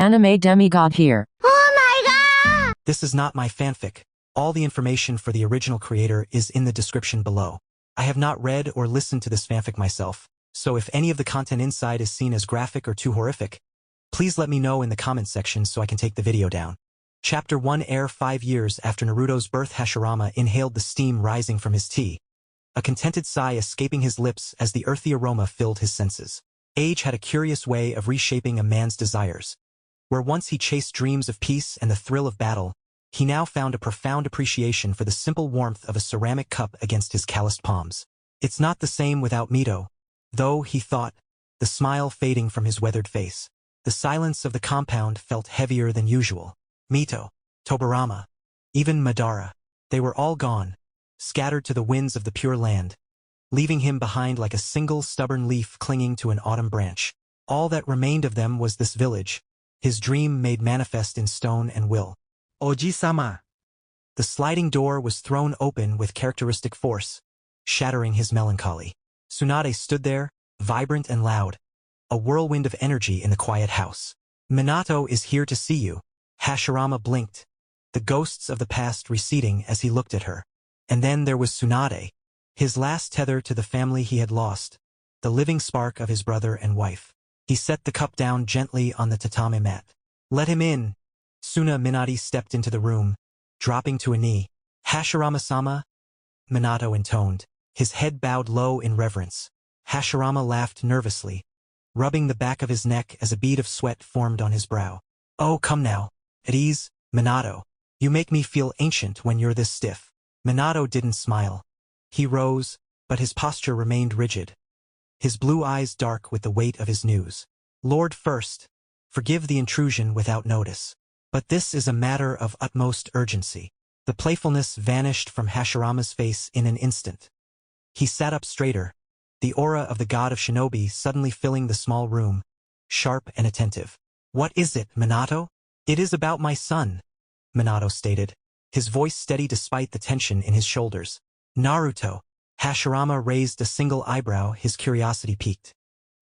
Anime demigod here. Oh my god! This is not my fanfic. All the information for the original creator is in the description below. I have not read or listened to this fanfic myself, so if any of the content inside is seen as graphic or too horrific, please let me know in the comments section so I can take the video down. Chapter 1 Air 5 years after Naruto's birth, Hashirama inhaled the steam rising from his tea, a contented sigh escaping his lips as the earthy aroma filled his senses. Age had a curious way of reshaping a man's desires. Where once he chased dreams of peace and the thrill of battle, he now found a profound appreciation for the simple warmth of a ceramic cup against his calloused palms. It's not the same without Mito, though, he thought, the smile fading from his weathered face. The silence of the compound felt heavier than usual. Mito, Tobarama, even Madara, they were all gone, scattered to the winds of the pure land, leaving him behind like a single stubborn leaf clinging to an autumn branch. All that remained of them was this village, his dream made manifest in stone and will. Oji-sama. The sliding door was thrown open with characteristic force, shattering his melancholy. Tsunade stood there, vibrant and loud, a whirlwind of energy in the quiet house. Minato is here to see you. Hashirama blinked, the ghosts of the past receding as he looked at her. And then there was Tsunade, his last tether to the family he had lost, the living spark of his brother and wife. He set the cup down gently on the tatami mat. Let him in. Suna Minati stepped into the room, dropping to a knee. Hashirama-sama? Minato intoned, his head bowed low in reverence. Hashirama laughed nervously, rubbing the back of his neck as a bead of sweat formed on his brow. Oh, come now. At ease, Minato. You make me feel ancient when you're this stiff. Minato didn't smile. He rose, but his posture remained rigid, his blue eyes dark with the weight of his news. Lord First, forgive the intrusion without notice, but this is a matter of utmost urgency. The playfulness vanished from Hashirama's face in an instant. He sat up straighter, the aura of the god of shinobi suddenly filling the small room, sharp and attentive. What is it, Minato? It is about my son, Minato stated, his voice steady despite the tension in his shoulders. Naruto. Hashirama raised a single eyebrow, his curiosity piqued.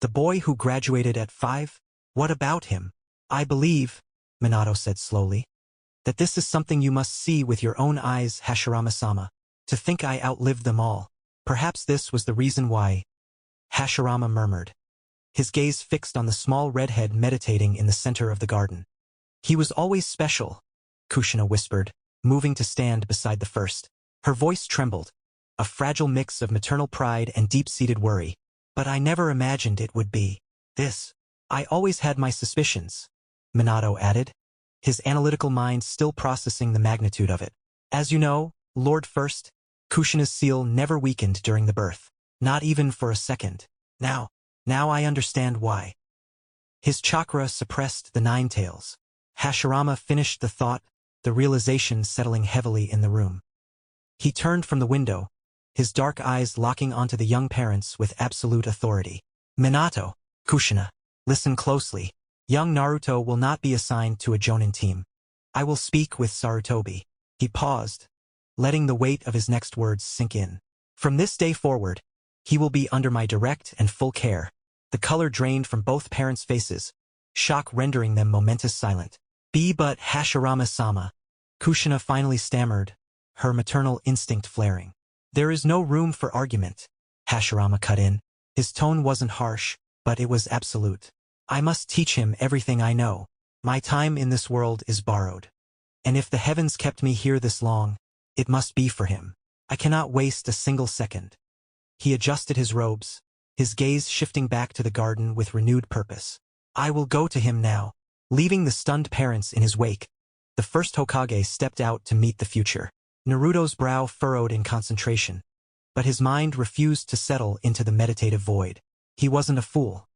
The boy who graduated at 5? What about him? I believe, Minato said slowly, that this is something you must see with your own eyes, Hashirama-sama. To think I outlived them all. Perhaps this was the reason why. Hashirama murmured, his gaze fixed on the small redhead meditating in the center of the garden. He was always special, Kushina whispered, moving to stand beside the first. Her voice trembled, a fragile mix of maternal pride and deep-seated worry. But I never imagined it would be this. I always had my suspicions, Minato added, his analytical mind still processing the magnitude of it. As you know, Lord First, Kushina's seal never weakened during the birth, not even for a second. Now I understand why. His chakra suppressed the nine tails. Hashirama finished the thought, the realization settling heavily in the room. He turned from the window, his dark eyes locking onto the young parents with absolute authority. Minato, Kushina, listen closely. Young Naruto will not be assigned to a Jonin team. I will speak with Sarutobi. He paused, letting the weight of his next words sink in. From this day forward, he will be under my direct and full care. The color drained from both parents' faces, shock rendering them momentous silent. But Hashirama-sama, Kushina finally stammered, her maternal instinct flaring. There is no room for argument, Hashirama cut in. His tone wasn't harsh, but it was absolute. I must teach him everything I know. My time in this world is borrowed. And if the heavens kept me here this long, it must be for him. I cannot waste a single second. He adjusted his robes, his gaze shifting back to the garden with renewed purpose. I will go to him now. Leaving the stunned parents in his wake, the first Hokage stepped out to meet the future. Naruto's brow furrowed in concentration, but his mind refused to settle into the meditative void. He wasn't a fool.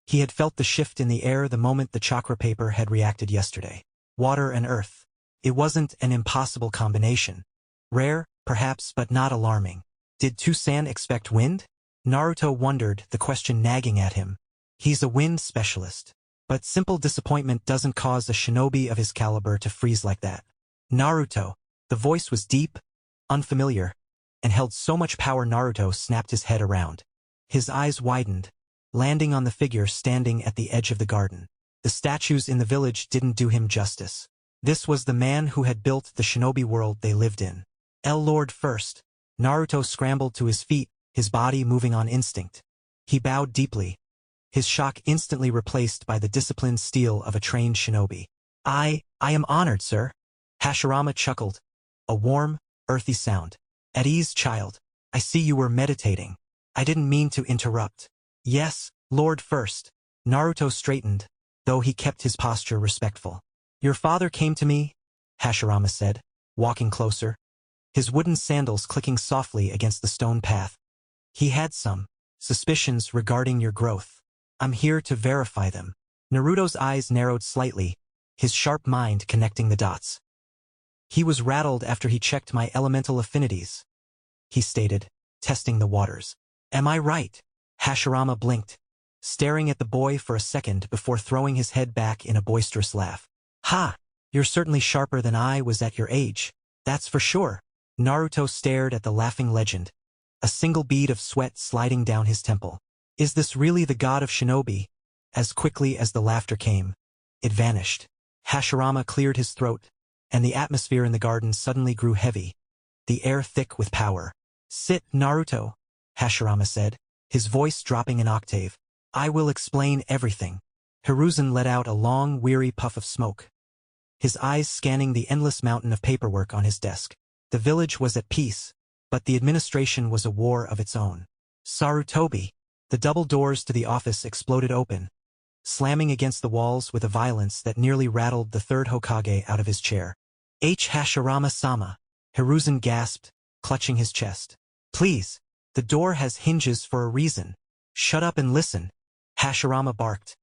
He had felt the shift in the air the moment the chakra paper had reacted yesterday. Water and earth. It wasn't an impossible combination. Rare, perhaps, but not alarming. Did Toussaint expect wind? Naruto wondered, the question nagging at him. He's a wind specialist. But simple disappointment doesn't cause a shinobi of his caliber to freeze like that. Naruto. The voice was deep, unfamiliar, and held so much power Naruto snapped his head around. His eyes widened, landing on the figure standing at the edge of the garden. The statues in the village didn't do him justice. This was the man who had built the shinobi world they lived in. Lord first. Naruto scrambled to his feet, his body moving on instinct. He bowed deeply, his shock instantly replaced by the disciplined steel of a trained shinobi. I am honored, sir. Hashirama chuckled. A warm, earthy sound. At ease, child. I see you were meditating. I didn't mean to interrupt. Yes, Lord first. Naruto straightened, though he kept his posture respectful. Your father came to me, Hashirama said, walking closer, his wooden sandals clicking softly against the stone path. He had some suspicions regarding your growth. I'm here to verify them. Naruto's eyes narrowed slightly, his sharp mind connecting the dots. He was rattled after he checked my elemental affinities, he stated, testing the waters. Am I right? Hashirama blinked, staring at the boy for a second before throwing his head back in a boisterous laugh. Ha! You're certainly sharper than I was at your age. That's for sure. Naruto stared at the laughing legend, a single bead of sweat sliding down his temple. Is this really the god of shinobi? As quickly as the laughter came, it vanished. Hashirama cleared his throat, and the atmosphere in the garden suddenly grew heavy, the air thick with power. Sit, Naruto, Hashirama said, his voice dropping an octave. I will explain everything. Hiruzen let out a long, weary puff of smoke, his eyes scanning the endless mountain of paperwork on his desk. The village was at peace, but the administration was a war of its own. Sarutobi. The double doors to the office exploded open, slamming against the walls with a violence that nearly rattled the third Hokage out of his chair. Hashirama-sama. Hiruzen gasped, clutching his chest. Please, the door has hinges for a reason. Shut up and listen, Hashirama barked,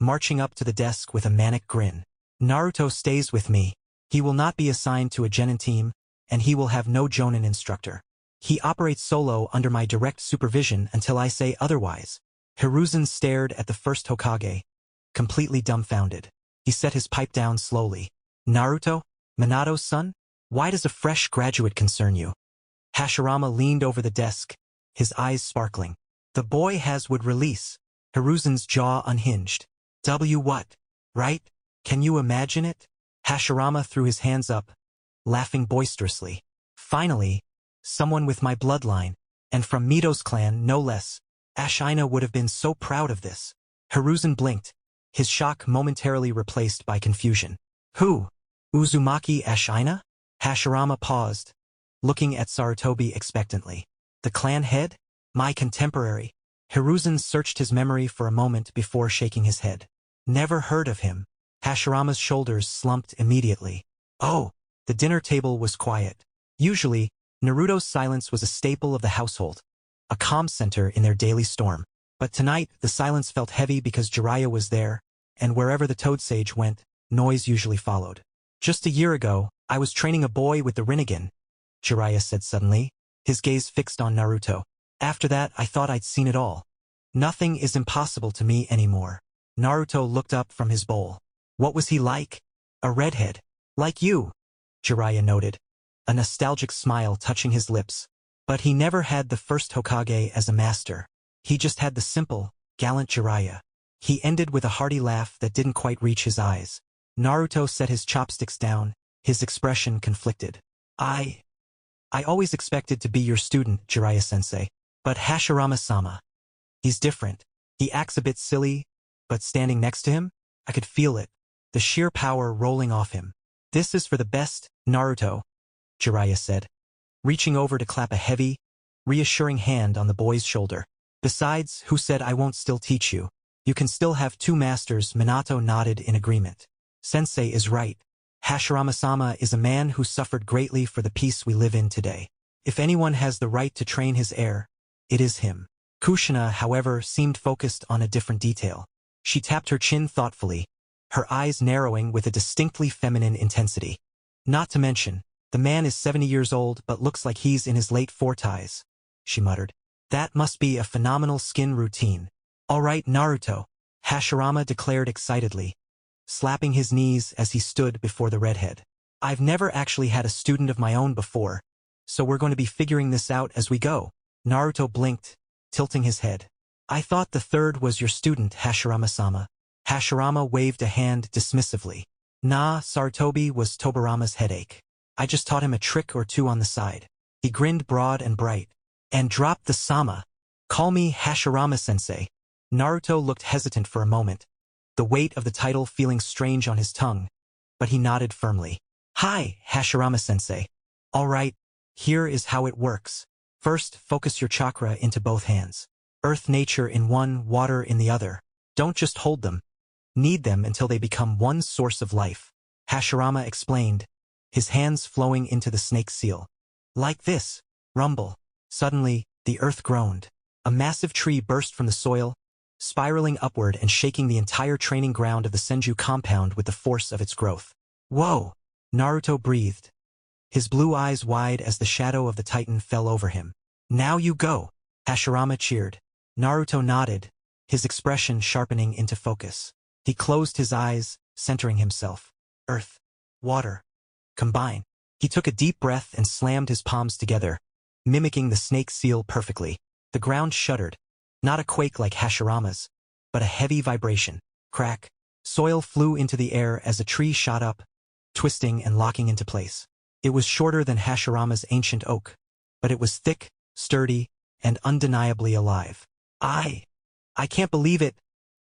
marching up to the desk with a manic grin. Naruto stays with me. He will not be assigned to a genin team, and he will have no jonin instructor. He operates solo under my direct supervision until I say otherwise. Hiruzen stared at the first Hokage, completely dumbfounded. He set his pipe down slowly. Naruto? Minato's son? Why does a fresh graduate concern you? Hashirama leaned over the desk, his eyes sparkling. The boy has would release. Hiruzen's jaw unhinged. What? Right? Can you imagine it? Hashirama threw his hands up, laughing boisterously. Finally, someone with my bloodline, and from Mito's clan no less. Ashina would have been so proud of this. Hiruzen blinked, his shock momentarily replaced by confusion. Who? Uzumaki Ashina? Hashirama paused, looking at Sarutobi expectantly. The clan head? My contemporary. Hiruzen searched his memory for a moment before shaking his head. Never heard of him. Hashirama's shoulders slumped immediately. Oh, the dinner table was quiet. Usually, Naruto's silence was a staple of the household, a calm center in their daily storm. But tonight, the silence felt heavy because Jiraiya was there, and wherever the Toad Sage went, noise usually followed. Just a year ago, I was training a boy with the Rinnegan, Jiraiya said suddenly, his gaze fixed on Naruto. After that, I thought I'd seen it all. Nothing is impossible to me anymore. Naruto looked up from his bowl. What was he like? A redhead. Like you, Jiraiya noted, a nostalgic smile touching his lips. But he never had the first Hokage as a master. He just had the simple, gallant Jiraiya. He ended with a hearty laugh that didn't quite reach his eyes. Naruto set his chopsticks down, his expression conflicted. I always expected to be your student, Jiraiya-sensei. But Hashirama-sama. He's different. He acts a bit silly, but standing next to him, I could feel it, the sheer power rolling off him. This is for the best, Naruto, Jiraiya said, reaching over to clap a heavy, reassuring hand on the boy's shoulder. Besides, who said I won't still teach you? You can still have two masters. Minato nodded in agreement. Sensei is right. Hashirama-sama is a man who suffered greatly for the peace we live in today. If anyone has the right to train his heir, it is him. Kushina, however, seemed focused on a different detail. She tapped her chin thoughtfully, her eyes narrowing with a distinctly feminine intensity. Not to mention, the man is 70 years old but looks like he's in his late 40s, she muttered. That must be a phenomenal skin routine. All right, Naruto, Hashirama declared excitedly, slapping his knees as he stood before the redhead. I've never actually had a student of my own before, so we're going to be figuring this out as we go. Naruto blinked, tilting his head. I thought the third was your student, Hashirama-sama. Hashirama waved a hand dismissively. Nah, Sarutobi was Tobirama's headache. I just taught him a trick or two on the side. He grinned broad and bright. And dropped the sama. Call me Hashirama-sensei. Naruto looked hesitant for a moment, the weight of the title feeling strange on his tongue, but he nodded firmly. Hi, Hashirama-sensei. All right, here is how it works. First, focus your chakra into both hands. Earth nature in one, water in the other. Don't just hold them. Knead them until they become one source of life. Hashirama explained, his hands flowing into the snake seal. Like this. Rumble. Suddenly, the earth groaned. A massive tree burst from the soil, spiraling upward and shaking the entire training ground of the Senju compound with the force of its growth. Whoa! Naruto breathed, his blue eyes wide as the shadow of the Titan fell over him. Now you go! Hashirama cheered. Naruto nodded, his expression sharpening into focus. He closed his eyes, centering himself. Earth, water, combine. He took a deep breath and slammed his palms together, mimicking the snake seal perfectly. The ground shuddered, not a quake like Hashirama's, but a heavy vibration. Crack. Soil flew into the air as a tree shot up, twisting and locking into place. It was shorter than Hashirama's ancient oak, but it was thick, sturdy, and undeniably alive. I can't believe it.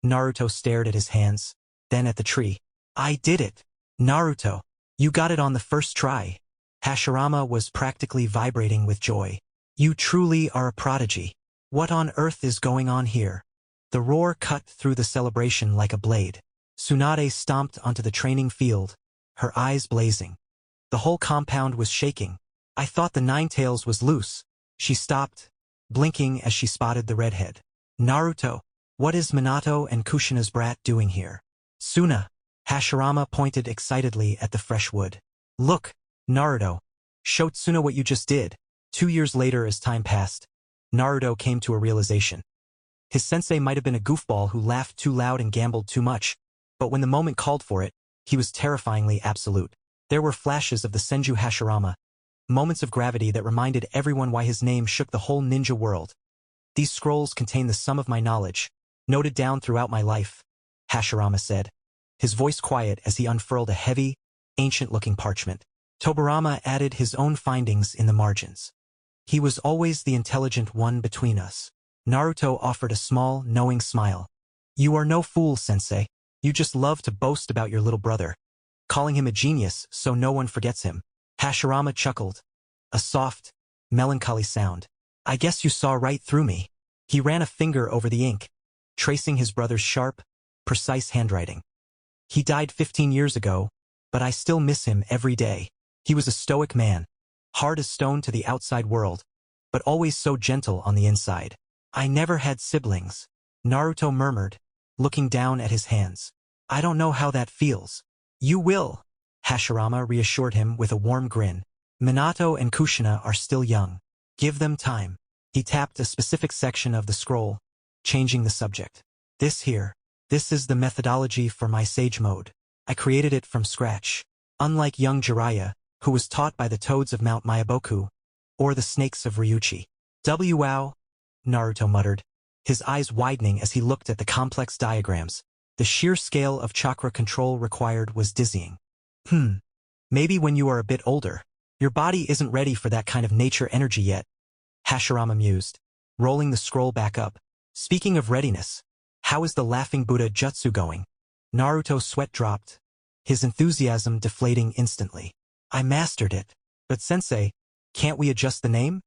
Naruto stared at his hands, then at the tree. I did it. Naruto, you got it on the first try. Hashirama was practically vibrating with joy. You truly are a prodigy. What on earth is going on here? The roar cut through the celebration like a blade. Tsunade stomped onto the training field, her eyes blazing. The whole compound was shaking. I thought the Ninetales was loose. She stopped, blinking as she spotted the redhead. Naruto, what is Minato and Kushina's brat doing here? Suna. Hashirama pointed excitedly at the fresh wood. Look, Naruto. Show Tsuna what you just did. 2 years later, as time passed, Naruto came to a realization. His sensei might have been a goofball who laughed too loud and gambled too much, but when the moment called for it, he was terrifyingly absolute. There were flashes of the Senju Hashirama, moments of gravity that reminded everyone why his name shook the whole ninja world. These scrolls contain the sum of my knowledge, noted down throughout my life, Hashirama said, his voice quiet as he unfurled a heavy, ancient-looking parchment. Tobirama added his own findings in the margins. He was always the intelligent one between us. Naruto offered a small, knowing smile. You are no fool, sensei. You just love to boast about your little brother, calling him a genius so no one forgets him. Hashirama chuckled, a soft, melancholy sound. I guess you saw right through me. He ran a finger over the ink, tracing his brother's sharp, precise handwriting. He died 15 years ago, but I still miss him every day. He was a stoic man, hard as stone to the outside world, but always so gentle on the inside. I never had siblings, Naruto murmured, looking down at his hands. I don't know how that feels. You will, Hashirama reassured him with a warm grin. Minato and Kushina are still young. Give them time. He tapped a specific section of the scroll, changing the subject. This is the methodology for my sage mode. I created it from scratch. Unlike young Jiraiya, who was taught by the toads of Mount Myaboku, or the snakes of Ryuchi. Wow, Naruto muttered, his eyes widening as he looked at the complex diagrams. The sheer scale of chakra control required was dizzying. Maybe when you are a bit older. Your body isn't ready for that kind of nature energy yet, Hashirama mused, rolling the scroll back up. Speaking of readiness, how is the Laughing Buddha jutsu going? Naruto's sweat dropped, his enthusiasm deflating instantly. I mastered it. But sensei, can't we adjust the name?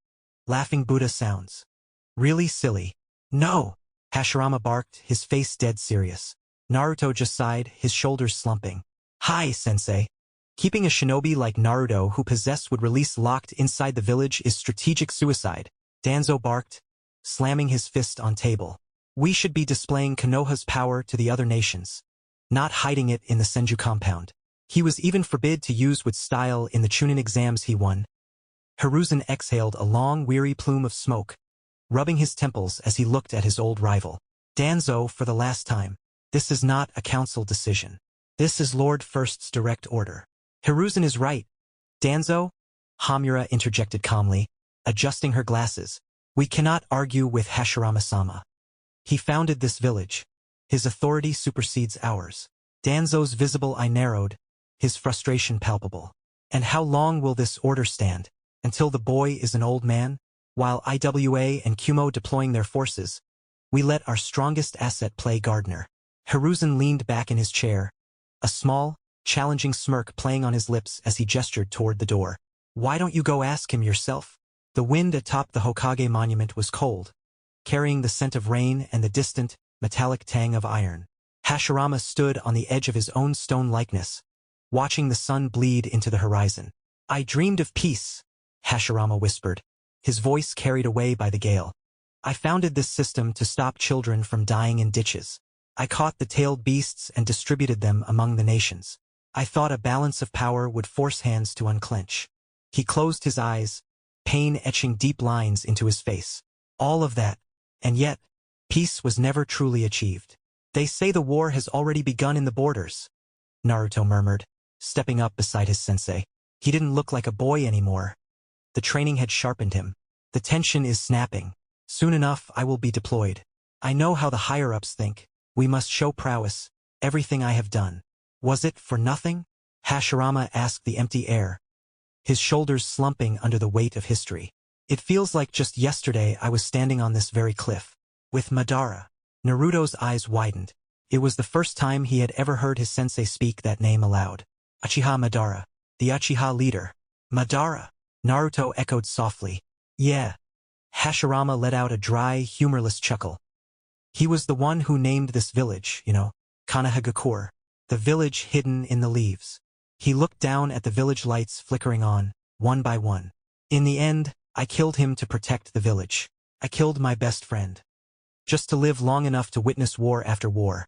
Laughing Buddha sounds really silly. No, Hashirama barked, his face dead serious. Naruto just sighed, his shoulders slumping. Hi, sensei. Keeping a shinobi like Naruto who possessed would release locked inside the village is strategic suicide, Danzo barked, slamming his fist on table. We should be displaying Konoha's power to the other nations, not hiding it in the Senju compound. He was even forbid to use with style in the Chunin exams he won. Hiruzen exhaled a long, weary plume of smoke, rubbing his temples as he looked at his old rival. Danzo, for the last time, this is not a council decision. This is Lord First's direct order. Hiruzen is right. Danzo, Hamura interjected calmly, adjusting her glasses. We cannot argue with Hashirama-sama. He founded this village. His authority supersedes ours. Danzo's visible eye narrowed, his frustration palpable. And how long will this order stand? Until the boy is an old man? While IWA and Kumo deploying their forces, we let our strongest asset play gardener. Hiruzen leaned back in his chair, a small, challenging smirk playing on his lips as he gestured toward the door. Why don't you go ask him yourself? The wind atop the Hokage monument was cold, carrying the scent of rain and the distant, metallic tang of iron. Hashirama stood on the edge of his own stone likeness, watching the sun bleed into the horizon. I dreamed of peace, Hashirama whispered, his voice carried away by the gale. I founded this system to stop children from dying in ditches. I caught the tailed beasts and distributed them among the nations. I thought a balance of power would force hands to unclench. He closed his eyes, pain etching deep lines into his face. All of that, and yet, peace was never truly achieved. They say the war has already begun in the borders, Naruto murmured, stepping up beside his sensei. He didn't look like a boy anymore. The training had sharpened him. The tension is snapping. Soon enough I will be deployed. I know how the higher-ups think. We must show prowess. Everything I have done. Was it for nothing? Hashirama asked the empty air, his shoulders slumping under the weight of history. It feels like just yesterday I was standing on this very cliff. With Madara. Naruto's eyes widened. It was the first time he had ever heard his sensei speak that name aloud. Uchiha Madara. The Uchiha leader. Madara. Naruto echoed softly. Yeah. Hashirama let out a dry, humorless chuckle. He was the one who named this village, Kanahagakure, the village hidden in the leaves. He looked down at the village lights flickering on, one by one. In the end, I killed him to protect the village. I killed my best friend. Just to live long enough to witness war after war.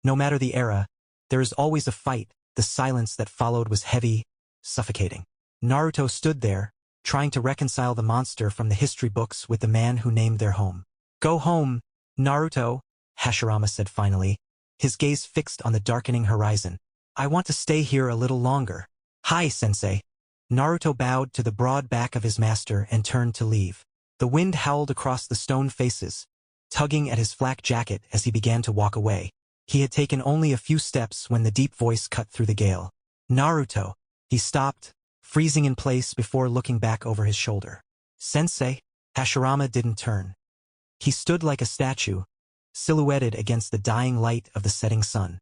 No matter the era, there is always a fight. The silence that followed was heavy, suffocating. Naruto stood there, trying to reconcile the monster from the history books with the man who named their home. Go home, Naruto, Hashirama said finally, his gaze fixed on the darkening horizon. I want to stay here a little longer. Hi, sensei. Naruto bowed to the broad back of his master and turned to leave. The wind howled across the stone faces, tugging at his flak jacket as he began to walk away. He had taken only a few steps when the deep voice cut through the gale. Naruto. He stopped, freezing in place before looking back over his shoulder. Sensei? Hashirama didn't turn. He stood like a statue, silhouetted against the dying light of the setting sun.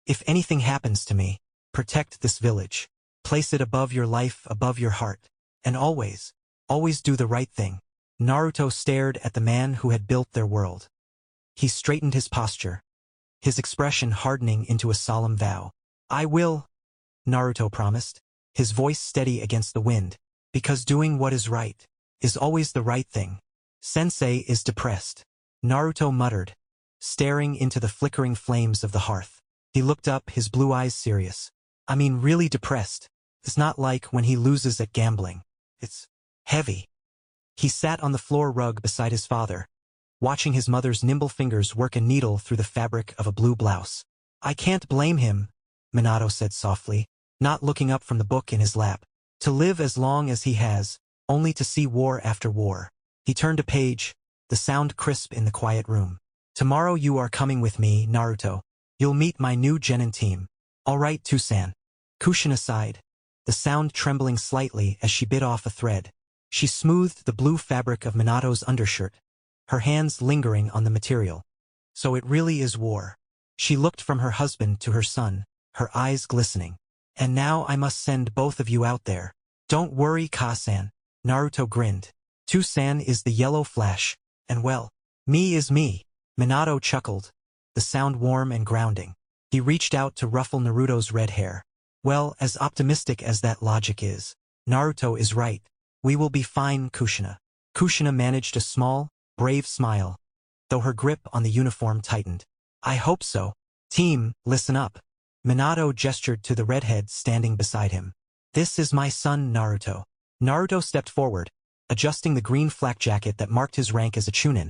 If anything happens to me, protect this village. Place it above your life, above your heart. And always, always do the right thing. Naruto stared at the man who had built their world. He straightened his posture, his expression hardening into a solemn vow. I will, Naruto promised, his voice steady against the wind, because doing what is right is always the right thing. Sensei is depressed, Naruto muttered, staring into the flickering flames of the hearth. He looked up, his blue eyes serious. I mean really depressed. It's not like when he loses at gambling. It's heavy. He sat on the floor rug beside his father, watching his mother's nimble fingers work a needle through the fabric of a blue blouse. I can't blame him, Minato said softly, not looking up from the book in his lap. To live as long as he has, only to see war after war. He turned a page, the sound crisp in the quiet room. Tomorrow you are coming with me, Naruto. You'll meet my new genin team. All right, Tusan. Kushina sighed, the sound trembling slightly as she bit off a thread. She smoothed the blue fabric of Minato's undershirt, her hands lingering on the material. So it really is war. She looked from her husband to her son, her eyes glistening. And now I must send both of you out there. Don't worry, Ka-san. Naruto grinned. Tusan is the yellow flash, and well, me is me. Minato chuckled, the sound warm and grounding. He reached out to ruffle Naruto's red hair. Well, as optimistic as that logic is, Naruto is right. We will be fine, Kushina. Kushina managed a small, brave smile, though her grip on the uniform tightened. I hope so. Team, listen up. Minato gestured to the redhead standing beside him. This is my son, Naruto. Naruto stepped forward, adjusting the green flak jacket that marked his rank as a chunin,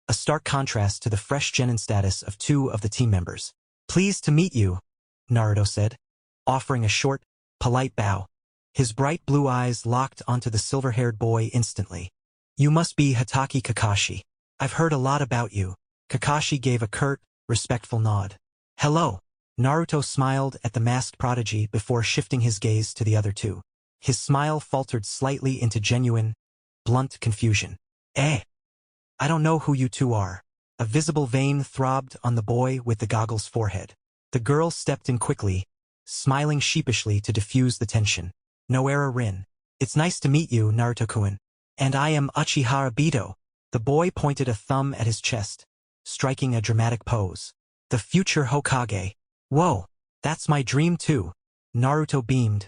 a stark contrast to the fresh genin status of two of the team members. Pleased to meet you, Naruto said, offering a short, polite bow. His bright blue eyes locked onto the silver-haired boy instantly. You must be Hatake Kakashi. I've heard a lot about you. Kakashi gave a curt, respectful nod. Hello. Naruto smiled at the masked prodigy before shifting his gaze to the other two. His smile faltered slightly into genuine, blunt confusion. Eh? I don't know who you two are. A visible vein throbbed on the boy with the goggles' forehead. The girl stepped in quickly, smiling sheepishly to diffuse the tension. Noera Rin. It's nice to meet you, Naruto-kun. And I am Uchiha Obito. The boy pointed a thumb at his chest, striking a dramatic pose. The future Hokage. Whoa, that's my dream too. Naruto beamed,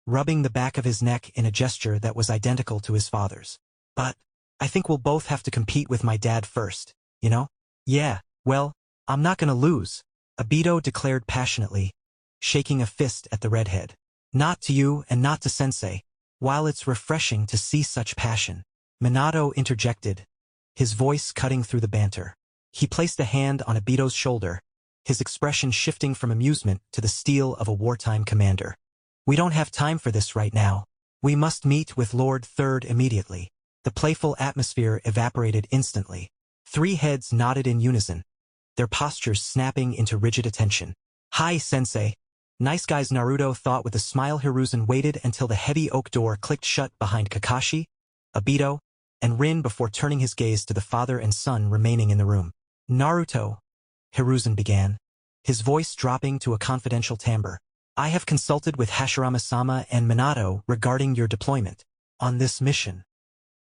rubbing the back of his neck in a gesture that was identical to his father's. But I think we'll both have to compete with my dad first, you know? Yeah, well, I'm not gonna lose, Obito declared passionately, shaking a fist at the redhead. Not to you and not to Sensei. While it's refreshing to see such passion, Minato interjected, his voice cutting through the banter. He placed a hand on Obito's shoulder, his expression shifting from amusement to the steel of a wartime commander. We don't have time for this right now. We must meet with Lord Third immediately. The playful atmosphere evaporated instantly. Three heads nodded in unison, their postures snapping into rigid attention. Hi, Sensei. Nice guys, Naruto thought with a smile. Hiruzen waited until the heavy oak door clicked shut behind Kakashi, Obito, and Rin before turning his gaze to the father and son remaining in the room. Naruto, Hiruzen began, his voice dropping to a confidential timbre. I have consulted with Hashirama-sama and Minato regarding your deployment. On this mission,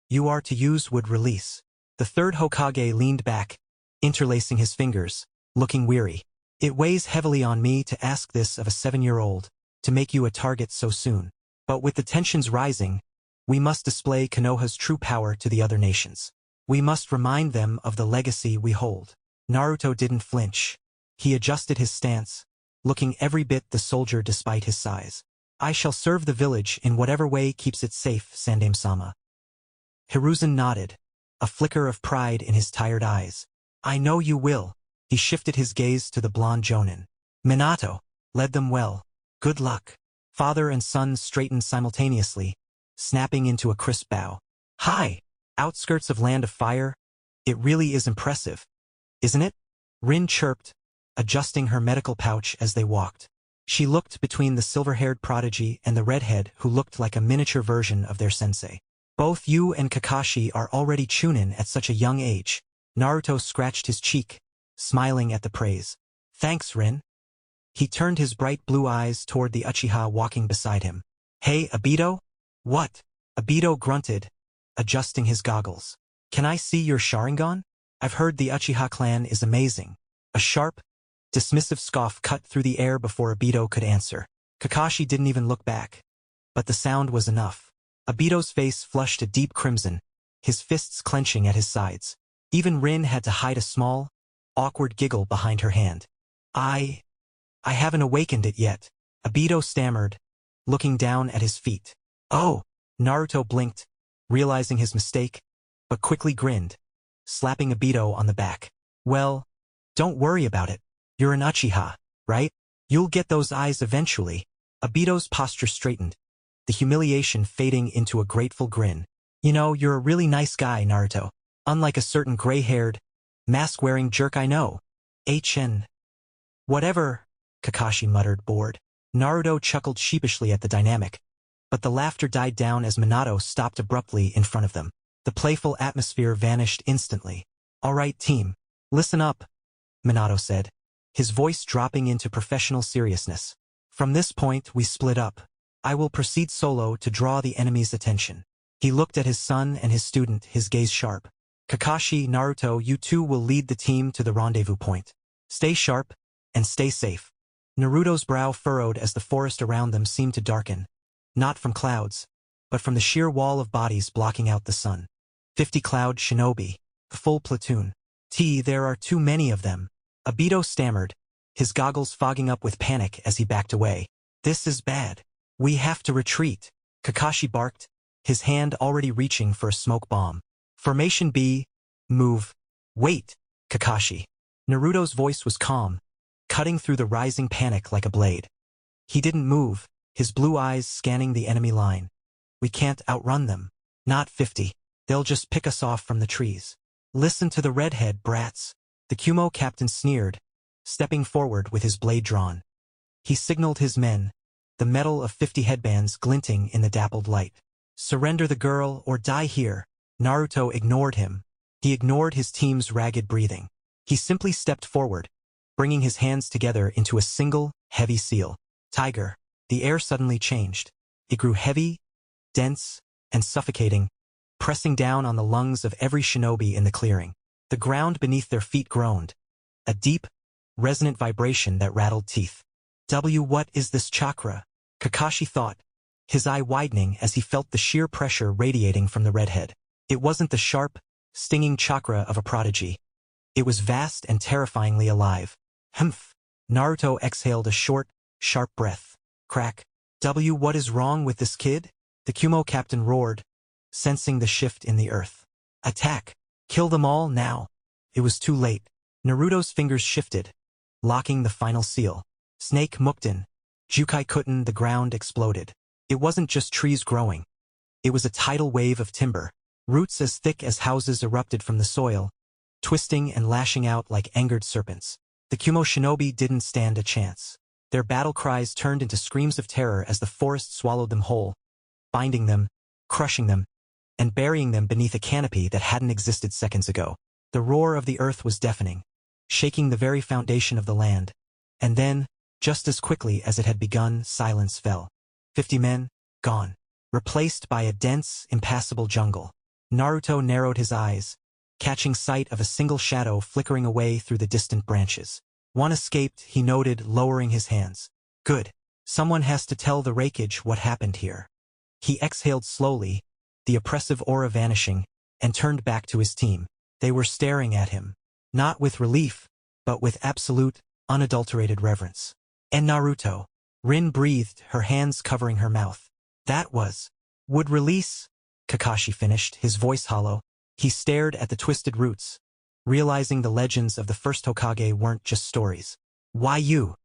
you are to use wood release. The third Hokage leaned back, interlacing his fingers, looking weary. It weighs heavily on me to ask this of a 7-year-old, to make you a target so soon. But with the tensions rising, we must display Konoha's true power to the other nations. We must remind them of the legacy we hold. Naruto didn't flinch. He adjusted his stance, looking every bit the soldier despite his size. I shall serve the village in whatever way keeps it safe, Sandame-sama. Hiruzen nodded, a flicker of pride in his tired eyes. I know you will. He shifted his gaze to the blonde Jonin. Minato, led them well. Good luck. Father and son straightened simultaneously, snapping into a crisp bow. Hi! Outskirts of Land of Fire? It really is impressive, isn't it? Rin chirped, adjusting her medical pouch as they walked. She looked between the silver-haired prodigy and the redhead who looked like a miniature version of their sensei. Both you and Kakashi are already chunin at such a young age. Naruto scratched his cheek, smiling at the praise. Thanks, Rin. He turned his bright blue eyes toward the Uchiha walking beside him. Hey, Obito? What? Obito grunted, adjusting his goggles. Can I see your Sharingan? I've heard the Uchiha clan is amazing. A sharp, dismissive scoff cut through the air before Obito could answer. Kakashi didn't even look back. But the sound was enough. Obito's face flushed a deep crimson, his fists clenching at his sides. Even Rin had to hide a small, awkward giggle behind her hand. I haven't awakened it yet, Obito stammered, looking down at his feet. Oh, Naruto blinked, realizing his mistake, but quickly grinned, slapping Obito on the back. Well, don't worry about it. You're an Uchiha, right? You'll get those eyes eventually. Obito's posture straightened, the humiliation fading into a grateful grin. You know, you're a really nice guy, Naruto. Unlike a certain gray-haired, mask-wearing jerk I know. HN. Whatever, Kakashi muttered, bored. Naruto chuckled sheepishly at the dynamic, but the laughter died down as Minato stopped abruptly in front of them. The playful atmosphere vanished instantly. All right, team, listen up, Minato said, his voice dropping into professional seriousness. From this point, we split up. I will proceed solo to draw the enemy's attention. He looked at his son and his student, his gaze sharp. Kakashi, Naruto, you two will lead the team to the rendezvous point. Stay sharp, and stay safe. Naruto's brow furrowed as the forest around them seemed to darken, not from clouds, but from the sheer wall of bodies blocking out the sun. 50 Cloud Shinobi, the full platoon. There are too many of them. Obito stammered, his goggles fogging up with panic as he backed away. This is bad. We have to retreat, Kakashi barked, his hand already reaching for a smoke bomb. Formation B, move. Wait, Kakashi. Naruto's voice was calm, cutting through the rising panic like a blade. He didn't move, his blue eyes scanning the enemy line. We can't outrun them. Not 50. They'll just pick us off from the trees. Listen to the redhead, brats. The Kumo captain sneered, stepping forward with his blade drawn. He signaled his men, the metal of 50 headbands glinting in the dappled light. Surrender the girl or die here. Naruto ignored him. He ignored his team's ragged breathing. He simply stepped forward, bringing his hands together into a single, heavy seal. Tiger. The air suddenly changed. It grew heavy, dense, and suffocating, pressing down on the lungs of every shinobi in the clearing. The ground beneath their feet groaned, a deep, resonant vibration that rattled teeth. What is this chakra? Kakashi thought, his eye widening as he felt the sheer pressure radiating from the redhead. It wasn't the sharp, stinging chakra of a prodigy. It was vast and terrifyingly alive. Humph! Naruto exhaled a short, sharp breath. Crack. What is wrong with this kid? The Kumo captain roared, sensing the shift in the earth. Attack! Kill them all now! It was too late. Naruto's fingers shifted, locking the final seal. Snake Mukden. Jukai Kuten. The ground exploded. It wasn't just trees growing. It was a tidal wave of timber. Roots as thick as houses erupted from the soil, twisting and lashing out like angered serpents. The Kumo shinobi didn't stand a chance. Their battle cries turned into screams of terror as the forest swallowed them whole, binding them, crushing them, and burying them beneath a canopy that hadn't existed seconds ago. The roar of the earth was deafening, shaking the very foundation of the land. And then, just as quickly as it had begun, silence fell. 50 men, gone, replaced by a dense, impassable jungle. Naruto narrowed his eyes, catching sight of a single shadow flickering away through the distant branches. One escaped, he noted, lowering his hands. Good. Someone has to tell the Raikage what happened here. He exhaled slowly, the oppressive aura vanishing, and turned back to his team. They were staring at him, not with relief, but with absolute, unadulterated reverence. And Naruto. Rin breathed, her hands covering her mouth. That was. Would release? Kakashi finished, his voice hollow. He stared at the twisted roots, realizing the legends of the first Hokage weren't just stories. Why you?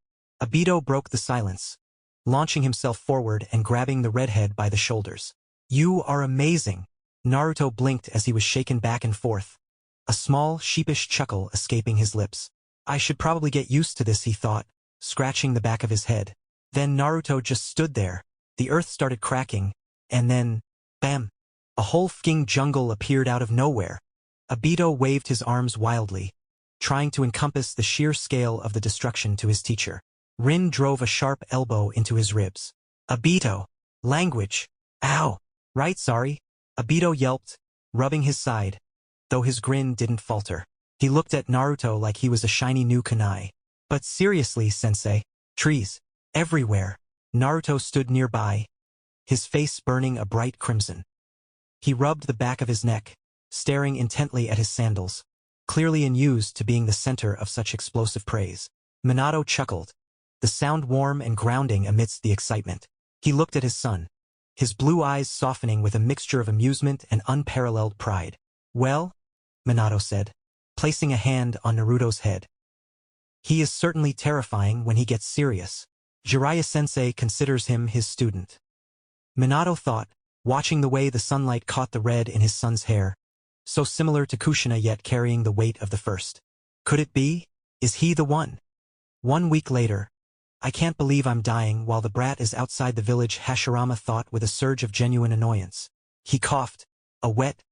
Obito broke the silence, launching himself forward and grabbing the redhead by the shoulders. You are amazing. Naruto blinked as he was shaken back and forth, a small, sheepish chuckle escaping his lips. I should probably get used to this, he thought, scratching the back of his head. Then Naruto just stood there. The earth started cracking, and then, bam! A whole fucking jungle appeared out of nowhere. Obito waved his arms wildly, trying to encompass the sheer scale of the destruction to his teacher. Rin drove a sharp elbow into his ribs. Obito! Language! Ow! Right, sorry. Obito yelped, rubbing his side, though his grin didn't falter. He looked at Naruto like he was a shiny new kunai. But seriously, sensei. Trees. Everywhere. Naruto stood nearby, his face burning a bright crimson. He rubbed the back of his neck, staring intently at his sandals, clearly unused to being the center of such explosive praise. Minato chuckled, the sound warm and grounding amidst the excitement. He looked at his son, his blue eyes softening with a mixture of amusement and unparalleled pride. Well, Minato said, placing a hand on Naruto's head. He is certainly terrifying when he gets serious. Jiraiya-sensei considers him his student. Minato thought, watching the way the sunlight caught the red in his son's hair, so similar to Kushina yet carrying the weight of the first. Could it be? Is he the one? 1 week later. I can't believe I'm dying while the brat is outside the village, Hashirama thought with a surge of genuine annoyance. He coughed, a wet,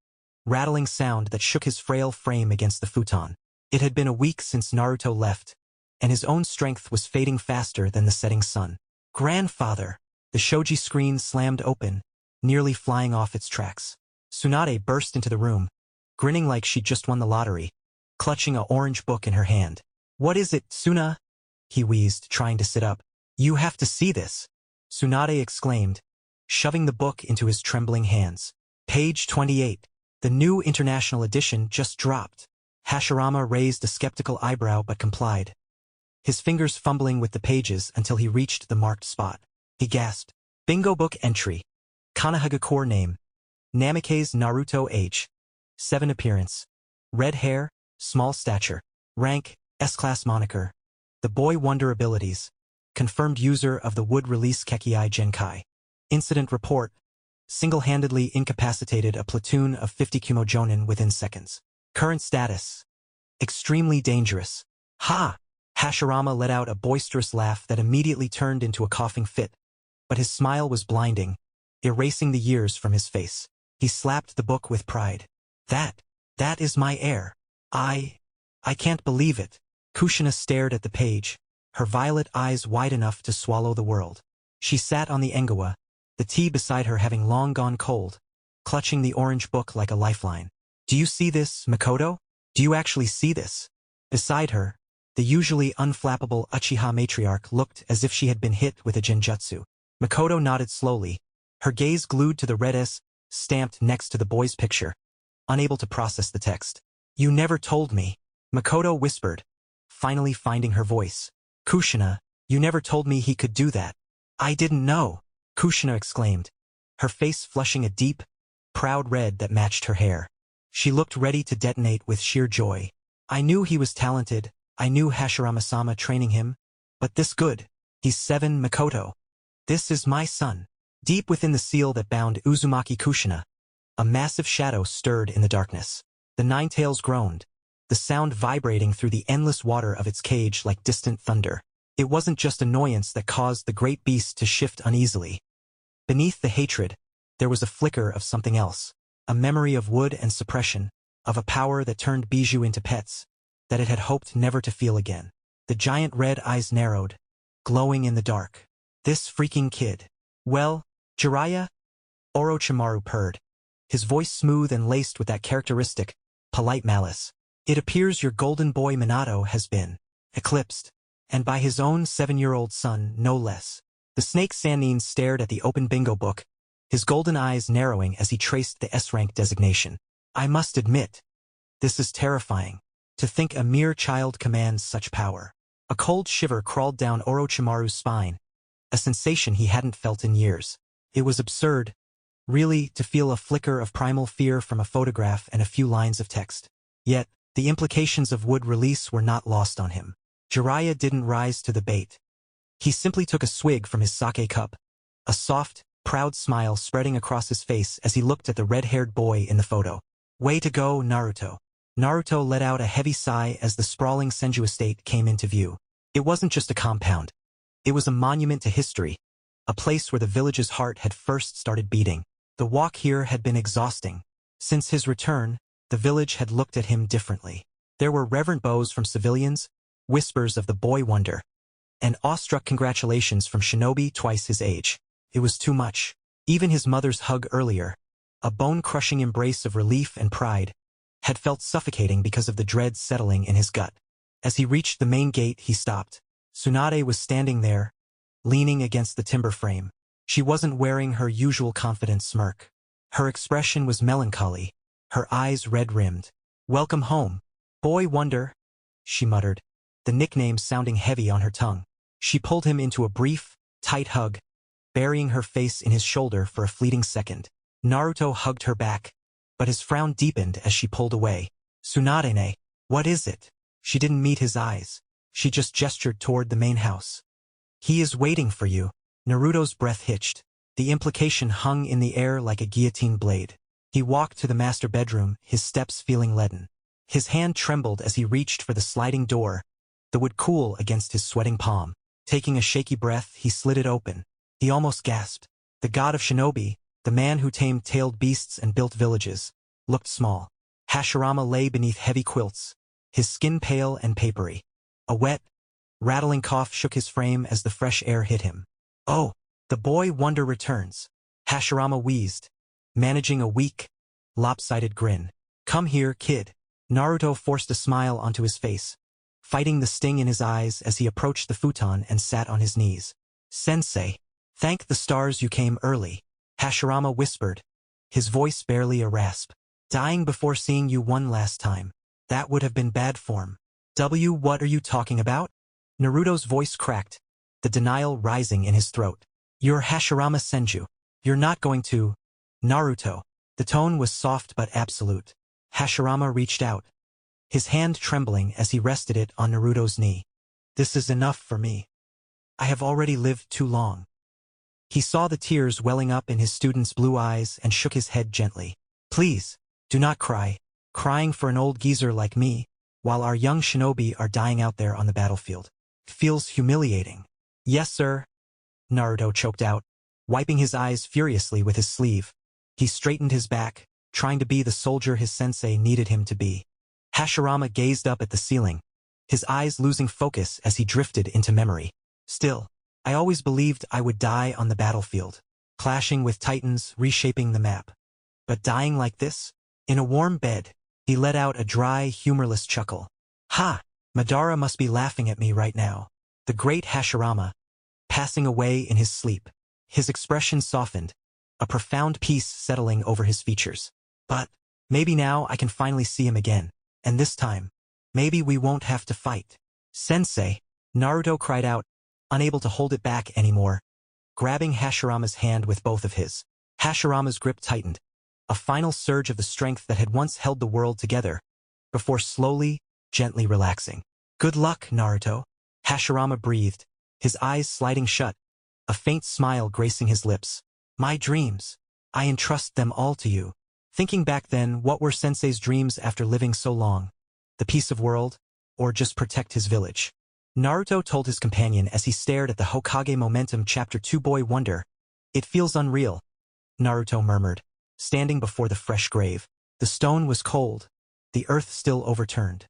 rattling sound that shook his frail frame against the futon. It had been a week since Naruto left, and his own strength was fading faster than the setting sun. Grandfather! The shoji screen slammed open, nearly flying off its tracks. Tsunade burst into the room, grinning like she'd just won the lottery, clutching an orange book in her hand. What is it, Tsuna? He wheezed, trying to sit up. You have to see this, Tsunade exclaimed, shoving the book into his trembling hands. Page 28. The new international edition just dropped. Hashirama raised a skeptical eyebrow but complied, his fingers fumbling with the pages until he reached the marked spot. He gasped. Bingo book entry. Konohagakure core name. Namikaze Naruto age. 7 appearance. Red hair, small stature. Rank, S-class moniker. The boy wonder abilities. Confirmed user of the wood release Kekkei Genkai. Incident report. Single-handedly incapacitated a platoon of 50 Kumo-jonin within seconds. Current status. Extremely dangerous. Ha! Hashirama let out a boisterous laugh that immediately turned into a coughing fit, but his smile was blinding, erasing the years from his face. He slapped the book with pride. That is my heir. I can't believe it. Kushina stared at the page, her violet eyes wide enough to swallow the world. She sat on the engawa, the tea beside her having long gone cold, clutching the orange book like a lifeline. Do you see this, Makoto? Do you actually see this? Beside her, the usually unflappable Uchiha matriarch looked as if she had been hit with a genjutsu. Makoto nodded slowly, her gaze glued to the red S stamped next to the boy's picture, unable to process the text. You never told me, Makoto whispered, finally finding her voice. Kushina, you never told me he could do that. I didn't know, Kushina exclaimed, her face flushing a deep, proud red that matched her hair. She looked ready to detonate with sheer joy. I knew he was talented, I knew Hashirama-sama training him, but this good. He's 7, Makoto. This is my son. Deep within the seal that bound Uzumaki Kushina, a massive shadow stirred in the darkness. The nine-tails groaned, the sound vibrating through the endless water of its cage like distant thunder. It wasn't just annoyance that caused the great beast to shift uneasily. Beneath the hatred, there was a flicker of something else, a memory of wood and suppression, of a power that turned Bijou into pets, that it had hoped never to feel again. The giant red eyes narrowed, glowing in the dark. This freaking kid. Well, Jiraiya? Orochimaru purred, his voice smooth and laced with that characteristic, polite malice. It appears your golden boy Minato has been eclipsed, and by his own 7-year-old son, no less. The snake Sannin stared at the open bingo book, his golden eyes narrowing as he traced the S-rank designation. I must admit, this is terrifying. To think a mere child commands such power. A cold shiver crawled down Orochimaru's spine, a sensation he hadn't felt in years. It was absurd, really, to feel a flicker of primal fear from a photograph and a few lines of text. Yet, the implications of wood release were not lost on him. Jiraiya didn't rise to the bait. He simply took a swig from his sake cup, a soft, proud smile spreading across his face as he looked at the red-haired boy in the photo. Way to go, Naruto. Naruto let out a heavy sigh as the sprawling Senju estate came into view. It wasn't just a compound. It was a monument to history, a place where the village's heart had first started beating. The walk here had been exhausting. Since his return, the village had looked at him differently. There were reverent bows from civilians, whispers of the boy wonder, and awestruck congratulations from shinobi twice his age. It was too much. Even his mother's hug earlier, a bone-crushing embrace of relief and pride, had felt suffocating because of the dread settling in his gut. As he reached the main gate, he stopped. Tsunade was standing there, leaning against the timber frame. She wasn't wearing her usual confident smirk. Her expression was melancholy, her eyes red-rimmed. Welcome home, boy wonder, she muttered, the nickname sounding heavy on her tongue. She pulled him into a brief, tight hug, burying her face in his shoulder for a fleeting second. Naruto hugged her back, but his frown deepened as she pulled away. Tsunade, what is it? She didn't meet his eyes. She just gestured toward the main house. He is waiting for you. Naruto's breath hitched. The implication hung in the air like a guillotine blade. He walked to the master bedroom, his steps feeling leaden. His hand trembled as he reached for the sliding door, the wood cool against his sweating palm. Taking a shaky breath, he slid it open. He almost gasped. The god of shinobi, the man who tamed tailed beasts and built villages, looked small. Hashirama lay beneath heavy quilts, his skin pale and papery. A wet, rattling cough shook his frame as the fresh air hit him. Oh, the boy wonder returns. Hashirama wheezed, managing a weak, lopsided grin. Come here, kid. Naruto forced a smile onto his face, fighting the sting in his eyes as he approached the futon and sat on his knees. Sensei, thank the stars you came early, Hashirama whispered, his voice barely a rasp. Dying before seeing you one last time. That would have been bad form. What are you talking about? Naruto's voice cracked, the denial rising in his throat. You're Hashirama Senju. You're not going to... Naruto. The tone was soft but absolute. Hashirama reached out, his hand trembling as he rested it on Naruto's knee. This is enough for me. I have already lived too long. He saw the tears welling up in his student's blue eyes and shook his head gently. Please, do not cry. Crying for an old geezer like me, while our young shinobi are dying out there on the battlefield. Feels humiliating. Yes, sir, Naruto choked out, wiping his eyes furiously with his sleeve. He straightened his back, trying to be the soldier his sensei needed him to be. Hashirama gazed up at the ceiling, his eyes losing focus as he drifted into memory. Still, I always believed I would die on the battlefield, clashing with titans, reshaping the map. But dying like this? In a warm bed, he let out a dry, humorless chuckle. Ha! Madara must be laughing at me right now. The great Hashirama, passing away in his sleep. His expression softened, a profound peace settling over his features. But maybe now I can finally see him again. And this time, maybe we won't have to fight. Sensei, Naruto cried out, unable to hold it back anymore, grabbing Hashirama's hand with both of his. Hashirama's grip tightened, a final surge of the strength that had once held the world together, before slowly, gently relaxing. Good luck, Naruto, Hashirama breathed, his eyes sliding shut, a faint smile gracing his lips. My dreams. I entrust them all to you. Thinking back then, what were Sensei's dreams after living so long? The peace of world, or just protect his village? Naruto told his companion as he stared at the Hokage Momentum Chapter 2 Boy Wonder. It feels unreal, Naruto murmured, standing before the fresh grave. The stone was cold, the earth still overturned.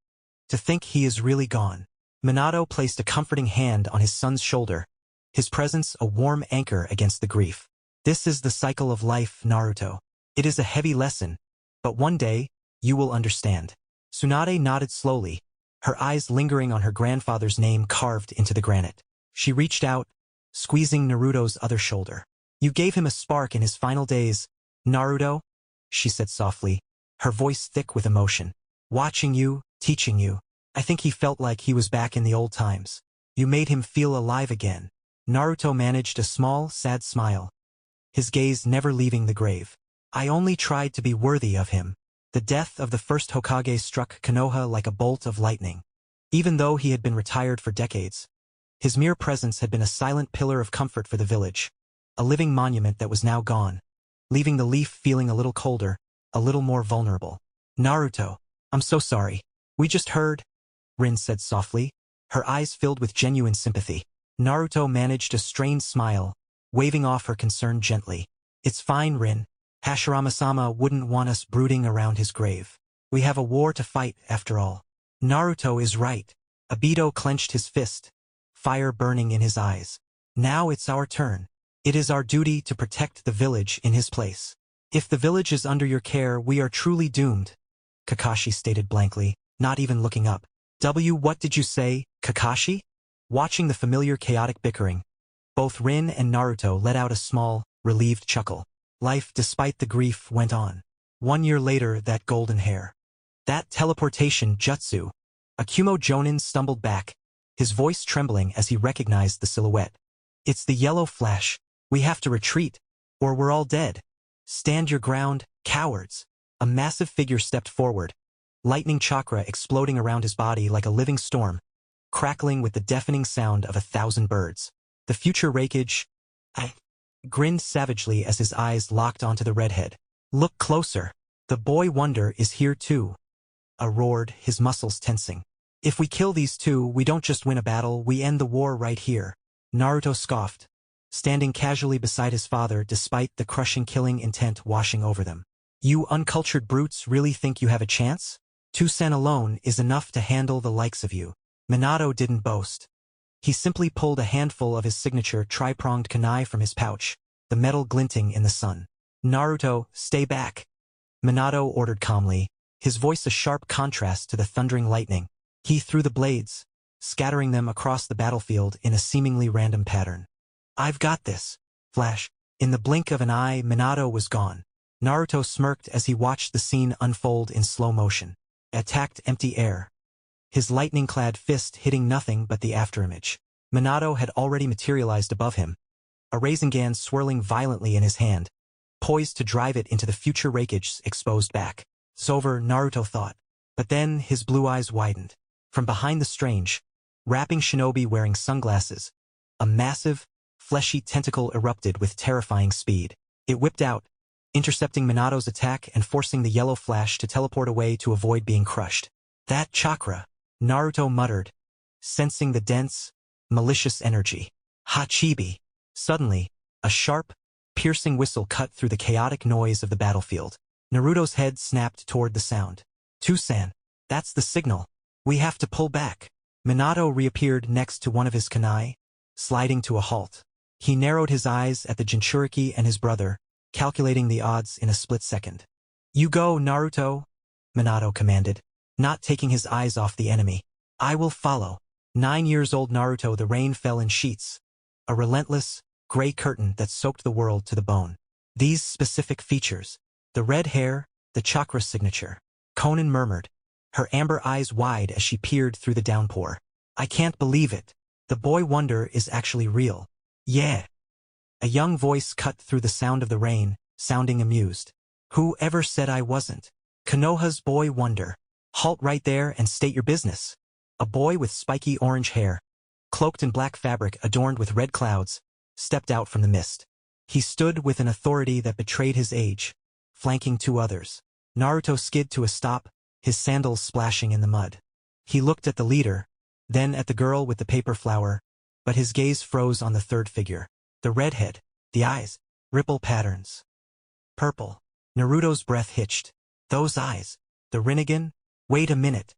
To think he is really gone. Minato placed a comforting hand on his son's shoulder, his presence a warm anchor against the grief. This is the cycle of life, Naruto. It is a heavy lesson, but one day, you will understand. Tsunade nodded slowly, her eyes lingering on her grandfather's name carved into the granite. She reached out, squeezing Naruto's other shoulder. You gave him a spark in his final days, Naruto, she said softly, her voice thick with emotion. Watching you, teaching you, I think he felt like he was back in the old times. You made him feel alive again. Naruto managed a small, sad smile, his gaze never leaving the grave. I only tried to be worthy of him. The death of the first Hokage struck Konoha like a bolt of lightning. Even though he had been retired for decades, his mere presence had been a silent pillar of comfort for the village, a living monument that was now gone, leaving the leaf feeling a little colder, a little more vulnerable. Naruto, I'm so sorry. We just heard, Rin said softly, her eyes filled with genuine sympathy. Naruto managed a strained smile, waving off her concern gently. It's fine, Rin. Hashirama-sama wouldn't want us brooding around his grave. We have a war to fight, after all. Naruto is right. Obito clenched his fist, fire burning in his eyes. Now it's our turn. It is our duty to protect the village in his place. If the village is under your care, we are truly doomed, Kakashi stated blankly, not even looking up. What did you say, Kakashi? Watching the familiar chaotic bickering, both Rin and Naruto let out a small, relieved chuckle. Life, despite the grief, went on. 1 year later, that golden hair. That teleportation jutsu. Akumo Jonin stumbled back, his voice trembling as he recognized the silhouette. It's the yellow flash. We have to retreat, or we're all dead. Stand your ground, cowards. A massive figure stepped forward, lightning chakra exploding around his body like a living storm, crackling with the deafening sound of 1,000 birds. The future Raikage grinned savagely as his eyes locked onto the redhead. Look closer. The boy wonder is here too. Roared, his muscles tensing. If we kill these two, we don't just win a battle, we end the war right here. Naruto scoffed, standing casually beside his father despite the crushing killing intent washing over them. You uncultured brutes really think you have a chance? 2 sen alone is enough to handle the likes of you. Minato didn't boast. He simply pulled a handful of his signature tri-pronged kunai from his pouch, the metal glinting in the sun. Naruto, stay back, Minato ordered calmly, his voice a sharp contrast to the thundering lightning. He threw the blades, scattering them across the battlefield in a seemingly random pattern. I've got this. Flash. In the blink of an eye, Minato was gone. Naruto smirked as he watched the scene unfold in slow motion. Attacked empty air, his lightning-clad fist hitting nothing but the afterimage. Minato had already materialized above him, a Rasengan swirling violently in his hand, poised to drive it into the future Raikage's exposed back. It's over, Naruto thought. But then his blue eyes widened. From behind the strange, rapping shinobi wearing sunglasses, a massive, fleshy tentacle erupted with terrifying speed. It whipped out, intercepting Minato's attack and forcing the yellow flash to teleport away to avoid being crushed. That chakra, Naruto muttered, sensing the dense, malicious energy. Hachibi. Suddenly, a sharp, piercing whistle cut through the chaotic noise of the battlefield. Naruto's head snapped toward the sound. Tusan, that's the signal. We have to pull back. Minato reappeared next to one of his kunai, sliding to a halt. He narrowed his eyes at the Jinchuriki and his brother, calculating the odds in a split second. You go, Naruto, Minato commanded, not taking his eyes off the enemy. I will follow. 9-year-old Naruto, the rain fell in sheets, a relentless, gray curtain that soaked the world to the bone. These specific features, the red hair, the chakra signature. Conan murmured, her amber eyes wide as she peered through the downpour. I can't believe it. The boy wonder is actually real. Yeah. A young voice cut through the sound of the rain, sounding amused. Who ever said I wasn't? Konoha's boy wonder. Halt right there and state your business. A boy with spiky orange hair, cloaked in black fabric adorned with red clouds, stepped out from the mist. He stood with an authority that betrayed his age, flanking 2 others. Naruto skid to a stop, his sandals splashing in the mud. He looked at the leader, then at the girl with the paper flower, but his gaze froze on the 3rd figure. The redhead, the eyes, ripple patterns. Purple. Naruto's breath hitched. Those eyes. The Rinnegan? Wait a minute.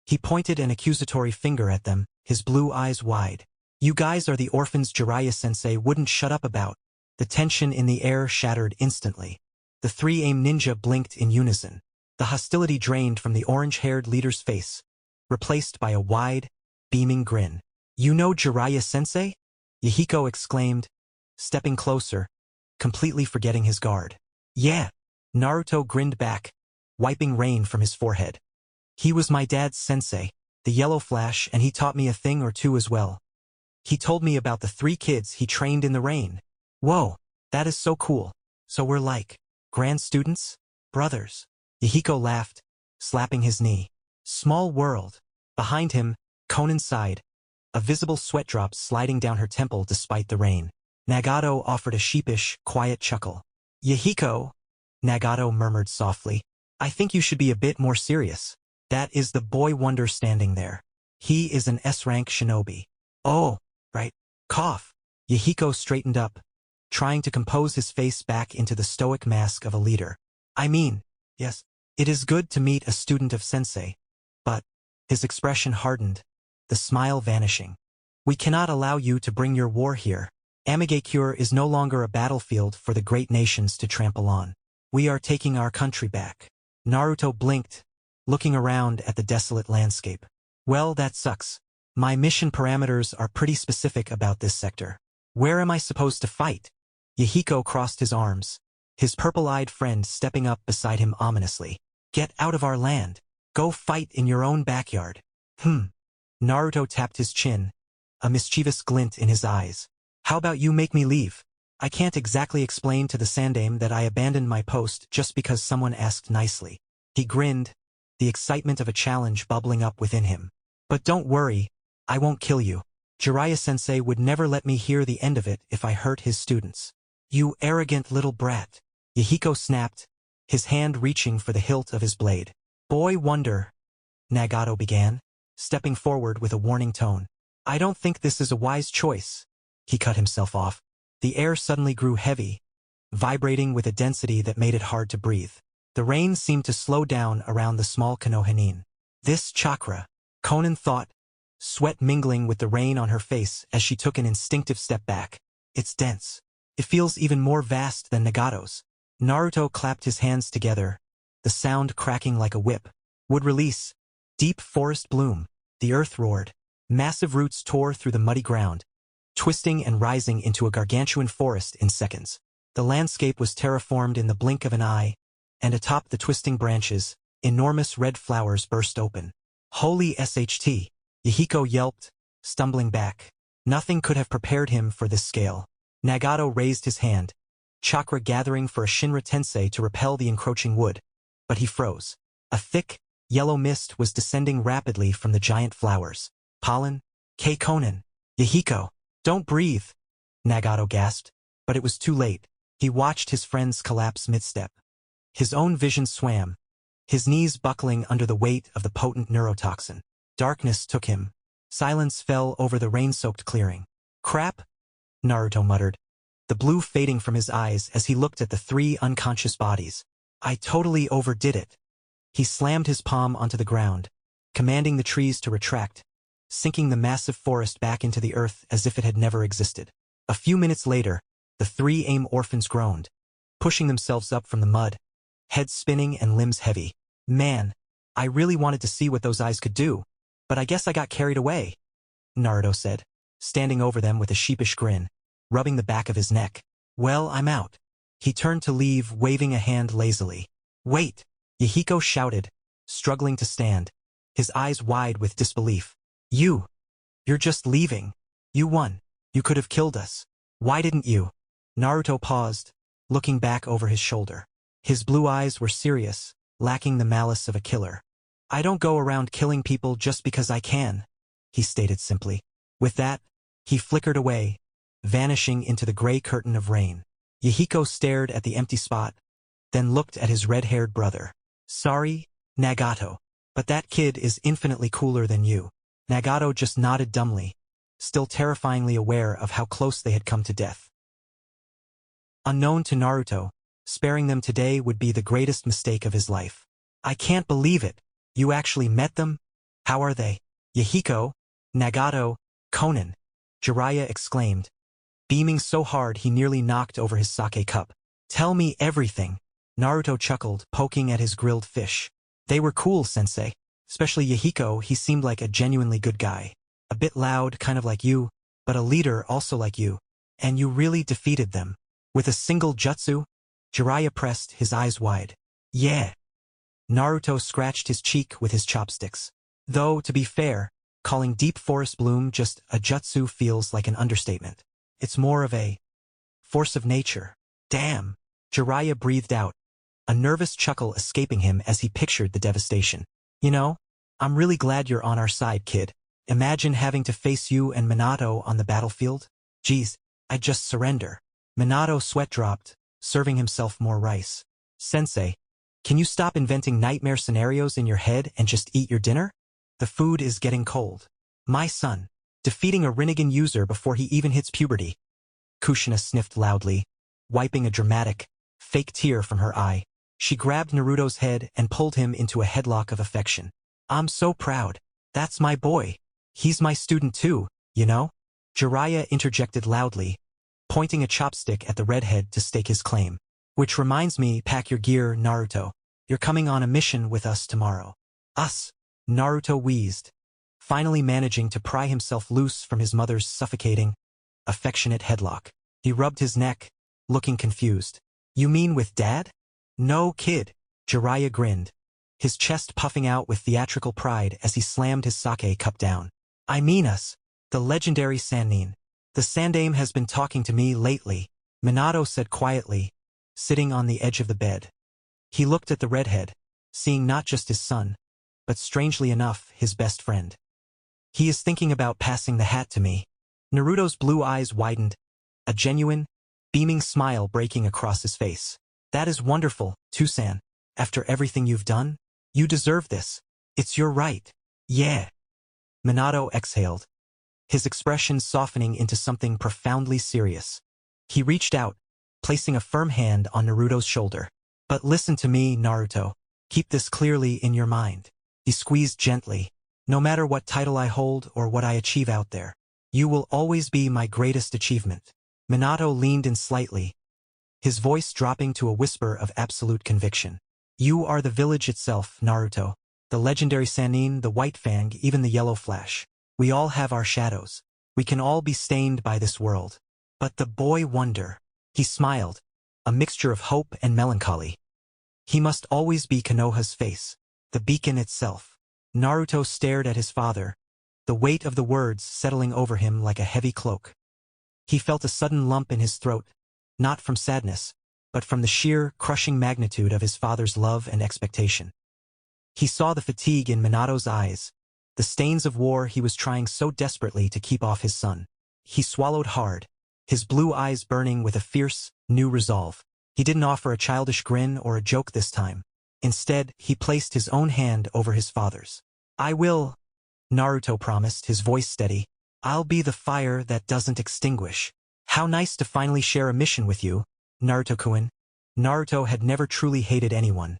He pointed an accusatory finger at them, his blue eyes wide. You guys are the orphans Jiraiya-sensei wouldn't shut up about. The tension in the air shattered instantly. The 3 AIM ninja blinked in unison. The hostility drained from the orange-haired leader's face, replaced by a wide, beaming grin. You know Jiraiya-sensei? Yahiko exclaimed, stepping closer, completely forgetting his guard. Yeah. Naruto grinned back, wiping rain from his forehead. He was my dad's sensei, the Yellow Flash, and he taught me a thing or two as well. He told me about the 3 kids he trained in the rain. Whoa, that is so cool. So we're like grand students? Brothers. Yahiko laughed, slapping his knee. Small world. Behind him, Conan sighed, a visible sweat drop sliding down her temple despite the rain. Nagato offered a sheepish, quiet chuckle. Yahiko, Nagato murmured softly, I think you should be a bit more serious. That is the boy wonder standing there. He is an S-rank shinobi. Oh, right. Cough. Yahiko straightened up, trying to compose his face back into the stoic mask of a leader. I mean, yes, it is good to meet a student of sensei. But, his expression hardened, the smile vanishing. We cannot allow you to bring your war here. Amigakure is no longer a battlefield for the great nations to trample on. We are taking our country back. Naruto blinked, looking around at the desolate landscape. Well, that sucks. My mission parameters are pretty specific about this sector. Where am I supposed to fight? Yahiko crossed his arms, his purple-eyed friend stepping up beside him ominously. Get out of our land. Go fight in your own backyard. Naruto tapped his chin, a mischievous glint in his eyes. How about you make me leave? I can't exactly explain to the Sandaime that I abandoned my post just because someone asked nicely. He grinned, the excitement of a challenge bubbling up within him. But don't worry, I won't kill you. Jiraiya-sensei would never let me hear the end of it if I hurt his students. You arrogant little brat. Yahiko snapped, his hand reaching for the hilt of his blade. Boy wonder, Nagato began, stepping forward with a warning tone. I don't think this is a wise choice. He cut himself off. The air suddenly grew heavy, vibrating with a density that made it hard to breathe. The rain seemed to slow down around the small Konohinin. This chakra, Conan thought, sweat mingling with the rain on her face as she took an instinctive step back. It's dense. It feels even more vast than Nagato's. Naruto clapped his hands together, the sound cracking like a whip. Would release. Deep forest bloom. The earth roared. Massive roots tore through the muddy ground, twisting and rising into a gargantuan forest in seconds. The landscape was terraformed in the blink of an eye, and atop the twisting branches, enormous red flowers burst open. Holy SHT! Yahiko yelped, stumbling back. Nothing could have prepared him for this scale. Nagato raised his hand, chakra gathering for a Shinra Tensei to repel the encroaching wood, but he froze. A thick, yellow mist was descending rapidly from the giant flowers. Pollen? Conan. Yahiko. Don't breathe, Nagato gasped, but it was too late. He watched his friends collapse mid-step. His own vision swam, his knees buckling under the weight of the potent neurotoxin. Darkness took him. Silence fell over the rain-soaked clearing. "Crap," Naruto muttered, the blue fading from his eyes as he looked at the three unconscious bodies. "I totally overdid it." He slammed his palm onto the ground, commanding the trees to retract, sinking the massive forest back into the earth as if it had never existed. A few minutes later, the three AIM orphans groaned, pushing themselves up from the mud, heads spinning and limbs heavy. "Man, I really wanted to see what those eyes could do, but I guess I got carried away," Naruto said, standing over them with a sheepish grin, rubbing the back of his neck. "Well, I'm out." He turned to leave, waving a hand lazily. "Wait!" Yahiko shouted, struggling to stand, his eyes wide with disbelief. You're just leaving. You won. You could have killed us. Why didn't you?" Naruto paused, looking back over his shoulder. His blue eyes were serious, lacking the malice of a killer. "I don't go around killing people just because I can," he stated simply. With that, he flickered away, vanishing into the gray curtain of rain. Yahiko stared at the empty spot, then looked at his red-haired brother. "Sorry, Nagato, but that kid is infinitely cooler than you." Nagato just nodded dumbly, still terrifyingly aware of how close they had come to death. Unknown to Naruto, sparing them today would be the greatest mistake of his life. "I can't believe it. You actually met them? How are they?" "Yahiko, Nagato, Konan," Jiraiya exclaimed, beaming so hard he nearly knocked over his sake cup. "Tell me everything." Naruto chuckled, poking at his grilled fish. "They were cool, sensei. Especially Yahiko, he seemed like a genuinely good guy. A bit loud, kind of like you, but a leader also like you. And you really defeated them. With a single jutsu?" Jiraiya pressed, his eyes wide. "Yeah." Naruto scratched his cheek with his chopsticks. Though, to be fair, calling Deep Forest Bloom just a jutsu feels like an understatement. It's more of a force of nature. "Damn." Jiraiya breathed out, a nervous chuckle escaping him as he pictured the devastation. "You know, I'm really glad you're on our side, kid. Imagine having to face you and Minato on the battlefield. Geez, I'd just surrender." Minato sweat dropped, serving himself more rice. "Sensei, can you stop inventing nightmare scenarios in your head and just eat your dinner? The food is getting cold." "My son, defeating a Rinnegan user before he even hits puberty." Kushina sniffed loudly, wiping a dramatic, fake tear from her eye. She grabbed Naruto's head and pulled him into a headlock of affection. "I'm so proud. That's my boy. He's my student too, you know?" Jiraiya interjected loudly, pointing a chopstick at the redhead to stake his claim. "Which reminds me, pack your gear, Naruto. You're coming on a mission with us tomorrow." "Us?" Naruto wheezed, finally managing to pry himself loose from his mother's suffocating, affectionate headlock. He rubbed his neck, looking confused. "You mean with Dad?" "No, kid." Jiraiya grinned, his chest puffing out with theatrical pride as he slammed his sake cup down. "I mean us. The legendary Sannin. The Sandaime has been talking to me lately," Minato said quietly, sitting on the edge of the bed. He looked at the redhead, seeing not just his son, but strangely enough, his best friend. "He is thinking about passing the hat to me." Naruto's blue eyes widened, a genuine, beaming smile breaking across his face. "That is wonderful, Tusan. After everything you've done, you deserve this. It's your right." "Yeah." Minato exhaled, his expression softening into something profoundly serious. He reached out, placing a firm hand on Naruto's shoulder. "But listen to me, Naruto. Keep this clearly in your mind." He squeezed gently. "No matter what title I hold or what I achieve out there, you will always be my greatest achievement." Minato leaned in slightly, his voice dropping to a whisper of absolute conviction. "You are the village itself, Naruto. The legendary Sannin, the White Fang, even the Yellow Flash. We all have our shadows. We can all be stained by this world. But the boy wonder." He smiled, a mixture of hope and melancholy. "He must always be Konoha's face, the beacon itself." Naruto stared at his father, the weight of the words settling over him like a heavy cloak. He felt a sudden lump in his throat, not from sadness, but from the sheer, crushing magnitude of his father's love and expectation. He saw the fatigue in Minato's eyes, the stains of war he was trying so desperately to keep off his son. He swallowed hard, his blue eyes burning with a fierce, new resolve. He didn't offer a childish grin or a joke this time. Instead, he placed his own hand over his father's. I will, Naruto promised, his voice steady. I'll be the fire that doesn't extinguish. How nice to finally share a mission with you, Naruto-kun. Naruto had never truly hated anyone.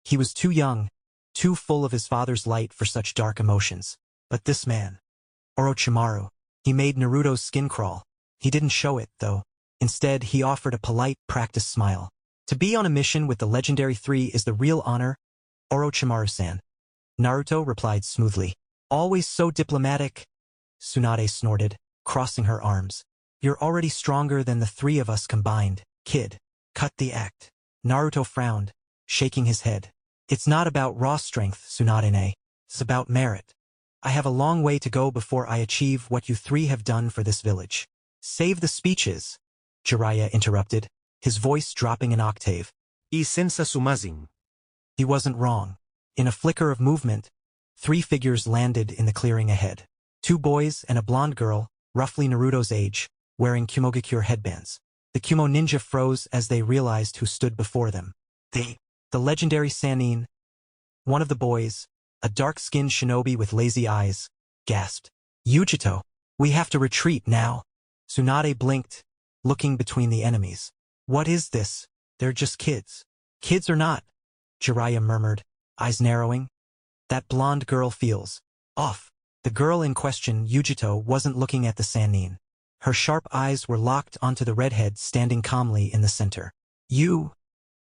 He was too young, too full of his father's light for such dark emotions. But this man, Orochimaru, he made Naruto's skin crawl. He didn't show it, though. Instead, he offered a polite, practiced smile. To be on a mission with the legendary three is the real honor, Orochimaru-san. Naruto replied smoothly. Always so diplomatic, Tsunade snorted, crossing her arms. You're already stronger than the three of us combined, kid. Cut the act. Naruto frowned, shaking his head. It's not about raw strength, Tsunade. It's about merit. I have a long way to go before I achieve what you three have done for this village. Save the speeches, Jiraiya interrupted, his voice dropping an octave. Y sensa sumazing. He wasn't wrong. In a flicker of movement, three figures landed in the clearing ahead. Two boys and a blonde girl, roughly Naruto's age, wearing Kumogakure headbands. The Kumo ninja froze as they realized who stood before them. The legendary Sannin. One of the boys, a dark-skinned shinobi with lazy eyes, gasped. Yujito, we have to retreat now. Tsunade blinked, looking between the enemies. What is this? They're just kids. Kids or not, Jiraiya murmured, eyes narrowing. That blonde girl feels off. The girl in question, Yujito, wasn't looking at the Sannin. Her sharp eyes were locked onto the redhead standing calmly in the center. You,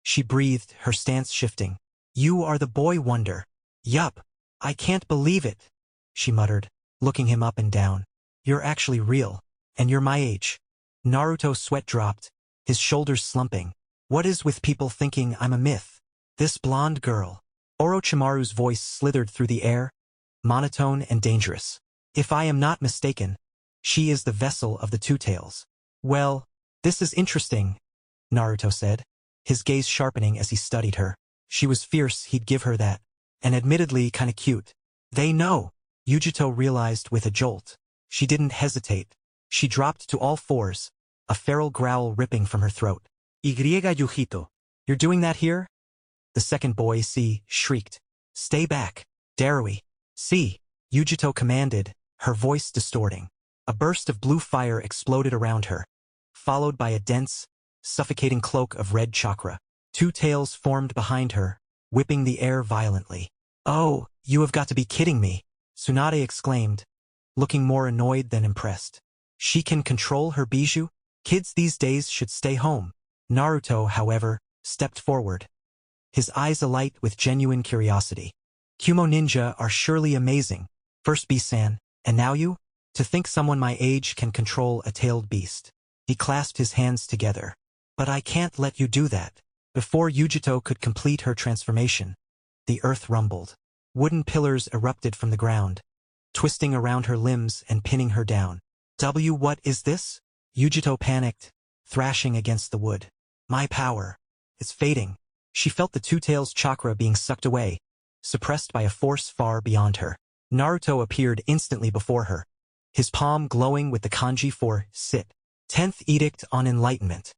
she breathed, her stance shifting. You are the boy wonder. Yup, I can't believe it, she muttered, looking him up and down. You're actually real, and you're my age. Naruto's sweat dropped, his shoulders slumping. What is with people thinking I'm a myth? This blonde girl. Orochimaru's voice slithered through the air, monotone and dangerous. If I am not mistaken, she is the vessel of the Two Tails. Well, this is interesting, Naruto said, his gaze sharpening as he studied her. She was fierce, he'd give her that. And admittedly kinda cute. They know, Yujito realized with a jolt. She didn't hesitate. She dropped to all fours, a feral growl ripping from her throat. Y Yujito. You're doing that here? The second boy, C, shrieked. Stay back, Darui. C, Yujito commanded, her voice distorting. A burst of blue fire exploded around her, followed by a dense, suffocating cloak of red chakra. Two tails formed behind her, whipping the air violently. Oh, you have got to be kidding me, Tsunade exclaimed, looking more annoyed than impressed. She can control her bijou? Kids these days should stay home. Naruto, however, stepped forward, his eyes alight with genuine curiosity. Kumo ninja are surely amazing. First B-san, and now you? To think someone my age can control a tailed beast. He clasped his hands together. But I can't let you do that. Before Yujito could complete her transformation, the earth rumbled. Wooden pillars erupted from the ground, twisting around her limbs and pinning her down. What is this? Yujito panicked, thrashing against the wood. My power. It's fading. She felt the Two Tails chakra being sucked away, suppressed by a force far beyond her. Naruto appeared instantly before her, his palm glowing with the kanji for sit. 10th Edict on Enlightenment.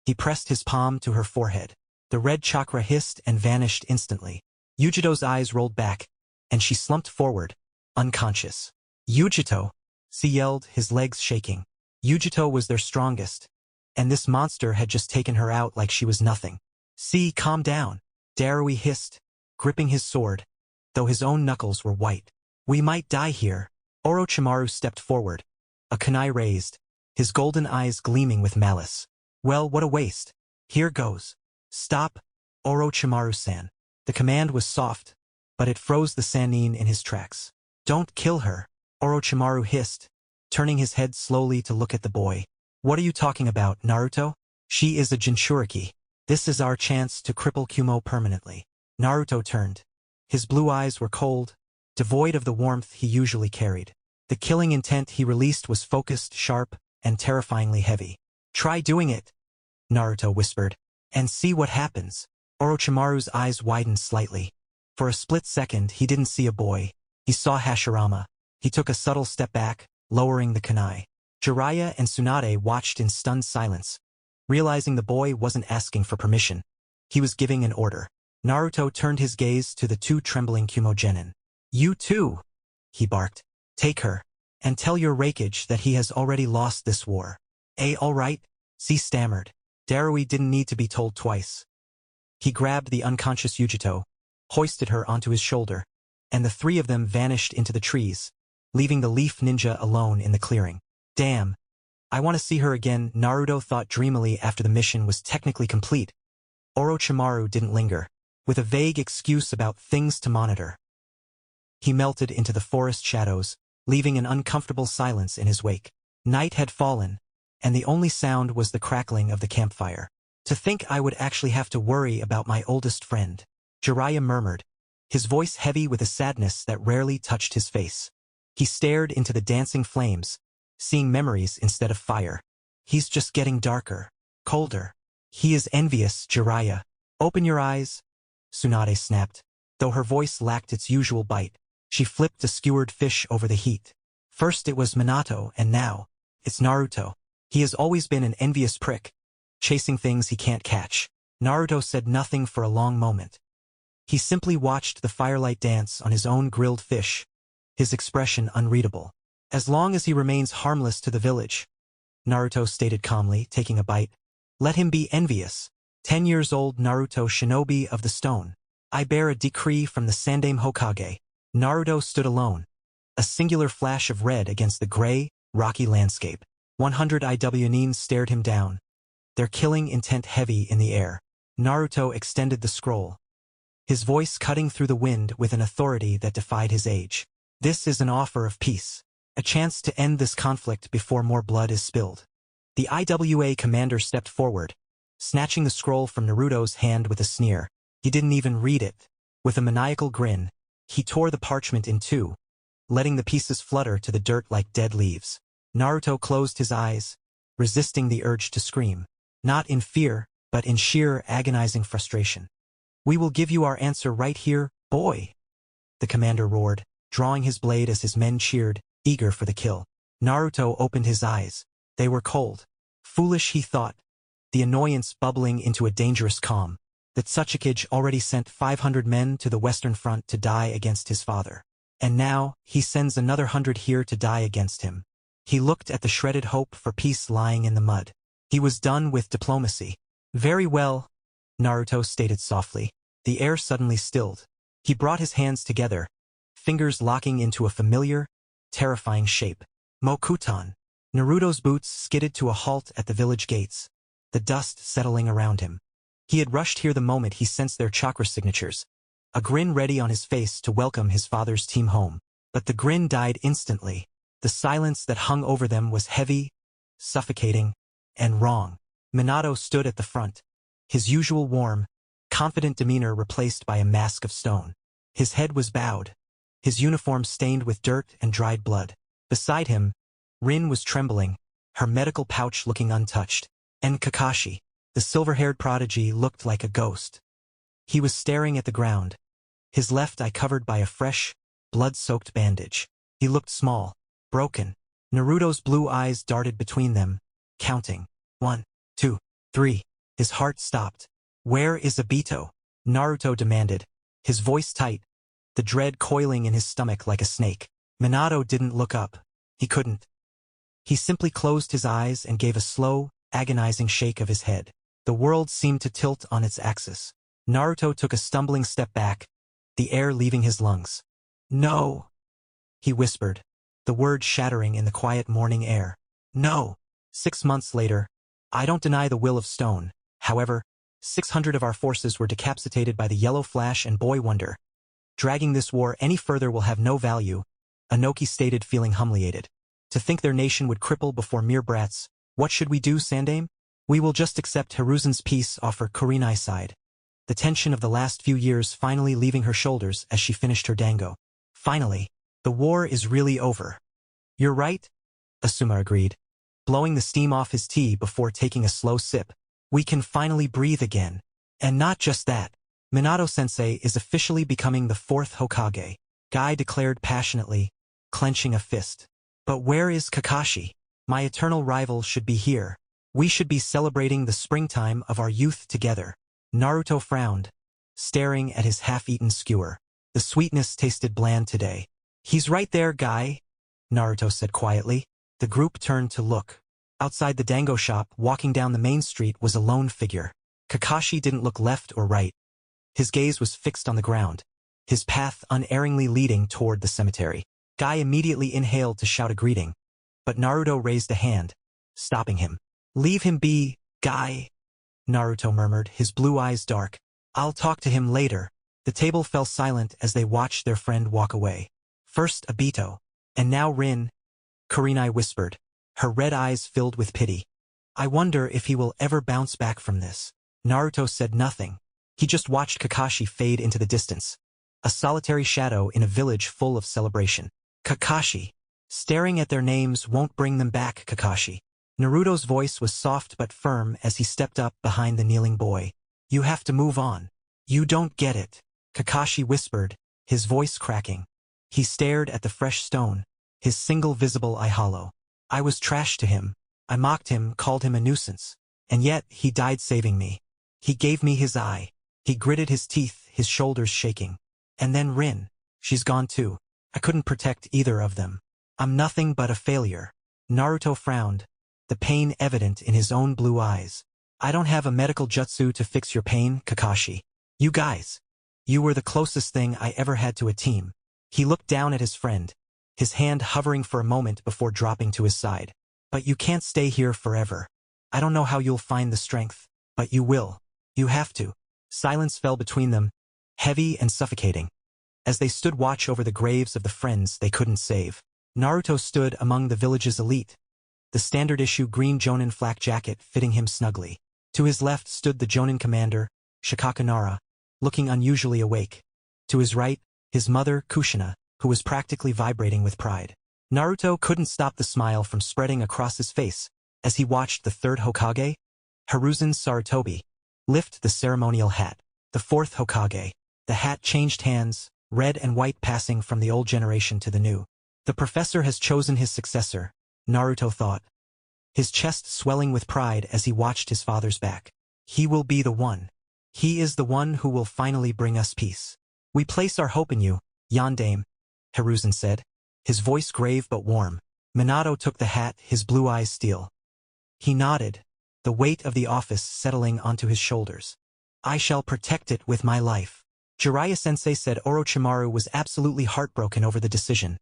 He pressed his palm to her forehead. The red chakra hissed and vanished instantly. Yujito's eyes rolled back, and she slumped forward, unconscious. Yujito, she yelled, his legs shaking. Yujito was their strongest, and this monster had just taken her out like she was nothing. See, calm down, Darui hissed, gripping his sword, though his own knuckles were white. We might die here. Orochimaru stepped forward, a kunai raised, his golden eyes gleaming with malice. Well, what a waste. Here goes. Stop, Orochimaru-san. The command was soft, but it froze the Sannin in his tracks. Don't kill her, Orochimaru hissed, turning his head slowly to look at the boy. What are you talking about, Naruto? She is a Jinchuriki. This is our chance to cripple Kumo permanently. Naruto turned. His blue eyes were cold, devoid of the warmth he usually carried. The killing intent he released was focused, sharp, and terrifyingly heavy. Try doing it, Naruto whispered, and see what happens. Orochimaru's eyes widened slightly. For a split second, he didn't see a boy. He saw Hashirama. He took a subtle step back, lowering the kunai. Jiraiya and Tsunade watched in stunned silence, realizing the boy wasn't asking for permission. He was giving an order. Naruto turned his gaze to the two trembling Kumogenin. You too, he barked. Take her, and tell your Raikage that he has already lost this war. All right? C stammered. Darui didn't need to be told twice. He grabbed the unconscious Yujito, hoisted her onto his shoulder, and the three of them vanished into the trees, leaving the leaf ninja alone in the clearing. Damn. I want to see her again, Naruto thought dreamily after the mission was technically complete. Orochimaru didn't linger, with a vague excuse about things to monitor. He melted into the forest shadows, leaving an uncomfortable silence in his wake. Night had fallen, and the only sound was the crackling of the campfire. To think I would actually have to worry about my oldest friend, Jiraiya murmured, his voice heavy with a sadness that rarely touched his face. He stared into the dancing flames, seeing memories instead of fire. He's just getting darker, colder. He is envious, Jiraiya. Open your eyes, Tsunade snapped. Though her voice lacked its usual bite, she flipped a skewered fish over the heat. First it was Minato, and now it's Naruto. He has always been an envious prick, chasing things he can't catch. Naruto said nothing for a long moment. He simply watched the firelight dance on his own grilled fish, his expression unreadable. As long as he remains harmless to the village, Naruto stated calmly, taking a bite. Let him be envious. 10 years old Naruto, shinobi of the stone. I bear a decree from the Sandaime Hokage. Naruto stood alone, a singular flash of red against the gray, rocky landscape. 100 IWNs stared him down, their killing intent heavy in the air. Naruto extended the scroll, his voice cutting through the wind with an authority that defied his age. This is an offer of peace, a chance to end this conflict before more blood is spilled. The IWA commander stepped forward, snatching the scroll from Naruto's hand with a sneer. He didn't even read it. With a maniacal grin, he tore the parchment in two, letting the pieces flutter to the dirt like dead leaves. Naruto closed his eyes, resisting the urge to scream. Not in fear, but in sheer agonizing frustration. We will give you our answer right here, boy, the commander roared, drawing his blade as his men cheered, eager for the kill. Naruto opened his eyes. They were cold. Foolish, he thought, the annoyance bubbling into a dangerous calm. That Tsuchikage already sent 500 men to the Western Front to die against his father. And now, he sends another 100 here to die against him. He looked at the shredded hope for peace lying in the mud. He was done with diplomacy. Very well, Naruto stated softly. The air suddenly stilled. He brought his hands together, fingers locking into a familiar, terrifying shape. Mokutan. Naruto's boots skidded to a halt at the village gates, the dust settling around him. He had rushed here the moment he sensed their chakra signatures, a grin ready on his face to welcome his father's team home. But the grin died instantly. The silence that hung over them was heavy, suffocating, and wrong. Minato stood at the front, his usual warm, confident demeanor replaced by a mask of stone. His head was bowed, his uniform stained with dirt and dried blood. Beside him, Rin was trembling, her medical pouch looking untouched. And Kakashi, the silver-haired prodigy, looked like a ghost. He was staring at the ground, his left eye covered by a fresh, blood-soaked bandage. He looked small, broken. Naruto's blue eyes darted between them, counting. 1, 2, 3. His heart stopped. Where is Obito? Naruto demanded, his voice tight, the dread coiling in his stomach like a snake. Minato didn't look up. He couldn't. He simply closed his eyes and gave a slow, agonizing shake of his head. The world seemed to tilt on its axis. Naruto took a stumbling step back, the air leaving his lungs. No, he whispered, the word shattering in the quiet morning air. No. 6 months later, I don't deny the will of stone. However, 600 of our forces were decapitated by the Yellow Flash and Boy Wonder. Dragging this war any further will have no value, Inoki stated, feeling humiliated. To think their nation would cripple before mere brats. What should we do, Sandaime? We will just accept Hiruzen's peace offer, Kurenai sighed, the tension of the last few years finally leaving her shoulders as she finished her dango. Finally, the war is really over. You're right, Asuma agreed, blowing the steam off his tea before taking a slow sip. We can finally breathe again. And not just that. Minato-sensei is officially becoming the 4th Hokage, Guy declared passionately, clenching a fist. But where is Kakashi? My eternal rival should be here. We should be celebrating the springtime of our youth together. Naruto frowned, staring at his half-eaten skewer. The sweetness tasted bland today. "He's right there, guy," Naruto said quietly. The group turned to look. Outside the dango shop, walking down the main street, was a lone figure. Kakashi didn't look left or right. His gaze was fixed on the ground, his path unerringly leading toward the cemetery. Guy immediately inhaled to shout a greeting, but Naruto raised a hand, stopping him. "Leave him be, Guy," Naruto murmured, his blue eyes dark. "I'll talk to him later." The table fell silent as they watched their friend walk away. First Obito, and now Rin, Kurenai whispered, her red eyes filled with pity. "I wonder if he will ever bounce back from this." Naruto said nothing. He just watched Kakashi fade into the distance, a solitary shadow in a village full of celebration. Kakashi. Staring at their names won't bring them back, Kakashi. Naruto's voice was soft but firm as he stepped up behind the kneeling boy. "You have to move on. You don't get it," Kakashi whispered, his voice cracking. He stared at the fresh stone, his single visible eye hollow. "I was trash to him. I mocked him, called him a nuisance. And yet, he died saving me. He gave me his eye." He gritted his teeth, his shoulders shaking. "And then Rin. She's gone too. I couldn't protect either of them. I'm nothing but a failure." Naruto frowned, the pain evident in his own blue eyes. "I don't have a medical jutsu to fix your pain, Kakashi. You guys. You were the closest thing I ever had to a team." He looked down at his friend, his hand hovering for a moment before dropping to his side. "But you can't stay here forever. I don't know how you'll find the strength, but you will. You have to." Silence fell between them, heavy and suffocating, as they stood watch over the graves of the friends they couldn't save. Naruto stood among the village's elite, the standard-issue green Jonin flak jacket fitting him snugly. To his left stood the Jonin commander, Shikakanara, looking unusually awake. To his right, his mother, Kushina, who was practically vibrating with pride. Naruto couldn't stop the smile from spreading across his face as he watched the third Hokage, Hiruzen Sarutobi, lift the ceremonial hat. The fourth Hokage. The hat changed hands, red and white passing from the old generation to the new. The professor has chosen his successor, Naruto thought, his chest swelling with pride as he watched his father's back. He will be the one. He is the one who will finally bring us peace. "We place our hope in you, Yondaime," Hiruzen said, his voice grave but warm. Minato took the hat, his blue eyes steel. He nodded, the weight of the office settling onto his shoulders. "I shall protect it with my life." Jiraiya-sensei said Orochimaru was absolutely heartbroken over the decision.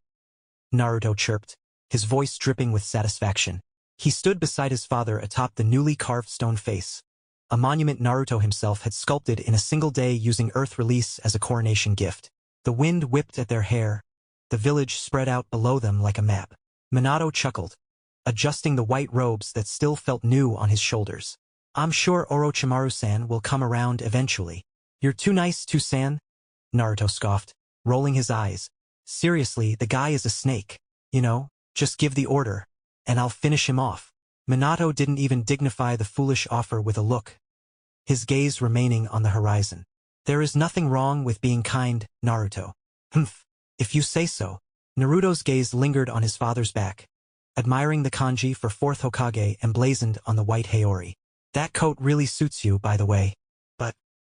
Naruto chirped, his voice dripping with satisfaction. He stood beside his father atop the newly carved stone face, a monument Naruto himself had sculpted in a single day using earth release as a coronation gift. The wind whipped at their hair, the village spread out below them like a map. Minato chuckled, adjusting the white robes that still felt new on his shoulders. "I'm sure Orochimaru-san will come around eventually." "You're too nice, San," Naruto scoffed, rolling his eyes. "Seriously, the guy is a snake. You know, just give the order, and I'll finish him off." Minato didn't even dignify the foolish offer with a look, his gaze remaining on the horizon. "There is nothing wrong with being kind, Naruto." "Humph, if you say so." Naruto's gaze lingered on his father's back, admiring the kanji for fourth Hokage emblazoned on the white Haori. "That coat really suits you, by the way. But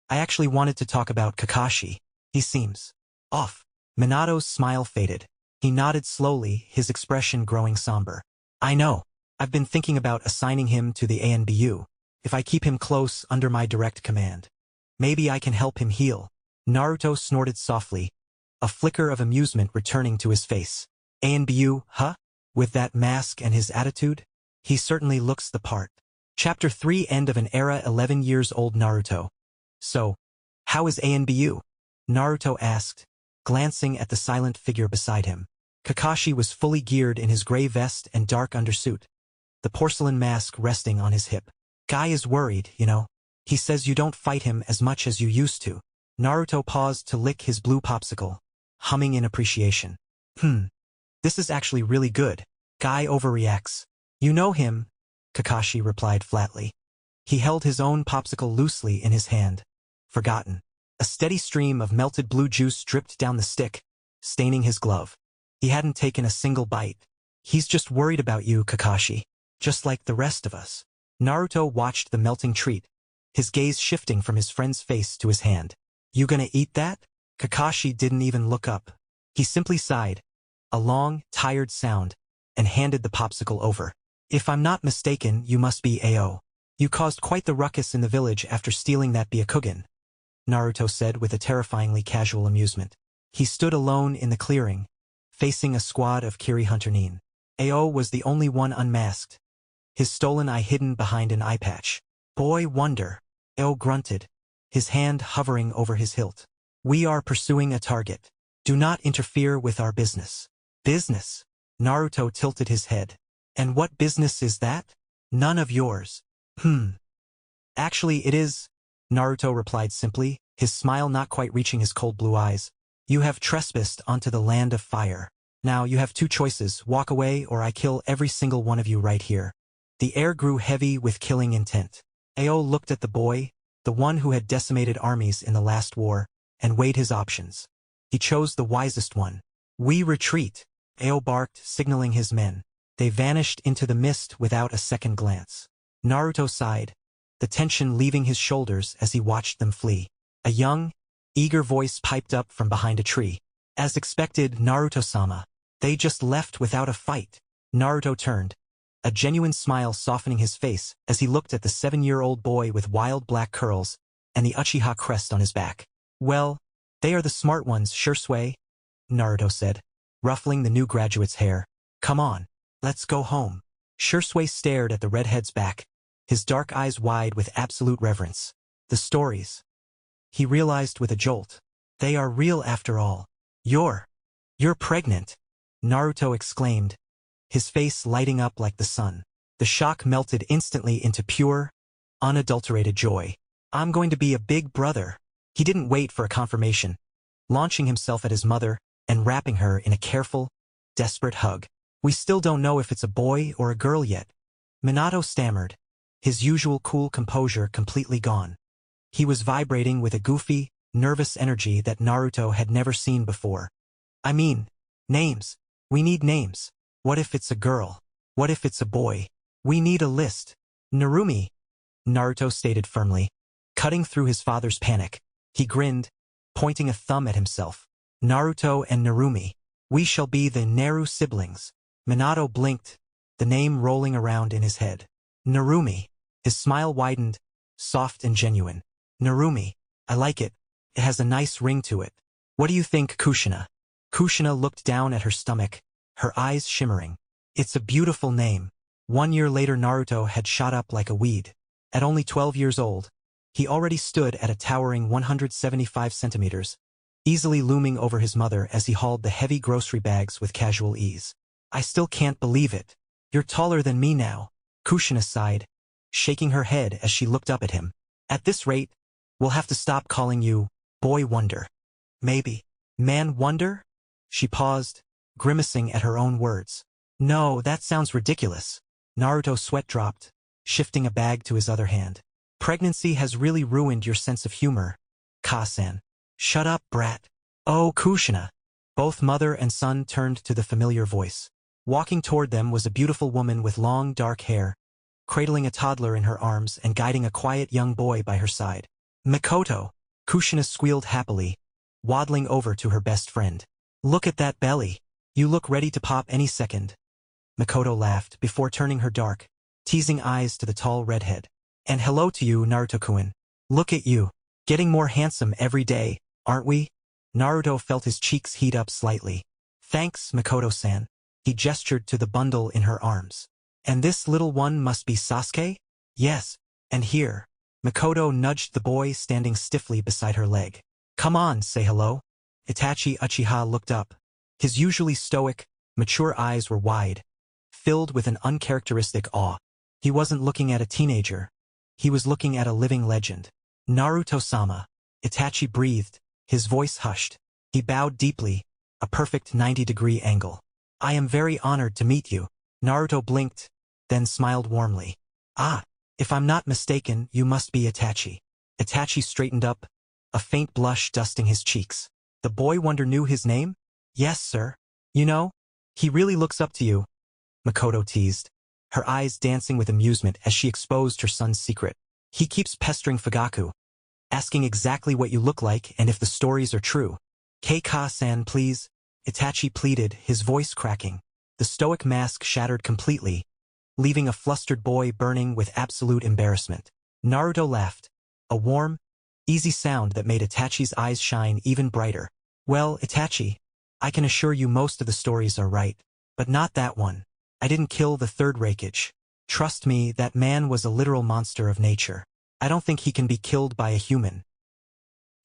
I actually wanted to talk about Kakashi. He seems off." Minato's smile faded. He nodded slowly, his expression growing somber. "I know. I've been thinking about assigning him to the ANBU. If I keep him close under my direct command, maybe I can help him heal." Naruto snorted softly, a flicker of amusement returning to his face. "ANBU, huh? With that mask and his attitude? He certainly looks the part." Chapter 3 End of an Era 11 years old Naruto. "So, how is ANBU?" Naruto asked, glancing at the silent figure beside him. Kakashi was fully geared in his gray vest and dark undersuit, the porcelain mask resting on his hip. "Guy is worried, you know. He says you don't fight him as much as you used to." Naruto paused to lick his blue popsicle, humming in appreciation. This is actually really good. Guy overreacts." "You know him," Kakashi replied flatly. He held his own popsicle loosely in his hand. "Forgotten." A steady stream of melted blue juice dripped down the stick, staining his glove. He hadn't taken a single bite. "He's just worried about you, Kakashi. Just like the rest of us." Naruto watched the melting treat, his gaze shifting from his friend's face to his hand. You gonna eat that? Kakashi didn't even look up. He simply sighed, a long, tired sound, and handed the popsicle over. If I'm not mistaken, you must be Ao. You caused quite the ruckus in the village after stealing that Byakugan, Naruto said with a terrifyingly casual amusement. He stood alone in the clearing, facing a squad of Kiri Hunter Nin. Ao was the only one unmasked, his stolen eye hidden behind an eye patch. Boy wonder, Ao grunted, his hand hovering over his hilt. We are pursuing a target. Do not interfere with our business. Business? Naruto tilted his head. And what business is that? None of yours. Actually it is, Naruto replied simply, his smile not quite reaching his cold blue eyes. You have trespassed onto the land of fire. Now you have two choices, walk away or I kill every single one of you right here. The air grew heavy with killing intent. Ao looked at the boy, the one who had decimated armies in the last war, and weighed his options. He chose the wisest one. We retreat, Ao barked, signaling his men. They vanished into the mist without a second glance. Naruto sighed, the tension leaving his shoulders as he watched them flee. A young, eager voice piped up from behind a tree. As expected, Naruto-sama. They just left without a fight. Naruto turned, a genuine smile softening his face as he looked at the 7-year-old boy with wild black curls and the Uchiha crest on his back. Well, they are the smart ones, Shursui, Naruto said, ruffling the new graduate's hair. Come on, let's go home. Shursui stared at the redhead's back, his dark eyes wide with absolute reverence. The stories, he realized with a jolt. They are real after all. You're pregnant, Naruto exclaimed, his face lighting up like the sun. The shock melted instantly into pure, unadulterated joy. I'm going to be a big brother. He didn't wait for a confirmation, launching himself at his mother and wrapping her in a careful, desperate hug. We still don't know if it's a boy or a girl yet, Minato stammered, his usual cool composure completely gone. He was vibrating with a goofy, nervous energy that Naruto had never seen before. I mean, names. We need names. What if it's a girl? What if it's a boy? We need a list. Narumi, Naruto stated firmly, cutting through his father's panic. He grinned, pointing a thumb at himself. Naruto and Narumi. We shall be the Naru siblings. Minato blinked, the name rolling around in his head. Narumi. His smile widened, soft and genuine. Narumi. I like it. It has a nice ring to it. What do you think, Kushina? Kushina looked down at her stomach, her eyes shimmering. It's a beautiful name. 1 year later Naruto had shot up like a weed. At only 12 years old, he already stood at a towering 175 centimeters, easily looming over his mother as he hauled the heavy grocery bags with casual ease. I still can't believe it. You're taller than me now, Kushina sighed, shaking her head as she looked up at him. At this rate, we'll have to stop calling you Boy Wonder. Maybe Man Wonder? She paused, grimacing at her own words. No, that sounds ridiculous. Naruto's sweat dropped, shifting a bag to his other hand. Pregnancy has really ruined your sense of humor, Ka-san. Shut up, brat. Oh, Kushina. Both mother and son turned to the familiar voice. Walking toward them was a beautiful woman with long, dark hair, cradling a toddler in her arms and guiding a quiet young boy by her side. Mikoto, Kushina squealed happily, waddling over to her best friend. Look at that belly. You look ready to pop any second. Mikoto laughed before turning her dark, teasing eyes to the tall redhead. And hello to you, Naruto-kun. Look at you. Getting more handsome every day, aren't we? Naruto felt his cheeks heat up slightly. Thanks, Mikoto-san. He gestured to the bundle in her arms. And this little one must be Sasuke? Yes. And here. Mikoto nudged the boy standing stiffly beside her leg. Come on, say hello. Itachi Uchiha looked up. His usually stoic, mature eyes were wide, filled with an uncharacteristic awe. He wasn't looking at a teenager. He was looking at a living legend. Naruto-sama. Itachi breathed, his voice hushed. He bowed deeply, a perfect 90-degree angle. I am very honored to meet you. Naruto blinked, then smiled warmly. Ah, if I'm not mistaken, you must be Itachi. Itachi straightened up, a faint blush dusting his cheeks. The boy wonder knew his name? Yes, sir. You know, he really looks up to you, Mikoto teased, her eyes dancing with amusement as she exposed her son's secret. He keeps pestering Fugaku. asking exactly what you look like and if the stories are true. Keika-san, please, Itachi pleaded, his voice cracking. The stoic mask shattered completely, leaving a flustered boy burning with absolute embarrassment. Naruto laughed, a warm, easy sound that made Itachi's eyes shine even brighter. Well, Itachi, I can assure you most of the stories are right, but not that one. I didn't kill the third Raikage. Trust me, that man was a literal monster of nature. I don't think he can be killed by a human.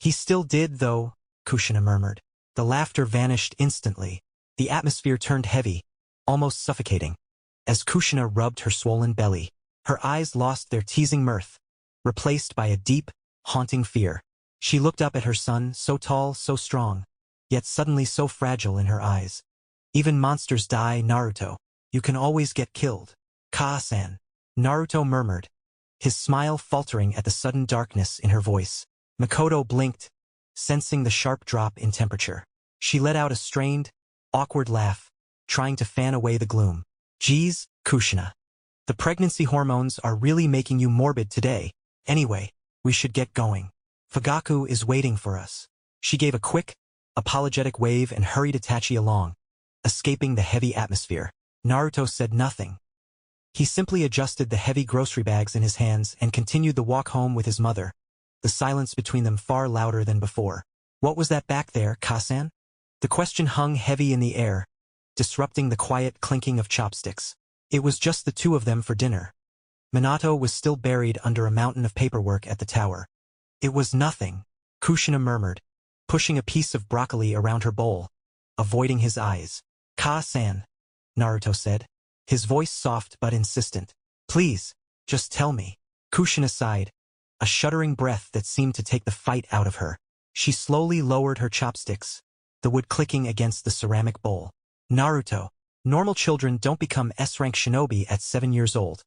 He still did, though, Kushina murmured. The laughter vanished instantly. The atmosphere turned heavy, almost suffocating. As Kushina rubbed her swollen belly, her eyes lost their teasing mirth, replaced by a deep, haunting fear. She looked up at her son, so tall, so strong, yet suddenly so fragile in her eyes. Even monsters die, Naruto. You can always get killed. Ka-san, Naruto murmured, his smile faltering at the sudden darkness in her voice. Makoto blinked, sensing the sharp drop in temperature. She let out a strained, awkward laugh, trying to fan away the gloom. Geez, Kushina. The pregnancy hormones are really making you morbid today. Anyway, we should get going. Fugaku is waiting for us. She gave a quick, apologetic wave and hurried Itachi along, escaping the heavy atmosphere. Naruto said nothing. He simply adjusted the heavy grocery bags in his hands and continued the walk home with his mother, the silence between them far louder than before. What was that back there, Ka-san? The question hung heavy in the air, disrupting the quiet clinking of chopsticks. It was just the two of them for dinner. Minato was still buried under a mountain of paperwork at the tower. It was nothing, Kushina murmured, pushing a piece of broccoli around her bowl, avoiding his eyes. Ka-san, Naruto said, his voice soft but insistent. Please, just tell me. Kushina sighed, a shuddering breath that seemed to take the fight out of her. She slowly lowered her chopsticks, the wood clicking against the ceramic bowl. Naruto, normal children don't become S-rank shinobi at 7 years old.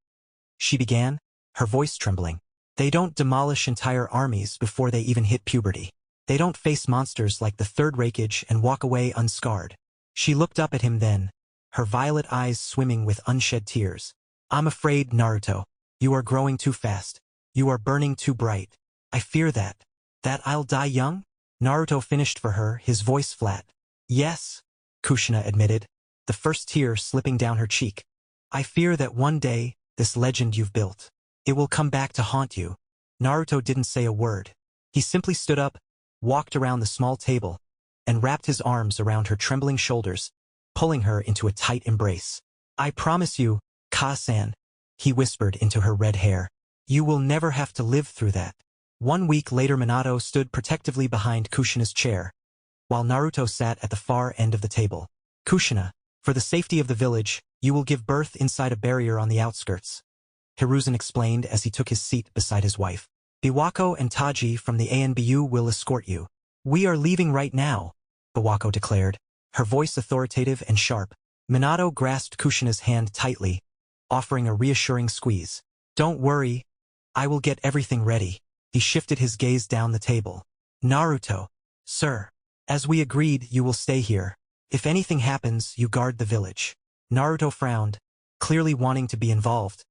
She began, her voice trembling. They don't demolish entire armies before they even hit puberty. They don't face monsters like the third Raikage and walk away unscarred. She looked up at him then, her violet eyes swimming with unshed tears. I'm afraid, Naruto, you are growing too fast. You are burning too bright. I fear that I'll die young? Naruto finished for her, his voice flat. Yes, Kushina admitted, the first tear slipping down her cheek. I fear that one day, this legend you've built, it will come back to haunt you. Naruto didn't say a word. He simply stood up, walked around the small table, and wrapped his arms around her trembling shoulders, pulling her into a tight embrace. I promise you, Ka-san, he whispered into her red hair. You will never have to live through that. 1 week later, Minato stood protectively behind Kushina's chair, while Naruto sat at the far end of the table. Kushina, for the safety of the village, you will give birth inside a barrier on the outskirts, Hiruzen explained as he took his seat beside his wife. Biwako and Taji from the ANBU will escort you. We are leaving right now, Biwako declared, her voice authoritative and sharp. Minato grasped Kushina's hand tightly, offering a reassuring squeeze. Don't worry, I will get everything ready. He shifted his gaze down the table. Naruto, sir, as we agreed, you will stay here. If anything happens, you guard the village. Naruto frowned, clearly wanting to be involved,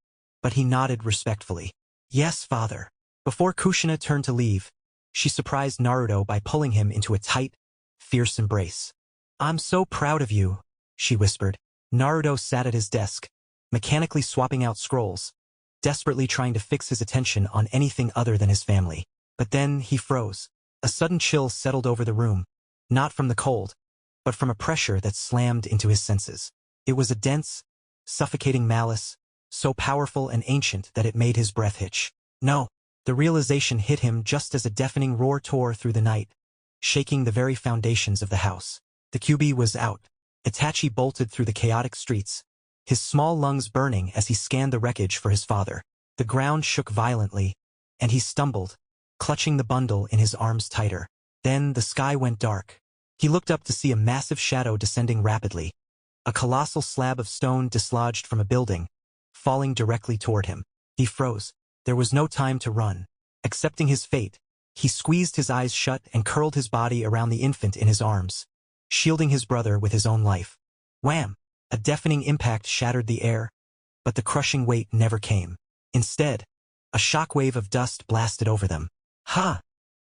but he nodded respectfully. Yes, father. Before Kushina turned to leave, she surprised Naruto by pulling him into a tight, fierce embrace. I'm so proud of you, she whispered. Naruto sat at his desk, mechanically swapping out scrolls, desperately trying to fix his attention on anything other than his family. But then he froze. A sudden chill settled over the room, not from the cold, but from a pressure that slammed into his senses. It was a dense, suffocating malice, so powerful and ancient that it made his breath hitch. No, the realization hit him just as a deafening roar tore through the night, shaking the very foundations of the house. The QB was out. Itachi bolted through the chaotic streets, his small lungs burning as he scanned the wreckage for his father. The ground shook violently, and he stumbled, clutching the bundle in his arms tighter. Then the sky went dark. He looked up to see a massive shadow descending rapidly, a colossal slab of stone dislodged from a building, falling directly toward him. He froze. There was no time to run. Accepting his fate, he squeezed his eyes shut and curled his body around the infant in his arms, shielding his brother with his own life. Wham! A deafening impact shattered the air, but the crushing weight never came. Instead, a shockwave of dust blasted over them. Ha!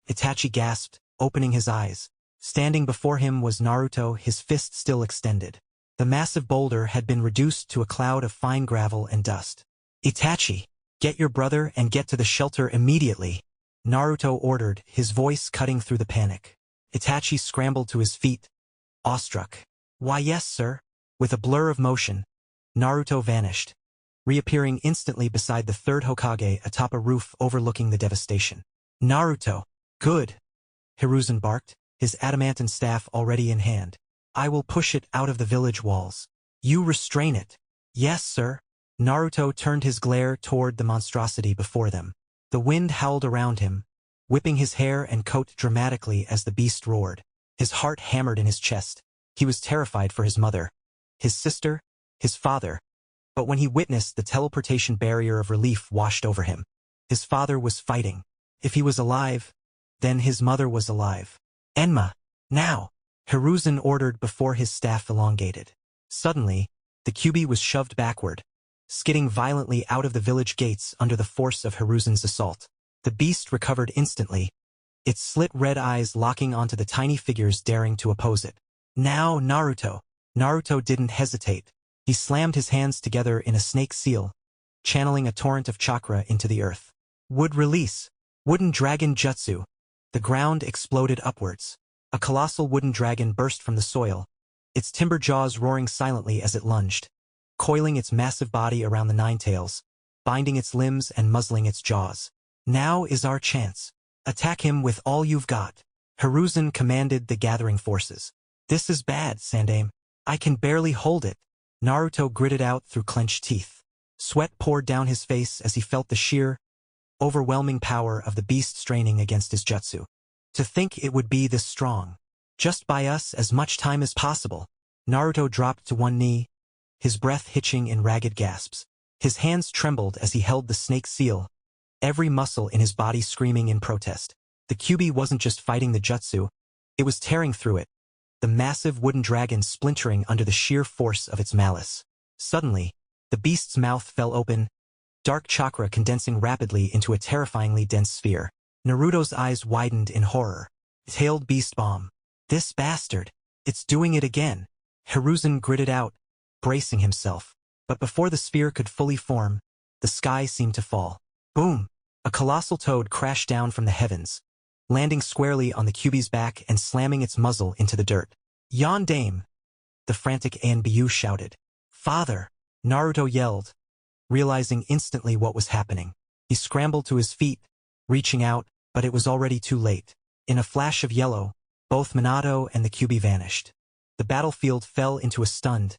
Itachi gasped, opening his eyes. Standing before him was Naruto, his fist still extended. The massive boulder had been reduced to a cloud of fine gravel and dust. Itachi, get your brother and get to the shelter immediately, Naruto ordered, his voice cutting through the panic. Itachi scrambled to his feet, awestruck. Why yes, sir. With a blur of motion, Naruto vanished, reappearing instantly beside the third Hokage atop a roof overlooking the devastation. Naruto, good, Hiruzen barked, his adamantine staff already in hand. I will push it out of the village walls. You restrain it. Yes, sir. Naruto turned his glare toward the monstrosity before them. The wind howled around him, whipping his hair and coat dramatically as the beast roared. His heart hammered in his chest. He was terrified for his mother, his sister, his father. But when he witnessed the teleportation barrier of relief washed over him, his father was fighting. If he was alive, then his mother was alive. Enma, now, Hiruzen ordered before his staff elongated. Suddenly, the Kyuubi was shoved backward, skidding violently out of the village gates under the force of Hiruzen's assault. The beast recovered instantly, its slit red eyes locking onto the tiny figures daring to oppose it. Now, Naruto. Naruto didn't hesitate. He slammed his hands together in a snake seal, channeling a torrent of chakra into the earth. Wood release. Wooden dragon jutsu. The ground exploded upwards. A colossal wooden dragon burst from the soil, its timber jaws roaring silently as it lunged, coiling its massive body around the nine tails, binding its limbs and muzzling its jaws. Now is our chance. Attack him with all you've got. Hiruzen commanded the gathering forces. This is bad, Sandaime. I can barely hold it. Naruto gritted out through clenched teeth. Sweat poured down his face as he felt the sheer, overwhelming power of the beast straining against his jutsu. To think it would be this strong. Just buy us as much time as possible. Naruto dropped to one knee, his breath hitching in ragged gasps. His hands trembled as he held the snake seal, every muscle in his body screaming in protest. The Kyuubi wasn't just fighting the jutsu, it was tearing through it, the massive wooden dragon splintering under the sheer force of its malice. Suddenly, the beast's mouth fell open, dark chakra condensing rapidly into a terrifyingly dense sphere. Naruto's eyes widened in horror. Tailed beast bomb. This bastard. It's doing it again. Hiruzen gritted out, bracing himself. But before the sphere could fully form, the sky seemed to fall. Boom! A colossal toad crashed down from the heavens, landing squarely on the Kyuubi's back and slamming its muzzle into the dirt. Yondaime! The frantic Anbu shouted. Father! Naruto yelled, realizing instantly what was happening. He scrambled to his feet, reaching out, but it was already too late. In a flash of yellow, both Minato and the Kyuubi vanished. The battlefield fell into a stunned,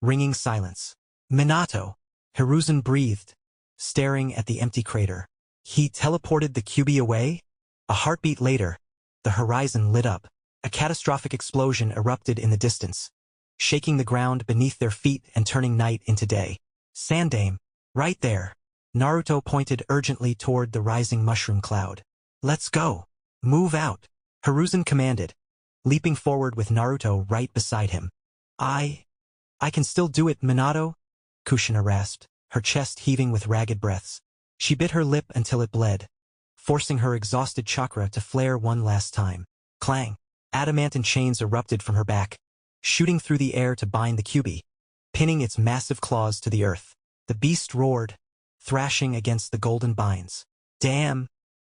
ringing silence. Minato! Hiruzen breathed, staring at the empty crater. He teleported the Kyuubi away? A heartbeat later, the horizon lit up. A catastrophic explosion erupted in the distance, shaking the ground beneath their feet and turning night into day. Sandaime, right there. Naruto pointed urgently toward the rising mushroom cloud. Let's go. Move out. Hiruzen commanded, leaping forward with Naruto right beside him. I can still do it, Minato, Kushina rasped, her chest heaving with ragged breaths. She bit her lip until it bled, forcing her exhausted chakra to flare one last time. Clang! Adamantine chains erupted from her back, shooting through the air to bind the Kyuubi, pinning its massive claws to the earth. The beast roared, thrashing against the golden binds. Damn!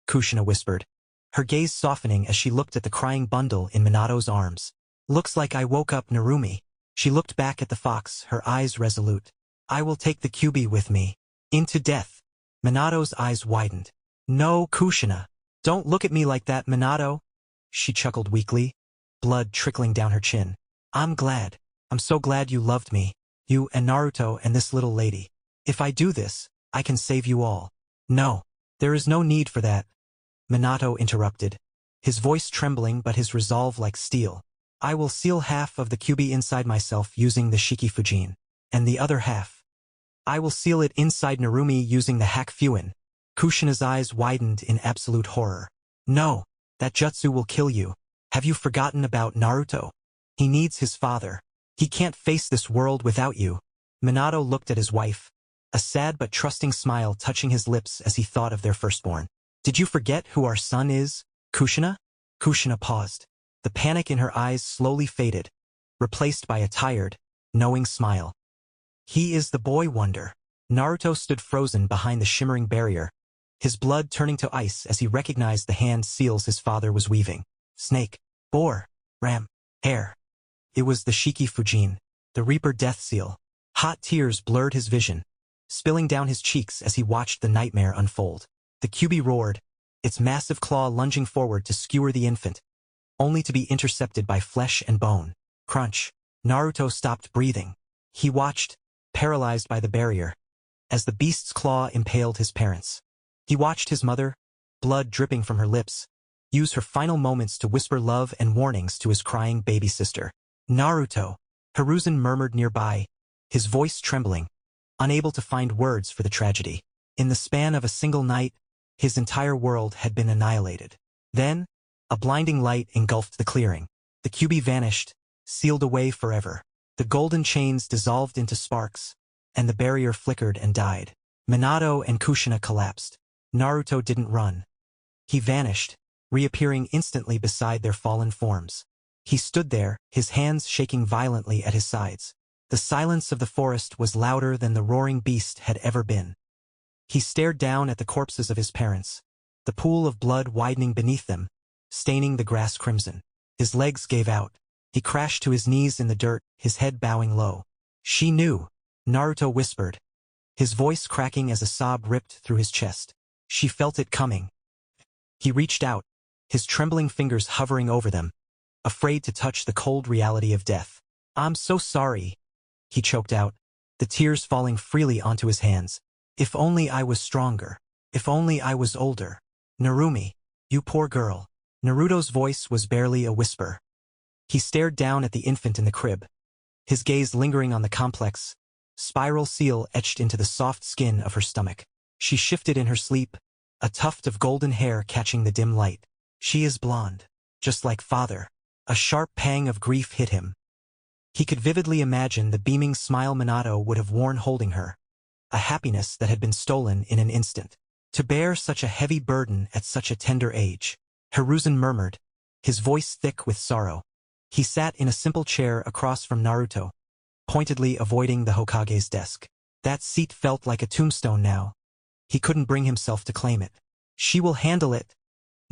Kushina whispered, her gaze softening as she looked at the crying bundle in Minato's arms. Looks like I woke up Narumi. She looked back at the fox, her eyes resolute. I will take the Kyuubi with me. Into death. Minato's eyes widened. No, Kushina. Don't look at me like that, Minato. She chuckled weakly, blood trickling down her chin. I'm glad. I'm so glad you loved me. You and Naruto and this little lady. If I do this, I can save you all. No. There is no need for that. Minato interrupted, his voice trembling but his resolve like steel. I will seal half of the Kyuubi inside myself using the Shikifujin, and the other half. I will seal it inside Narumi using the Hakufuin. Kushina's eyes widened in absolute horror. No, that jutsu will kill you. Have you forgotten about Naruto? He needs his father. He can't face this world without you. Minato looked at his wife, a sad but trusting smile touching his lips as he thought of their firstborn. Did you forget who our son is? Kushina? Kushina paused. The panic in her eyes slowly faded, replaced by a tired, knowing smile. He is the boy wonder. Naruto stood frozen behind the shimmering barrier, his blood turning to ice as he recognized the hand seals his father was weaving. Snake, boar, ram, hare. It was the Shiki Fujin, the Reaper death seal. Hot tears blurred his vision, spilling down his cheeks as he watched the nightmare unfold. The Kyuubi roared, its massive claw lunging forward to skewer the infant, only to be intercepted by flesh and bone. Crunch. Naruto stopped breathing. He watched, paralyzed by the barrier, as the beast's claw impaled his parents. He watched his mother, blood dripping from her lips, use her final moments to whisper love and warnings to his crying baby sister. Naruto, Hiruzen murmured nearby, his voice trembling, unable to find words for the tragedy. In the span of a single night, his entire world had been annihilated. Then, a blinding light engulfed the clearing. The Kyuubi vanished, sealed away forever. The golden chains dissolved into sparks, and the barrier flickered and died. Minato and Kushina collapsed. Naruto didn't run. He vanished, reappearing instantly beside their fallen forms. He stood there, his hands shaking violently at his sides. The silence of the forest was louder than the roaring beast had ever been. He stared down at the corpses of his parents, the pool of blood widening beneath them, staining the grass crimson. His legs gave out. He crashed to his knees in the dirt, his head bowing low. She knew, Naruto whispered, his voice cracking as a sob ripped through his chest. She felt it coming. He reached out, his trembling fingers hovering over them, afraid to touch the cold reality of death. I'm so sorry, he choked out, the tears falling freely onto his hands. If only I was stronger. If only I was older. Narumi, you poor girl. Naruto's voice was barely a whisper. He stared down at the infant in the crib, his gaze lingering on the complex, spiral seal etched into the soft skin of her stomach. She shifted in her sleep, a tuft of golden hair catching the dim light. She is blonde, just like father. A sharp pang of grief hit him. He could vividly imagine the beaming smile Minato would have worn holding her, a happiness that had been stolen in an instant. To bear such a heavy burden at such a tender age, Hiruzen murmured, his voice thick with sorrow. He sat in a simple chair across from Naruto, pointedly avoiding the Hokage's desk. That seat felt like a tombstone now. He couldn't bring himself to claim it. She will handle it,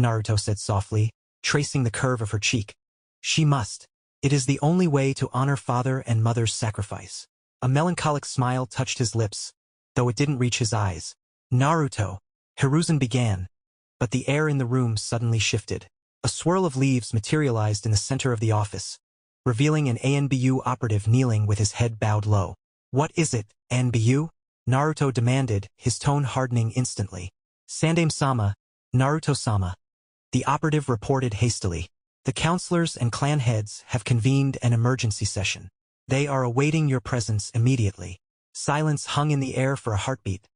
Naruto said softly, tracing the curve of her cheek. She must. It is the only way to honor father and mother's sacrifice. A melancholic smile touched his lips, though it didn't reach his eyes. Naruto, Hiruzen began, but the air in the room suddenly shifted. A swirl of leaves materialized in the center of the office, revealing an ANBU operative kneeling with his head bowed low. What is it, ANBU? Naruto demanded, his tone hardening instantly. Sandaime-sama, Naruto-sama. The operative reported hastily. The counselors and clan heads have convened an emergency session. They are awaiting your presence immediately. Silence hung in the air for a heartbeat,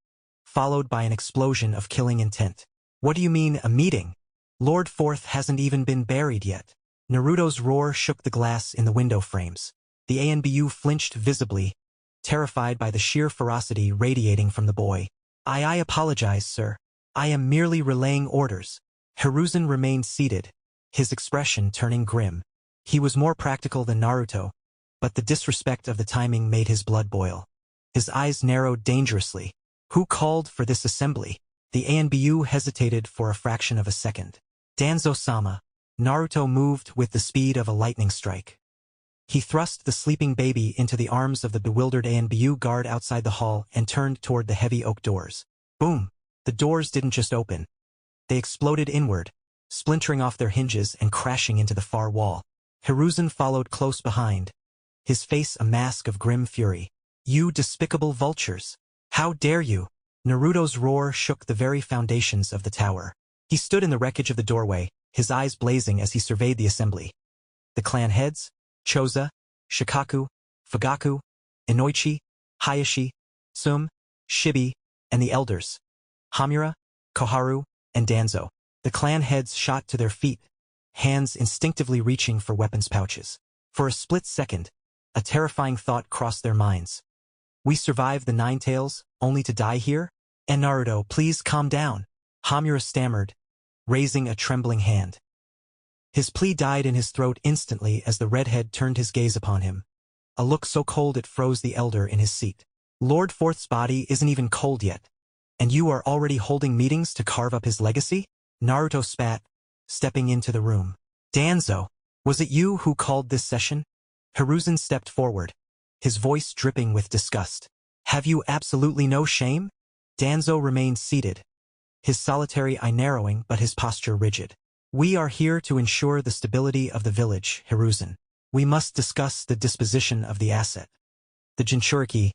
followed by an explosion of killing intent. What do you mean, a meeting? Lord Fourth hasn't even been buried yet. Naruto's roar shook the glass in the window frames. The ANBU flinched visibly, terrified by the sheer ferocity radiating from the boy. I apologize, sir. I am merely relaying orders. Hiruzen remained seated, his expression turning grim. He was more practical than Naruto, but the disrespect of the timing made his blood boil. His eyes narrowed dangerously. Who called for this assembly? The ANBU hesitated for a fraction of a second. Danzo-sama. Naruto moved with the speed of a lightning strike. He thrust the sleeping baby into the arms of the bewildered ANBU guard outside the hall and turned toward the heavy oak doors. Boom! The doors didn't just open. They exploded inward, splintering off their hinges and crashing into the far wall. Hiruzen followed close behind, his face a mask of grim fury. You despicable vultures! How dare you! Naruto's roar shook the very foundations of the tower. He stood in the wreckage of the doorway, his eyes blazing as he surveyed the assembly. The clan heads, Choza, Shikaku, Fugaku, Inoichi, Hayashi, Sum, Shibi, and the elders, Hamura, Koharu, and Danzo. The clan heads shot to their feet, hands instinctively reaching for weapons pouches. For a split second, a terrifying thought crossed their minds. We survived the Nine Tails, only to die here? And Naruto, please calm down. Hamura stammered, raising a trembling hand. His plea died in his throat instantly as the redhead turned his gaze upon him. A look so cold it froze the elder in his seat. Lord Forth's body isn't even cold yet. And you are already holding meetings to carve up his legacy? Naruto spat, stepping into the room. Danzo, was it you who called this session? Hiruzen stepped forward, his voice dripping with disgust. Have you absolutely no shame? Danzo remained seated, his solitary eye narrowing but his posture rigid. We are here to ensure the stability of the village, Hiruzen. We must discuss the disposition of the asset. The Jinchuriki.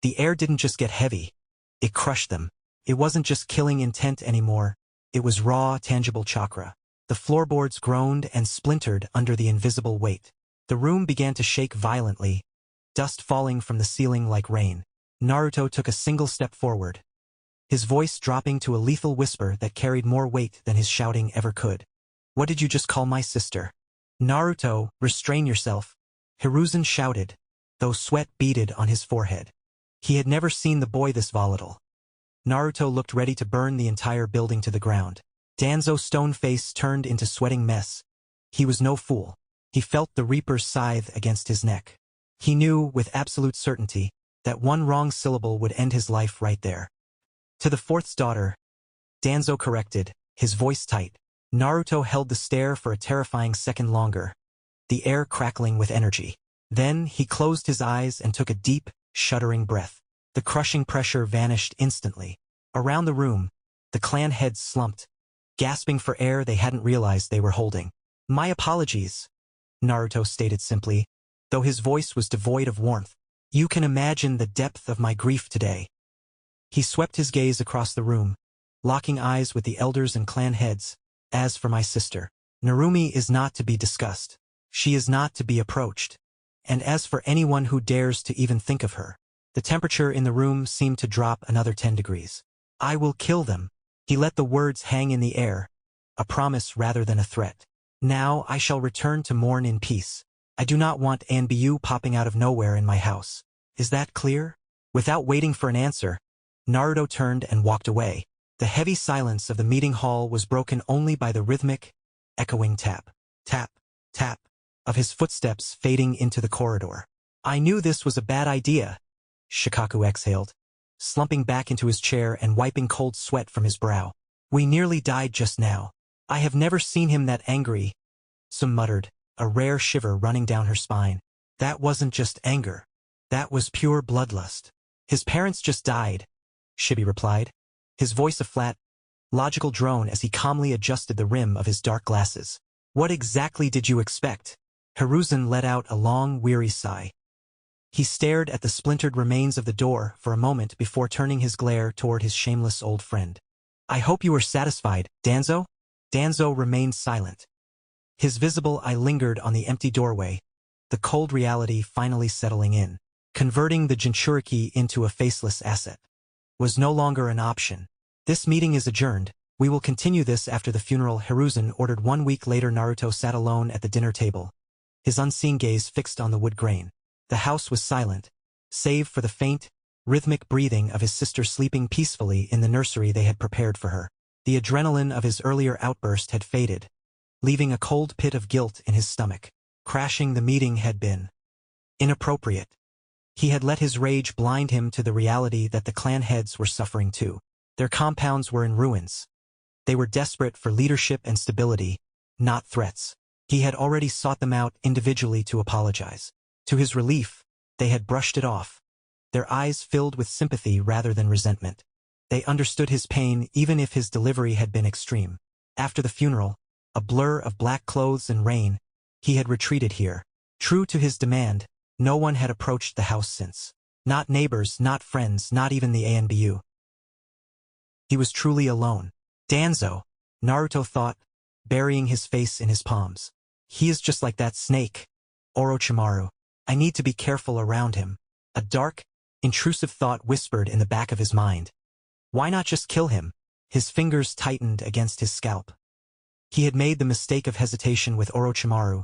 The air didn't just get heavy. It crushed them. It wasn't just killing intent anymore. It was raw, tangible chakra. The floorboards groaned and splintered under the invisible weight. The room began to shake violently, dust falling from the ceiling like rain. Naruto took a single step forward, his voice dropping to a lethal whisper that carried more weight than his shouting ever could. What did you just call my sister? Naruto, restrain yourself, Hiruzen shouted, though sweat beaded on his forehead. He had never seen the boy this volatile. Naruto looked ready to burn the entire building to the ground. Danzo's stone face turned into sweating mess. He was no fool. He felt the Reaper's scythe against his neck. He knew, with absolute certainty, that one wrong syllable would end his life right there. To the Forth's daughter, Danzo corrected, his voice tight. Naruto held the stare for a terrifying second longer, the air crackling with energy. Then he closed his eyes and took a deep, shuddering breath. The crushing pressure vanished instantly. Around the room, the clan heads slumped, gasping for air they hadn't realized they were holding. My apologies, Naruto stated simply, though his voice was devoid of warmth. You can imagine the depth of my grief today. He swept his gaze across the room, locking eyes with the elders and clan heads. As for my sister, Narumi is not to be discussed. She is not to be approached. And as for anyone who dares to even think of her, the temperature in the room seemed to drop another 10 degrees. I will kill them. He let the words hang in the air, a promise rather than a threat. Now I shall return to mourn in peace. I do not want Anbu popping out of nowhere in my house. Is that clear? Without waiting for an answer, Naruto turned and walked away. The heavy silence of the meeting hall was broken only by the rhythmic, echoing tap, tap, tap of his footsteps fading into the corridor. I knew this was a bad idea, Shikaku exhaled, slumping back into his chair and wiping cold sweat from his brow. We nearly died just now. I have never seen him that angry, Sum muttered, a rare shiver running down her spine. That wasn't just anger. That was pure bloodlust. His parents just died, Shibi replied, his voice a flat, logical drone as he calmly adjusted the rim of his dark glasses. What exactly did you expect? Hiruzen let out a long, weary sigh. He stared at the splintered remains of the door for a moment before turning his glare toward his shameless old friend. I hope you are satisfied, Danzo? Danzo remained silent. His visible eye lingered on the empty doorway, the cold reality finally settling in. Converting the Jinchuriki into a faceless asset was no longer an option. This meeting is adjourned. We will continue this after the funeral, Hiruzen ordered. 1 week later. Naruto sat alone at the dinner table, his unseeing gaze fixed on the wood grain. The house was silent, save for the faint, rhythmic breathing of his sister sleeping peacefully in the nursery they had prepared for her. The adrenaline of his earlier outburst had faded, leaving a cold pit of guilt in his stomach. Crashing the meeting had been inappropriate. He had let his rage blind him to the reality that the clan heads were suffering too. Their compounds were in ruins. They were desperate for leadership and stability, not threats. He had already sought them out individually to apologize. To his relief, they had brushed it off, their eyes filled with sympathy rather than resentment. They understood his pain even if his delivery had been extreme. After the funeral, a blur of black clothes and rain, he had retreated here. True to his demand, no one had approached the house since. Not neighbors, not friends, not even the Anbu. He was truly alone. Danzo, Naruto thought, burying his face in his palms. He is just like that snake, Orochimaru. I need to be careful around him. A dark, intrusive thought whispered in the back of his mind. Why not just kill him? His fingers tightened against his scalp. He had made the mistake of hesitation with Orochimaru,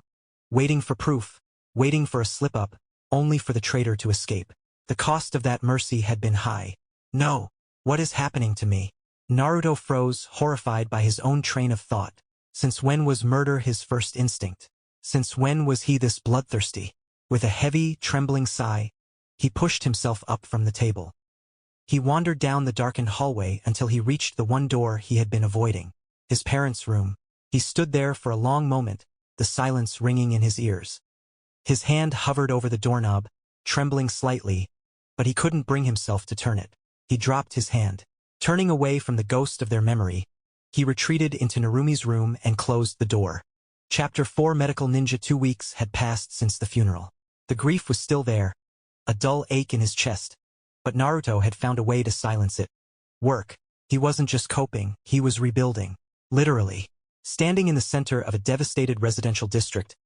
waiting for proof, waiting for a slip-up, only for the traitor to escape. The cost of that mercy had been high. No, what is happening to me? Naruto froze, horrified by his own train of thought. Since when was murder his first instinct? Since when was he this bloodthirsty? With a heavy, trembling sigh, he pushed himself up from the table. He wandered down the darkened hallway until he reached the one door he had been avoiding, his parents' room. He stood there for a long moment, the silence ringing in his ears. His hand hovered over the doorknob, trembling slightly, but he couldn't bring himself to turn it. He dropped his hand. Turning away from the ghost of their memory, he retreated into Narumi's room and closed the door. Chapter 4 Medical Ninja 2 weeks had passed since the funeral. The grief was still there, a dull ache in his chest, but Naruto had found a way to silence it. Work. He wasn't just coping, he was rebuilding. Literally. Standing in the center of a devastated residential district,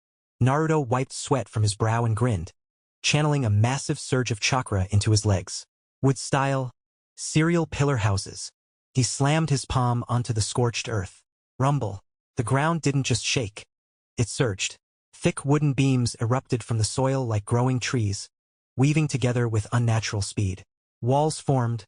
Naruto wiped sweat from his brow and grinned, channeling a massive surge of chakra into his legs. Wood-style, serial pillar houses. He slammed his palm onto the scorched earth. Rumble. The ground didn't just shake. It surged. Thick wooden beams erupted from the soil like growing trees, weaving together with unnatural speed. Walls formed,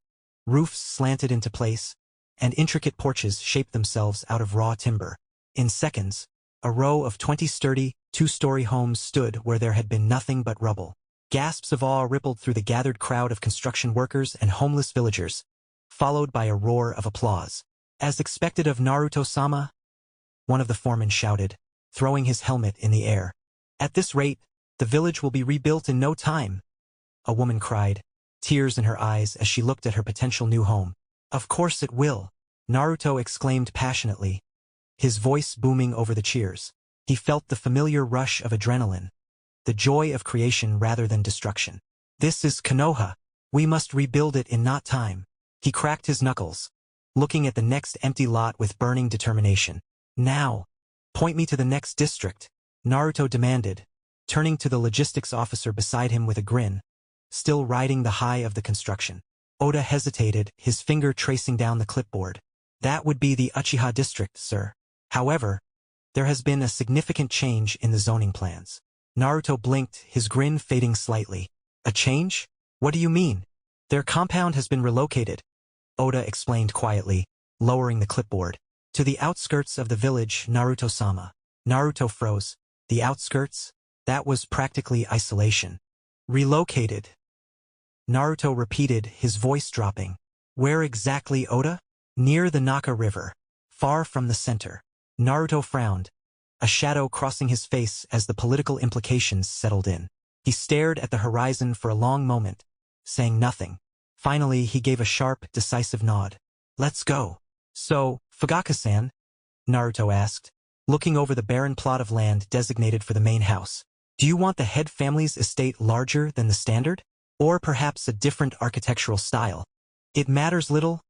roofs slanted into place, and intricate porches shaped themselves out of raw timber. In seconds, a row of 20 sturdy, two-story homes stood where there had been nothing but rubble. Gasps of awe rippled through the gathered crowd of construction workers and homeless villagers, followed by a roar of applause. As expected of Naruto-sama, one of the foremen shouted, throwing his helmet in the air. At this rate, the village will be rebuilt in no time. A woman cried, tears in her eyes as she looked at her potential new home. Of course it will, Naruto exclaimed passionately, his voice booming over the cheers. He felt the familiar rush of adrenaline, the joy of creation rather than destruction. This is Konoha. We must rebuild it in not time. He cracked his knuckles, looking at the next empty lot with burning determination. Now, point me to the next district, Naruto demanded, turning to the logistics officer beside him with a grin, still riding the high of the construction. Oda hesitated, his finger tracing down the clipboard. That would be the Uchiha district, sir. However, there has been a significant change in the zoning plans. Naruto blinked, his grin fading slightly. A change? What do you mean? Their compound has been relocated, Oda explained quietly, lowering the clipboard. To the outskirts of the village, Naruto-sama. Naruto froze. The outskirts? That was practically isolation. Relocated. Naruto repeated, his voice dropping. Where exactly, Oda? Near the Naka River, far from the center. Naruto frowned, a shadow crossing his face as the political implications settled in. He stared at the horizon for a long moment, saying nothing. Finally, he gave a sharp, decisive nod. Let's go. So, Fugaka-san? Naruto asked, looking over the barren plot of land designated for the main house. Do you want the head family's estate larger than the standard? Or perhaps a different architectural style? It matters little,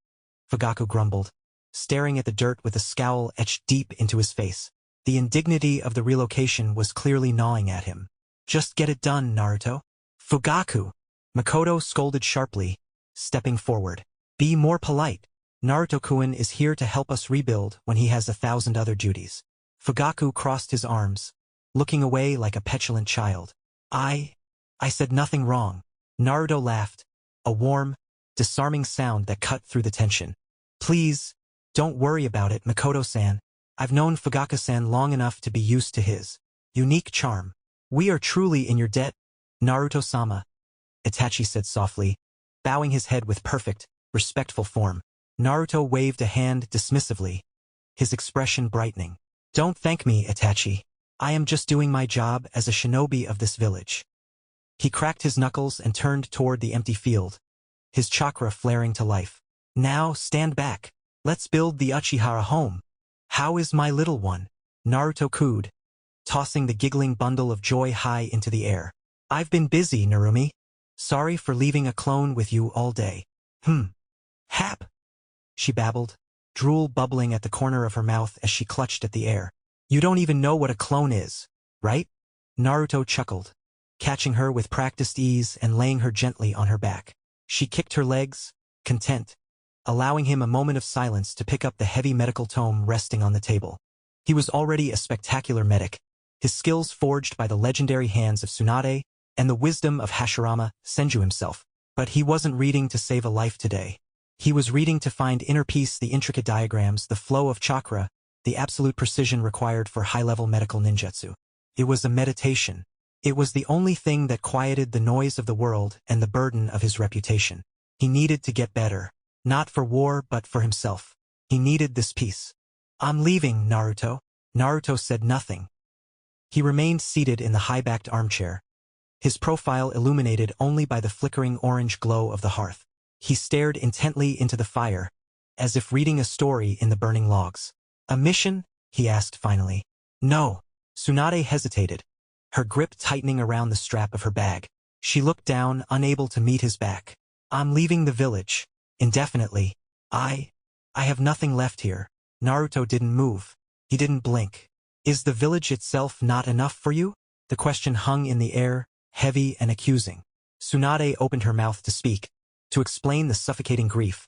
Fugaku grumbled, staring at the dirt with a scowl etched deep into his face. The indignity of the relocation was clearly gnawing at him. Just get it done, Naruto. Fugaku! Makoto scolded sharply, stepping forward. Be more polite. Naruto-kun is here to help us rebuild when he has 1,000 other duties. Fugaku crossed his arms, looking away like a petulant child. I said nothing wrong. Naruto laughed, a warm, disarming sound that cut through the tension. Please, don't worry about it, Makoto-san. I've known Fugaka-san long enough to be used to his unique charm. We are truly in your debt, Naruto-sama, Itachi said softly, bowing his head with perfect, respectful form. Naruto waved a hand dismissively, his expression brightening. Don't thank me, Itachi. I am just doing my job as a shinobi of this village. He cracked his knuckles and turned toward the empty field, his chakra flaring to life. Now stand back. Let's build the Uchiha home. How is my little one? Naruto cooed, tossing the giggling bundle of joy high into the air. I've been busy, Narumi. Sorry for leaving a clone with you all day. Hap, she babbled, drool bubbling at the corner of her mouth as she clutched at the air. You don't even know what a clone is, right? Naruto chuckled, catching her with practiced ease and laying her gently on her back. She kicked her legs, content, allowing him a moment of silence to pick up the heavy medical tome resting on the table. He was already a spectacular medic, his skills forged by the legendary hands of Tsunade and the wisdom of Hashirama Senju himself. But he wasn't reading to save a life today. He was reading to find inner peace, the intricate diagrams, the flow of chakra, the absolute precision required for high-level medical ninjutsu. It was a meditation. It was the only thing that quieted the noise of the world and the burden of his reputation. He needed to get better. Not for war, but for himself. He needed this peace. "I'm leaving, Naruto." Naruto said nothing. He remained seated in the high-backed armchair, his profile illuminated only by the flickering orange glow of the hearth. He stared intently into the fire, as if reading a story in the burning logs. "A mission?" he asked finally. "No." Tsunade hesitated, her grip tightening around the strap of her bag. She looked down, unable to meet his back. "I'm leaving the village. Indefinitely. I have nothing left here." Naruto didn't move. He didn't blink. "Is the village itself not enough for you?" The question hung in the air, heavy and accusing. Tsunade opened her mouth to speak, to explain the suffocating grief,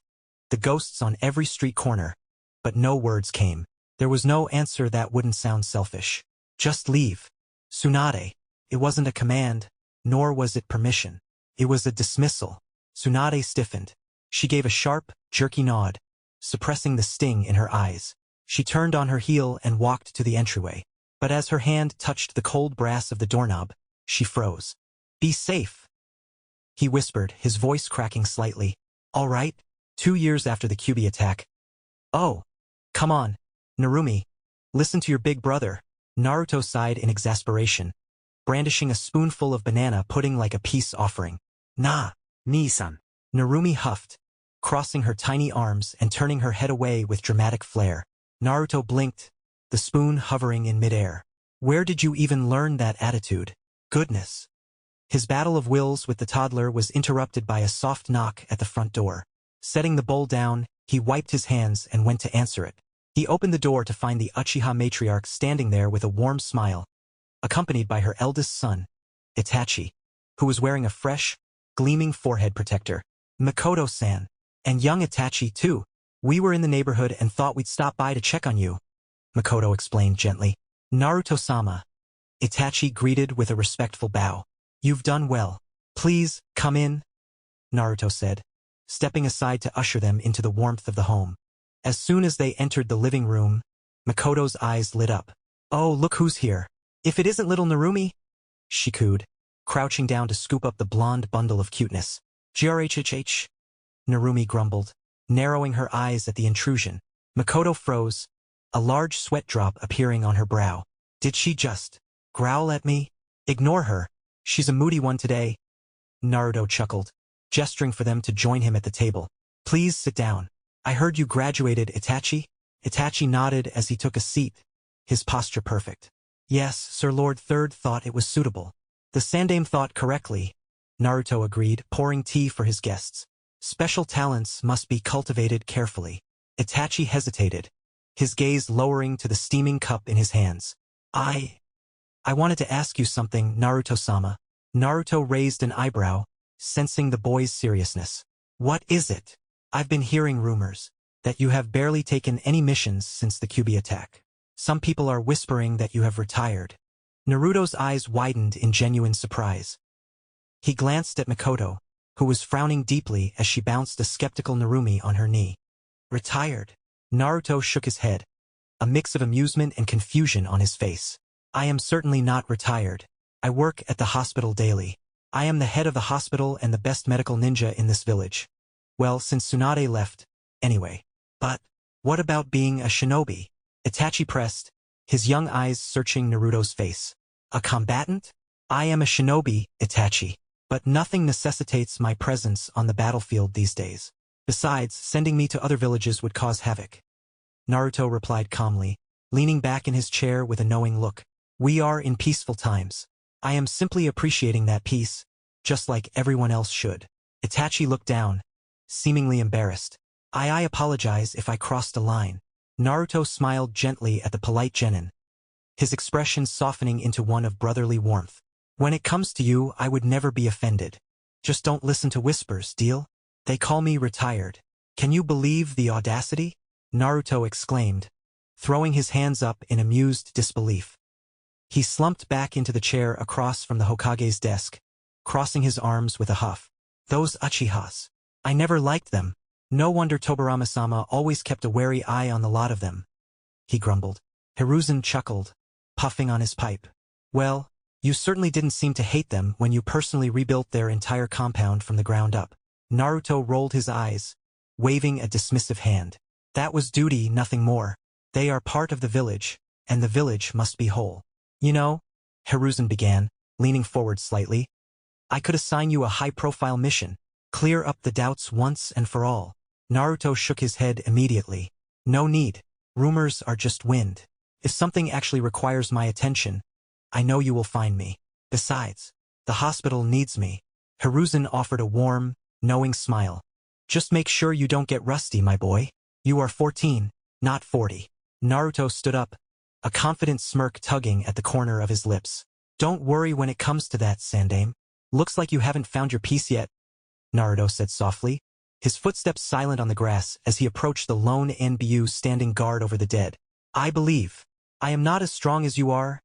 the ghosts on every street corner, but no words came. There was no answer that wouldn't sound selfish. "Just leave." "Tsunade." It wasn't a command, nor was it permission. It was a dismissal. Tsunade stiffened. She gave a sharp, jerky nod, suppressing the sting in her eyes. She turned on her heel and walked to the entryway. But as her hand touched the cold brass of the doorknob, she froze. "Be safe," he whispered, his voice cracking slightly. "All right?" 2 years after the Kyuubi attack. "Oh, come on, Narumi. Listen to your big brother." Naruto sighed in exasperation, brandishing a spoonful of banana pudding like a peace offering. "Nah, Nii-san." Narumi huffed, crossing her tiny arms and turning her head away with dramatic flair. Naruto blinked, the spoon hovering in midair. "Where did you even learn that attitude?" "Goodness." His battle of wills with the toddler was interrupted by a soft knock at the front door. Setting the bowl down, he wiped his hands and went to answer it. He opened the door to find the Uchiha matriarch standing there with a warm smile, accompanied by her eldest son, Itachi, who was wearing a fresh, gleaming forehead protector. "Makoto-san. And young Itachi, too. We were in the neighborhood and thought we'd stop by to check on you," Makoto explained gently. "Naruto-sama." Itachi greeted with a respectful bow. "You've done well. Please, come in," Naruto said, stepping aside to usher them into the warmth of the home. As soon as they entered the living room, Makoto's eyes lit up. "Oh, look who's here. If it isn't little Narumi," she cooed, crouching down to scoop up the blonde bundle of cuteness. "Grhhh," Narumi grumbled, narrowing her eyes at the intrusion. Makoto froze, a large sweat drop appearing on her brow. "Did she just growl at me?" "Ignore her. She's a moody one today," Naruto chuckled, gesturing for them to join him at the table. "Please sit down. I heard you graduated, Itachi?" Itachi nodded as he took a seat, his posture perfect. "Yes, Sir Lord Third thought it was suitable." "The Sandaime thought correctly," Naruto agreed, pouring tea for his guests. "Special talents must be cultivated carefully." Itachi hesitated, his gaze lowering to the steaming cup in his hands. I wanted to ask you something, Naruto-sama." Naruto raised an eyebrow, sensing the boy's seriousness. "What is it?" "I've been hearing rumors that you have barely taken any missions since the Kyuubi attack. Some people are whispering that you have retired." Naruto's eyes widened in genuine surprise. He glanced at Makoto, who was frowning deeply as she bounced a skeptical Narumi on her knee. "Retired?" Naruto shook his head, a mix of amusement and confusion on his face. "I am certainly not retired. I work at the hospital daily. I am the head of the hospital and the best medical ninja in this village. Well, since Tsunade left, anyway. But what about being a shinobi?" Itachi pressed, his young eyes searching Naruto's face. "A combatant?" "I am a shinobi, Itachi, but nothing necessitates my presence on the battlefield these days. Besides, sending me to other villages would cause havoc." Naruto replied calmly, leaning back in his chair with a knowing look. "We are in peaceful times. I am simply appreciating that peace, just like everyone else should." Itachi looked down, seemingly embarrassed. I apologize if I crossed a line." Naruto smiled gently at the polite genin, his expression softening into one of brotherly warmth. "When it comes to you, I would never be offended. Just don't listen to whispers, deal? They call me retired." "Can you believe the audacity?" Naruto exclaimed, throwing his hands up in amused disbelief. He slumped back into the chair across from the Hokage's desk, crossing his arms with a huff. "Those Uchihas. I never liked them." No wonder Tobarama-sama always kept a wary eye on the lot of them, he grumbled. Hiruzen chuckled, puffing on his pipe. Well, you certainly didn't seem to hate them when you personally rebuilt their entire compound from the ground up. Naruto rolled his eyes, waving a dismissive hand. That was duty, nothing more. They are part of the village, and the village must be whole. You know, Hiruzen began, leaning forward slightly, I could assign you a high-profile mission. Clear up the doubts once and for all. Naruto shook his head immediately. No need. Rumors are just wind. If something actually requires my attention, I know you will find me. Besides, the hospital needs me. Hiruzen offered a warm, knowing smile. Just make sure you don't get rusty, my boy. You are 14, not 40. Naruto stood up, a confident smirk tugging at the corner of his lips. Don't worry when it comes to that, Sandame. Looks like you haven't found your piece yet, Naruto said softly, his footsteps silent on the grass as he approached the lone Nbu standing guard over the dead. I believe. I am not as strong as you are,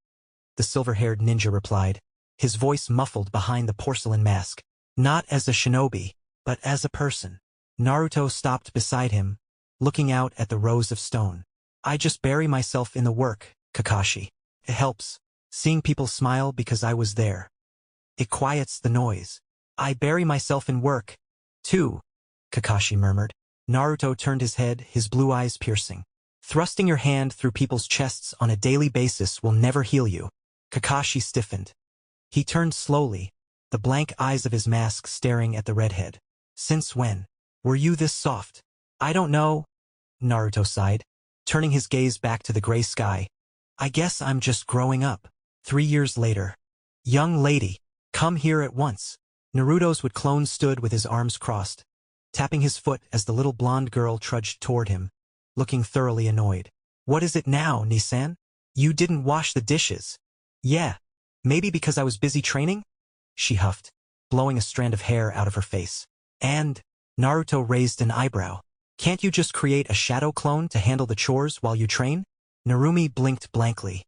the silver-haired ninja replied, his voice muffled behind the porcelain mask. Not as a shinobi, but as a person. Naruto stopped beside him, looking out at the rows of stone. I just bury myself in the work, Kakashi. It helps, seeing people smile because I was there. It quiets the noise. I bury myself in work, too, Kakashi murmured. Naruto turned his head, his blue eyes piercing. Thrusting your hand through people's chests on a daily basis will never heal you. Kakashi stiffened. He turned slowly, the blank eyes of his mask staring at the redhead. Since when were you this soft? I don't know, Naruto sighed, turning his gaze back to the gray sky. I guess I'm just growing up. 3 years later. Young lady, come here at once. Naruto's wood clone stood with his arms crossed, tapping his foot as the little blonde girl trudged toward him, looking thoroughly annoyed. What is it now, Nisan? You didn't wash the dishes. Yeah, maybe because I was busy training? She huffed, blowing a strand of hair out of her face. And, Naruto raised an eyebrow. Can't you just create a shadow clone to handle the chores while you train? Narumi blinked blankly.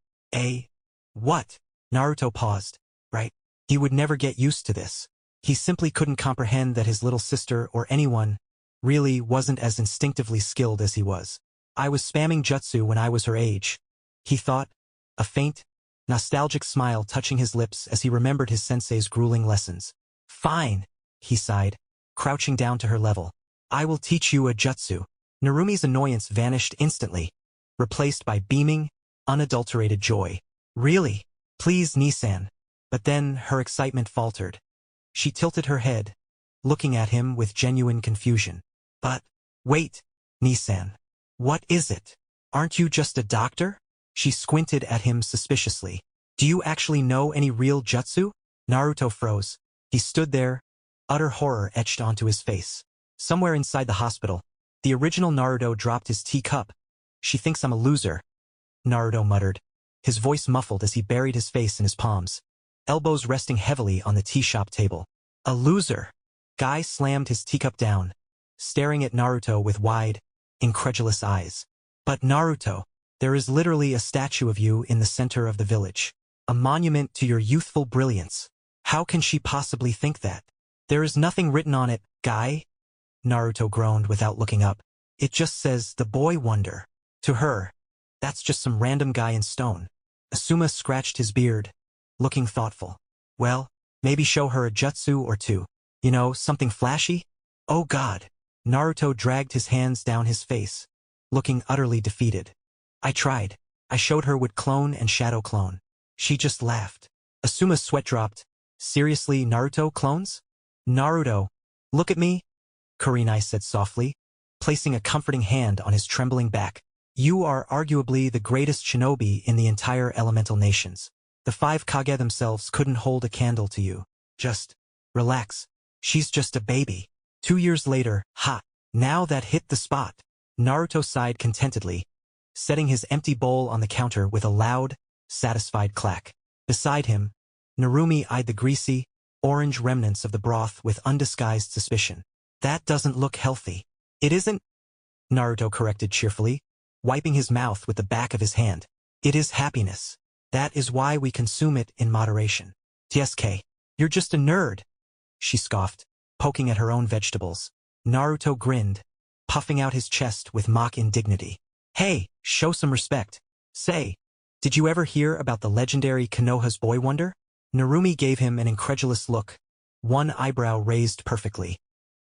What? Naruto paused. Right. He would never get used to this. He simply couldn't comprehend that his little sister or anyone really wasn't as instinctively skilled as he was. I was spamming jutsu when I was her age, he thought, a faint, nostalgic smile touching his lips as he remembered his sensei's grueling lessons. Fine, he sighed, crouching down to her level. I will teach you a jutsu. Narumi's annoyance vanished instantly, replaced by beaming, unadulterated joy. Really? Please, Nisan. But then her excitement faltered. She tilted her head, looking at him with genuine confusion. But, wait, Nisan. What is it? Aren't you just a doctor? She squinted at him suspiciously. Do you actually know any real jutsu? Naruto froze. He stood there, utter horror etched onto his face. Somewhere inside the hospital, the original Naruto dropped his teacup. She thinks I'm a loser, Naruto muttered, his voice muffled as he buried his face in his palms, elbows resting heavily on the tea shop table. A loser. Guy slammed his teacup down, staring at Naruto with wide, incredulous eyes. But Naruto, there is literally a statue of you in the center of the village. A monument to your youthful brilliance. How can she possibly think that? There is nothing written on it, Guy, Naruto groaned without looking up. It just says, the boy wonder. To her, that's just some random guy in stone. Asuma scratched his beard, looking thoughtful. Well, maybe show her a jutsu or two. You know, something flashy? Oh God. Naruto dragged his hands down his face, looking utterly defeated. I tried. I showed her wood clone and shadow clone. She just laughed. Asuma's sweat dropped. Seriously, Naruto clones? Naruto, look at me, Kurenai said softly, placing a comforting hand on his trembling back. You are arguably the greatest shinobi in the entire elemental nations. The 5 Kage themselves couldn't hold a candle to you. Just relax. She's just a baby. 2 years later, ha! Now that hit the spot. Naruto sighed contentedly, setting his empty bowl on the counter with a loud, satisfied clack. Beside him, Narumi eyed the greasy, orange remnants of the broth with undisguised suspicion. That doesn't look healthy. It isn't, Naruto corrected cheerfully, wiping his mouth with the back of his hand. It is happiness. That is why we consume it in moderation. TSK, you're just a nerd, she scoffed, poking at her own vegetables. Naruto grinned, puffing out his chest with mock indignity. Hey, show some respect. Say, did you ever hear about the legendary Konoha's boy wonder? Narumi gave him an incredulous look, one eyebrow raised perfectly.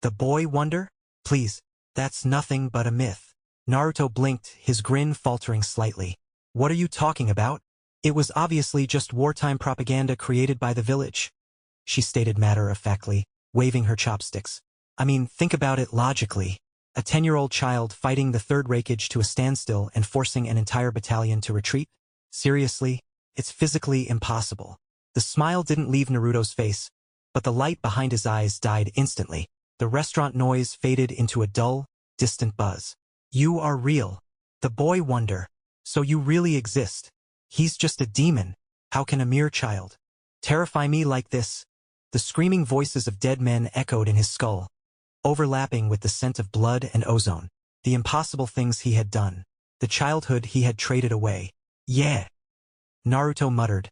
The boy wonder? Please, that's nothing but a myth. Naruto blinked, his grin faltering slightly. What are you talking about? It was obviously just wartime propaganda created by the village, she stated matter-of-factly, waving her chopsticks. I mean, think about it logically. A 10-year-old child fighting the Third Reikage to a standstill and forcing an entire battalion to retreat? Seriously, it's physically impossible. The smile didn't leave Naruto's face, but the light behind his eyes died instantly. The restaurant noise faded into a dull, distant buzz. You are real. The boy wonder. So you really exist. He's just a demon. How can a mere child terrify me like this? The screaming voices of dead men echoed in his skull, overlapping with the scent of blood and ozone. The impossible things he had done. The childhood he had traded away. Yeah, Naruto muttered,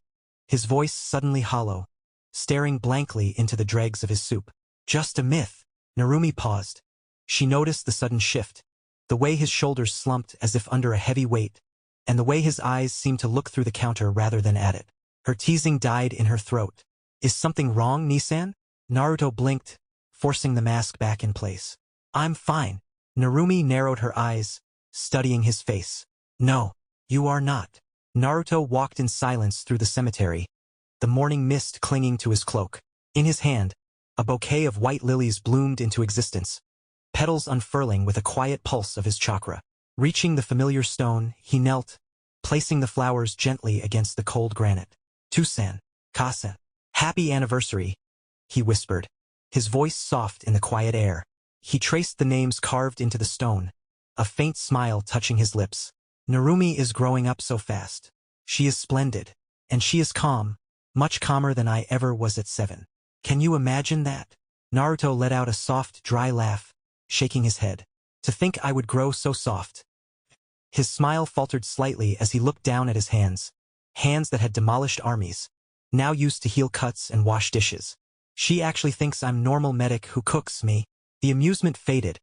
his voice suddenly hollow, staring blankly into the dregs of his soup. Just a myth. Narumi paused. She noticed the sudden shift, the way his shoulders slumped as if under a heavy weight, and the way his eyes seemed to look through the counter rather than at it. Her teasing died in her throat. Is something wrong, Nisan? Naruto blinked, forcing the mask back in place. I'm fine. Narumi narrowed her eyes, studying his face. No, you are not. Naruto walked in silence through the cemetery, the morning mist clinging to his cloak. In his hand, a bouquet of white lilies bloomed into existence, petals unfurling with a quiet pulse of his chakra. Reaching the familiar stone, he knelt, placing the flowers gently against the cold granite. Tusan, Kasen, happy anniversary, he whispered, his voice soft in the quiet air. He traced the names carved into the stone, a faint smile touching his lips. Narumi is growing up so fast. She is splendid, and she is calm, much calmer than I ever was at 7. Can you imagine that? Naruto let out a soft, dry laugh, shaking his head. To think I would grow so soft. His smile faltered slightly as he looked down at his hands that had demolished armies, now used to heal cuts and wash dishes. She actually thinks I'm normal medic who cooks me. The amusement faded,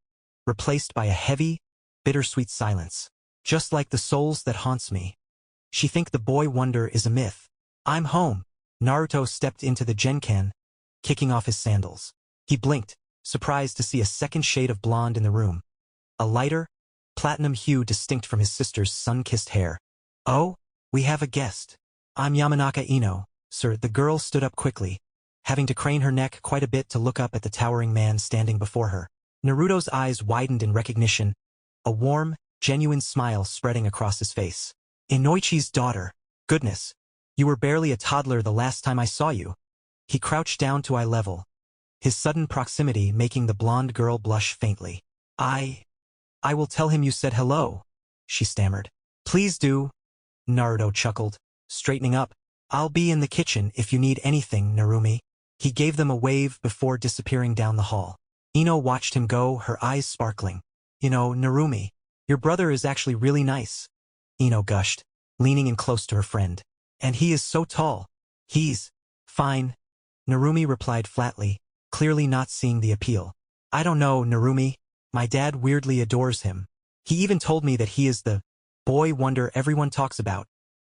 replaced by a heavy, bittersweet silence. Just like the souls that haunts me. She think the boy wonder is a myth. I'm home. Naruto stepped into the Genkan, kicking off his sandals. He blinked, surprised to see a second shade of blonde in the room. A lighter, platinum hue distinct from his sister's sun-kissed hair. Oh, we have a guest. I'm Yamanaka Ino, sir. The girl stood up quickly, having to crane her neck quite a bit to look up at the towering man standing before her. Naruto's eyes widened in recognition, a warm, genuine smile spreading across his face. Inoichi's daughter. Goodness, you were barely a toddler the last time I saw you. He crouched down to eye level, his sudden proximity making the blonde girl blush faintly. I will tell him you said hello, she stammered. Please do, Naruto chuckled, straightening up. I'll be in the kitchen if you need anything, Narumi. He gave them a wave before disappearing down the hall. Ino watched him go, her eyes sparkling. You know, Narumi, your brother is actually really nice, Ino gushed, leaning in close to her friend. And he is so tall. He's fine, Narumi replied flatly, clearly not seeing the appeal. I don't know, Narumi. My dad weirdly adores him. He even told me that he is the boy wonder everyone talks about.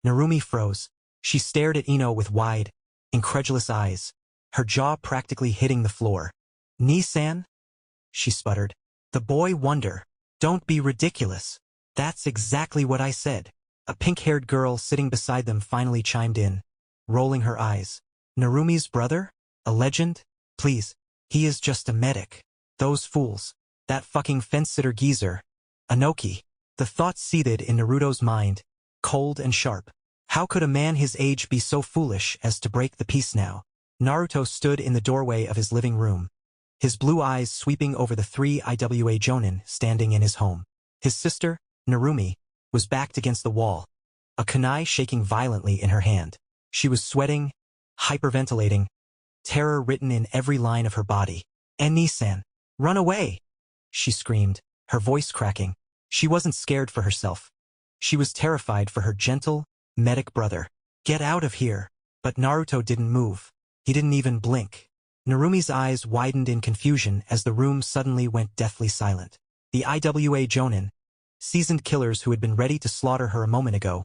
Narumi froze. She stared at Ino with wide, incredulous eyes, her jaw practically hitting the floor. Nisan? She sputtered. The boy wonder. Don't be ridiculous. That's exactly what I said. A pink-haired girl sitting beside them finally chimed in, rolling her eyes. Narumi's brother? A legend? Please, he is just a medic. Those fools. That fucking fence-sitter geezer. Anoki. The thought seethed in Naruto's mind, cold and sharp. How could a man his age be so foolish as to break the peace now? Naruto stood in the doorway of his living room, his blue eyes sweeping over the 3 Iwa Jonin standing in his home. His sister, Narumi, was backed against the wall, a kunai shaking violently in her hand. She was sweating, hyperventilating, terror written in every line of her body. And Nisan, run away! She screamed, her voice cracking. She wasn't scared for herself. She was terrified for her gentle, medic brother. Get out of here! But Naruto didn't move. He didn't even blink. Narumi's eyes widened in confusion as the room suddenly went deathly silent. The IWA Jonin, seasoned killers who had been ready to slaughter her a moment ago,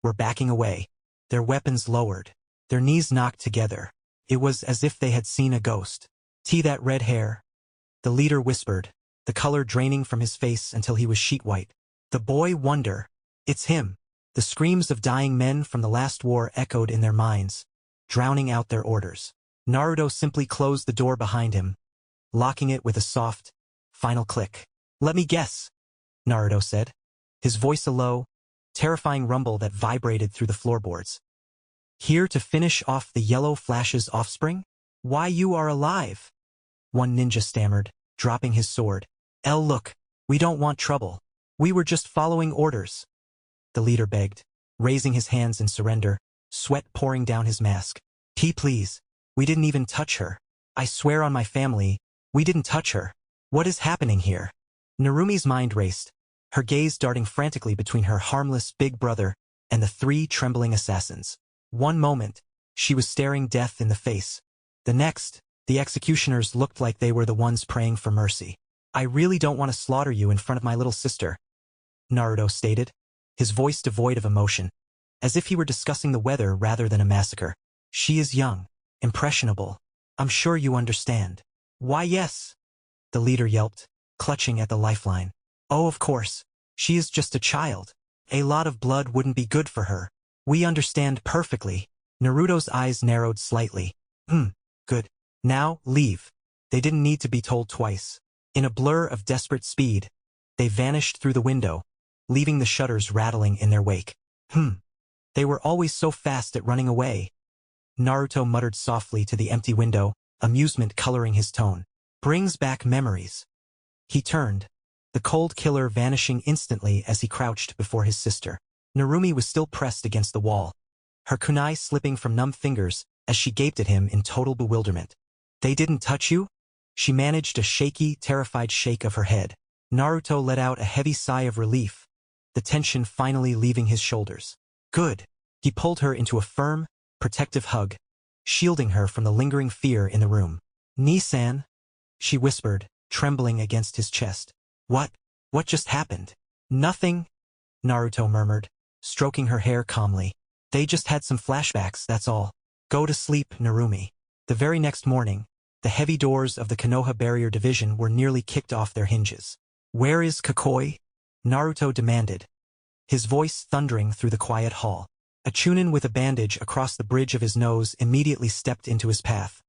were backing away, their weapons lowered, their knees knocked together. It was as if they had seen a ghost. That red hair," the leader whispered, the color draining from his face until he was sheet white. The boy wonder. It's him. The screams of dying men from the last war echoed in their minds, drowning out their orders. Naruto simply closed the door behind him, locking it with a soft, final click. "Let me guess," Naruto said, his voice a low, terrifying rumble that vibrated through the floorboards. "Here to finish off the Yellow Flash's offspring? Why, you are alive," one ninja stammered, dropping his sword. Look, we don't want trouble. We were just following orders," the leader begged, raising his hands in surrender, sweat pouring down his mask. Please. We didn't even touch her. I swear on my family, we didn't touch her. What is happening here?" Narumi's mind raced, her gaze darting frantically between her harmless big brother and the three trembling assassins. One moment, she was staring death in the face. The next, the executioners looked like they were the ones praying for mercy. "I really don't want to slaughter you in front of my little sister," Naruto stated, his voice devoid of emotion, as if he were discussing the weather rather than a massacre. "She is young, impressionable. I'm sure you understand." "Why, yes," the leader yelped, clutching at the lifeline. "Oh, of course. She is just a child. A lot of blood wouldn't be good for her. We understand perfectly." Naruto's eyes narrowed slightly. Good. Now, leave." They didn't need to be told twice. In a blur of desperate speed, they vanished through the window, leaving the shutters rattling in their wake. They were always so fast at running away," Naruto muttered softly to the empty window, amusement coloring his tone. "Brings back memories." He turned, the cold killer vanishing instantly as he crouched before his sister. Narumi was still pressed against the wall, her kunai slipping from numb fingers as she gaped at him in total bewilderment. "They didn't touch you?" She managed a shaky, terrified shake of her head. Naruto let out a heavy sigh of relief, the tension finally leaving his shoulders. "Good." He pulled her into a firm, protective hug, shielding her from the lingering fear in the room. "Ni-san," she whispered, trembling against his chest. What just happened?" "Nothing," Naruto murmured, stroking her hair calmly. "They just had some flashbacks, that's all. Go to sleep, Narumi." The very next morning, the heavy doors of the Konoha Barrier Division were nearly kicked off their hinges. "Where is Kakoi?" Naruto demanded, his voice thundering through the quiet hall. A chunin with a bandage across the bridge of his nose immediately stepped into his path,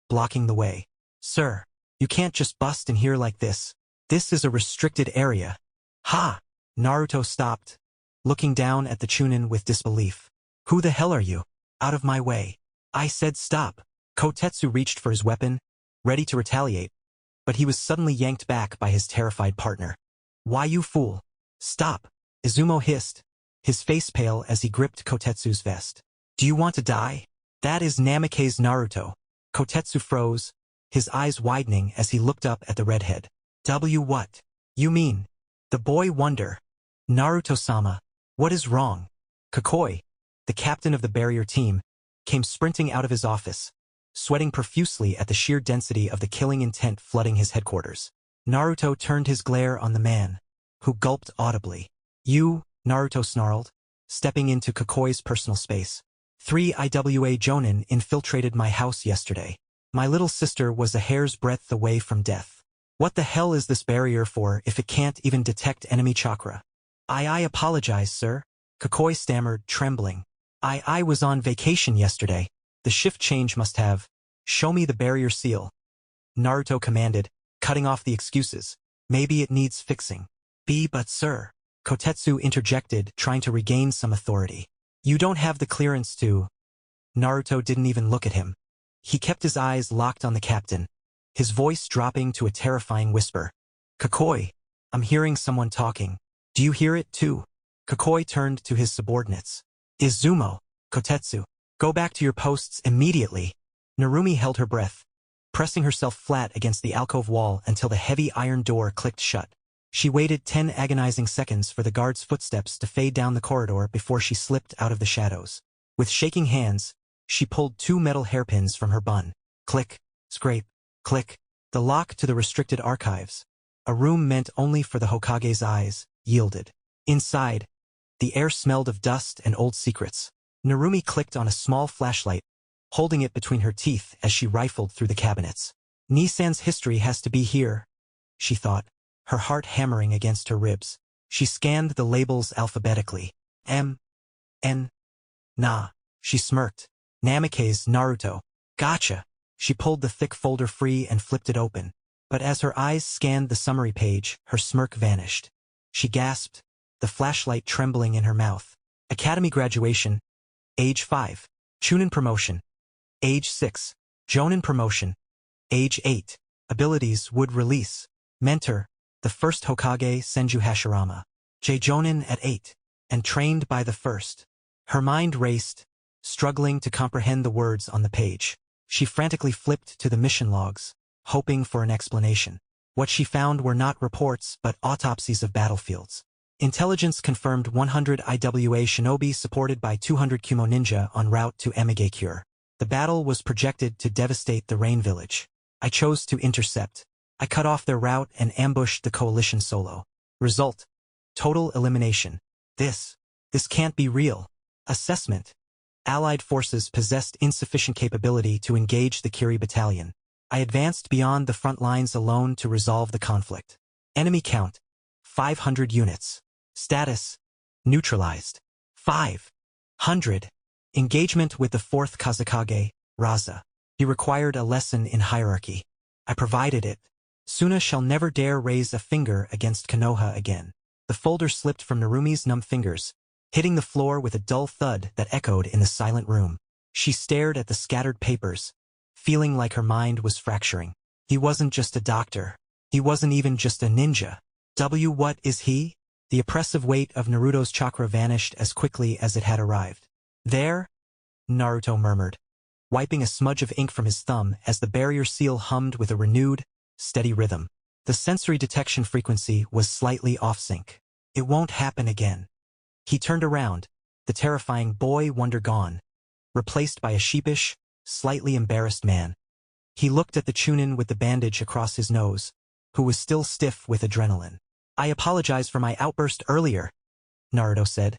blocking the way. "Sir, you can't just bust in here like this. This is a restricted area." "Ha!" Naruto stopped, looking down at the chunin with disbelief. "Who the hell are you? Out of my way. I said stop." Kotetsu reached for his weapon, ready to retaliate, but he was suddenly yanked back by his terrified partner. "Why, you fool? Stop!" Izumo hissed, his face pale as he gripped Kotetsu's vest. "Do you want to die?" "That is Namikaze Naruto." Kotetsu froze, his eyes widening as he looked up at the redhead. What? You mean?" The boy wonder. "Naruto-sama, what is wrong?" Kakoi, the captain of the barrier team, came sprinting out of his office, sweating profusely at the sheer density of the killing intent flooding his headquarters. Naruto turned his glare on the man, who gulped audibly. "You," Naruto snarled, stepping into Kakoi's personal space. "3 IWA Jonin infiltrated my house yesterday. My little sister was a hair's breadth away from death. What the hell is this barrier for if it can't even detect enemy chakra?" I apologize, sir," Kakoi stammered, trembling. I was on vacation yesterday. The shift change must have. Show me the barrier seal," Naruto commanded, cutting off the excuses. "Maybe it needs fixing." But sir," Kotetsu interjected, trying to regain some authority. "You don't have the clearance to." Naruto didn't even look at him. He kept his eyes locked on the captain, his voice dropping to a terrifying whisper. "Kakoi, I'm hearing someone talking. Do you hear it too?" Kakoi turned to his subordinates. "Izumo, Kotetsu, go back to your posts immediately." Narumi held her breath, pressing herself flat against the alcove wall until the heavy iron door clicked shut. She waited 10 agonizing seconds for the guard's footsteps to fade down the corridor before she slipped out of the shadows. With shaking hands, she pulled 2 metal hairpins from her bun. Click, scrape, click, the lock to the restricted archives. A room meant only for the Hokage's eyes, yielded. Inside, the air smelled of dust and old secrets. Narumi clicked on a small flashlight, holding it between her teeth as she rifled through the cabinets. Nisan's history has to be here, she thought, her heart hammering against her ribs. She scanned the labels alphabetically. M. N. Na. She smirked. Namikaze, Naruto. Gotcha. She pulled the thick folder free and flipped it open. But as her eyes scanned the summary page, her smirk vanished. She gasped, the flashlight trembling in her mouth. Academy graduation. Age 5. Chunin promotion. Age 6. Jonin promotion. Age 8. Abilities would release. Mentor, the first Hokage Senju Hashirama. Jonin at 8. And trained by the first. Her mind raced, struggling to comprehend the words on the page. She frantically flipped to the mission logs, hoping for an explanation. What she found were not reports but autopsies of battlefields. Intelligence confirmed 100 IWA shinobi supported by 200 Kumo ninja en route to Emigekure. The battle was projected to devastate the Rain Village. I chose to intercept. I cut off their route and ambushed the coalition solo. Result: total elimination. This can't be real. Assessment: Allied forces possessed insufficient capability to engage the Kiri battalion. I advanced beyond the front lines alone to resolve the conflict. Enemy count: 500 units. Status: neutralized. 500. Engagement with the 4th Kazekage, Raza. He required a lesson in hierarchy. I provided it. Suna shall never dare raise a finger against Konoha again. The folder slipped from Narumi's numb fingers, hitting the floor with a dull thud that echoed in the silent room. She stared at the scattered papers, feeling like her mind was fracturing. He wasn't just a doctor. He wasn't even just a ninja. What is he? The oppressive weight of Naruto's chakra vanished as quickly as it had arrived. There? Naruto murmured, wiping a smudge of ink from his thumb as the barrier seal hummed with a renewed, steady rhythm. The sensory detection frequency was slightly off-sync. It won't happen again. He turned around, the terrifying boy wonder gone, replaced by a sheepish, slightly embarrassed man. He looked at the Chunin with the bandage across his nose, who was still stiff with adrenaline. I apologize for my outburst earlier, Naruto said,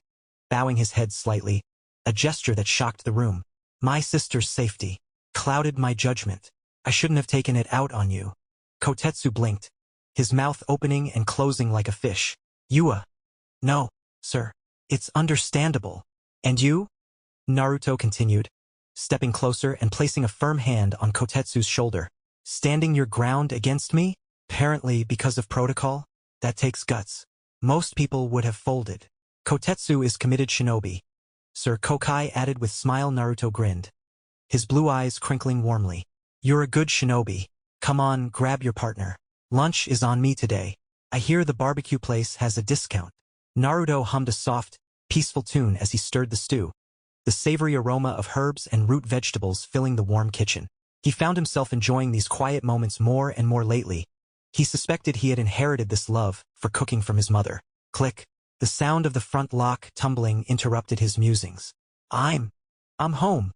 bowing his head slightly, a gesture that shocked the room. My sister's safety clouded my judgment. I shouldn't have taken it out on you. Kotetsu blinked, his mouth opening and closing like a fish. Yua. No, sir. It's understandable. And you? Naruto continued, stepping closer and placing a firm hand on Kotetsu's shoulder. Standing your ground against me? Apparently because of protocol? That takes guts. Most people would have folded. Kotetsu is committed shinobi. Sir Kokai added with smile. Naruto grinned, his blue eyes crinkling warmly. You're a good shinobi. Come on, grab your partner. Lunch is on me today. I hear the barbecue place has a discount. Naruto hummed a soft, peaceful tune as he stirred the stew, the savory aroma of herbs and root vegetables filling the warm kitchen. He found himself enjoying these quiet moments more and more lately. He suspected he had inherited this love for cooking from his mother. Click. The sound of the front lock tumbling interrupted his musings. I'm home.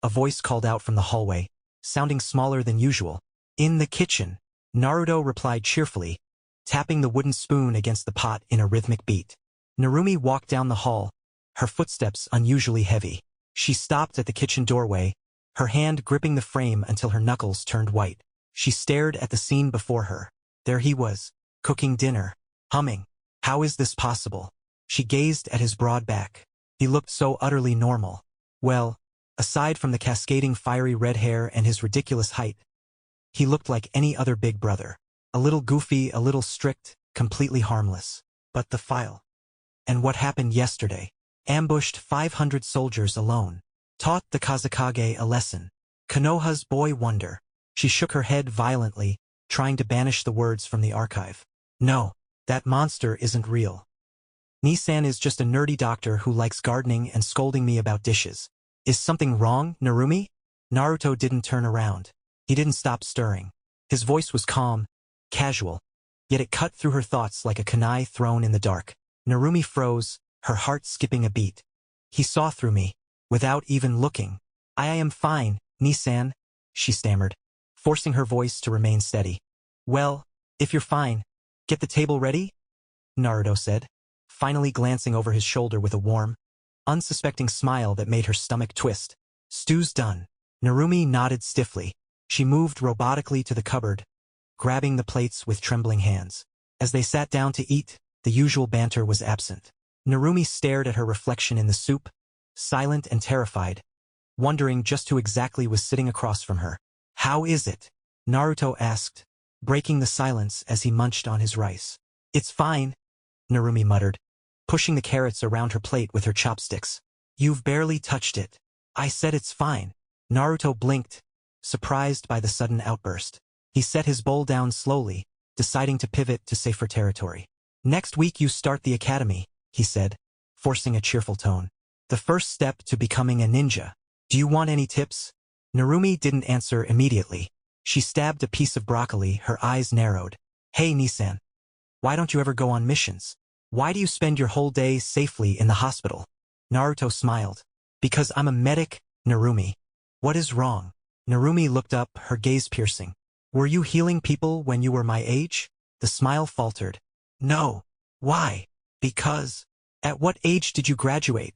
A voice called out from the hallway, sounding smaller than usual. In the kitchen. Naruto replied cheerfully, tapping the wooden spoon against the pot in a rhythmic beat. Narumi walked down the hall, her footsteps unusually heavy. She stopped at the kitchen doorway, her hand gripping the frame until her knuckles turned white. She stared at the scene before her. There he was, cooking dinner, humming. How is this possible? She gazed at his broad back. He looked so utterly normal. Well, aside from the cascading fiery red hair and his ridiculous height, he looked like any other big brother. A little goofy, a little strict, completely harmless. But the file. And what happened yesterday? Ambushed 500 soldiers alone. Taught the Kazekage a lesson. Konoha's boy wonder. She shook her head violently, trying to banish the words from the archive. No, that monster isn't real. Nisan is just a nerdy doctor who likes gardening and scolding me about dishes. Is something wrong, Narumi? Naruto didn't turn around. He didn't stop stirring. His voice was calm, casual, yet it cut through her thoughts like a kunai thrown in the dark. Narumi froze, her heart skipping a beat. He saw through me, without even looking. I am fine, Nisan, she stammered, forcing her voice to remain steady. Well, if you're fine, Get the table ready? Naruto said, finally glancing over his shoulder with a warm, unsuspecting smile that made her stomach twist. Stew's done. Narumi nodded stiffly. She moved robotically to the cupboard, grabbing the plates with trembling hands. As they sat down to eat, the usual banter was absent. Narumi stared at her reflection in the soup, silent and terrified, wondering just who exactly was sitting across from her. How is it? Naruto asked, breaking the silence as he munched on his rice. It's fine, Narumi muttered, pushing the carrots around her plate with her chopsticks. You've barely touched it. I said it's fine. Naruto blinked, surprised by the sudden outburst. He set his bowl down slowly, deciding to pivot to safer territory. Next week you start the academy, he said, forcing a cheerful tone. The first step to becoming a ninja. Do you want any tips? Narumi didn't answer immediately. She stabbed a piece of broccoli, her eyes narrowed. Hey Nisan. Why don't you ever go on missions? Why do you spend your whole day safely in the hospital? Naruto smiled. Because I'm a medic, Narumi. What is wrong? Narumi looked up, her gaze piercing. Were you healing people when you were my age? The smile faltered. No. Why? Because. At what age did you graduate?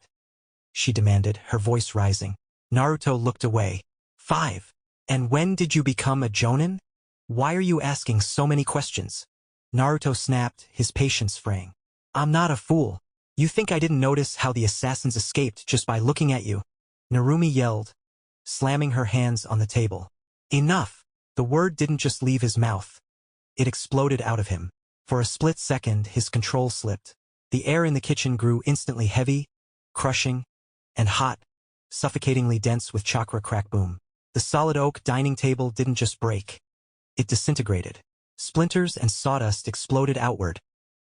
She demanded, her voice rising. Naruto looked away. 5. And when did you become a jonin? Why are you asking so many questions? Naruto snapped, his patience fraying. I'm not a fool. You think I didn't notice how the assassins escaped just by looking at you? Narumi yelled, slamming her hands on the table. Enough! The word didn't just leave his mouth. It exploded out of him. For a split second, his control slipped. The air in the kitchen grew instantly heavy, crushing, and hot, suffocatingly dense with chakra crack boom. The solid oak dining table didn't just break. It disintegrated. Splinters and sawdust exploded outward,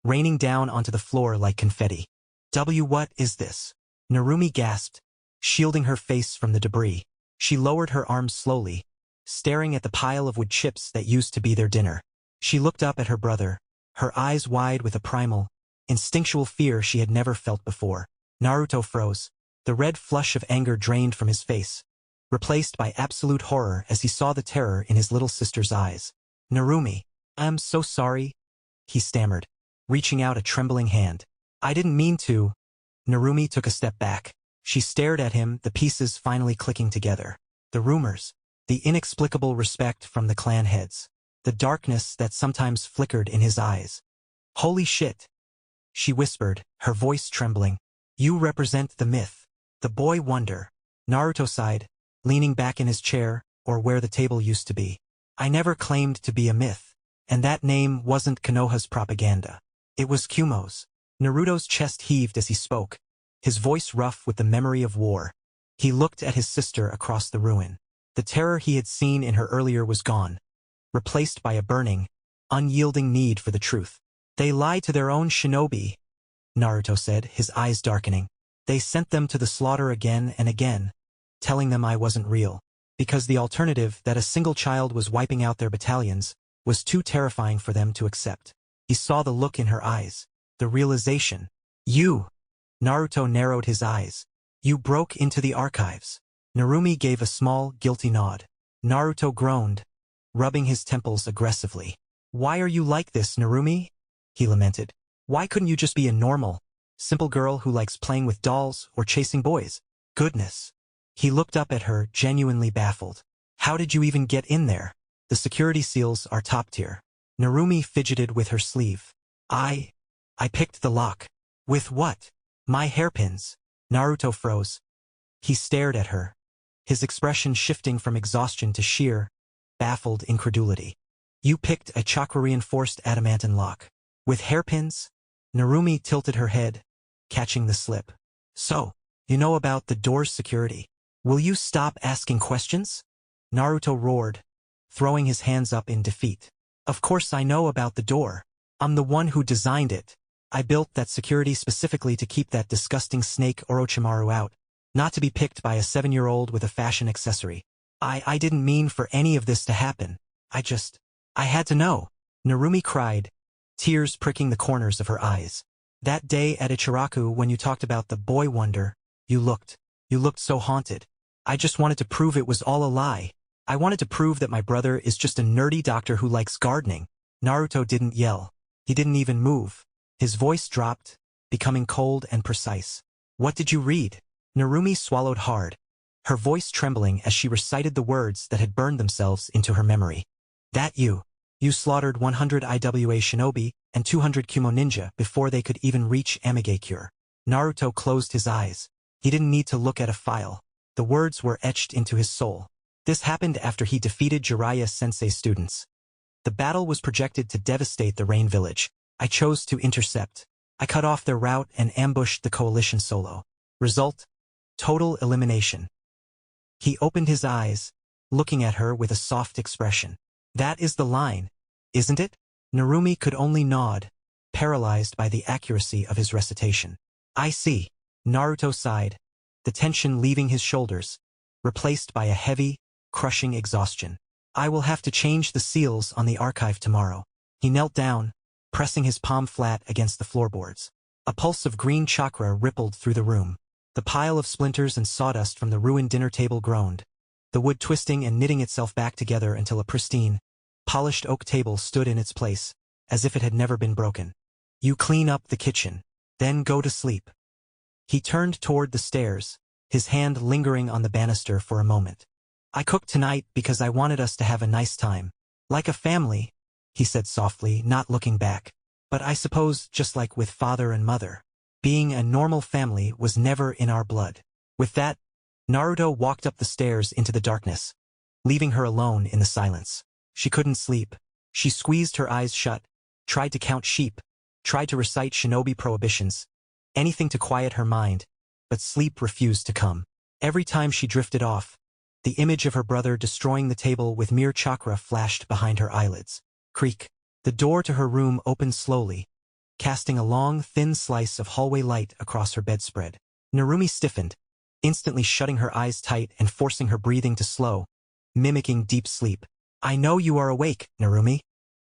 raining down onto the floor like confetti. What is this? Narumi gasped, shielding her face from the debris. She lowered her arms slowly, staring at the pile of wood chips that used to be their dinner. She looked up at her brother, her eyes wide with a primal, instinctual fear she had never felt before. Naruto froze. The red flush of anger drained from his face, replaced by absolute horror as he saw the terror in his little sister's eyes. Narumi, I'm so sorry, he stammered, reaching out a trembling hand. I didn't mean to. Narumi took a step back. She stared at him, the pieces finally clicking together. The rumors, the inexplicable respect from the clan heads, the darkness that sometimes flickered in his eyes. Holy shit, she whispered, her voice trembling. You represent the myth, the boy wonder. Naruto sighed, leaning back in his chair, or where the table used to be. I never claimed to be a myth, and that name wasn't Konoha's propaganda. It was Kumo's. Naruto's chest heaved as he spoke, his voice rough with the memory of war. He looked at his sister across the ruin. The terror he had seen in her earlier was gone, replaced by a burning, unyielding need for the truth. They lie to their own shinobi, Naruto said, his eyes darkening. They sent them to the slaughter again and again, telling them I wasn't real, because the alternative that a single child was wiping out their battalions was too terrifying for them to accept. He saw the look in her eyes, the realization. You! Naruto narrowed his eyes. You broke into the archives. Narumi gave a small, guilty nod. Naruto groaned, rubbing his temples aggressively. Why are you like this, Narumi? He lamented. Why couldn't you just be a normal, simple girl who likes playing with dolls or chasing boys? Goodness. He looked up at her, genuinely baffled. How did you even get in there? The security seals are top tier. Narumi fidgeted with her sleeve. I picked the lock. With what? My hairpins. Naruto froze. He stared at her, his expression shifting from exhaustion to sheer, baffled incredulity. You picked a chakra-reinforced adamantine lock. With hairpins? Narumi tilted her head, catching the slip. So, you know about the door's security. Will you stop asking questions? Naruto roared, throwing his hands up in defeat. Of course I know about the door. I'm the one who designed it. I built that security specifically to keep that disgusting snake Orochimaru out, not to be picked by a 7-year-old with a fashion accessory. I didn't mean for any of this to happen. I had to know. Narumi cried, tears pricking the corners of her eyes. That day at Ichiraku when you talked about the boy wonder, you looked so haunted. I just wanted to prove it was all a lie. I wanted to prove that my brother is just a nerdy doctor who likes gardening. Naruto didn't yell. He didn't even move. His voice dropped, becoming cold and precise. What did you read? Narumi swallowed hard, her voice trembling as she recited the words that had burned themselves into her memory. That you slaughtered 100 IWA shinobi and 200 Kumo ninja before they could even reach Amigakure. Naruto closed his eyes. He didn't need to look at a file. The words were etched into his soul. This happened after he defeated Jiraiya Sensei's students. The battle was projected to devastate the Rain Village. I chose to intercept. I cut off their route and ambushed the coalition solo. Result? Total elimination. He opened his eyes, looking at her with a soft expression. That is the line, isn't it? Narumi could only nod, paralyzed by the accuracy of his recitation. I see. Naruto sighed, the tension leaving his shoulders, replaced by a heavy, crushing exhaustion. I will have to change the seals on the archive tomorrow. He knelt down, pressing his palm flat against the floorboards. A pulse of green chakra rippled through the room. The pile of splinters and sawdust from the ruined dinner table groaned, the wood twisting and knitting itself back together until a pristine, polished oak table stood in its place, as if it had never been broken. You clean up the kitchen, then go to sleep. He turned toward the stairs, his hand lingering on the banister for a moment. I cooked tonight because I wanted us to have a nice time. Like a family, he said softly, not looking back. But I suppose just like with father and mother, being a normal family was never in our blood. With that, Naruto walked up the stairs into the darkness, leaving her alone in the silence. She couldn't sleep. She squeezed her eyes shut, tried to count sheep, tried to recite shinobi prohibitions, anything to quiet her mind, but sleep refused to come. Every time she drifted off, the image of her brother destroying the table with mere chakra flashed behind her eyelids. Creak. The door to her room opened slowly, casting a long, thin slice of hallway light across her bedspread. Narumi stiffened, instantly shutting her eyes tight and forcing her breathing to slow, mimicking deep sleep. I know you are awake, Narumi.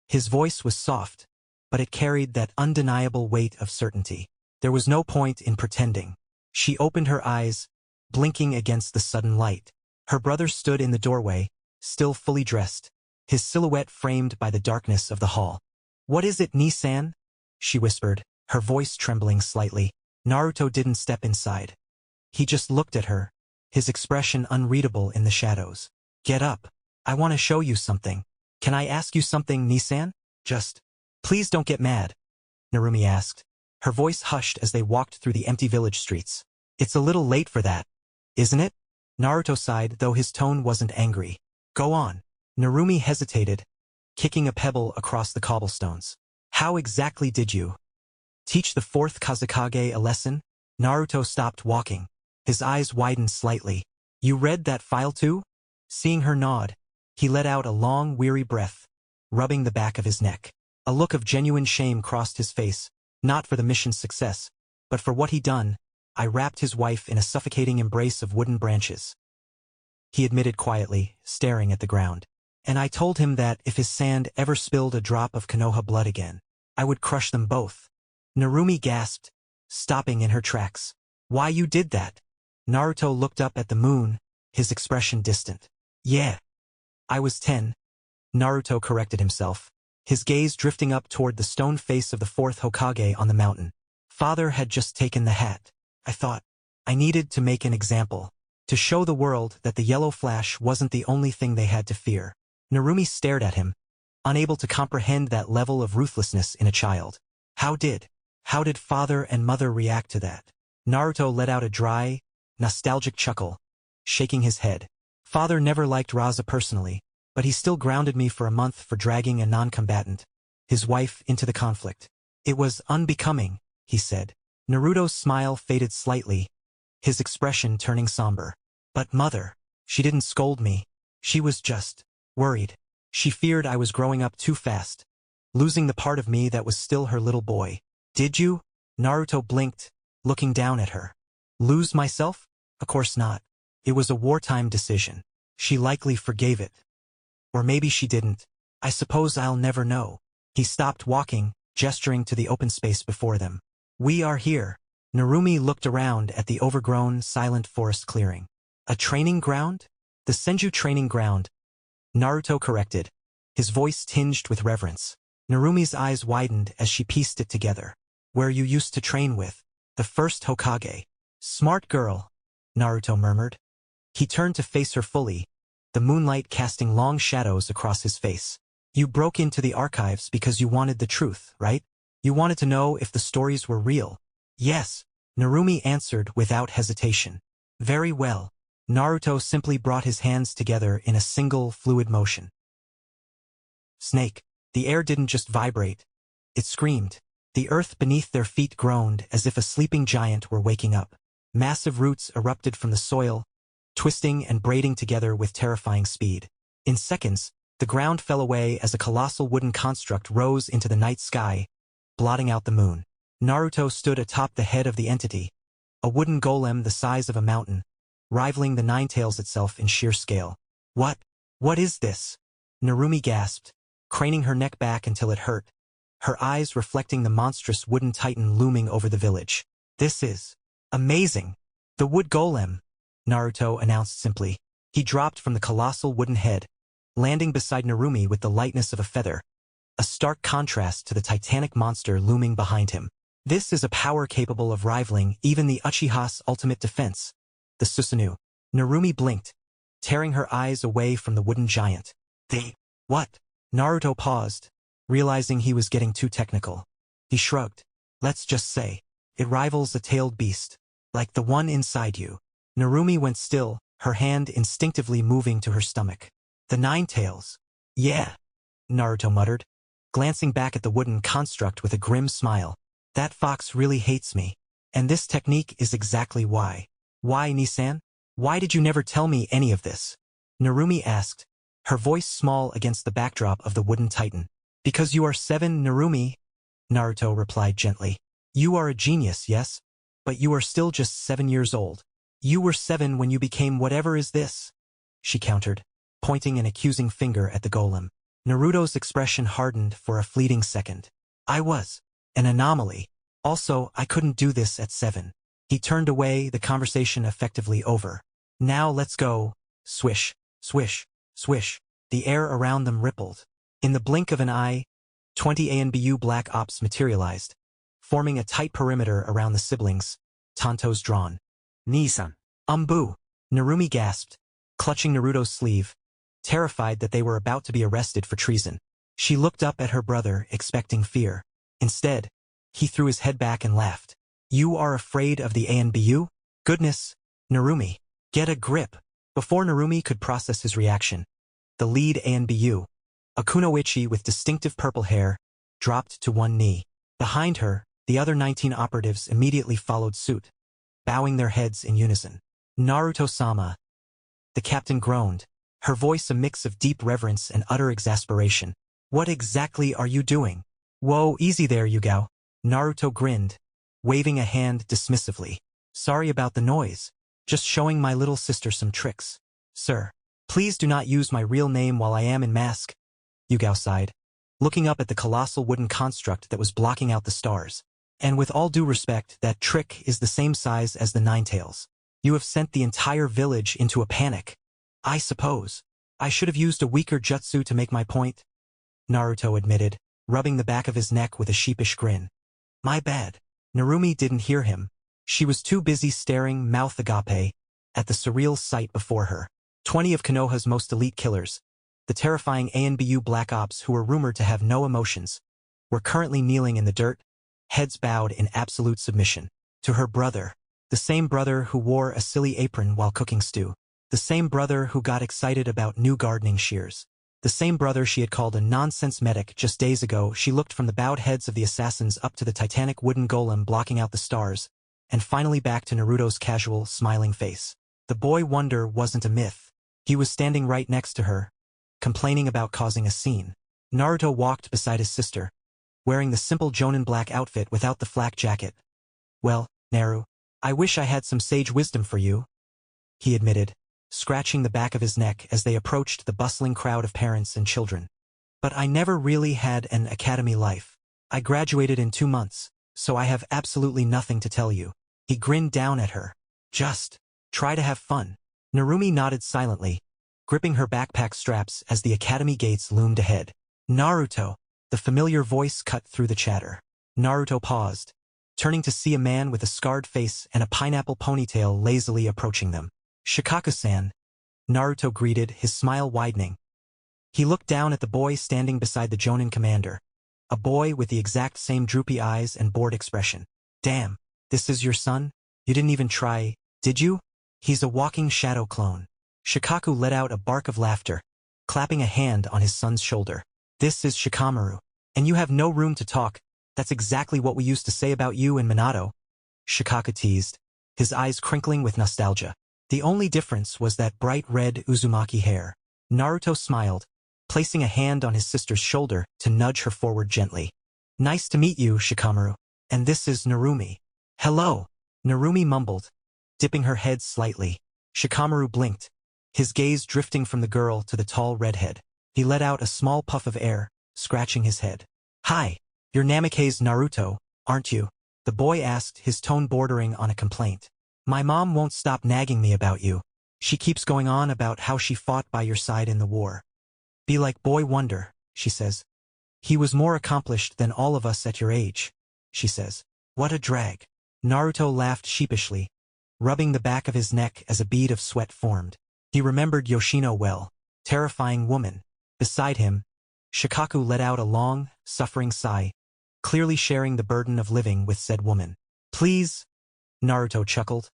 His voice was soft, but it carried that undeniable weight of certainty. There was no point in pretending. She opened her eyes, blinking against the sudden light. Her brother stood in the doorway, still fully dressed, his silhouette framed by the darkness of the hall. What is it, Ni-san? She whispered, her voice trembling slightly. Naruto didn't step inside. He just looked at her, his expression unreadable in the shadows. Get up. I want to show you something. Can I ask you something, Ni-san? Please don't get mad, Narumi asked. Her voice hushed as they walked through the empty village streets. It's a little late for that, isn't it? Naruto sighed, though his tone wasn't angry. Go on. Narumi hesitated, kicking a pebble across the cobblestones. How exactly did you teach the fourth Kazekage a lesson? Naruto stopped walking. His eyes widened slightly. You read that file too? Seeing her nod, he let out a long, weary breath, rubbing the back of his neck. A look of genuine shame crossed his face, not for the mission's success, but for what he'd done. I wrapped his wife in a suffocating embrace of wooden branches, he admitted quietly, staring at the ground. And I told him that if his sand ever spilled a drop of Konoha blood again, I would crush them both. Narumi gasped, stopping in her tracks. Why you did that? Naruto looked up at the moon, his expression distant. Yeah. I was 10. Naruto corrected himself, his gaze drifting up toward the stone face of the fourth Hokage on the mountain. Father had just taken the hat. I thought, I needed to make an example, to show the world that the yellow flash wasn't the only thing they had to fear. Narumi stared at him, unable to comprehend that level of ruthlessness in a child. How did father and mother react to that? Naruto let out a dry, nostalgic chuckle, shaking his head. Father never liked Raza personally, but he still grounded me for a month for dragging a non-combatant, his wife, into the conflict. It was unbecoming, he said. Naruto's smile faded slightly, his expression turning somber. But mother, she didn't scold me. She was just worried. She feared I was growing up too fast, losing the part of me that was still her little boy. Did you? Naruto blinked, looking down at her. Lose myself? Of course not. It was a wartime decision. She likely forgave it. Or maybe she didn't. I suppose I'll never know. He stopped walking, gesturing to the open space before them. We are here. Narumi looked around at the overgrown, silent forest clearing. A training ground? The Senju training ground, Naruto corrected, his voice tinged with reverence. Narumi's eyes widened as she pieced it together. Where you used to train with. The first Hokage. Smart girl, Naruto murmured. He turned to face her fully, the moonlight casting long shadows across his face. You broke into the archives because you wanted the truth, right? You wanted to know if the stories were real. Yes, Narumi answered without hesitation. Very well. Naruto simply brought his hands together in a single fluid motion. Snake. The air didn't just vibrate. It screamed. The earth beneath their feet groaned as if a sleeping giant were waking up. Massive roots erupted from the soil, twisting and braiding together with terrifying speed. In seconds, the ground fell away as a colossal wooden construct rose into the night sky, blotting out the moon. Naruto stood atop the head of the entity, a wooden golem the size of a mountain, rivaling the Ninetales itself in sheer scale. What is this? Narumi gasped, craning her neck back until it hurt, her eyes reflecting the monstrous wooden titan looming over the village. This is amazing. The wood golem, Naruto announced simply. He dropped from the colossal wooden head, landing beside Narumi with the lightness of a feather, a stark contrast to the titanic monster looming behind him. This is a power capable of rivaling even the Uchiha's ultimate defense, the Susanoo. Narumi blinked, tearing her eyes away from the wooden giant. What? Naruto paused, realizing he was getting too technical. He shrugged. Let's just say, it rivals a tailed beast, like the one inside you. Narumi went still, her hand instinctively moving to her stomach. The Ninetales. Yeah, Naruto muttered, glancing back at the wooden construct with a grim smile. That fox really hates me. And this technique is exactly why. Why, Nisan? Why did you never tell me any of this? Narumi asked, her voice small against the backdrop of the wooden titan. Because you are 7, Narumi, Naruto replied gently. You are a genius, yes? But you are still just 7 years old. You were 7 when you became whatever is this, she countered, pointing an accusing finger at the golem. Naruto's expression hardened for a fleeting second. I was an anomaly. Also, I couldn't do this at 7. He turned away, the conversation effectively over. Now let's go. Swish, swish, swish. The air around them rippled. In the blink of an eye, 20 ANBU Black Ops materialized, forming a tight perimeter around the siblings, tantos drawn. Nisan. Umbu! Narumi gasped, clutching Naruto's sleeve, terrified that they were about to be arrested for treason. She looked up at her brother, expecting fear. Instead, he threw his head back and laughed. You are afraid of the ANBU? Goodness, Narumi, get a grip. Before Narumi could process his reaction, the lead ANBU, a kunoichi with distinctive purple hair, dropped to one knee. Behind her, the other 19 operatives immediately followed suit, bowing their heads in unison. Naruto-sama. The captain groaned, her voice a mix of deep reverence and utter exasperation. What exactly are you doing? Whoa, easy there, Yugao. Naruto grinned, waving a hand dismissively. Sorry about the noise. Just showing my little sister some tricks. Sir, please do not use my real name while I am in mask, Yugao sighed, looking up at the colossal wooden construct that was blocking out the stars. And with all due respect, that trick is the same size as the Ninetales. You have sent the entire village into a panic. I suppose. I should have used a weaker jutsu to make my point, Naruto admitted, rubbing the back of his neck with a sheepish grin. My bad. Narumi didn't hear him. She was too busy staring, mouth agape, at the surreal sight before her. 20 of Konoha's most elite killers, the terrifying ANBU Black Ops who were rumored to have no emotions, were currently kneeling in the dirt, heads bowed in absolute submission. To her brother, the same brother who wore a silly apron while cooking stew, the same brother who got excited about new gardening shears, the same brother she had called a nonsense medic just days ago. She looked from the bowed heads of the assassins up to the titanic wooden golem blocking out the stars, and finally back to Naruto's casual, smiling face. The boy wonder wasn't a myth. He was standing right next to her, complaining about causing a scene. Naruto walked beside his sister, wearing the simple Jonin black outfit without the flak jacket. Well, Naru, I wish I had some sage wisdom for you, he admitted, scratching the back of his neck as they approached the bustling crowd of parents and children. But I never really had an academy life. I graduated in 2 months, so I have absolutely nothing to tell you. He grinned down at her. Just try to have fun. Narumi nodded silently, gripping her backpack straps as the academy gates loomed ahead. Naruto, The familiar voice cut through the chatter. Naruto paused, turning to see a man with a scarred face and a pineapple ponytail lazily approaching them. "Shikaku-san," Naruto greeted, his smile widening. He looked down at the boy standing beside the Jonin commander, a boy with the exact same droopy eyes and bored expression. "Damn, this is your son? You didn't even try, did you? He's a walking shadow clone." Shikaku let out a bark of laughter, clapping a hand on his son's shoulder. "This is Shikamaru, and you have no room to talk. That's exactly what we used to say about you in Minato," Shikaku teased, his eyes crinkling with nostalgia. The only difference was that bright red Uzumaki hair. Naruto smiled, placing a hand on his sister's shoulder to nudge her forward gently. "Nice to meet you, Shikamaru. And this is Narumi." "Hello," Narumi mumbled, dipping her head slightly. Shikamaru blinked, his gaze drifting from the girl to the tall redhead. He let out a small puff of air, scratching his head. "Hi, you're Namikaze Naruto, aren't you?" the boy asked, his tone bordering on a complaint. "My mom won't stop nagging me about you. She keeps going on about how she fought by your side in the war. Be like Boy Wonder, she says. He was more accomplished than all of us at your age, she says. What a drag." Naruto laughed sheepishly, rubbing the back of his neck as a bead of sweat formed. He remembered Yoshino well, terrifying woman. Beside him, Shikaku let out a long, suffering sigh, clearly sharing the burden of living with said woman. "Please," Naruto chuckled.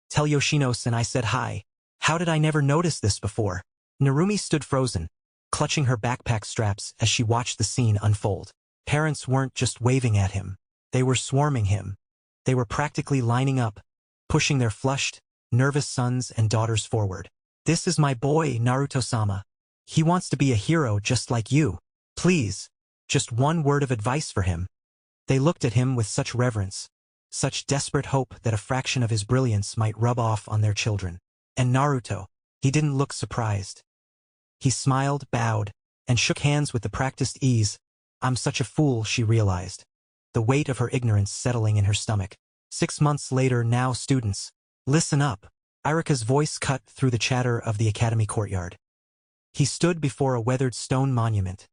"Tell Yoshino-san I said hi. How did I never notice this before?" Narumi stood frozen, clutching her backpack straps as she watched the scene unfold. Parents weren't just waving at him. They were swarming him. They were practically lining up, pushing their flushed, nervous sons and daughters forward. "This is my boy, Naruto-sama. He wants to be a hero just like you. Please, just one word of advice for him." They looked at him with such reverence, such desperate hope that a fraction of his brilliance might rub off on their children. And Naruto, he didn't look surprised. He smiled, bowed, and shook hands with the practiced ease. "I'm such a fool," she realized, the weight of her ignorance settling in her stomach. 6 months later, now students, listen up. Irika's voice cut through the chatter of the academy courtyard. He stood before a weathered stone monument,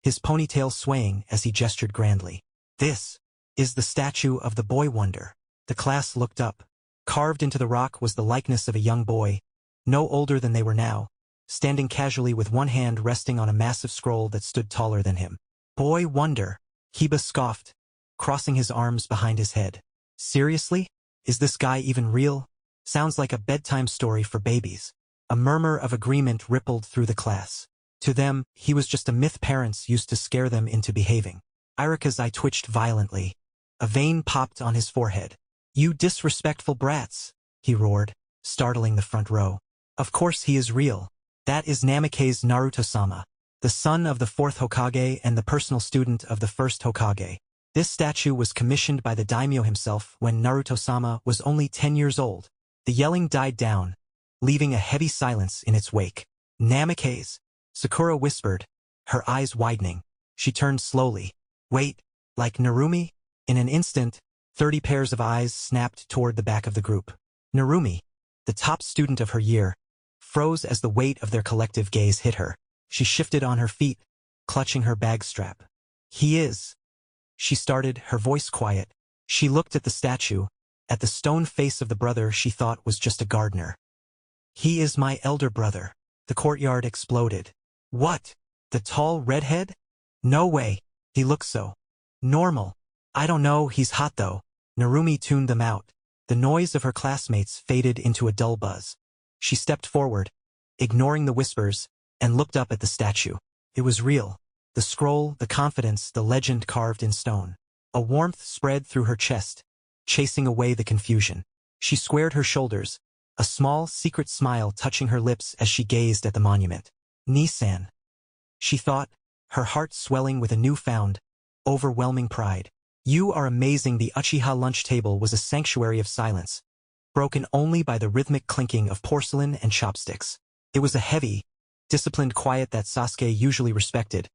his ponytail swaying as he gestured grandly. "This is the statue of the Boy Wonder." The class looked up. Carved into the rock was the likeness of a young boy, no older than they were now, standing casually with one hand resting on a massive scroll that stood taller than him. "Boy Wonder," Hiba scoffed, crossing his arms behind his head. "Seriously? Is this guy even real? Sounds like a bedtime story for babies." A murmur of agreement rippled through the class. To them, he was just a myth parents used to scare them into behaving. Irika's eye twitched violently. A vein popped on his forehead. "You disrespectful brats," he roared, startling the front row. "Of course he is real. That is Namikaze Naruto-sama, the son of the 4th Hokage and the personal student of the 1st Hokage. This statue was commissioned by the daimyo himself when Naruto-sama was only 10 years old." The yelling died down, leaving a heavy silence in its wake. "Namikaze," Sakura whispered, her eyes widening. She turned slowly. "Wait, like Narumi?" In an instant, 30 pairs of eyes snapped toward the back of the group. Narumi, the top student of her year, froze as the weight of their collective gaze hit her. She shifted on her feet, clutching her bag strap. "He is," she started, her voice quiet. She looked at the statue, at the stone face of the brother she thought was just a gardener. "He is my elder brother." The courtyard exploded. "What? The tall redhead? No way. He looks so normal." "I don't know, he's hot though." Narumi tuned them out. The noise of her classmates faded into a dull buzz. She stepped forward, ignoring the whispers, and looked up at the statue. It was real. The scroll, the confidence, the legend carved in stone. A warmth spread through her chest, chasing away the confusion. She squared her shoulders, a small, secret smile touching her lips as she gazed at the monument. "Nissan," she thought, her heart swelling with a newfound, overwhelming pride. "You are amazing." The Uchiha lunch table was a sanctuary of silence, broken only by the rhythmic clinking of porcelain and chopsticks. It was a heavy, disciplined quiet that Sasuke usually respected,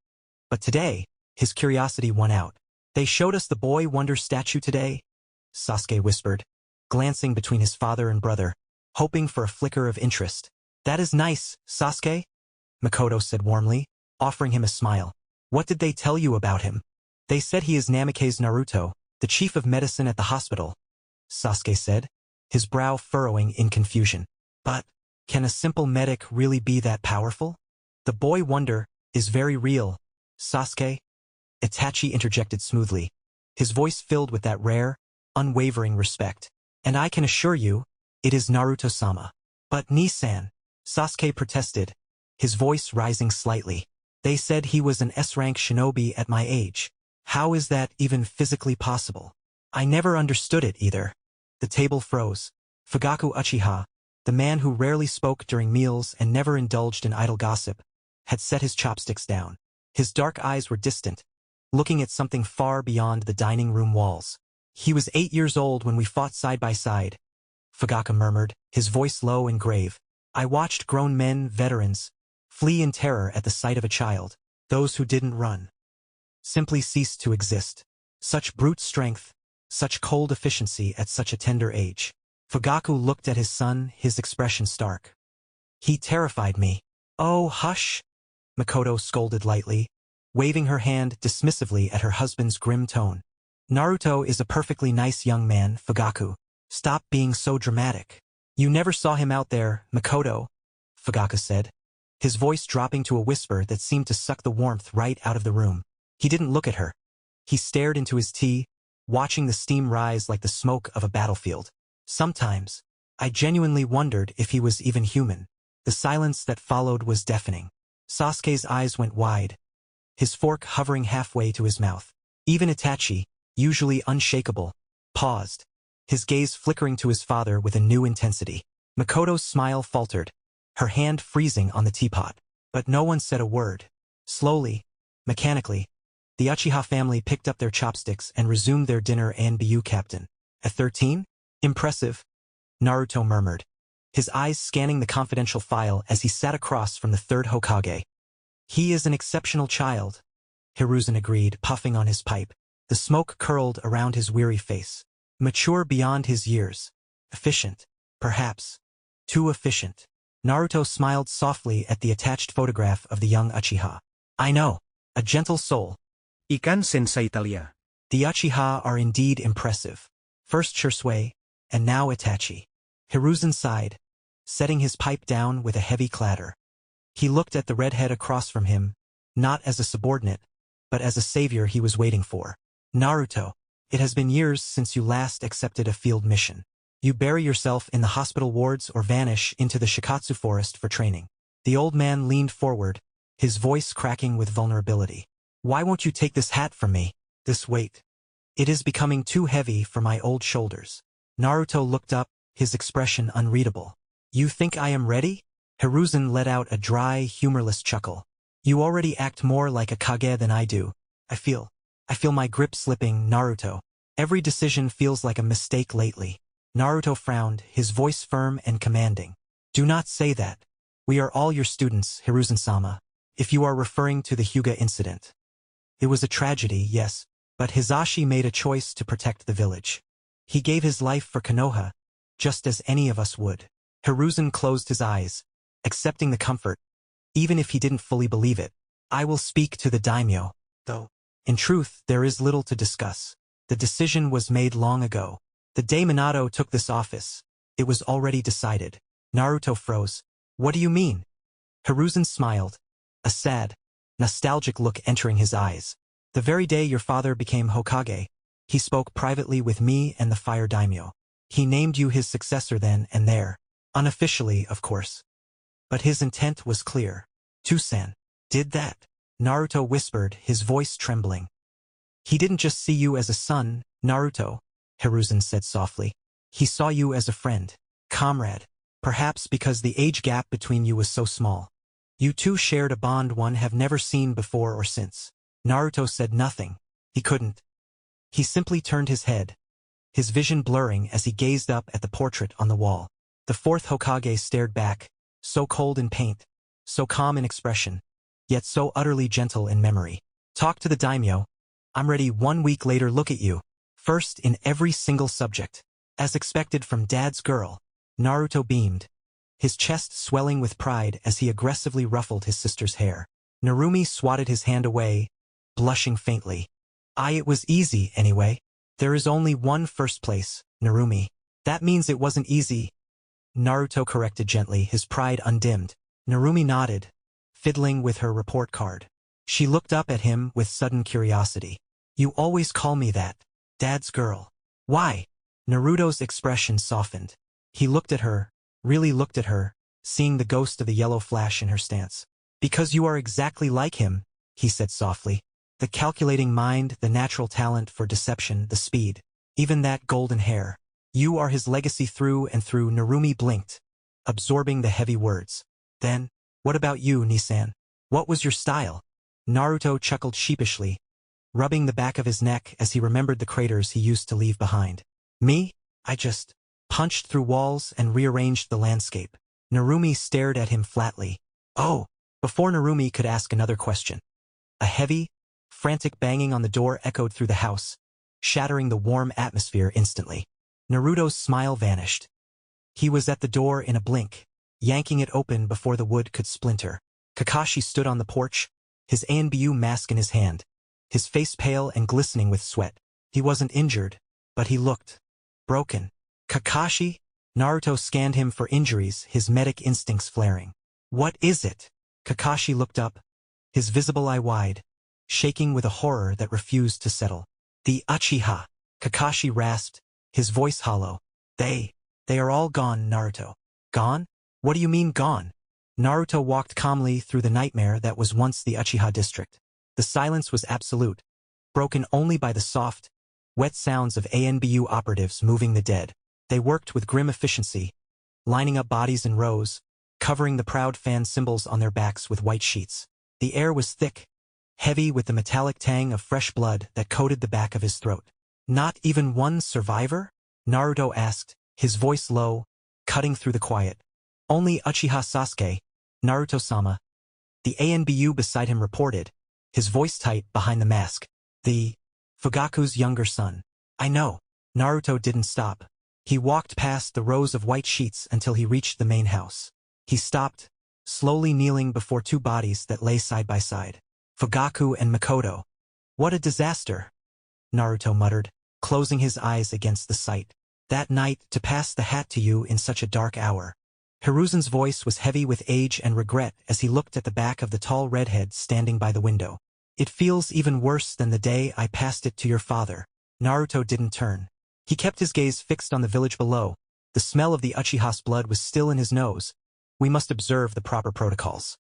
but today, his curiosity won out. "They showed us the Boy Wonder statue today," Sasuke whispered, glancing between his father and brother, hoping for a flicker of interest. "That is nice, Sasuke," Makoto said warmly, offering him a smile. What did they tell you about him? They said he is Namikaze Naruto, the chief of medicine at the hospital, Sasuke said, his brow furrowing in confusion. But, can a simple medic really be that powerful? The boy wonder is very real, Sasuke, Itachi interjected smoothly, his voice filled with that rare, unwavering respect. And I can assure you, it is Naruto-sama. But Nisan, Sasuke protested, his voice rising slightly. They said he was an S-rank shinobi at my age. How is that even physically possible? I never understood it either. The table froze. Fugaku Uchiha, the man who rarely spoke during meals and never indulged in idle gossip, had set his chopsticks down. His dark eyes were distant, looking at something far beyond the dining room walls. He was 8 years old when we fought side by side, Fugaku murmured, his voice low and grave. I watched grown men, veterans, flee in terror at the sight of a child. Those who didn't run simply ceased to exist. Such brute strength, such cold efficiency at such a tender age. Fugaku looked at his son, his expression stark. He terrified me. Oh, hush, Makoto scolded lightly, waving her hand dismissively at her husband's grim tone. Naruto is a perfectly nice young man, Fugaku. Stop being so dramatic. You never saw him out there, Makoto, Fugaku said, his voice dropping to a whisper that seemed to suck the warmth right out of the room. He didn't look at her. He stared into his tea, watching the steam rise like the smoke of a battlefield. Sometimes, I genuinely wondered if he was even human. The silence that followed was deafening. Sasuke's eyes went wide, his fork hovering halfway to his mouth. Even Itachi, usually unshakable, paused, his gaze flickering to his father with a new intensity. Makoto's smile faltered, her hand freezing on the teapot. But no one said a word. Slowly, mechanically, the Uchiha family picked up their chopsticks and resumed their dinner. And bu captain. At 13? Impressive, Naruto murmured, his eyes scanning the confidential file as he sat across from the third Hokage. He is an exceptional child, Hiruzen agreed, puffing on his pipe. The smoke curled around his weary face. Mature beyond his years. Efficient, perhaps. Too efficient. Naruto smiled softly at the attached photograph of the young Uchiha. I know, a gentle soul. Ikan sense Italia. The Uchiha are indeed impressive. First Shisui, and now Itachi. Hiruzen sighed, setting his pipe down with a heavy clatter. He looked at the redhead across from him, not as a subordinate, but as a savior he was waiting for. Naruto, it has been years since you last accepted a field mission. You bury yourself in the hospital wards or vanish into the Shikatsu forest for training. The old man leaned forward, his voice cracking with vulnerability. Why won't you take this hat from me? This weight. It is becoming too heavy for my old shoulders. Naruto looked up, his expression unreadable. You think I am ready? Hiruzen let out a dry, humorless chuckle. You already act more like a Kage than I do. I feel my grip slipping, Naruto. Every decision feels like a mistake lately. Naruto frowned, his voice firm and commanding. Do not say that. We are all your students, Hiruzen-sama, if you are referring to the Hyuga incident. It was a tragedy, yes, but Hisashi made a choice to protect the village. He gave his life for Konoha, just as any of us would. Hiruzen closed his eyes, accepting the comfort, even if he didn't fully believe it. I will speak to the daimyo, though. In truth, there is little to discuss. The decision was made long ago. The day Minato took this office, it was already decided. Naruto froze. What do you mean? Hiruzen smiled, a sad, nostalgic look entering his eyes. The very day your father became Hokage, he spoke privately with me and the fire daimyo. He named you his successor then and there. Unofficially, of course. But his intent was clear. Tusan did that, Naruto whispered, his voice trembling. He didn't just see you as a son, Naruto, Hiruzen said softly. He saw you as a friend, comrade. Perhaps because the age gap between you was so small. You two shared a bond one have never seen before or since. Naruto said nothing. He couldn't. He simply turned his head, his vision blurring as he gazed up at the portrait on the wall. The fourth Hokage stared back, so cold in paint, so calm in expression, yet so utterly gentle in memory. Talk to the daimyo. I'm ready. 1 week later. Look at you. First in every single subject. As expected from Dad's girl. Naruto beamed, his chest swelling with pride as he aggressively ruffled his sister's hair. Narumi swatted his hand away, blushing faintly. It was easy, anyway. There is only one first place, Narumi. That means it wasn't easy. Naruto corrected gently, his pride undimmed. Narumi nodded, fiddling with her report card. She looked up at him with sudden curiosity. You always call me that, Dad's girl. Why? Naruto's expression softened. He looked at her, really looked at her, seeing the ghost of the yellow flash in her stance. Because you are exactly like him, he said softly. The calculating mind, the natural talent for deception, the speed. Even that golden hair. You are his legacy through and through. Narumi blinked, absorbing the heavy words. Then, what about you, Nisan? What was your style? Naruto chuckled sheepishly, rubbing the back of his neck as he remembered the craters he used to leave behind. Me? I just punched through walls and rearranged the landscape. Narumi stared at him flatly. Oh! Before Narumi could ask another question, a heavy, frantic banging on the door echoed through the house, shattering the warm atmosphere instantly. Naruto's smile vanished. He was at the door in a blink, yanking it open before the wood could splinter. Kakashi stood on the porch, his ANBU mask in his hand, his face pale and glistening with sweat. He wasn't injured, but he looked broken. Kakashi? Naruto scanned him for injuries, his medic instincts flaring. What is it? Kakashi looked up, his visible eye wide, shaking with a horror that refused to settle. The Uchiha, Kakashi rasped, his voice hollow. They are all gone, Naruto. Gone? What do you mean gone? Naruto walked calmly through the nightmare that was once the Uchiha district. The silence was absolute, broken only by the soft, wet sounds of ANBU operatives moving the dead. They worked with grim efficiency, lining up bodies in rows, covering the proud fan symbols on their backs with white sheets. The air was thick, heavy with the metallic tang of fresh blood that coated the back of his throat. Not even one survivor? Naruto asked, his voice low, cutting through the quiet. Only Uchiha Sasuke, Naruto-sama. The ANBU beside him reported, his voice tight behind the mask. The Fugaku's younger son. I know. Naruto didn't stop. He walked past the rows of white sheets until he reached the main house. He stopped, slowly kneeling before two bodies that lay side by side. Fugaku and Makoto. What a disaster, Naruto muttered, closing his eyes against the sight. That night, to pass the hat to you in such a dark hour. Hiruzen's voice was heavy with age and regret as he looked at the back of the tall redhead standing by the window. It feels even worse than the day I passed it to your father. Naruto didn't turn. He kept his gaze fixed on the village below. The smell of the Uchiha's blood was still in his nose. We must observe the proper protocols.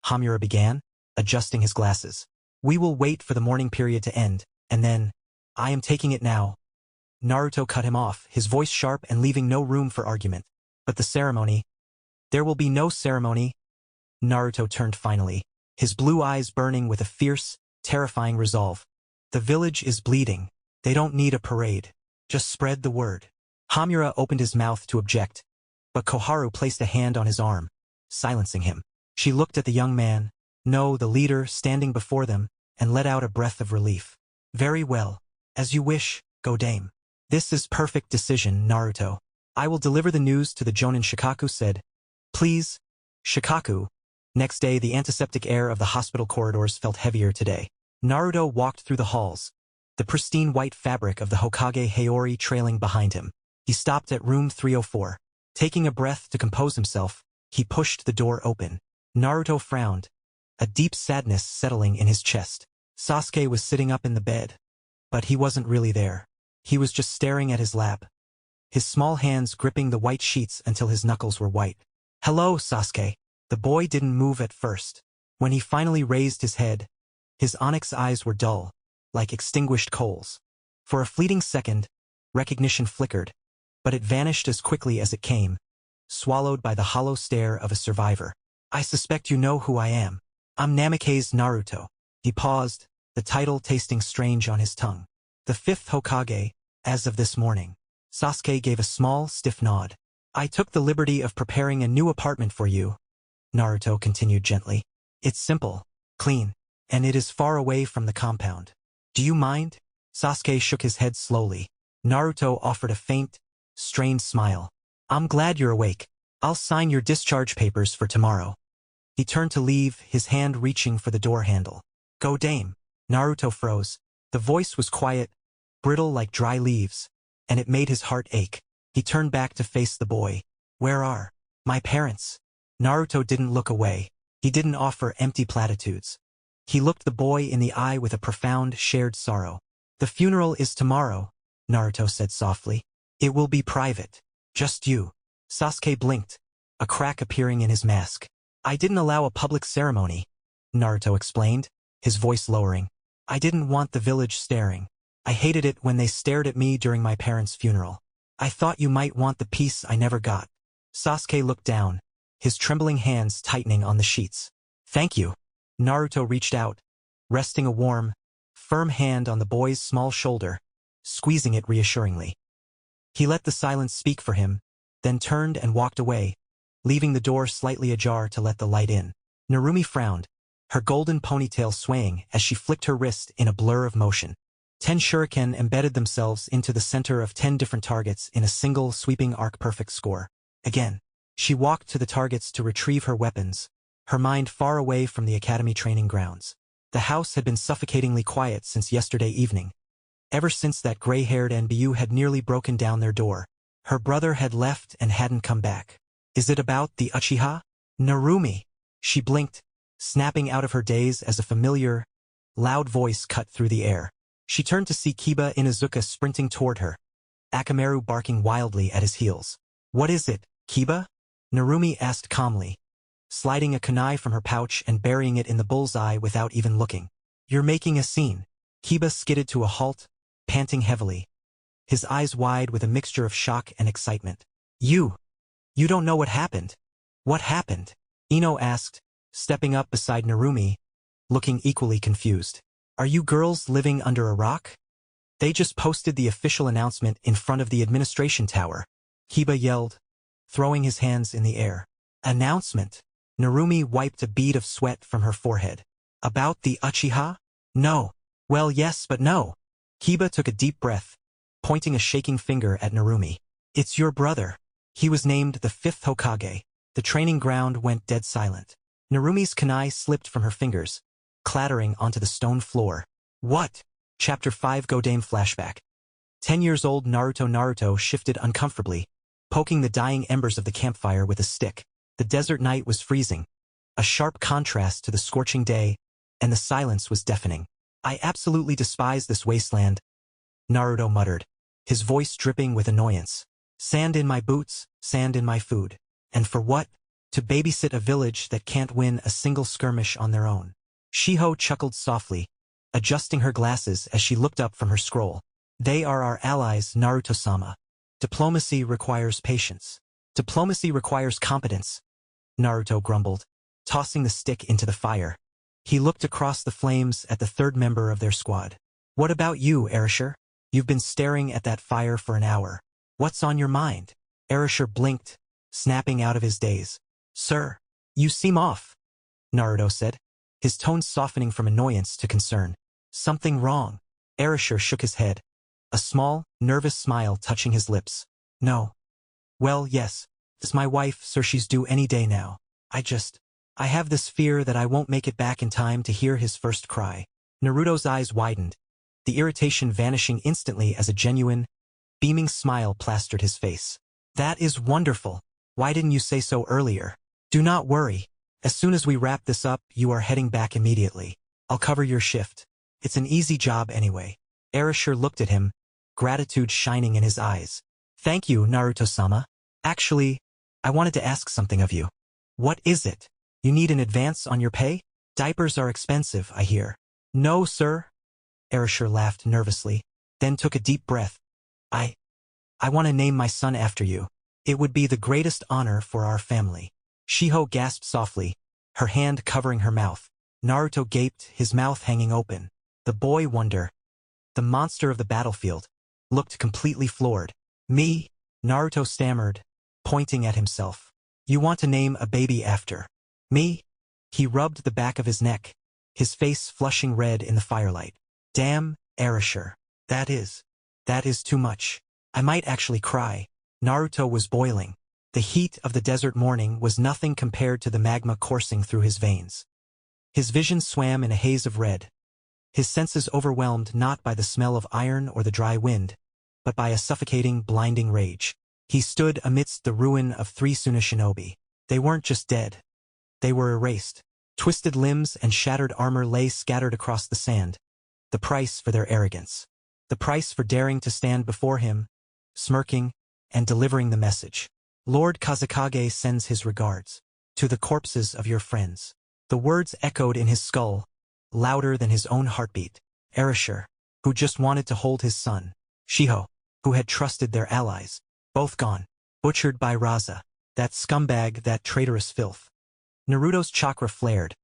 Hamura began, adjusting his glasses. We will wait for the mourning period to end, and then, I am taking it now. Naruto cut him off, his voice sharp and leaving no room for argument. But the ceremony? There will be no ceremony. Naruto turned finally, his blue eyes burning with a fierce, terrifying resolve. The village is bleeding. They don't need a parade. Just spread the word. Hamura opened his mouth to object, but Koharu placed a hand on his arm, silencing him. She looked at the young man, no, the leader, standing before them, and let out a breath of relief. Very well. As you wish, go dame. This is perfect decision, Naruto. I will deliver the news to the Jonin. Shikaku said. Please, Shikaku. Next day, the antiseptic air of the hospital corridors felt heavier today. Naruto walked through the halls, the pristine white fabric of the Hokage Heiori trailing behind him. He stopped at room 304. Taking a breath to compose himself, he pushed the door open. Naruto frowned, a deep sadness settling in his chest. Sasuke was sitting up in the bed, but he wasn't really there. He was just staring at his lap, his small hands gripping the white sheets until his knuckles were white. Hello, Sasuke. The boy didn't move at first. When he finally raised his head, his onyx eyes were dull, like extinguished coals. For a fleeting second, recognition flickered, but it vanished as quickly as it came, swallowed by the hollow stare of a survivor. I suspect you know who I am. I'm Namikaze Naruto. He paused, the title tasting strange on his tongue. The fifth Hokage, as of this morning. Sasuke gave a small, stiff nod. I took the liberty of preparing a new apartment for you, Naruto continued gently. It's simple, clean, and it is far away from the compound. Do you mind? Sasuke shook his head slowly. Naruto offered a faint, strained smile. I'm glad you're awake. I'll sign your discharge papers for tomorrow. He turned to leave, his hand reaching for the door handle. Go dame. Naruto froze. The voice was quiet, brittle like dry leaves, and it made his heart ache. He turned back to face the boy. Where are my parents? Naruto didn't look away. He didn't offer empty platitudes. He looked the boy in the eye with a profound, shared sorrow. The funeral is tomorrow, Naruto said softly. It will be private. Just you. Sasuke blinked, a crack appearing in his mask. I didn't allow a public ceremony, Naruto explained, his voice lowering. I didn't want the village staring. I hated it when they stared at me during my parents' funeral. I thought you might want the peace I never got. Sasuke looked down, his trembling hands tightening on the sheets. Thank you. Naruto reached out, resting a warm, firm hand on the boy's small shoulder, squeezing it reassuringly. He let the silence speak for him, then turned and walked away, leaving the door slightly ajar to let the light in. Narumi frowned, her golden ponytail swaying as she flicked her wrist in a blur of motion. 10 shuriken embedded themselves into the center of 10 different targets in a single sweeping arc-perfect score. Again, she walked to the targets to retrieve her weapons, her mind far away from the academy training grounds. The house had been suffocatingly quiet since yesterday evening. Ever since that gray-haired NBU had nearly broken down their door, her brother had left and hadn't come back. Is it about the Uchiha? Narumi! She blinked, snapping out of her daze as a familiar, loud voice cut through the air. She turned to see Kiba Inuzuka sprinting toward her, Akamaru barking wildly at his heels. What is it, Kiba? Narumi asked calmly, sliding a kunai from her pouch and burying it in the bullseye without even looking. You're making a scene. Kiba skidded to a halt, panting heavily, his eyes wide with a mixture of shock and excitement. You don't know what happened. What happened? Ino asked, stepping up beside Narumi, looking equally confused. Are you girls living under a rock? They just posted the official announcement in front of the administration tower. Kiba yelled, throwing his hands in the air. Announcement? Narumi wiped a bead of sweat from her forehead. About the Uchiha? No. Well, yes, but no. Kiba took a deep breath, pointing a shaking finger at Narumi. It's your brother. He was named the 5th Hokage. The training ground went dead silent. Narumi's kunai slipped from her fingers, clattering onto the stone floor. What? Chapter 5 Godame Flashback. 10 years old Naruto shifted uncomfortably, poking the dying embers of the campfire with a stick. The desert night was freezing, a sharp contrast to the scorching day, and the silence was deafening. I absolutely despise this wasteland, Naruto muttered, his voice dripping with annoyance. Sand in my boots, sand in my food. And for what? To babysit a village that can't win a single skirmish on their own. Shiho chuckled softly, adjusting her glasses as she looked up from her scroll. They are our allies, Naruto-sama. Diplomacy requires patience. Diplomacy requires competence, Naruto grumbled, tossing the stick into the fire. He looked across the flames at the third member of their squad. What about you, Erasure? You've been staring at that fire for an hour. What's on your mind? Erasure blinked, snapping out of his daze. Sir, you seem off, Naruto said, his tone softening from annoyance to concern. Something wrong? Erasure shook his head, a small, nervous smile touching his lips. No. Well, yes. It's my wife, sir. She's due any day now. I have this fear that I won't make it back in time to hear his first cry. Naruto's eyes widened, the irritation vanishing instantly as a genuine, beaming smile plastered his face. That is wonderful. Why didn't you say so earlier? Do not worry. As soon as we wrap this up, you are heading back immediately. I'll cover your shift. It's an easy job anyway. Erasure looked at him, gratitude shining in his eyes. Thank you, Naruto-sama. Actually, I wanted to ask something of you. What is it? You need an advance on your pay? Diapers are expensive, I hear. No, sir. Erasure laughed nervously, then took a deep breath. I want to name my son after you. It would be the greatest honor for our family. Shiho gasped softly, her hand covering her mouth. Naruto gaped, his mouth hanging open. The boy wonder, the monster of the battlefield, looked completely floored. Me? Naruto stammered, pointing at himself. You want to name a baby after me? He rubbed the back of his neck, his face flushing red in the firelight. Damn, Erasure. That is too much. I might actually cry. Naruto was boiling. The heat of the desert morning was nothing compared to the magma coursing through his veins. His vision swam in a haze of red, his senses overwhelmed not by the smell of iron or the dry wind, but by a suffocating, blinding rage. He stood amidst the ruin of 3 Suna shinobi. They weren't just dead. They were erased. Twisted limbs and shattered armor lay scattered across the sand. The price for their arrogance. The price for daring to stand before him, smirking, and delivering the message. Lord Kazekage sends his regards. To the corpses of your friends. The words echoed in his skull, louder than his own heartbeat. Erasure, who just wanted to hold his son. Shiho, who had trusted their allies. Both gone. Butchered by Raza. That scumbag, that traitorous filth. Naruto's chakra flared.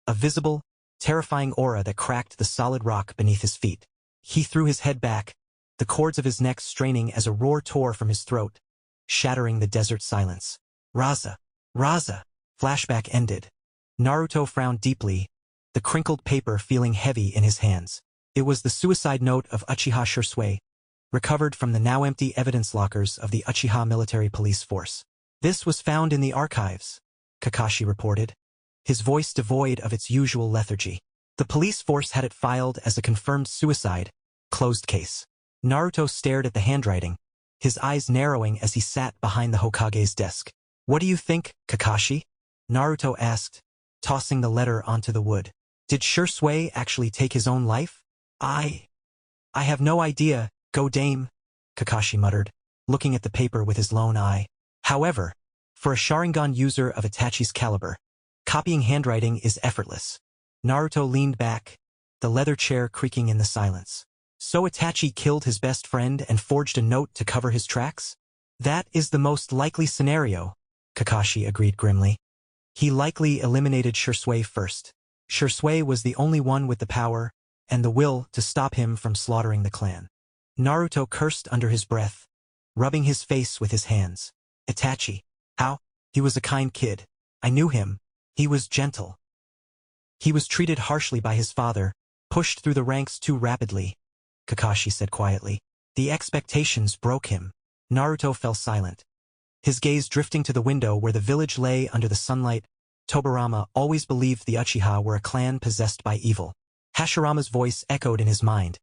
A visible, terrifying aura that cracked the solid rock beneath his feet. He threw his head back, the cords of his neck straining as a roar tore from his throat, shattering the desert silence. Raza! Raza! Flashback ended. Naruto frowned deeply, the crinkled paper feeling heavy in his hands. It was the suicide note of Uchiha Shisui, recovered from the now empty evidence lockers of the Uchiha military police force. This was found in the archives, Kakashi reported, his voice devoid of its usual lethargy. The police force had it filed as a confirmed suicide, closed case. Naruto stared at the handwriting, his eyes narrowing as he sat behind the Hokage's desk. What do you think, Kakashi? Naruto asked, tossing the letter onto the wood. Did Shisui actually take his own life? I have no idea, go dame, Kakashi muttered, looking at the paper with his lone eye. However, for a Sharingan user of Itachi's caliber, copying handwriting is effortless. Naruto leaned back, the leather chair creaking in the silence. So Itachi killed his best friend and forged a note to cover his tracks? That is the most likely scenario, Kakashi agreed grimly. He likely eliminated Shisui first. Shisui was the only one with the power and the will to stop him from slaughtering the clan. Naruto cursed under his breath, rubbing his face with his hands. Itachi. How? He was a kind kid. I knew him. He was gentle. He was treated harshly by his father, pushed through the ranks too rapidly, Kakashi said quietly. The expectations broke him. Naruto fell silent, his gaze drifting to the window where the village lay under the sunlight. Tobirama always believed the Uchiha were a clan possessed by evil. Hashirama's voice echoed in his mind,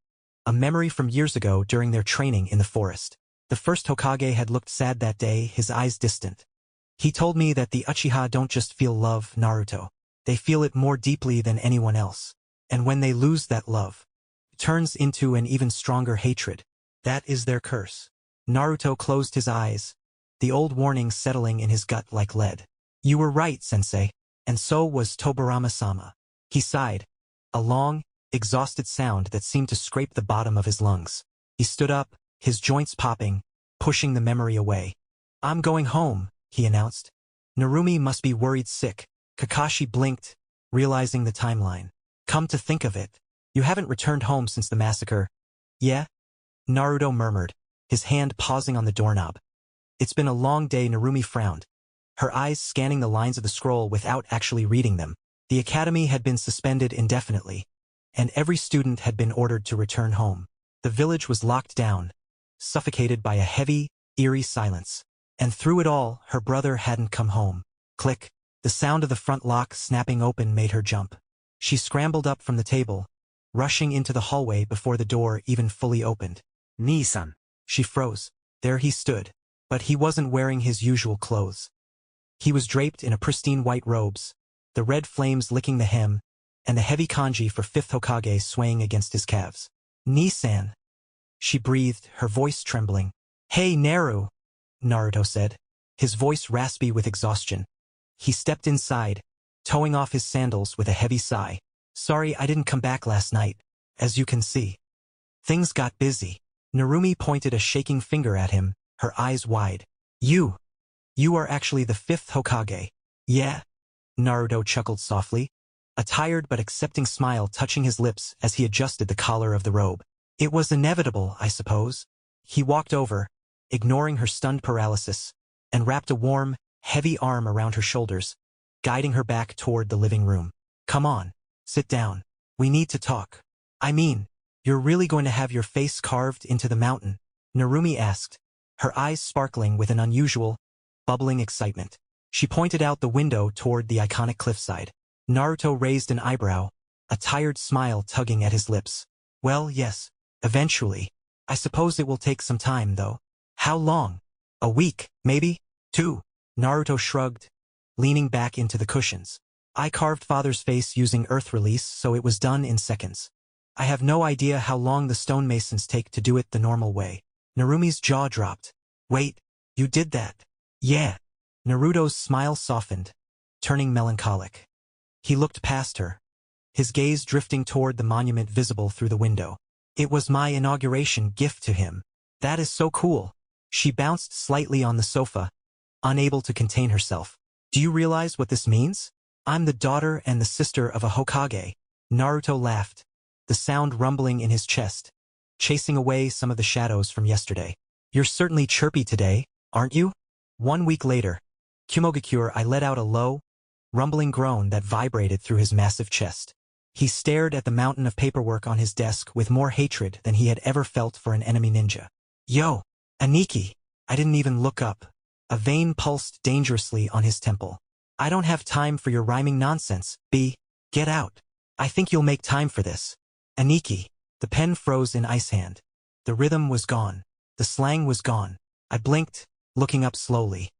a memory from years ago during their training in the forest. The first Hokage had looked sad that day, his eyes distant. He told me that the Uchiha don't just feel love, Naruto. They feel it more deeply than anyone else. And when they lose that love, it turns into an even stronger hatred. That is their curse. Naruto closed his eyes, the old warning settling in his gut like lead. You were right, sensei. And so was Tobirama-sama. He sighed, a long, exhausted sound that seemed to scrape the bottom of his lungs. He stood up, his joints popping, pushing the memory away. I'm going home, he announced. Narumi must be worried sick. Kakashi blinked, realizing the timeline. Come to think of it, you haven't returned home since the massacre. Yeah? Naruto murmured, his hand pausing on the doorknob. It's been a long day. Narumi frowned, her eyes scanning the lines of the scroll without actually reading them. The academy had been suspended indefinitely, and every student had been ordered to return home. The village was locked down, suffocated by a heavy, eerie silence. And through it all, her brother hadn't come home. Click. The sound of the front lock snapping open made her jump. She scrambled up from the table, rushing into the hallway before the door even fully opened. Nii-san. She froze. There he stood. But he wasn't wearing his usual clothes. He was draped in a pristine white robes, the red flames licking the hem, and the heavy kanji for 5th Hokage swaying against his calves. Nii-san. She breathed, her voice trembling. Hey, Naru, Naruto said, his voice raspy with exhaustion. He stepped inside, towing off his sandals with a heavy sigh. Sorry I didn't come back last night. As you can see, things got busy. Narumi pointed a shaking finger at him, her eyes wide. You are actually the 5th Hokage. Yeah? Naruto chuckled softly, a tired but accepting smile touching his lips as he adjusted the collar of the robe. It was inevitable, I suppose. He walked over, ignoring her stunned paralysis, and wrapped a warm, heavy arm around her shoulders, guiding her back toward the living room. Come on, sit down. We need to talk. I mean, you're really going to have your face carved into the mountain? Narumi asked, her eyes sparkling with an unusual, bubbling excitement. She pointed out the window toward the iconic cliffside. Naruto raised an eyebrow, a tired smile tugging at his lips. Well, yes, eventually. I suppose it will take some time, though. How long? A week, maybe? 2. Naruto shrugged, leaning back into the cushions. I carved father's face using earth release, so it was done in seconds. I have no idea how long the stonemasons take to do it the normal way. Narumi's jaw dropped. Wait, you did that? Yeah. Naruto's smile softened, turning melancholic. He looked past her, his gaze drifting toward the monument visible through the window. It was my inauguration gift to him. That is so cool. She bounced slightly on the sofa, unable to contain herself. Do you realize what this means? I'm the daughter and the sister of a Hokage. Naruto laughed, the sound rumbling in his chest, chasing away some of the shadows from yesterday. You're certainly chirpy today, aren't you? 1 week later, Kumogakure, I let out a low, rumbling groan that vibrated through his massive chest. He stared at the mountain of paperwork on his desk with more hatred than he had ever felt for an enemy ninja. Yo, Aniki! I didn't even look up. A vein pulsed dangerously on his temple. I don't have time for your rhyming nonsense, B. Get out. I think you'll make time for this. Aniki. The pen froze in ice hand. The rhythm was gone. The slang was gone. I blinked, looking up slowly.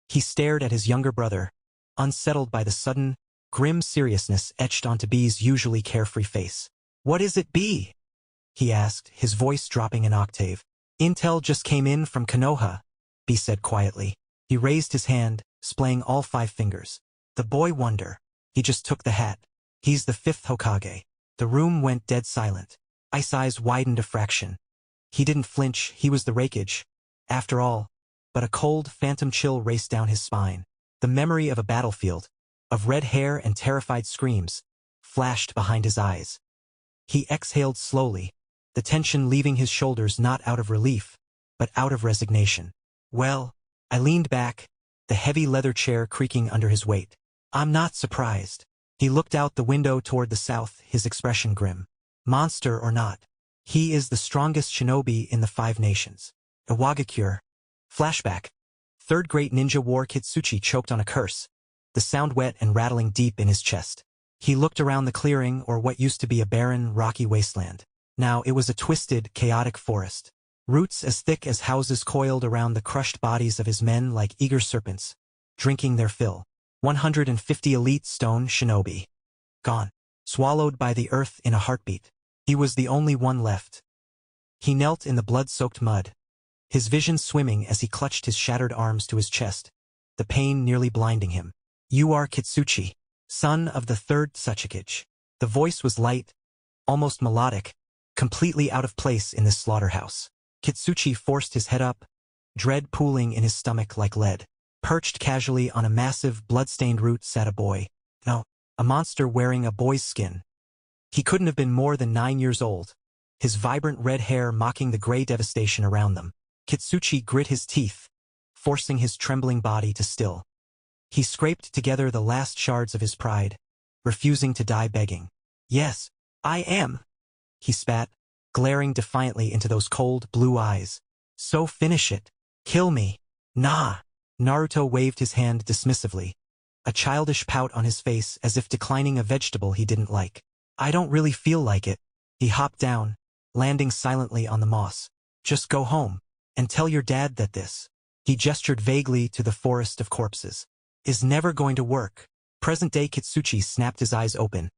He stared at his younger brother, unsettled by the sudden, grim seriousness etched onto B's usually carefree face. What is it, B? He asked, his voice dropping an octave. Intel just came in from Konoha, B said quietly. He raised his hand, splaying all 5 fingers. The boy wonder. He just took the hat. He's the 5th Hokage. The room went dead silent. Ice eyes widened a fraction. He didn't flinch, he was the rakeage. After all, but a cold, phantom chill raced down his spine. The memory of a battlefield, of red hair and terrified screams, flashed behind his eyes. He exhaled slowly, the tension leaving his shoulders not out of relief, but out of resignation. Well, I leaned back, the heavy leather chair creaking under his weight. I'm not surprised. He looked out the window toward the south, his expression grim. Monster or not, he is the strongest shinobi in the 5 nations. Iwagakure. Flashback. 3rd Great Ninja War. Kitsuchi choked on a curse, the sound wet and rattling deep in his chest. He looked around the clearing, or what used to be a barren, rocky wasteland. Now it was a twisted, chaotic forest. Roots as thick as houses coiled around the crushed bodies of his men like eager serpents, drinking their fill. 150 elite stone shinobi. Gone. Swallowed by the earth in a heartbeat. He was the only one left. He knelt in the blood-soaked mud, his vision swimming as he clutched his shattered arms to his chest, the pain nearly blinding him. You are Kitsuchi, son of the 3rd Tsuchikage. The voice was light, almost melodic, completely out of place in this slaughterhouse. Kitsuchi forced his head up, dread pooling in his stomach like lead. Perched casually on a massive, blood-stained root sat a boy. No, a monster wearing a boy's skin. He couldn't have been more than 9 years old, his vibrant red hair mocking the gray devastation around them. Kitsuchi grit his teeth, forcing his trembling body to still. He scraped together the last shards of his pride, refusing to die begging. Yes, I am, he spat, glaring defiantly into those cold, blue eyes. So finish it. Kill me. Nah. Naruto waved his hand dismissively, a childish pout on his face as if declining a vegetable he didn't like. I don't really feel like it. He hopped down, landing silently on the moss. Just go home, and tell your dad that this. He gestured vaguely to the forest of corpses. Is never going to work. Present-day Kitsuchi snapped his eyes open,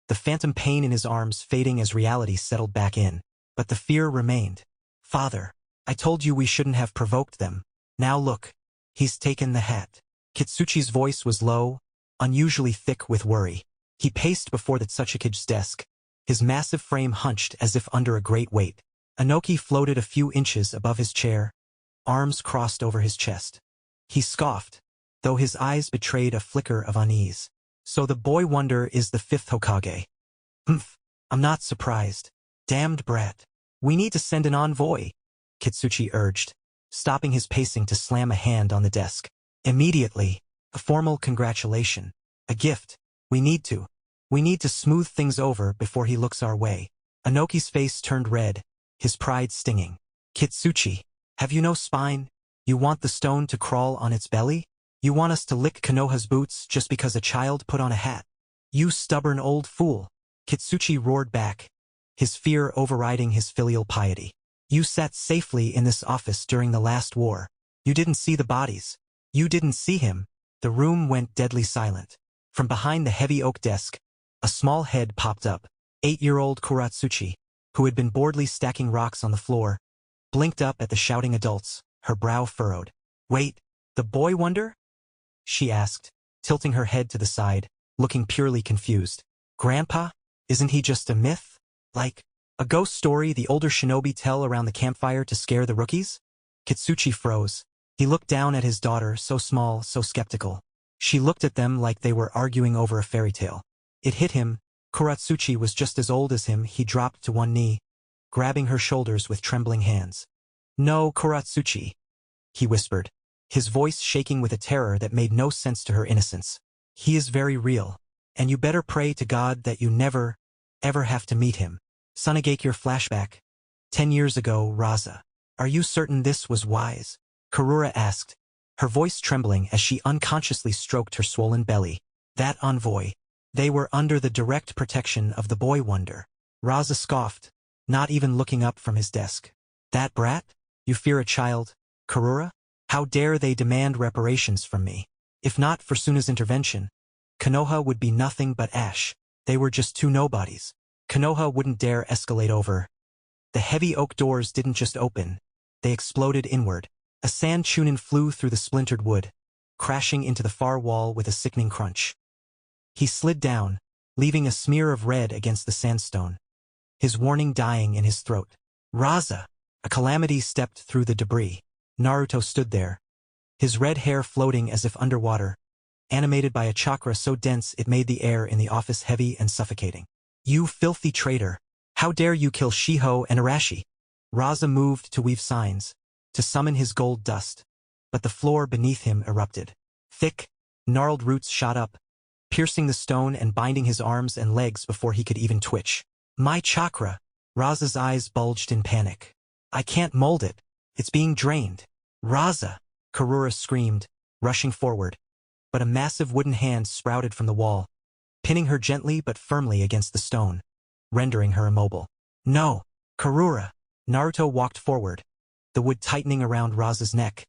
the phantom pain in his arms fading as reality settled back in. But the fear remained. Father, I told you we shouldn't have provoked them. Now look. He's taken the hat. Kitsuchi's voice was low, unusually thick with worry. He paced before the Tsuchikage's desk, his massive frame hunched as if under a great weight. Inoki floated a few inches above his chair, arms crossed over his chest. He scoffed, though his eyes betrayed a flicker of unease. So the boy wonder is the 5th Hokage. I'm not surprised. Damned brat. We need to send an envoy, Kitsuchi urged, stopping his pacing to slam a hand on the desk. Immediately, a formal congratulation, a gift. We need to smooth things over before he looks our way. Inoki's face turned red, his pride stinging. Kitsuchi, have you no spine? You want the stone to crawl on its belly? You want us to lick Konoha's boots just because a child put on a hat? You stubborn old fool. Kitsuchi roared back, his fear overriding his filial piety. You sat safely in this office during the last war. You didn't see the bodies. You didn't see him. The room went deadly silent. From behind the heavy oak desk, a small head popped up. 8-year-old Kuratsuchi, who had been boredly stacking rocks on the floor, blinked up at the shouting adults, her brow furrowed. Wait, the boy wonder? She asked, tilting her head to the side, looking purely confused. Grandpa? Isn't he just a myth? Like a ghost story the older shinobi tell around the campfire to scare the rookies? Kitsuchi froze. He looked down at his daughter, so small, so skeptical. She looked at them like they were arguing over a fairy tale. It hit him. Kuratsuchi was just as old as him. He dropped to one knee, grabbing her shoulders with trembling hands. No, Kuratsuchi, he whispered, his voice shaking with a terror that made no sense to her innocence. He is very real, and you better pray to God that you never, ever have to meet him. Sunagakure flashback. 10 years ago, Raza. Are you certain this was wise? Karura asked, her voice trembling as she unconsciously stroked her swollen belly. That envoy. They were under the direct protection of the boy wonder. Raza scoffed, not even looking up from his desk. That brat? You fear a child, Karura? How dare they demand reparations from me? If not for Suna's intervention, Konoha would be nothing but ash. They were just two nobodies. Konoha wouldn't dare escalate over. The heavy oak doors didn't just open. They exploded inward. A sand chunin flew through the splintered wood, crashing into the far wall with a sickening crunch. He slid down, leaving a smear of red against the sandstone, his warning dying in his throat. Raza! A calamity stepped through the debris. Naruto stood there, his red hair floating as if underwater, animated by a chakra so dense it made the air in the office heavy and suffocating. You filthy traitor! How dare you kill Shiho and Arashi? Raza moved to weave signs, to summon his gold dust, but the floor beneath him erupted. Thick, gnarled roots shot up, piercing the stone and binding his arms and legs before he could even twitch. My chakra! Raza's eyes bulged in panic. I can't mold it. It's being drained. Raza! Karura screamed, rushing forward, but a massive wooden hand sprouted from the wall, pinning her gently but firmly against the stone, rendering her immobile. No! Karura! Naruto walked forward, the wood tightening around Raza's neck,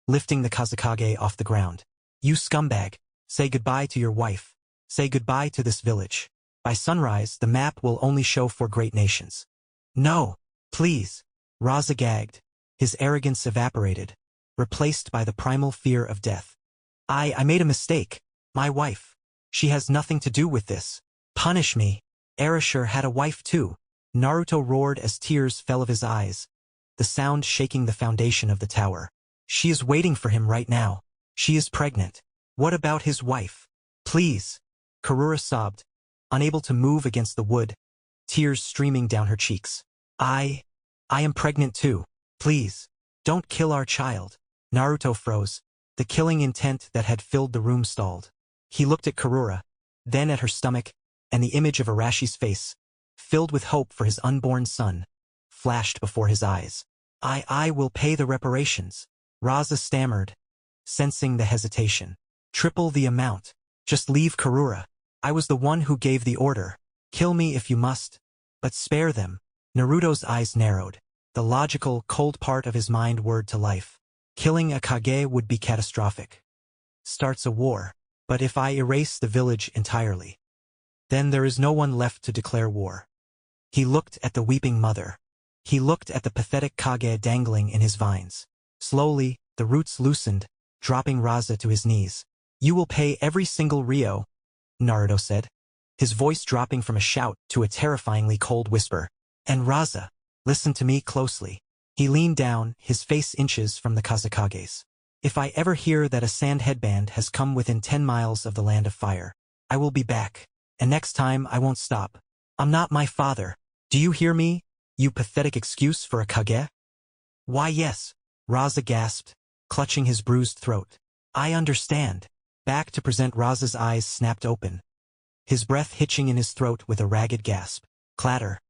lifting the Kazekage off the ground. You scumbag! Say goodbye to your wife. Say goodbye to this village. By sunrise, the map will only show 4 great nations. No! Please! Raza gagged, his arrogance evaporated, replaced by the primal fear of death. I made a mistake. My wife. She has nothing to do with this. Punish me. Erasure had a wife too. Naruto roared as tears fell of his eyes, the sound shaking the foundation of the tower. She is waiting for him right now. She is pregnant. What about his wife? Please. Karura sobbed, unable to move against the wood, tears streaming down her cheeks. I am pregnant too. Please. Don't kill our child. Naruto froze. The killing intent that had filled the room stalled. He looked at Karura, then at her stomach, and the image of Arashi's face, filled with hope for his unborn son, flashed before his eyes. I will pay the reparations. Raza stammered, sensing the hesitation. Triple the amount. Just leave Karura. I was the one who gave the order. Kill me if you must, but spare them. Naruto's eyes narrowed. The logical, cold part of his mind whirred to life. Killing a Kage would be catastrophic. Starts a war. But if I erase the village entirely, then there is no one left to declare war. He looked at the weeping mother. He looked at the pathetic Kage dangling in his vines. Slowly, the roots loosened, dropping Raza to his knees. You will pay every single Ryo, Naruto said, his voice dropping from a shout to a terrifyingly cold whisper. And Raza, listen to me closely. He leaned down, his face inches from the Kazekage's. If I ever hear that a sand headband has come within 10 miles of the land of fire, I will be back, and next time I won't stop. I'm not my father. Do you hear me, you pathetic excuse for a Kage? Why yes, Raza gasped, clutching his bruised throat. I understand. Back to present. Raza's eyes snapped open, his breath hitching in his throat with a ragged gasp. Clatter.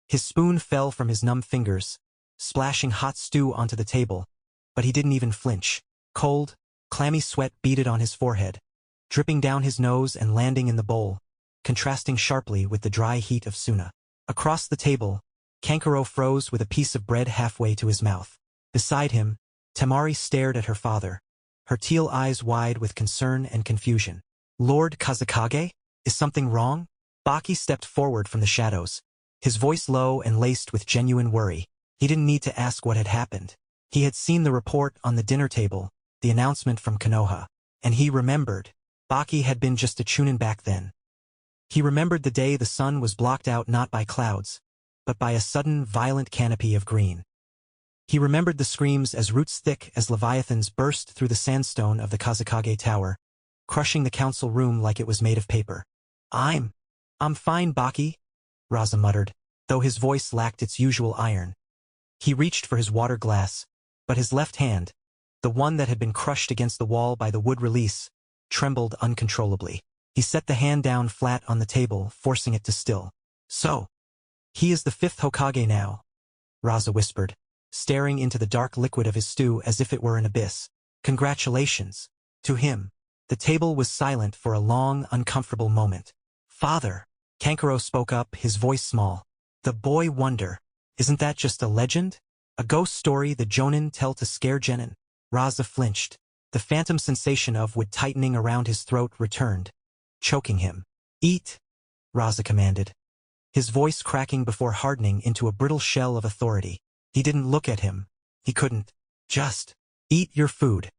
His spoon fell from his numb fingers, splashing hot stew onto the table, but he didn't even flinch. Cold, clammy sweat beaded on his forehead, dripping down his nose and landing in the bowl, contrasting sharply with the dry heat of Suna. Across the table, Kankuro froze with a piece of bread halfway to his mouth. Beside him, Temari stared at her father, her teal eyes wide with concern and confusion. Lord Kazakage? Is something wrong? Baki stepped forward from the shadows, his voice low and laced with genuine worry. He didn't need to ask what had happened. He had seen the report on the dinner table, the announcement from Konoha, and he remembered. Baki had been just a chunin back then. He remembered the day the sun was blocked out not by clouds, but by a sudden, violent canopy of green. He remembered the screams as roots thick as leviathans burst through the sandstone of the Kazakage Tower, crushing the council room like it was made of paper. I'm fine, Baki, Raza muttered, though his voice lacked its usual iron. He reached for his water glass, but his left hand, the one that had been crushed against the wall by the wood release, trembled uncontrollably. He set the hand down flat on the table, forcing it to still. So, he is the 5th Hokage now, Raza whispered, staring into the dark liquid of his stew as if it were an abyss. Congratulations. To him. The table was silent for a long, uncomfortable moment. Father, Kankuro spoke up, his voice small. The boy wonder. Isn't that just a legend? A ghost story the Jonin tell to scare genin? Raza flinched. The phantom sensation of wood tightening around his throat returned, choking him. Eat, Raza commanded, his voice cracking before hardening into a brittle shell of authority. He didn't look at him. He couldn't. Just eat your food.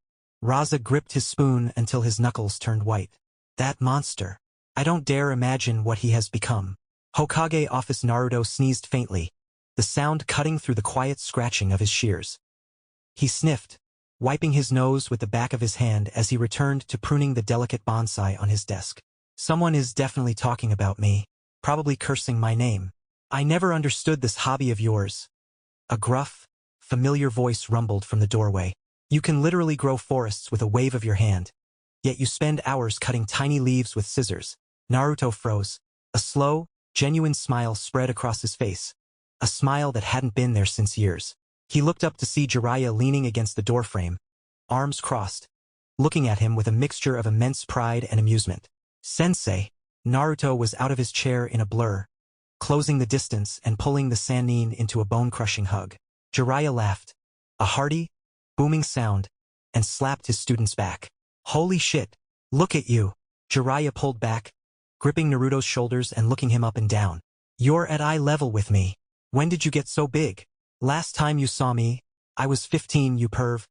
Raza gripped his spoon until his knuckles turned white. That monster. I don't dare imagine what he has become. Hokage Office Naruto sneezed faintly, the sound cutting through the quiet scratching of his shears. He sniffed, wiping his nose with the back of his hand as he returned to pruning the delicate bonsai on his desk. Someone is definitely talking about me, probably cursing my name. I never understood this hobby of yours. A gruff, familiar voice rumbled from the doorway. You can literally grow forests with a wave of your hand, yet you spend hours cutting tiny leaves with scissors. Naruto froze. A slow, genuine smile spread across his face, a smile that hadn't been there since years. He looked up to see Jiraiya leaning against the doorframe, arms crossed, looking at him with a mixture of immense pride and amusement. Sensei. Naruto was out of his chair in a blur, closing the distance and pulling the Sannin into a bone-crushing hug. Jiraiya laughed, a hearty, booming sound, and slapped his student's back. Holy shit, look at you. Jiraiya pulled back, gripping Naruto's shoulders and looking him up and down. You're at eye level with me. When did you get so big? Last time you saw me, I was 15, you perv.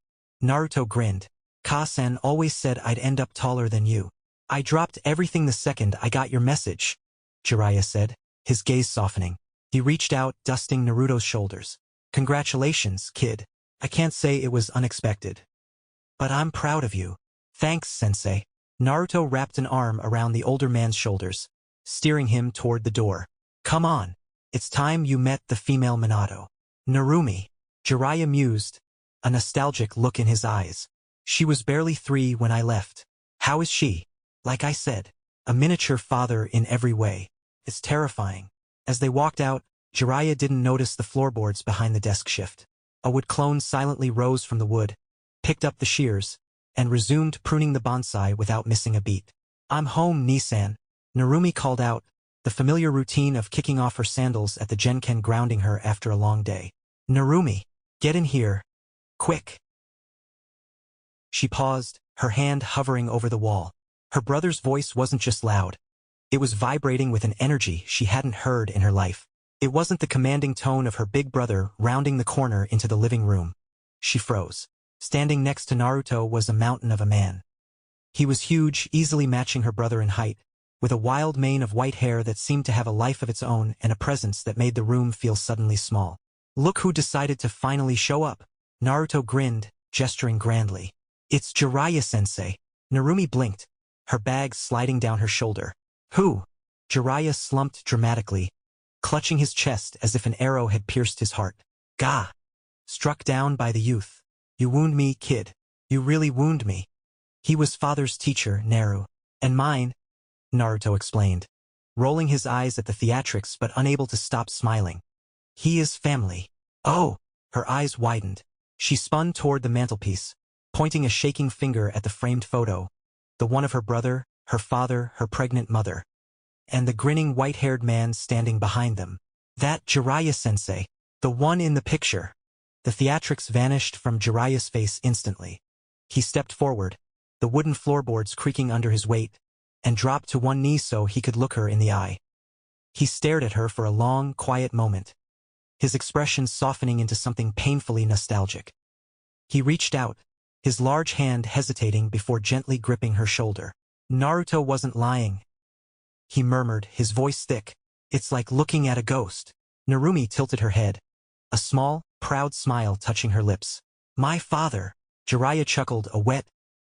Naruto grinned. Ka-san always said I'd end up taller than you. I dropped everything the second I got your message, Jiraiya said, his gaze softening. He reached out, dusting Naruto's shoulders. Congratulations, kid. I can't say it was unexpected. But I'm proud of you. Thanks, sensei. Naruto wrapped an arm around the older man's shoulders, steering him toward the door. Come on. It's time you met the female Minato. Narumi. Jiraiya mused, a nostalgic look in his eyes. She was barely 3 when I left. How is she? Like I said, a miniature father in every way. It's terrifying. As they walked out, Jiraiya didn't notice the floorboards behind the desk shift. A wood clone silently rose from the wood, picked up the shears, and resumed pruning the bonsai without missing a beat. I'm home, Nisan, Narumi called out, the familiar routine of kicking off her sandals at the Genken grounding her after a long day. Narumi, get in here. Quick. She paused, her hand hovering over the wall. Her brother's voice wasn't just loud. It was vibrating with an energy she hadn't heard in her life. It wasn't the commanding tone of her big brother rounding the corner into the living room. She froze. Standing next to Naruto was a mountain of a man. He was huge, easily matching her brother in height, with a wild mane of white hair that seemed to have a life of its own and a presence that made the room feel suddenly small. Look who decided to finally show up. Naruto grinned, gesturing grandly. It's Jiraiya-sensei. Narumi blinked, her bag sliding down her shoulder. Who? Jiraiya slumped dramatically, clutching his chest as if an arrow had pierced his heart. Gah! Struck down by the youth. You wound me, kid. You really wound me. He was father's teacher, Naru. And mine, Naruto explained, rolling his eyes at the theatrics but unable to stop smiling. He is family. Oh! Her eyes widened. She spun toward the mantelpiece, pointing a shaking finger at the framed photo, the one of her brother, her father, her pregnant mother. and the grinning white-haired man standing behind them. That Jiraiya-sensei, the one in the picture. The theatrics vanished from Jiraiya's face instantly. He stepped forward, the wooden floorboards creaking under his weight, and dropped to one knee so he could look her in the eye. He stared at her for a long, quiet moment, his expression softening into something painfully nostalgic. He reached out, his large hand hesitating before gently gripping her shoulder. Naruto wasn't lying. He murmured, his voice thick. It's like looking at a ghost. Narumi tilted her head, a small, proud smile touching her lips. My father. Jiraiya chuckled, a wet,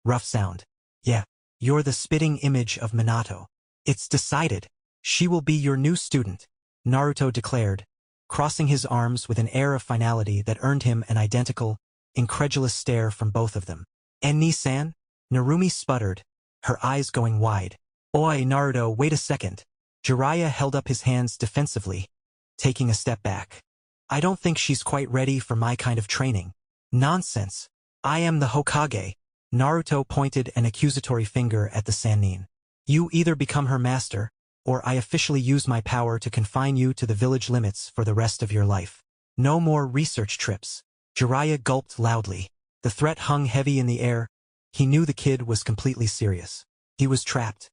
rough sound. Yeah, you're the spitting image of Minato. It's decided. She will be your new student, Naruto declared, crossing his arms with an air of finality that earned him an identical, incredulous stare from both of them. Ni-san? Narumi sputtered, her eyes going wide. Oi, Naruto, wait a second. Jiraiya held up his hands defensively, taking a step back. I don't think she's quite ready for my kind of training. Nonsense. I am the Hokage. Naruto pointed an accusatory finger at the Sannin. You either become her master, or I officially use my power to confine you to the village limits for the rest of your life. No more research trips. Jiraiya gulped loudly. The threat hung heavy in the air. He knew the kid was completely serious. He was trapped.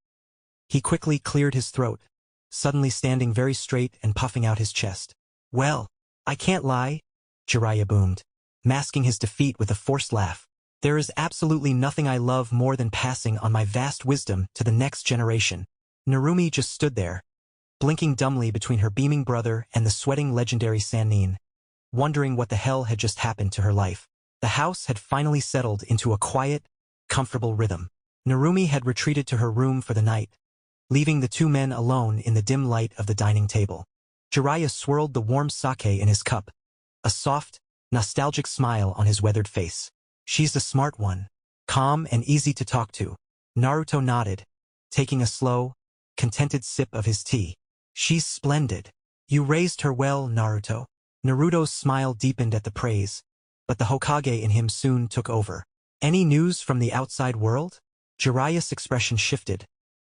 He quickly cleared his throat, suddenly standing very straight and puffing out his chest. Well, I can't lie, Jiraiya boomed, masking his defeat with a forced laugh. There is absolutely nothing I love more than passing on my vast wisdom to the next generation. Narumi just stood there, blinking dumbly between her beaming brother and the sweating legendary Sannin, wondering what the hell had just happened to her life. The house had finally settled into a quiet, comfortable rhythm. Narumi had retreated to her room for the night, leaving the two men alone in the dim light of the dining table. Jiraiya swirled the warm sake in his cup, a soft, nostalgic smile on his weathered face. She's the smart one, calm and easy to talk to. Naruto nodded, taking a slow, contented sip of his tea. She's splendid. You raised her well, Naruto. Naruto's smile deepened at the praise, but the Hokage in him soon took over. Any news from the outside world? Jiraiya's expression shifted,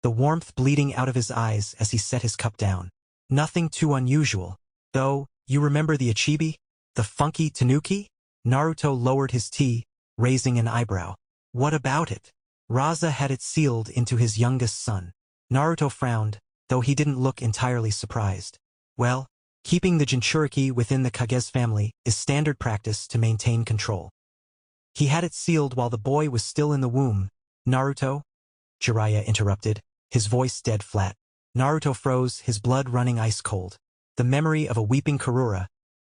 the warmth bleeding out of his eyes as he set his cup down. Nothing too unusual, though. You remember the Ichibi? The funky Tanuki? Naruto lowered his tea, raising an eyebrow. What about it? Raza had it sealed into his youngest son. Naruto frowned, though he didn't look entirely surprised. Well, keeping the Jinchuriki within the Kage family is standard practice to maintain control. He had it sealed while the boy was still in the womb. Naruto? Jiraiya interrupted, his voice dead flat. Naruto froze, his blood running ice cold. The memory of a weeping Karura,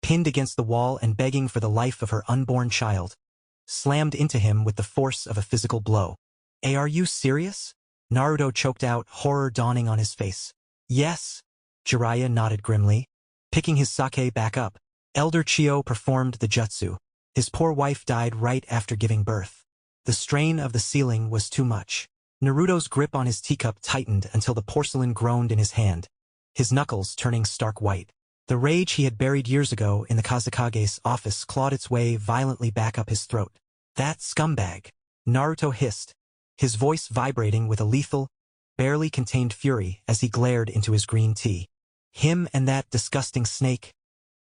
pinned against the wall and begging for the life of her unborn child, slammed into him with the force of a physical blow. Are you serious? Naruto choked out, horror dawning on his face. Yes. Jiraiya nodded grimly, picking his sake back up. Elder Chio performed the jutsu. His poor wife died right after giving birth. The strain of the sealing was too much. Naruto's grip on his teacup tightened until the porcelain groaned in his hand, his knuckles turning stark white. The rage he had buried years ago in the Kazekage's office clawed its way violently back up his throat. That scumbag! Naruto hissed, his voice vibrating with a lethal, barely contained fury as he glared into his green tea. Him and that disgusting snake,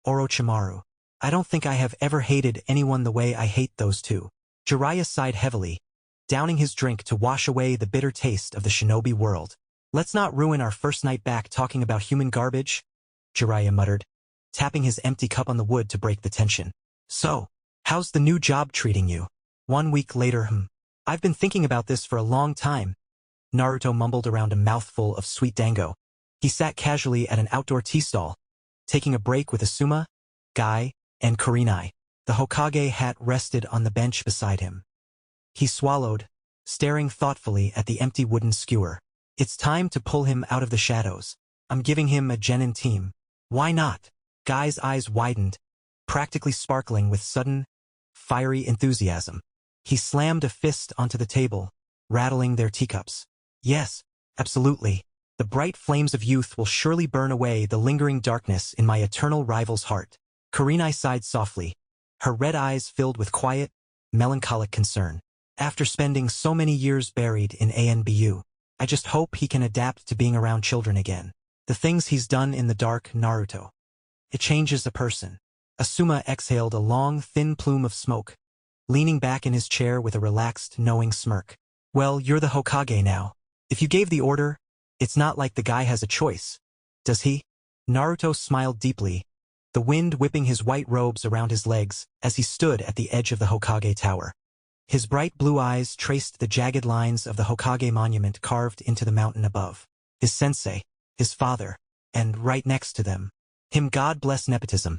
Orochimaru. I don't think I have ever hated anyone the way I hate those two. Jiraiya sighed heavily, downing his drink to wash away the bitter taste of the shinobi world. Let's not ruin our first night back talking about human garbage, Jiraiya muttered, tapping his empty cup on the wood to break the tension. So, how's the new job treating you? 1 week later. I've been thinking about this for a long time. Naruto mumbled around a mouthful of sweet dango. He sat casually at an outdoor tea stall, taking a break with Asuma, Guy, and Kurenai. The Hokage hat rested on the bench beside him. He swallowed, staring thoughtfully at the empty wooden skewer. It's time to pull him out of the shadows. I'm giving him a genin team. Why not? Guy's eyes widened, practically sparkling with sudden, fiery enthusiasm. He slammed a fist onto the table, rattling their teacups. Yes, absolutely. The bright flames of youth will surely burn away the lingering darkness in my eternal rival's heart. Kurenai sighed softly, her red eyes filled with quiet, melancholic concern. After spending so many years buried in ANBU, I just hope he can adapt to being around children again. The things he's done in the dark, Naruto. It changes a person. Asuma exhaled a long, thin plume of smoke, leaning back in his chair with a relaxed, knowing smirk. Well, you're the Hokage now. If you gave the order, it's not like the guy has a choice, does he? Naruto smiled deeply, the wind whipping his white robes around his legs as he stood at the edge of the Hokage tower. His bright blue eyes traced the jagged lines of the Hokage monument carved into the mountain above. His sensei, his father, and right next to them, him. God bless nepotism.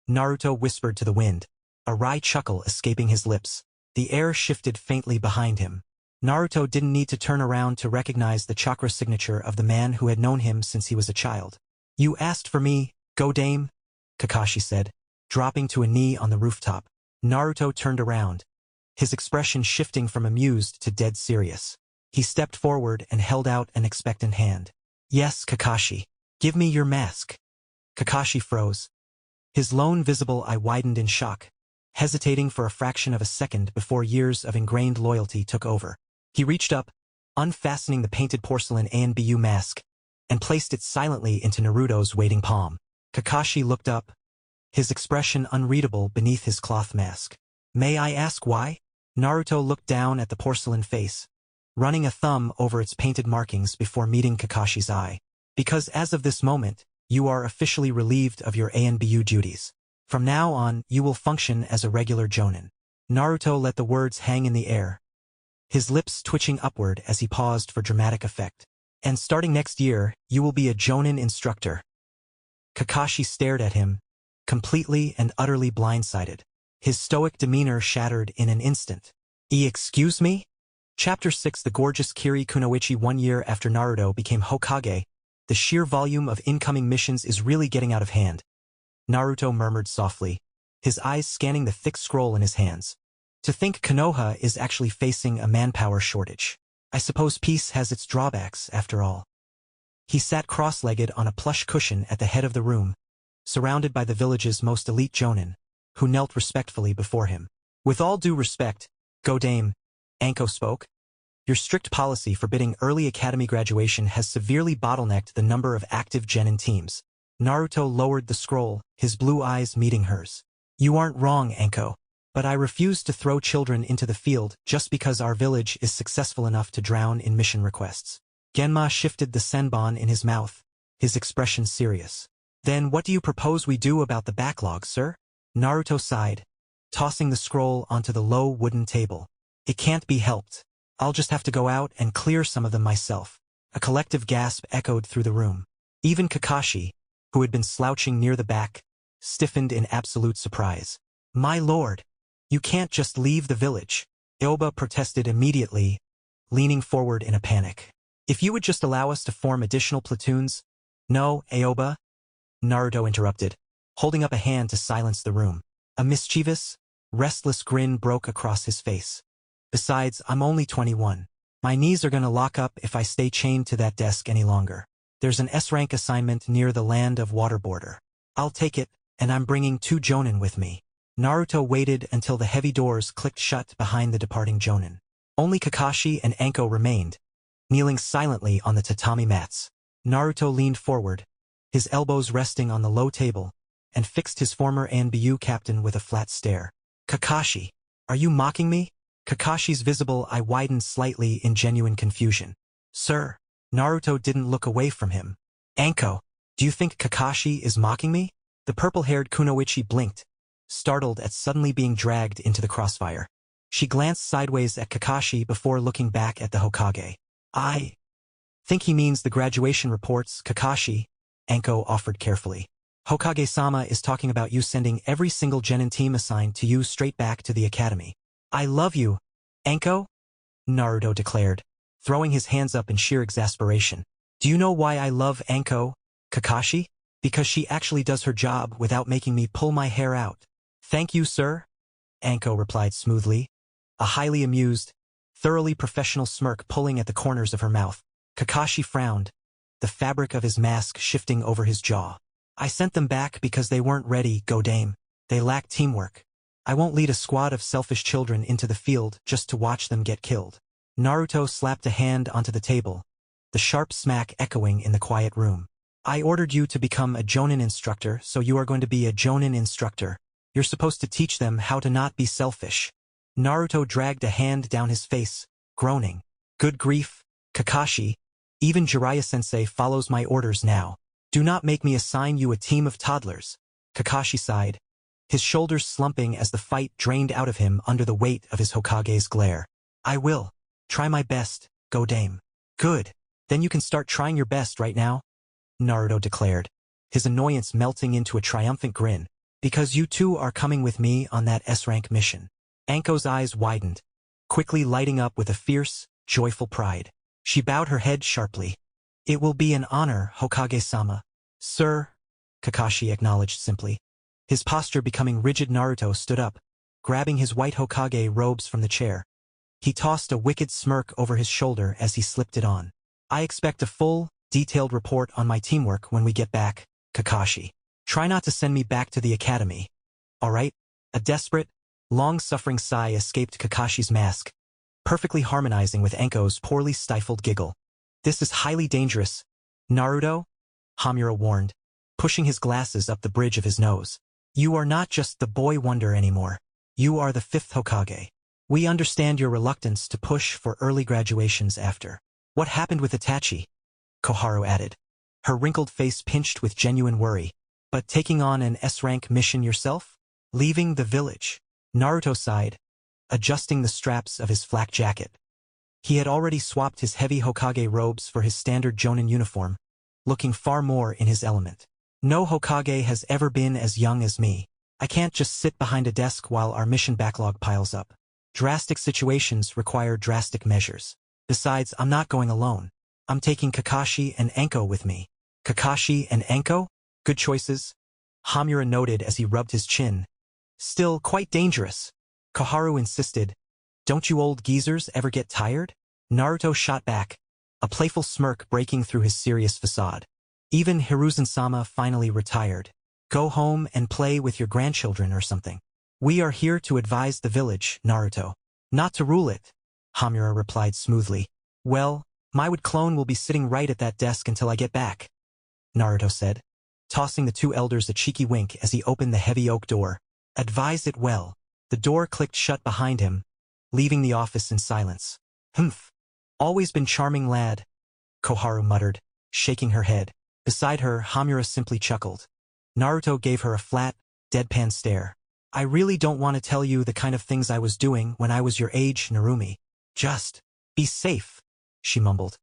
Naruto whispered to the wind, a wry chuckle escaping his lips. The air shifted faintly behind him. Naruto didn't need to turn around to recognize the chakra signature of the man who had known him since he was a child. You asked for me, go dame, Kakashi said, dropping to a knee on the rooftop. Naruto turned around, his expression shifting from amused to dead serious. He stepped forward and held out an expectant hand. Yes, Kakashi. Give me your mask. Kakashi froze. His lone visible eye widened in shock, hesitating for a fraction of a second before years of ingrained loyalty took over. He reached up, unfastening the painted porcelain ANBU mask, and placed it silently into Naruto's waiting palm. Kakashi looked up, his expression unreadable beneath his cloth mask. May I ask why? Naruto looked down at the porcelain face, running a thumb over its painted markings before meeting Kakashi's eye. Because as of this moment, you are officially relieved of your ANBU duties. From now on, you will function as a regular jonin. Naruto let the words hang in the air, his lips twitching upward as he paused for dramatic effect. And starting next year, you will be a jonin instructor. Kakashi stared at him, completely and utterly blindsided. His stoic demeanor shattered in an instant. Excuse me? Chapter 6. The gorgeous Kiri Kunoichi. 1 year after Naruto became Hokage, the sheer volume of incoming missions is really getting out of hand. Naruto murmured softly, his eyes scanning the thick scroll in his hands. To think Konoha is actually facing a manpower shortage. I suppose peace has its drawbacks, after all. He sat cross-legged on a plush cushion at the head of the room, surrounded by the village's most elite jonin, who knelt respectfully before him. With all due respect, go dame, Anko spoke. Your strict policy forbidding early academy graduation has severely bottlenecked the number of active genin teams. Naruto lowered the scroll, his blue eyes meeting hers. You aren't wrong, Anko, but I refuse to throw children into the field just because our village is successful enough to drown in mission requests. Genma shifted the senbon in his mouth, his expression serious. Then what do you propose we do about the backlog, sir? Naruto sighed, tossing the scroll onto the low wooden table. It can't be helped. I'll just have to go out and clear some of them myself. A collective gasp echoed through the room. Even Kakashi, who had been slouching near the back, stiffened in absolute surprise. My lord, you can't just leave the village. Aoba protested immediately, leaning forward in a panic. If you would just allow us to form additional platoons. No, Aoba, Naruto interrupted, holding up a hand to silence the room. A mischievous, restless grin broke across his face. Besides, I'm only 21. My knees are gonna lock up if I stay chained to that desk any longer. There's an S-rank assignment near the land of water border. I'll take it, and I'm bringing 2 jonin with me. Naruto waited until the heavy doors clicked shut behind the departing jonin. Only Kakashi and Anko remained, kneeling silently on the tatami mats. Naruto leaned forward, his elbows resting on the low table, and fixed his former ANBU captain with a flat stare. Kakashi, are you mocking me? Kakashi's visible eye widened slightly in genuine confusion. Sir, Naruto didn't look away from him. Anko, do you think Kakashi is mocking me? The purple-haired Kunoichi blinked, startled at suddenly being dragged into the crossfire. She glanced sideways at Kakashi before looking back at the Hokage. I think he means the graduation reports, Kakashi, Anko offered carefully. Hokage-sama is talking about you sending every single genin team assigned to you straight back to the academy. I love you, Anko, Naruto declared, throwing his hands up in sheer exasperation. Do you know why I love Anko, Kakashi? Because she actually does her job without making me pull my hair out. Thank you, sir, Anko replied smoothly, a highly amused, thoroughly professional smirk pulling at the corners of her mouth. Kakashi frowned, the fabric of his mask shifting over his jaw. I sent them back because they weren't ready, go dame. They lack teamwork. I won't lead a squad of selfish children into the field just to watch them get killed. Naruto slapped a hand onto the table, the sharp smack echoing in the quiet room. I ordered you to become a Jonin instructor, so you are going to be a Jonin instructor. You're supposed to teach them how to not be selfish. Naruto dragged a hand down his face, groaning. Good grief, Kakashi. Even Jiraiya-sensei follows my orders now. Do not make me assign you a team of toddlers. Kakashi sighed, his shoulders slumping as the fight drained out of him under the weight of his Hokage's glare. I will. Try my best, go dame. Good. Then you can start trying your best right now, Naruto declared, his annoyance melting into a triumphant grin. Because you two are coming with me on that S-rank mission. Anko's eyes widened, quickly lighting up with a fierce, joyful pride. She bowed her head sharply. It will be an honor, Hokage-sama. Sir, Kakashi acknowledged simply. His posture becoming rigid. Naruto stood up, grabbing his white Hokage robes from the chair. He tossed a wicked smirk over his shoulder as he slipped it on. I expect a full, detailed report on my teamwork when we get back, Kakashi. Try not to send me back to the academy. All right? A desperate, long-suffering sigh escaped Kakashi's mask, perfectly harmonizing with Anko's poorly stifled giggle. This is highly dangerous, Naruto, Hamura warned, pushing his glasses up the bridge of his nose. You are not just the boy wonder anymore. You are the fifth Hokage. We understand your reluctance to push for early graduations after. What happened with Itachi? Koharu added, her wrinkled face pinched with genuine worry. But taking on an S-rank mission yourself? Leaving the village? Naruto sighed, adjusting the straps of his flak jacket. He had already swapped his heavy Hokage robes for his standard Jonin uniform, looking far more in his element. No Hokage has ever been as young as me. I can't just sit behind a desk while our mission backlog piles up. Drastic situations require drastic measures. Besides, I'm not going alone. I'm taking Kakashi and Anko with me. Kakashi and Anko? Good choices, Hamura noted as he rubbed his chin. Still quite dangerous, Koharu insisted. Don't you old geezers ever get tired? Naruto shot back, a playful smirk breaking through his serious facade. Even Hiruzen-sama finally retired. Go home and play with your grandchildren or something. We are here to advise the village, Naruto. Not to rule it, Hamura replied smoothly. Well, my wood clone will be sitting right at that desk until I get back, Naruto said, tossing the two elders a cheeky wink as he opened the heavy oak door. Advise it well. The door clicked shut behind him, leaving the office in silence. Humph. Always been charming lad, Koharu muttered, shaking her head. Beside her, Hamura simply chuckled. Naruto gave her a flat, deadpan stare. I really don't want to tell you the kind of things I was doing when I was your age, Narumi. Just be safe, she mumbled,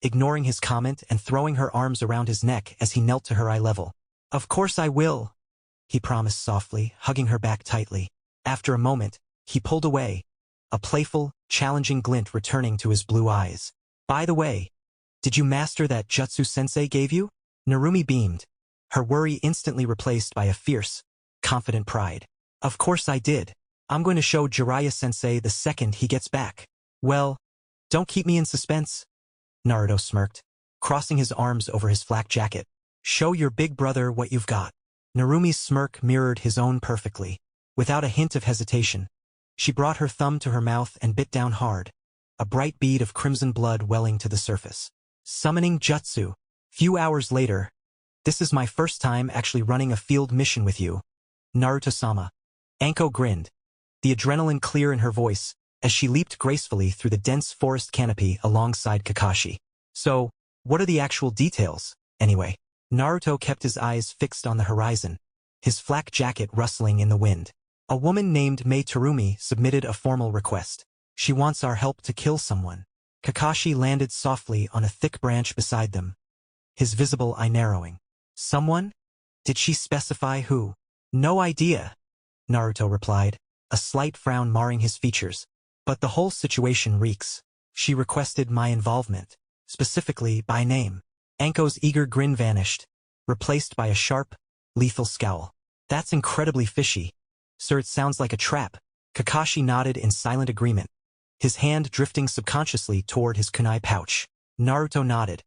ignoring his comment and throwing her arms around his neck as he knelt to her eye level. Of course I will, he promised softly, hugging her back tightly. After a moment, he pulled away, a playful, challenging glint returning to his blue eyes. By the way, did you master that jutsu sensei gave you? Narumi beamed, her worry instantly replaced by a fierce, confident pride. Of course I did. I'm going to show Jiraiya-sensei the second he gets back. Well, don't keep me in suspense, Naruto smirked, crossing his arms over his flak jacket. Show your big brother what you've got. Narumi's smirk mirrored his own perfectly. Without a hint of hesitation, she brought her thumb to her mouth and bit down hard, a bright bead of crimson blood welling to the surface. Summoning jutsu. Few hours later, this is my first time actually running a field mission with you, Naruto-sama. Anko grinned, the adrenaline clear in her voice, as she leaped gracefully through the dense forest canopy alongside Kakashi. So, what are the actual details, anyway? Naruto kept his eyes fixed on the horizon, his flak jacket rustling in the wind. A woman named Mei Terumi submitted a formal request. She wants our help to kill someone. Kakashi landed softly on a thick branch beside them, his visible eye narrowing. Someone? Did she specify who? No idea, Naruto replied, a slight frown marring his features. But the whole situation reeks. She requested my involvement, specifically by name. Anko's eager grin vanished, replaced by a sharp, lethal scowl. That's incredibly fishy. Sir, it sounds like a trap. Kakashi nodded in silent agreement, his hand drifting subconsciously toward his kunai pouch. Naruto nodded,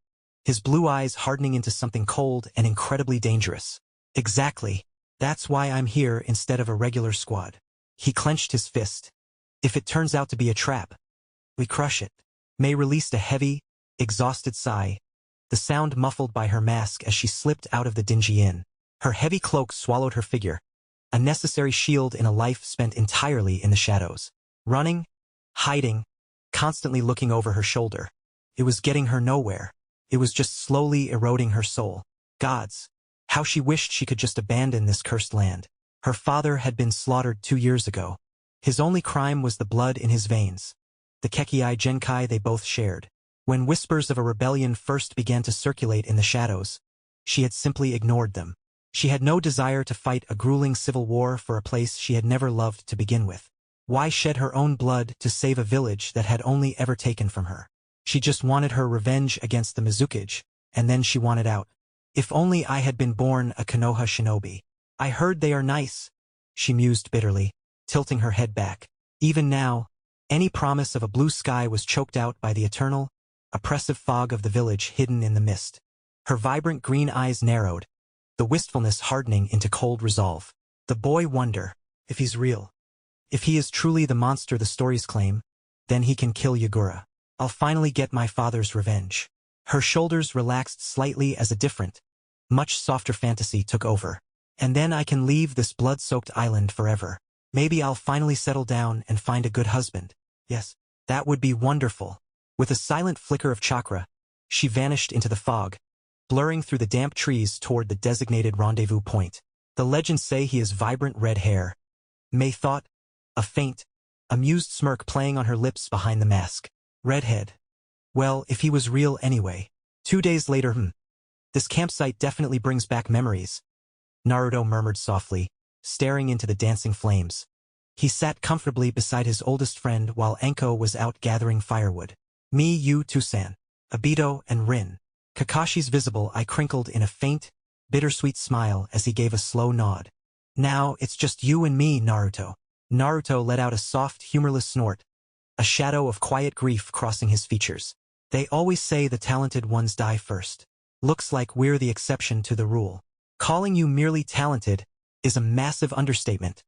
his blue eyes hardening into something cold and incredibly dangerous. Exactly. That's why I'm here instead of a regular squad. He clenched his fist. If it turns out to be a trap, we crush it. Mei released a heavy, exhausted sigh, the sound muffled by her mask as she slipped out of the dingy inn. Her heavy cloak swallowed her figure, a necessary shield in a life spent entirely in the shadows. Running, hiding, constantly looking over her shoulder. It was getting her nowhere. It was just slowly eroding her soul. Gods, how she wished she could just abandon this cursed land. Her father had been slaughtered 2 years ago. His only crime was the blood in his veins. The Kekii Genkai they both shared. When whispers of a rebellion first began to circulate in the shadows, she had simply ignored them. She had no desire to fight a grueling civil war for a place she had never loved to begin with. Why shed her own blood to save a village that had only ever taken from her? She just wanted her revenge against the Mizukage, and then she wanted out. If only I had been born a Konoha shinobi. I heard they are nice, she mused bitterly, tilting her head back. Even now, any promise of a blue sky was choked out by the eternal, oppressive fog of the village hidden in the mist. Her vibrant green eyes narrowed, the wistfulness hardening into cold resolve. The boy wonder if he's real. If he is truly the monster the stories claim, then he can kill Yagura. I'll finally get my father's revenge. Her shoulders relaxed slightly as a different, much softer fantasy took over. And then I can leave this blood-soaked island forever. Maybe I'll finally settle down and find a good husband. Yes, that would be wonderful. With a silent flicker of chakra, she vanished into the fog, blurring through the damp trees toward the designated rendezvous point. The legends say he has vibrant red hair. May thought, a faint, amused smirk playing on her lips behind the mask. Redhead. Well, if he was real anyway. 2 days later, This campsite definitely brings back memories, Naruto murmured softly, staring into the dancing flames. He sat comfortably beside his oldest friend while Anko was out gathering firewood. Me, you, Tusan, Obito, and Rin. Kakashi's visible eye crinkled in a faint, bittersweet smile as he gave a slow nod. Now, it's just you and me, Naruto. Naruto let out a soft, humorless snort, a shadow of quiet grief crossing his features. They always say the talented ones die first. Looks like we're the exception to the rule. Calling you merely talented is a massive understatement,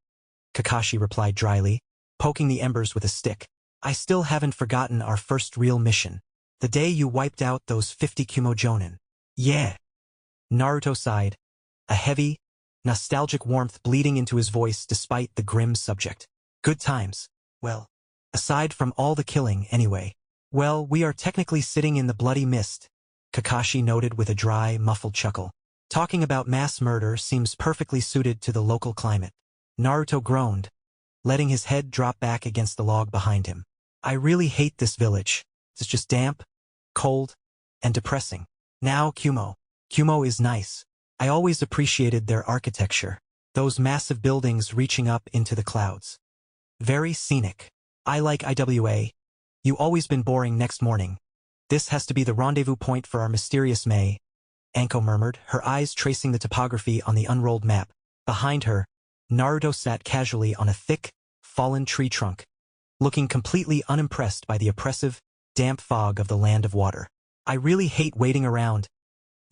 Kakashi replied dryly, poking the embers with a stick. I still haven't forgotten our first real mission. The day you wiped out those 50 Kumo-jonin. Yeah. Naruto sighed, a heavy, nostalgic warmth bleeding into his voice despite the grim subject. Good times. Well, aside from all the killing, anyway. Well, we are technically sitting in the bloody mist, Kakashi noted with a dry, muffled chuckle. Talking about mass murder seems perfectly suited to the local climate. Naruto groaned, letting his head drop back against the log behind him. I really hate this village. It's just damp, cold, and depressing. Now Kumo. Kumo is nice. I always appreciated their architecture. Those massive buildings reaching up into the clouds. Very scenic. I like IWA. You always been boring next morning. This has to be the rendezvous point for our mysterious May, Anko murmured, her eyes tracing the topography on the unrolled map. Behind her, Naruto sat casually on a thick, fallen tree trunk, looking completely unimpressed by the oppressive, damp fog of the land of water. I really hate waiting around,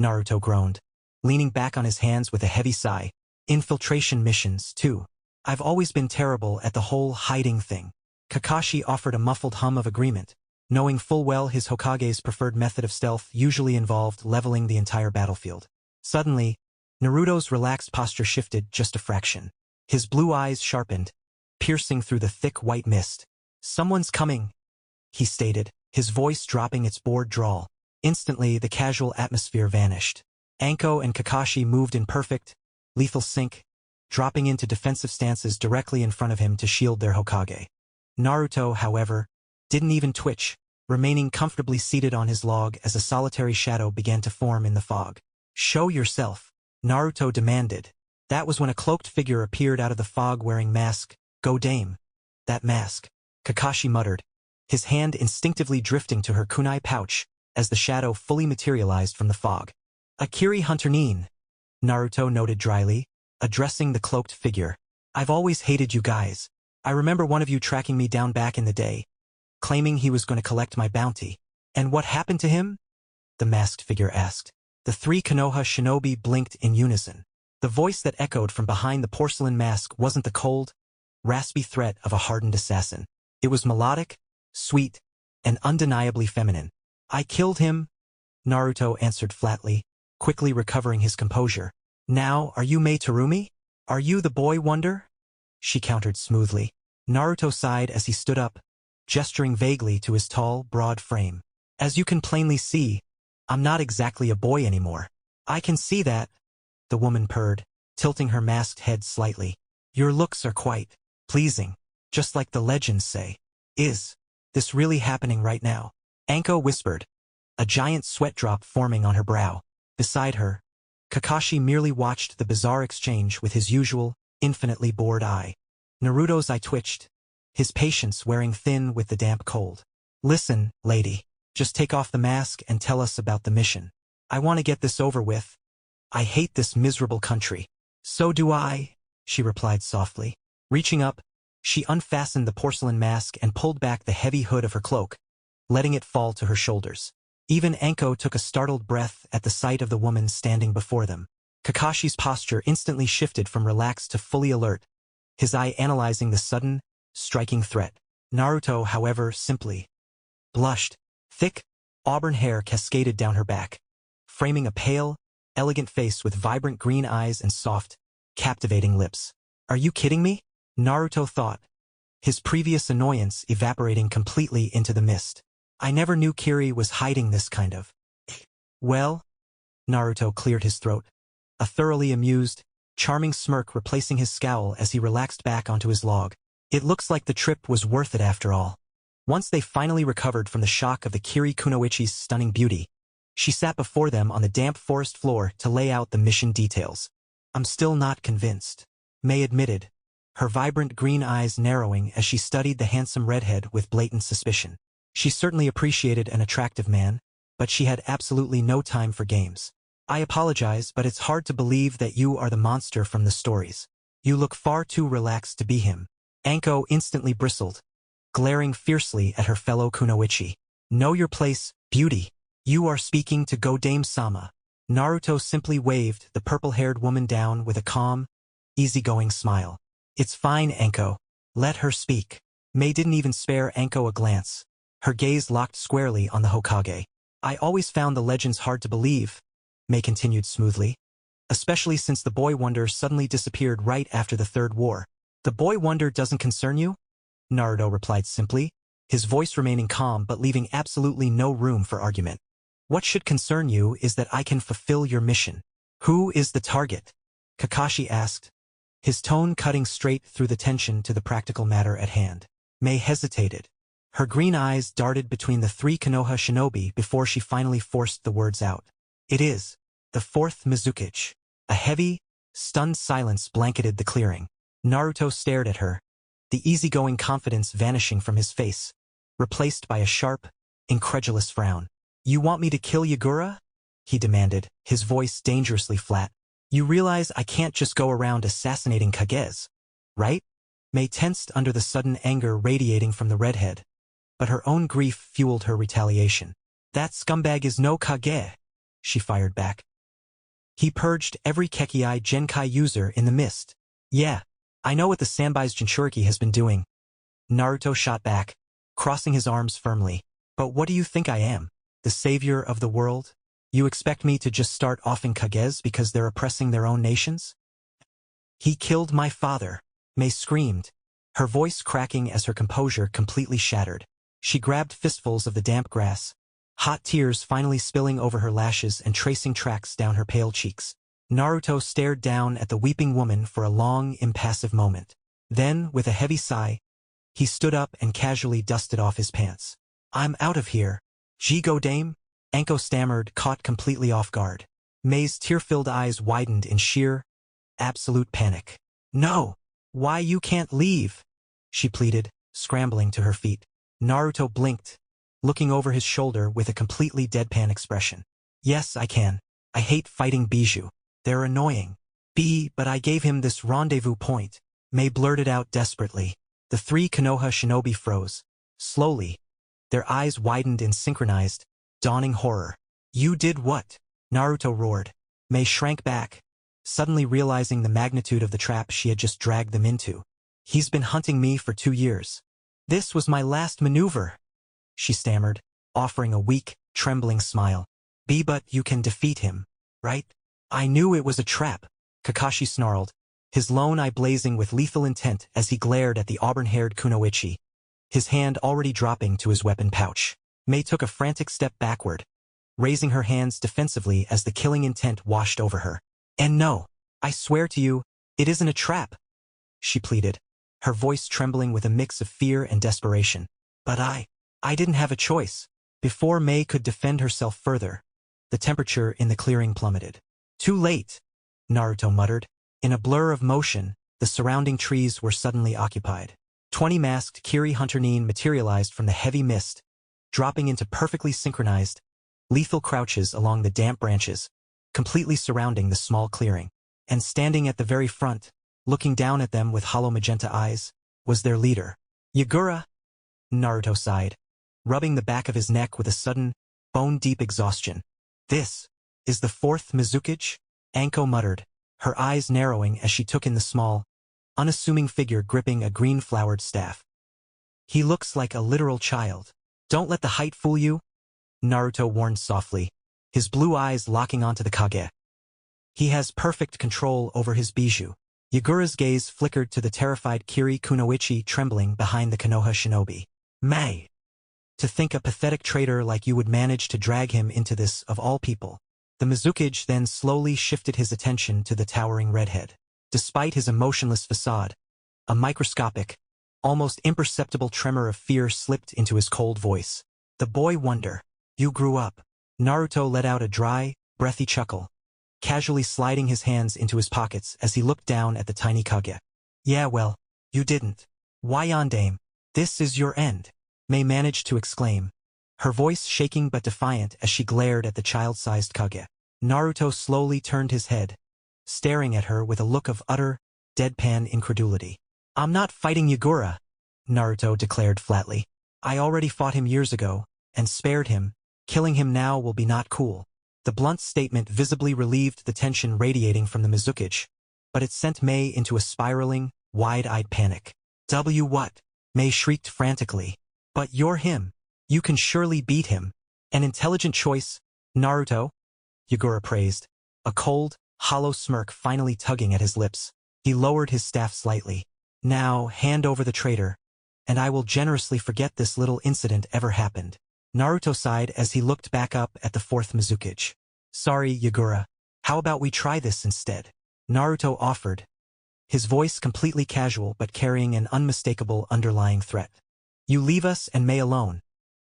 Naruto groaned, leaning back on his hands with a heavy sigh. Infiltration missions, too. I've always been terrible at the whole hiding thing. Kakashi offered a muffled hum of agreement, knowing full well his Hokage's preferred method of stealth usually involved leveling the entire battlefield. Suddenly, Naruto's relaxed posture shifted just a fraction. His blue eyes sharpened, piercing through the thick white mist. Someone's coming, he stated, his voice dropping its bored drawl. Instantly, the casual atmosphere vanished. Anko and Kakashi moved in perfect, lethal sync, dropping into defensive stances directly in front of him to shield their Hokage. Naruto, however, didn't even twitch, remaining comfortably seated on his log as a solitary shadow began to form in the fog. Show yourself, Naruto demanded. That was when a cloaked figure appeared out of the fog wearing mask. Go dame. That mask, Kakashi muttered, his hand instinctively drifting to her kunai pouch as the shadow fully materialized from the fog. Akiri Hunter Nin, Naruto noted dryly, addressing the cloaked figure. I've always hated you guys. I remember one of you tracking me down back in the day, claiming he was going to collect my bounty. And what happened to him? The masked figure asked. The 3 Konoha shinobi blinked in unison. The voice that echoed from behind the porcelain mask wasn't the cold, raspy threat of a hardened assassin. It was melodic, sweet, and undeniably feminine. I killed him, Naruto answered flatly, quickly recovering his composure. Now, are you Mei Terumi? Are you the boy wonder? She countered smoothly. Naruto sighed as he stood up, gesturing vaguely to his tall, broad frame. As you can plainly see, I'm not exactly a boy anymore. I can see that, the woman purred, tilting her masked head slightly. Your looks are quite pleasing, just like the legends say. Is this really happening right now? Anko whispered, a giant sweat drop forming on her brow. Beside her, Kakashi merely watched the bizarre exchange with his usual, infinitely bored eye. Naruto's eye twitched, his patience wearing thin with the damp cold. Listen, lady, just take off the mask and tell us about the mission. I want to get this over with. I hate this miserable country. So do I, she replied softly. Reaching up, she unfastened the porcelain mask and pulled back the heavy hood of her cloak, letting it fall to her shoulders. Even Anko took a startled breath at the sight of the woman standing before them. Kakashi's posture instantly shifted from relaxed to fully alert, his eye analyzing the sudden, striking threat. Naruto, however, simply blushed. Thick, auburn hair cascaded down her back, framing a pale, elegant face with vibrant green eyes and soft, captivating lips. Are you kidding me? Naruto thought, his previous annoyance evaporating completely into the mist. I never knew Kiri was hiding this kind of. Well, Naruto cleared his throat, a thoroughly amused, charming smirk replacing his scowl as he relaxed back onto his log. It looks like the trip was worth it after all. Once they finally recovered from the shock of the Kiri Kunoichi's stunning beauty, she sat before them on the damp forest floor to lay out the mission details. I'm still not convinced, Mei admitted, her vibrant green eyes narrowing as she studied the handsome redhead with blatant suspicion. She certainly appreciated an attractive man, but she had absolutely no time for games. I apologize, but it's hard to believe that you are the monster from the stories. You look far too relaxed to be him. Anko instantly bristled, glaring fiercely at her fellow kunoichi. Know your place, beauty. You are speaking to Godame-sama. Naruto simply waved the purple-haired woman down with a calm, easygoing smile. It's fine, Anko. Let her speak. Mei didn't even spare Anko a glance, her gaze locked squarely on the Hokage. I always found the legends hard to believe, Mei continued smoothly, especially since the boy wonder suddenly disappeared right after the Third War. The boy wonder doesn't concern you? Naruto replied simply, his voice remaining calm but leaving absolutely no room for argument. What should concern you is that I can fulfill your mission. Who is the target? Kakashi asked, his tone cutting straight through the tension to the practical matter at hand. Mei hesitated. Her green eyes darted between the three Konoha shinobi before she finally forced the words out. It is the fourth Mizukage. A heavy, stunned silence blanketed the clearing. Naruto stared at her, the easygoing confidence vanishing from his face, replaced by a sharp, incredulous frown. You want me to kill Yagura? He demanded, his voice dangerously flat. You realize I can't just go around assassinating Kages, right? Mei tensed under the sudden anger radiating from the redhead, but her own grief fueled her retaliation. That scumbag is no Kage, she fired back. He purged every Kekkei Genkai user in the mist. Yeah, I know what the Sanbai's Jinchuriki has been doing. Naruto shot back, crossing his arms firmly. But what do you think I am? The savior of the world? You expect me to just start offing Kages because they're oppressing their own nations? He killed my father, Mei screamed, her voice cracking as her composure completely shattered. She grabbed fistfuls of the damp grass, hot tears finally spilling over her lashes and tracing tracks down her pale cheeks. Naruto stared down at the weeping woman for a long, impassive moment. Then, with a heavy sigh, he stood up and casually dusted off his pants. I'm out of here. Godame? Anko stammered, caught completely off guard. Mei's tear-filled eyes widened in sheer, absolute panic. No! Why you can't leave? She pleaded, scrambling to her feet. Naruto blinked, looking over his shoulder with a completely deadpan expression. Yes, I can. I hate fighting Bijou. They're annoying. But I gave him this rendezvous point. Mei blurted out desperately. The three Konoha shinobi froze. Slowly, their eyes widened in synchronized, dawning horror. You did what? Naruto roared. Mei shrank back, suddenly realizing the magnitude of the trap she had just dragged them into. He's been hunting me for 2 years. This was my last maneuver, she stammered, offering a weak, trembling smile. But you can defeat him, right? I knew it was a trap, Kakashi snarled, his lone eye blazing with lethal intent as he glared at the auburn-haired Kunoichi, his hand already dropping to his weapon pouch. Mei took a frantic step backward, raising her hands defensively as the killing intent washed over her. And no, I swear to you, it isn't a trap, she pleaded, her voice trembling with a mix of fear and desperation. But I didn't have a choice. Before Mei could defend herself further, the temperature in the clearing plummeted. Too late, Naruto muttered. In a blur of motion, the surrounding trees were suddenly occupied. 20 masked Kiri Hunter-nin materialized from the heavy mist, dropping into perfectly synchronized, lethal crouches along the damp branches, completely surrounding the small clearing. And standing at the very front, looking down at them with hollow magenta eyes, was their leader. Yagura, Naruto sighed, rubbing the back of his neck with a sudden, bone-deep exhaustion. This is the fourth Mizukage? Anko muttered, her eyes narrowing as she took in the small, unassuming figure gripping a green-flowered staff. He looks like a literal child. Don't let the height fool you, Naruto warned softly, his blue eyes locking onto the Kage. He has perfect control over his bijou. Yagura's gaze flickered to the terrified Kiri Kunoichi trembling behind the Konoha shinobi. Mei! To think a pathetic traitor like you would manage to drag him into this of all people. The Mizukage then slowly shifted his attention to the towering redhead. Despite his emotionless facade, a microscopic, almost imperceptible tremor of fear slipped into his cold voice. The boy wonder. You grew up. Naruto let out a dry, breathy chuckle, casually sliding his hands into his pockets as he looked down at the tiny Kage. Yeah, well, you didn't. Why Yondaime? This is your end, Mei managed to exclaim, her voice shaking but defiant as she glared at the child-sized Kage. Naruto slowly turned his head, staring at her with a look of utter, deadpan incredulity. I'm not fighting Yagura, Naruto declared flatly. I already fought him years ago, and spared him. Killing him now will be not cool. The blunt statement visibly relieved the tension radiating from the Mizukage, but it sent Mei into a spiraling, wide-eyed panic. What? Mei shrieked frantically. But you're him. You can surely beat him. An intelligent choice, Naruto, Yagura praised, a cold, hollow smirk finally tugging at his lips. He lowered his staff slightly. Now, hand over the traitor, and I will generously forget this little incident ever happened. Naruto sighed as he looked back up at the fourth Mizukage. Sorry, Yagura. How about we try this instead? Naruto offered, his voice completely casual but carrying an unmistakable underlying threat. You leave us and Mei alone.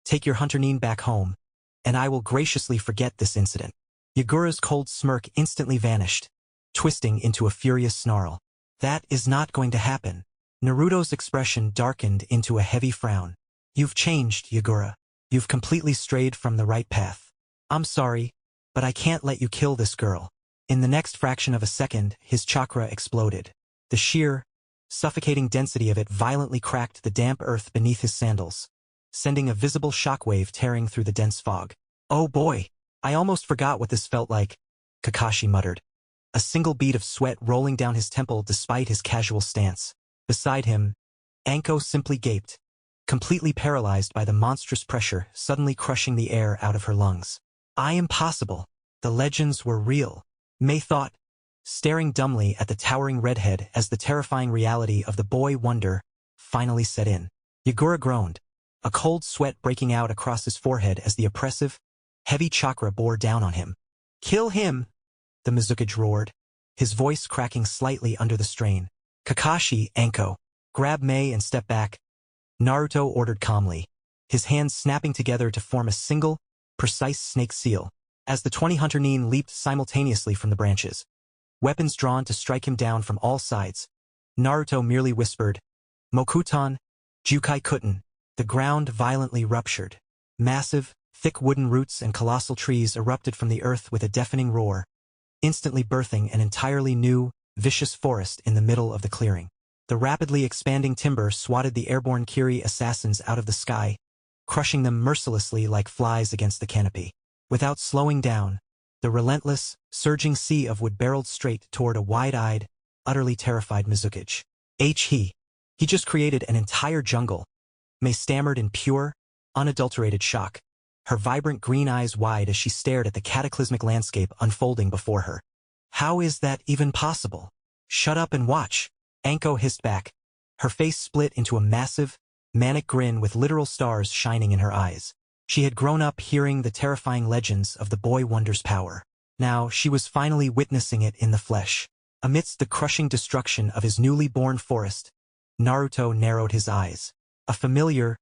Take your Hunter-nin back home, and I will graciously forget this incident. Yagura's cold smirk instantly vanished, twisting into a furious snarl. That is not going to happen. Naruto's expression darkened into a heavy frown. You've changed, Yagura. You've completely strayed from the right path. I'm sorry, but I can't let you kill this girl. In the next fraction of a second, his chakra exploded. The sheer, suffocating density of it violently cracked the damp earth beneath his sandals, sending a visible shockwave tearing through the dense fog. Oh boy, I almost forgot what this felt like, Kakashi muttered, a single bead of sweat rolling down his temple despite his casual stance. Beside him, Anko simply gaped, completely paralyzed by the monstrous pressure suddenly crushing the air out of her lungs. Impossible. The legends were real, Mei thought, staring dumbly at the towering redhead as the terrifying reality of the boy wonder finally set in. Yagura groaned, a cold sweat breaking out across his forehead as the oppressive, heavy chakra bore down on him. Kill him, the Mizukage roared, his voice cracking slightly under the strain. Kakashi, Anko, grab Mei and step back, Naruto ordered calmly, his hands snapping together to form a single, precise snake seal, as the 20 Hunter-nin leaped simultaneously from the branches, weapons drawn to strike him down from all sides. Naruto merely whispered, Mokuton, Jukai Kuten. The ground violently ruptured. Massive, thick wooden roots and colossal trees erupted from the earth with a deafening roar, instantly birthing an entirely new, vicious forest in the middle of the clearing. The rapidly expanding timber swatted the airborne Kiri assassins out of the sky, crushing them mercilessly like flies against the canopy. Without slowing down, the relentless, surging sea of wood barreled straight toward a wide-eyed, utterly terrified Mizukage. He just created an entire jungle, Mei stammered in pure, unadulterated shock. her vibrant green eyes wide as she stared at the cataclysmic landscape unfolding before her. How is that even possible? Shut up and watch, Anko hissed back. Her face split into a massive, manic grin with literal stars shining in her eyes. She had grown up hearing the terrifying legends of the boy wonder's power. Now she was finally witnessing it in the flesh. Amidst the crushing destruction of his newly born forest, Naruto narrowed his eyes. A familiar,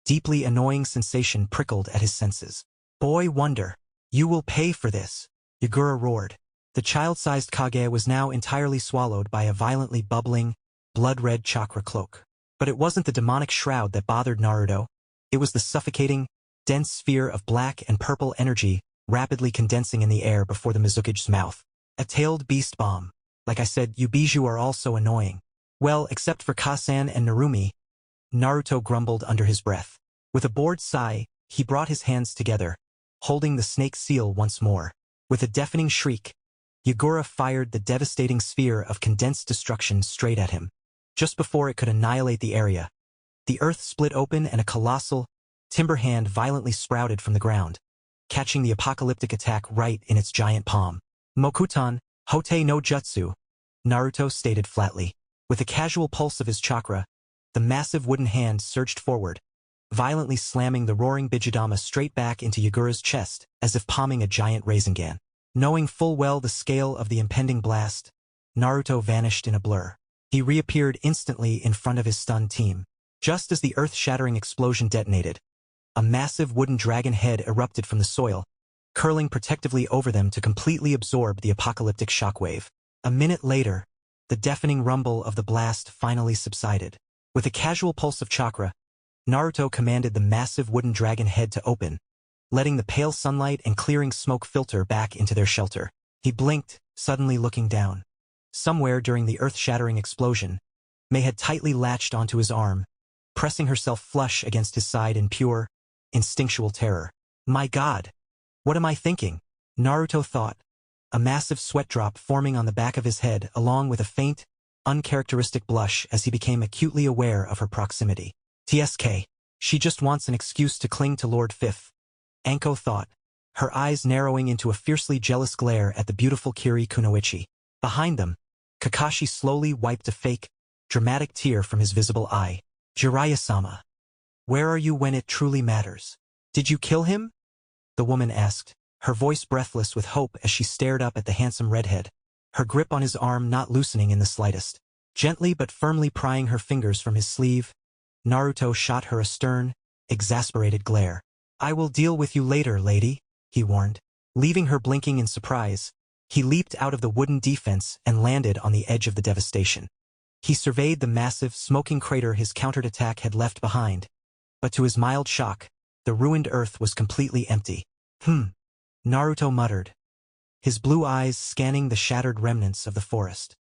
deeply annoying sensation prickled at his senses. Boy wonder, you will pay for this, Yagura roared. The child-sized Kage was now entirely swallowed by a violently bubbling, blood-red chakra cloak. But it wasn't the demonic shroud that bothered Naruto. It was the suffocating, dense sphere of black and purple energy rapidly condensing in the air before the Mizuki's mouth. A tailed beast bomb. Like I said, you Bijou are all so annoying. Well, except for Kasan and Narumi, Naruto grumbled under his breath. With a bored sigh, he brought his hands together, holding the snake seal once more. With a deafening shriek, Yagura fired the devastating sphere of condensed destruction straight at him. Just before it could annihilate the area, the earth split open and a colossal, timber hand violently sprouted from the ground, catching the apocalyptic attack right in its giant palm. Mokutan, Hote no Jutsu, Naruto stated flatly. With a casual pulse of his chakra, the massive wooden hand surged forward, violently slamming the roaring Bijudama straight back into Yagura's chest, as if palming a giant raisingan. Knowing full well the scale of the impending blast, Naruto vanished in a blur. He reappeared instantly in front of his stunned team. Just as the earth-shattering explosion detonated, a massive wooden dragon head erupted from the soil, curling protectively over them to completely absorb the apocalyptic shockwave. A minute later, the deafening rumble of the blast finally subsided. With a casual pulse of chakra, Naruto commanded the massive wooden dragon head to open, letting the pale sunlight and clearing smoke filter back into their shelter. He blinked, suddenly looking down. Somewhere during the earth-shattering explosion, Mei had tightly latched onto his arm, pressing herself flush against his side in pure, instinctual terror. My God! What am I thinking? Naruto thought, a massive sweat drop forming on the back of his head along with a faint, uncharacteristic blush as he became acutely aware of her proximity. TSK. She just wants an excuse to cling to Lord Fifth, Anko thought, her eyes narrowing into a fiercely jealous glare at the beautiful Kiri Kunoichi. Behind them, Kakashi slowly wiped a fake, dramatic tear from his visible eye. Jiraiya-sama. Where are you when it truly matters? Did you kill him? The woman asked, her voice breathless with hope as she stared up at the handsome redhead, her grip on his arm not loosening in the slightest. Gently but firmly prying her fingers from his sleeve, Naruto shot her a stern, exasperated glare. I will deal with you later, lady, he warned. Leaving her blinking in surprise, he leaped out of the wooden defense and landed on the edge of the devastation. He surveyed the massive, smoking crater his countered attack had left behind, but to his mild shock, the ruined earth was completely empty. Naruto muttered, his blue eyes scanning the shattered remnants of the forest.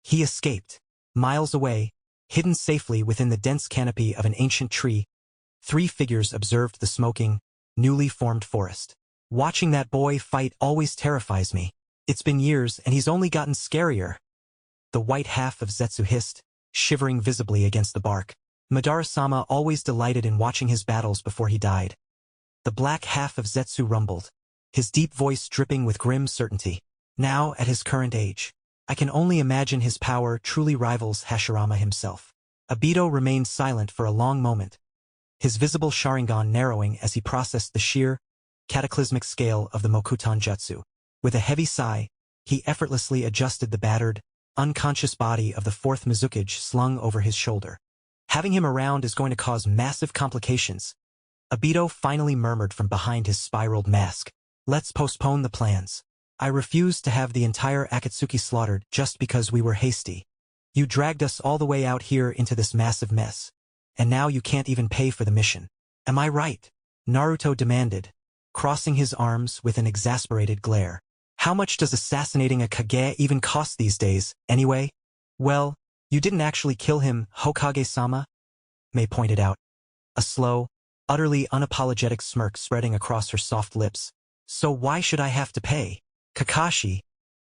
He escaped. Miles away, hidden safely within the dense canopy of an ancient tree, 3 figures observed the smoking, newly formed forest. Watching that boy fight always terrifies me. It's been years and he's only gotten scarier. The white half of Zetsu hissed, shivering visibly against the bark. Madara-sama always delighted in watching his battles before he died. The black half of Zetsu rumbled, his deep voice dripping with grim certainty. Now, at his current age, I can only imagine his power truly rivals Hashirama himself. Obito remained silent for a long moment, his visible Sharingan narrowing as he processed the sheer, cataclysmic scale of the Mokutan Jutsu. With a heavy sigh, he effortlessly adjusted the battered, unconscious body of the 4th Mizukage slung over his shoulder. Having him around is going to cause massive complications. Obito finally murmured from behind his spiraled mask. Let's postpone the plans. I refuse to have the entire Akatsuki slaughtered just because we were hasty. You dragged us all the way out here into this massive mess, and now you can't even pay for the mission. Am I right? Naruto demanded, crossing his arms with an exasperated glare. How much does assassinating a Kage even cost these days, anyway? Well, you didn't actually kill him, Hokage-sama, Mei pointed out, a slow, utterly unapologetic smirk spreading across her soft lips. So why should I have to pay? Kakashi,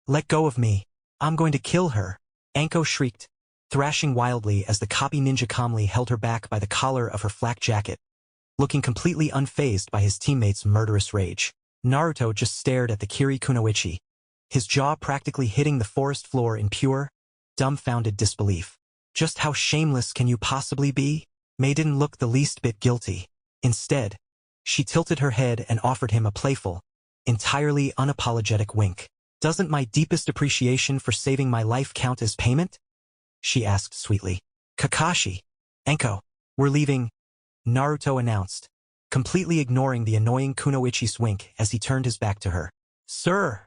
let go of me. I'm going to kill her, Anko shrieked, thrashing wildly as the copy ninja calmly held her back by the collar of her flak jacket, looking completely unfazed by his teammates' murderous rage. Naruto just stared at the Kiri Kunoichi, his jaw practically hitting the forest floor in pure, dumbfounded disbelief. Just how shameless can you possibly be? Mei didn't look the least bit guilty. Instead, she tilted her head and offered him a playful, entirely unapologetic wink. Doesn't my deepest appreciation for saving my life count as payment? She asked sweetly. Kakashi, Enko, we're leaving, Naruto announced, completely ignoring the annoying Kunoichi's wink as he turned his back to her. Sir,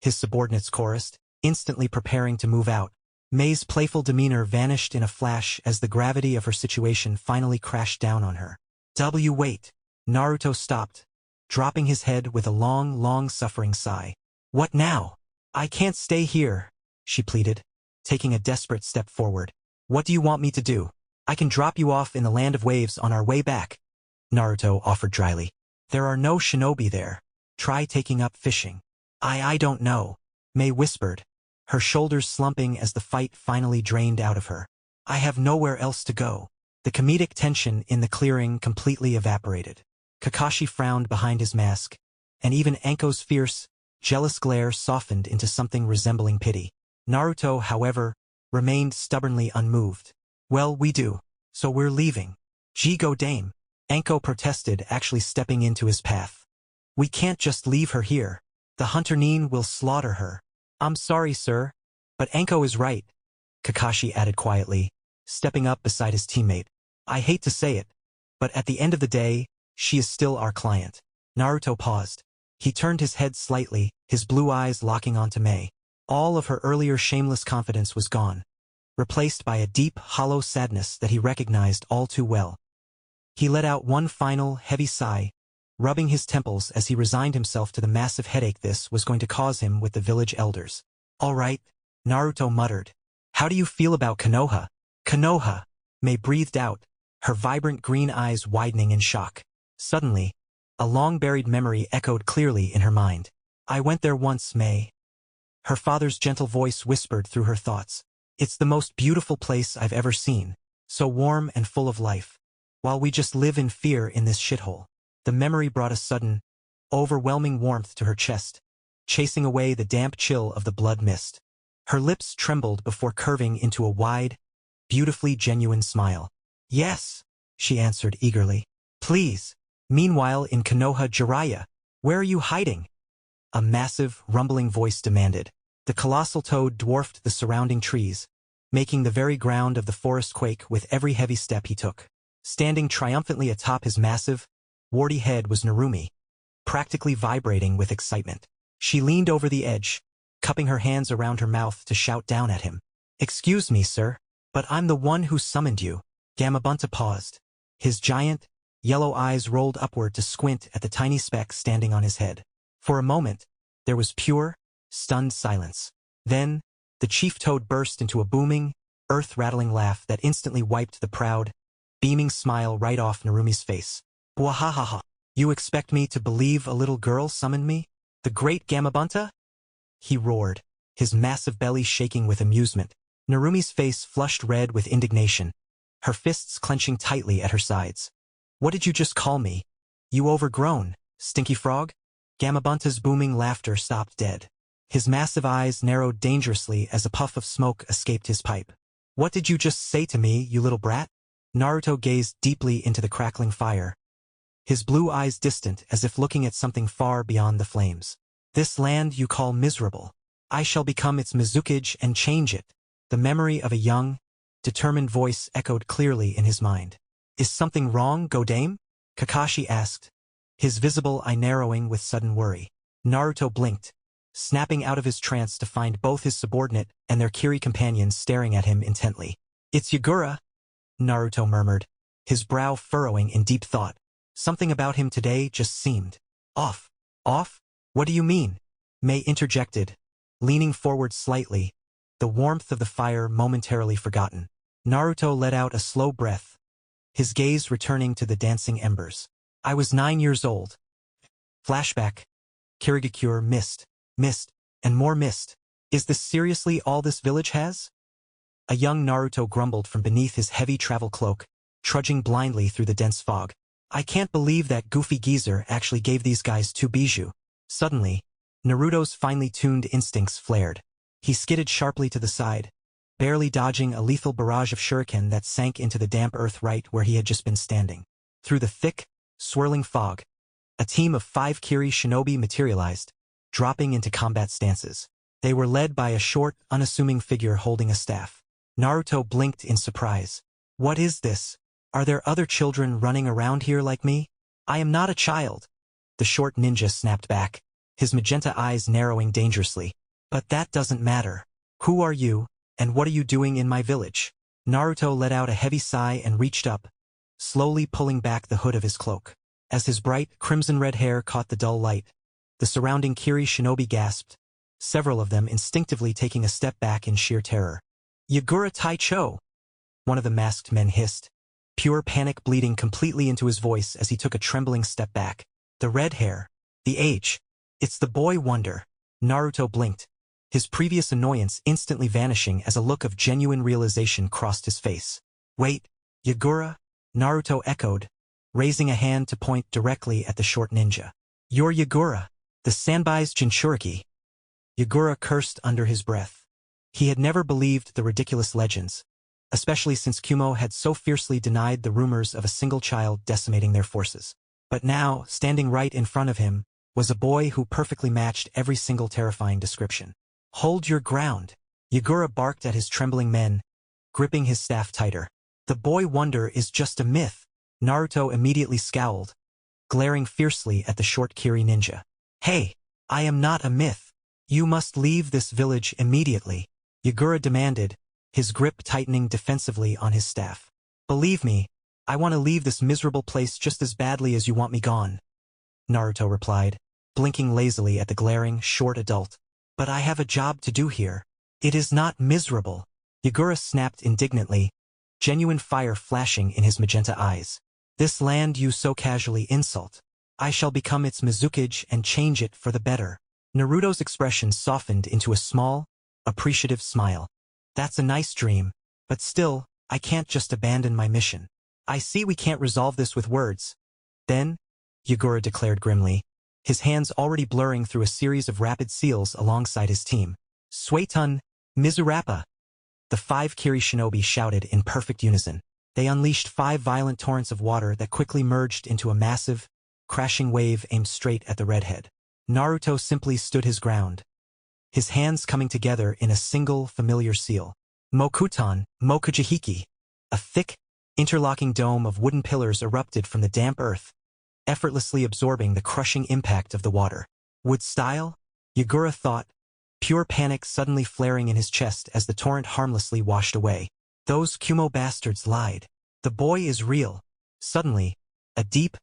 his subordinates chorused, instantly preparing to move out. Mei's playful demeanor vanished in a flash as the gravity of her situation finally crashed down on her. Wait. Naruto stopped, dropping his head with a long suffering sigh. What now? I can't stay here, she pleaded, taking a desperate step forward. What do you want me to do? I can drop you off in the land of waves on our way back, Naruto offered dryly. There are no shinobi there. Try taking up fishing. I don't know, Mei whispered, her shoulders slumping as the fight finally drained out of her. I have nowhere else to go. The comedic tension in the clearing completely evaporated. Kakashi frowned behind his mask, and even Anko's fierce, jealous glare softened into something resembling pity. Naruto, however, remained stubbornly unmoved. Well, we do, so we're leaving. Jigo Dame, Anko protested, actually stepping into his path. We can't just leave her here. The Hunter Nin will slaughter her. I'm sorry, sir, but Anko is right, Kakashi added quietly, stepping up beside his teammate. I hate to say it, but at the end of the day, she is still our client. Naruto paused. He turned his head slightly, his blue eyes locking onto Mei. All of her earlier shameless confidence was gone, replaced by a deep, hollow sadness that he recognized all too well. He let out one final, heavy sigh, rubbing his temples as he resigned himself to the massive headache this was going to cause him with the village elders. All right, Naruto muttered. How do you feel about Konoha? Konoha, Mei breathed out, her vibrant green eyes widening in shock. Suddenly, a long-buried memory echoed clearly in her mind. I went there once, Mei. Her father's gentle voice whispered through her thoughts. It's the most beautiful place I've ever seen, so warm and full of life. While we just live in fear in this shithole. The memory brought a sudden, overwhelming warmth to her chest, chasing away the damp chill of the blood mist. Her lips trembled before curving into a wide, beautifully genuine smile. Yes, she answered eagerly. Please. Meanwhile, in Konoha Jiraiya, where are you hiding? A massive, rumbling voice demanded. The colossal toad dwarfed the surrounding trees, making the very ground of the forest quake with every heavy step he took. Standing triumphantly atop his massive, warty head was Narumi, practically vibrating with excitement. She leaned over the edge, cupping her hands around her mouth to shout down at him. Excuse me, sir, but I'm the one who summoned you. Gamabunta paused. His giant, yellow eyes rolled upward to squint at the tiny speck standing on his head. For a moment, there was pure, stunned silence. Then, the chief toad burst into a booming, earth-rattling laugh that instantly wiped the proud, beaming smile right off Narumi's face. Bwahahaha. You expect me to believe a little girl summoned me? The great Gamabunta? He roared, his massive belly shaking with amusement. Narumi's face flushed red with indignation, her fists clenching tightly at her sides. What did you just call me? You overgrown, stinky frog? Gamabunta's booming laughter stopped dead. His massive eyes narrowed dangerously as a puff of smoke escaped his pipe. What did you just say to me, you little brat? Naruto gazed deeply into the crackling fire, his blue eyes distant as if looking at something far beyond the flames. This land you call miserable. I shall become its Mizukage and change it. The memory of a young, determined voice echoed clearly in his mind. Is something wrong, Godame? Kakashi asked, his visible eye narrowing with sudden worry. Naruto blinked, snapping out of his trance to find both his subordinate and their Kiri companions staring at him intently. It's Yagura, Naruto murmured, his brow furrowing in deep thought. Something about him today just seemed off. Off? What do you mean? Mei interjected, leaning forward slightly, the warmth of the fire momentarily forgotten. Naruto let out a slow breath, his gaze returning to the dancing embers. I was 9 years old. Flashback. Kirigakure mist, and more mist. Is this seriously all this village has? A young Naruto grumbled from beneath his heavy travel cloak, trudging blindly through the dense fog. I can't believe that goofy geezer actually gave these guys 2 bijou. Suddenly, Naruto's finely tuned instincts flared. He skidded sharply to the side, barely dodging a lethal barrage of shuriken that sank into the damp earth right where he had just been standing. Through the thick, swirling fog, a team of 5 Kiri shinobi materialized, dropping into combat stances. They were led by a short, unassuming figure holding a staff. Naruto blinked in surprise. What is this? Are there other children running around here like me? I am not a child. The short ninja snapped back, his magenta eyes narrowing dangerously. But that doesn't matter. Who are you, and what are you doing in my village? Naruto let out a heavy sigh and reached up, slowly pulling back the hood of his cloak. As his bright, crimson-red hair caught the dull light, the surrounding Kiri shinobi gasped, several of them instinctively taking a step back in sheer terror. Yagura Taicho! One of the masked men hissed, pure panic bleeding completely into his voice as he took a trembling step back. The red hair, the age, it's the boy wonder. Naruto blinked, his previous annoyance instantly vanishing as a look of genuine realization crossed his face. Wait, Yagura? Naruto echoed, raising a hand to point directly at the short ninja. You're Yagura, the Sanbai's Jinchuriki. Yagura cursed under his breath. He had never believed the ridiculous legends, especially since Kumo had so fiercely denied the rumors of a single child decimating their forces. But now, standing right in front of him, was a boy who perfectly matched every single terrifying description. Hold your ground. Yagura barked at his trembling men, gripping his staff tighter. The boy wonder is just a myth. Naruto immediately scowled, glaring fiercely at the short Kiri ninja. Hey, I am not a myth. You must leave this village immediately, Yagura demanded, his grip tightening defensively on his staff. Believe me, I want to leave this miserable place just as badly as you want me gone, Naruto replied, blinking lazily at the glaring, short adult. But I have a job to do here. It is not miserable, Yagura snapped indignantly, genuine fire flashing in his magenta eyes. This land you so casually insult. I shall become its Mizukage and change it for the better. Naruto's expression softened into a small, appreciative smile. That's a nice dream, but still, I can't just abandon my mission. I see we can't resolve this with words. Then, Yagura declared grimly, his hands already blurring through a series of rapid seals alongside his team. Suetun, Mizurappa! The 5 Kiri shinobi shouted in perfect unison. They unleashed 5 violent torrents of water that quickly merged into a massive, crashing wave aimed straight at the redhead. Naruto simply stood his ground, his hands coming together in a single familiar seal. Mokuton, Mokujihiki! A thick, interlocking dome of wooden pillars erupted from the damp earth, effortlessly absorbing the crushing impact of the water. Wood style? Yagura thought, pure panic suddenly flaring in his chest as the torrent harmlessly washed away. Those Kumo bastards lied. The boy is real. Suddenly, a deep,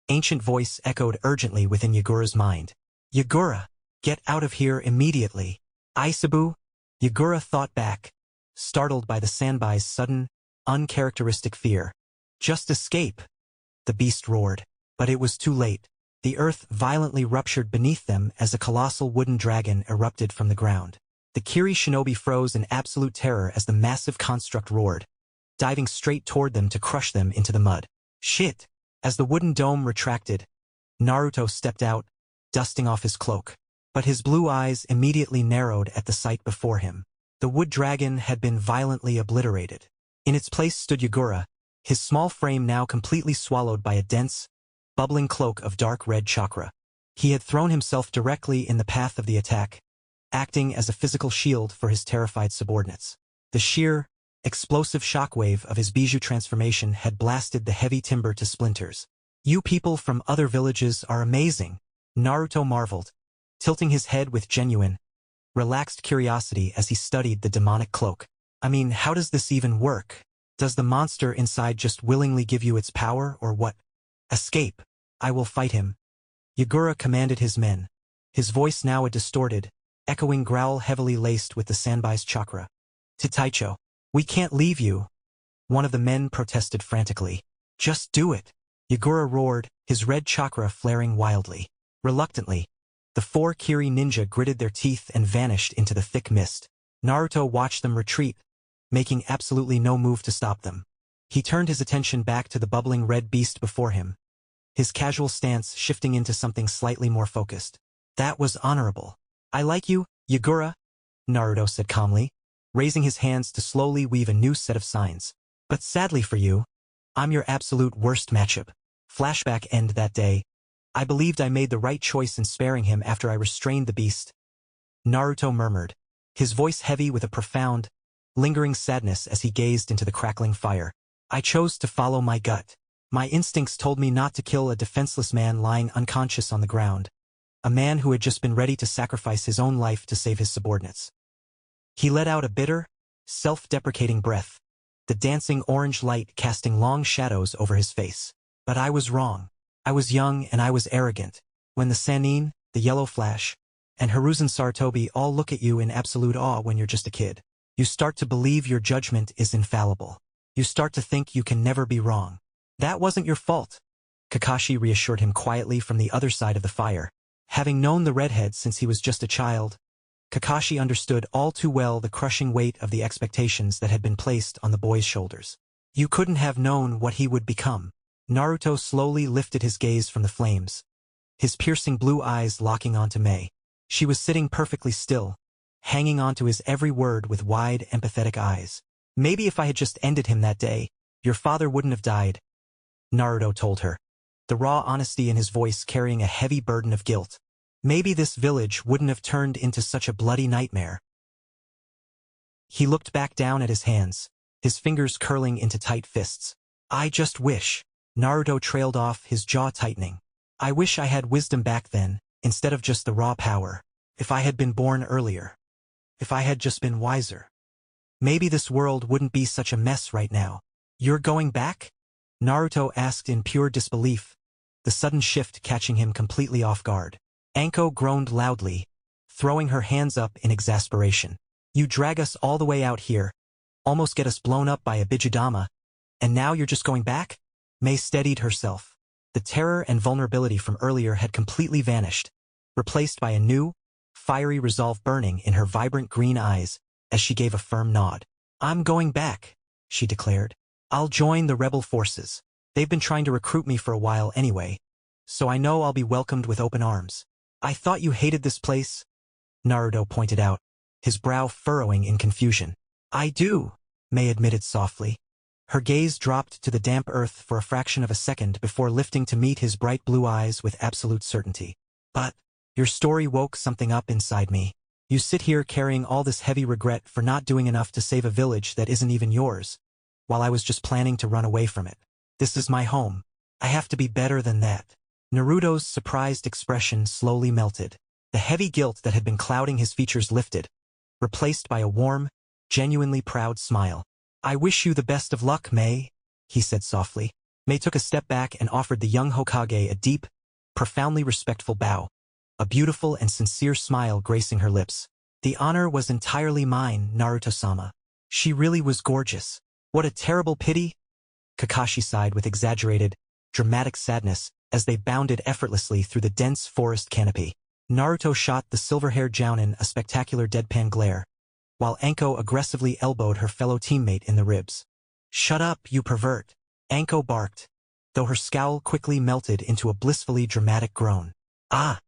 ancient voice echoed urgently within Yagura's mind. Yagura, get out of here immediately. Aisabu? Yagura thought back, startled by the Sanbai's sudden, uncharacteristic fear. Just escape, the beast roared. But it was too late. The earth violently ruptured beneath them as a colossal wooden dragon erupted from the ground. The Kiri shinobi froze in absolute terror as the massive construct roared, diving straight toward them to crush them into the mud. Shit! As the wooden dome retracted, Naruto stepped out, dusting off his cloak. But his blue eyes immediately narrowed at the sight before him. The wood dragon had been violently obliterated. In its place stood Yagura, his small frame now completely swallowed by a dense, bubbling cloak of dark red chakra. He had thrown himself directly in the path of the attack, acting as a physical shield for his terrified subordinates. The sheer, explosive shockwave of his bijou transformation had blasted the heavy timber to splinters. You people from other villages are amazing, Naruto marveled, tilting his head with genuine, relaxed curiosity as he studied the demonic cloak. I mean, how does this even work? Does the monster inside just willingly give you its power, or what? Escape! I will fight him. Yagura commanded his men, his voice now a distorted, echoing growl heavily laced with the Sanbai's chakra. To Taicho, we can't leave you. One of the men protested frantically. Just do it. Yagura roared, his red chakra flaring wildly. Reluctantly, the 4 Kiri ninja gritted their teeth and vanished into the thick mist. Naruto watched them retreat, making absolutely no move to stop them. He turned his attention back to the bubbling red beast before him, his casual stance shifting into something slightly more focused. That was honorable. I like you, Yagura, Naruto said calmly, raising his hands to slowly weave a new set of signs. But sadly for you, I'm your absolute worst matchup. Flashback end that day. I believed I made the right choice in sparing him after I restrained the beast. Naruto murmured, his voice heavy with a profound, lingering sadness as he gazed into the crackling fire. I chose to follow my gut. My instincts told me not to kill a defenseless man lying unconscious on the ground. A man who had just been ready to sacrifice his own life to save his subordinates. He let out a bitter, self-deprecating breath, the dancing orange light casting long shadows over his face. But I was wrong. I was young and I was arrogant. When the Sannin, the Yellow Flash, and Hiruzen Sarutobi all look at you in absolute awe when you're just a kid, you start to believe your judgment is infallible. You start to think you can never be wrong. That wasn't your fault, Kakashi reassured him quietly from the other side of the fire. Having known the redhead since he was just a child, Kakashi understood all too well the crushing weight of the expectations that had been placed on the boy's shoulders. You couldn't have known what he would become. Naruto slowly lifted his gaze from the flames, his piercing blue eyes locking onto Mei. She was sitting perfectly still, hanging onto his every word with wide, empathetic eyes. Maybe if I had just ended him that day, your father wouldn't have died, Naruto told her, the raw honesty in his voice carrying a heavy burden of guilt. Maybe this village wouldn't have turned into such a bloody nightmare. He looked back down at his hands, his fingers curling into tight fists. I just wish, Naruto trailed off, his jaw tightening. I wish I had wisdom back then, instead of just the raw power. If I had been born earlier. If I had just been wiser. Maybe this world wouldn't be such a mess right now. You're going back? Naruto asked in pure disbelief, the sudden shift catching him completely off guard. Anko groaned loudly, throwing her hands up in exasperation. You drag us all the way out here, almost get us blown up by a Bijudama, and now you're just going back? Mei steadied herself. The terror and vulnerability from earlier had completely vanished, replaced by a new, fiery resolve burning in her vibrant green eyes as she gave a firm nod. I'm going back, she declared. I'll join the rebel forces. They've been trying to recruit me for a while anyway, so I know I'll be welcomed with open arms. I thought you hated this place, Naruto pointed out, his brow furrowing in confusion. I do, Mei admitted softly. Her gaze dropped to the damp earth for a fraction of a second before lifting to meet his bright blue eyes with absolute certainty. But your story woke something up inside me. You sit here carrying all this heavy regret for not doing enough to save a village that isn't even yours, while I was just planning to run away from it. This is my home. I have to be better than that. Naruto's surprised expression slowly melted. The heavy guilt that had been clouding his features lifted, replaced by a warm, genuinely proud smile. I wish you the best of luck, Mei, he said softly. Mei took a step back and offered the young Hokage a deep, profoundly respectful bow, a beautiful and sincere smile gracing her lips. The honor was entirely mine, Naruto-sama. She really was gorgeous. What a terrible pity, Kakashi sighed with exaggerated, dramatic sadness as they bounded effortlessly through the dense forest canopy. Naruto shot the silver-haired Jounin a spectacular deadpan glare, while Anko aggressively elbowed her fellow teammate in the ribs. Shut up, you pervert, Anko barked, though her scowl quickly melted into a blissfully dramatic groan. Ah,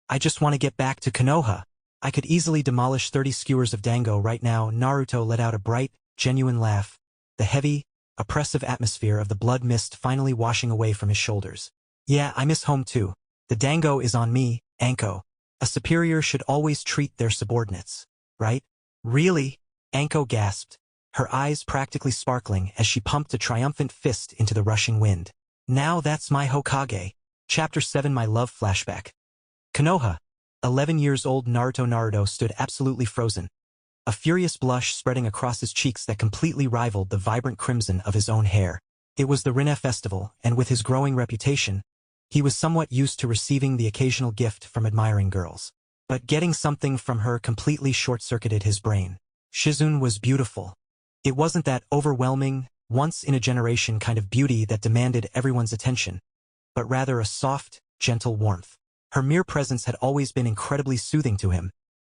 I just want to get back to Konoha. I could easily demolish 30 skewers of Dango right now. Naruto let out a bright, genuine laugh, the heavy, oppressive atmosphere of the blood mist finally washing away from his shoulders. Yeah, I miss home too. The Dango is on me, Anko. A superior should always treat their subordinates, right? Really? Anko gasped, her eyes practically sparkling as she pumped a triumphant fist into the rushing wind. Now that's my Hokage. Chapter 7 My Love Flashback. Konoha, 11 years old Naruto stood absolutely frozen, a furious blush spreading across his cheeks that completely rivaled the vibrant crimson of his own hair. It was the Rinne festival, and with his growing reputation, he was somewhat used to receiving the occasional gift from admiring girls. But getting something from her completely short-circuited his brain. Shizune was beautiful. It wasn't that overwhelming, once-in-a-generation kind of beauty that demanded everyone's attention, but rather a soft, gentle warmth. Her mere presence had always been incredibly soothing to him,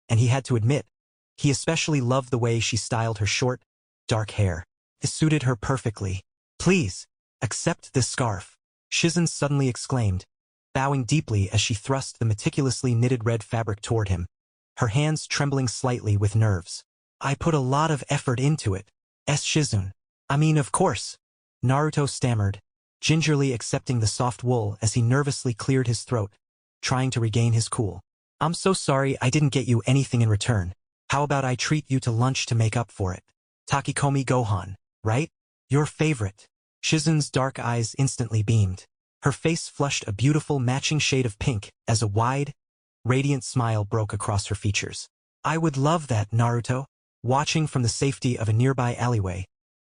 and he had to admit, he especially loved the way she styled her short, dark hair. It suited her perfectly. Please, accept this scarf. Shizun suddenly exclaimed, bowing deeply as she thrust the meticulously knitted red fabric toward him, her hands trembling slightly with nerves. I put a lot of effort into it. Shizun. I mean, of course. Naruto stammered, gingerly accepting the soft wool as he nervously cleared his throat, trying to regain his cool. I'm so sorry I didn't get you anything in return. How about I treat you to lunch to make up for it? Takikomi Gohan, right? Your favorite. Shizun's dark eyes instantly beamed. Her face flushed a beautiful matching shade of pink as a wide, radiant smile broke across her features. I would love that, Naruto. Watching from the safety of a nearby alleyway,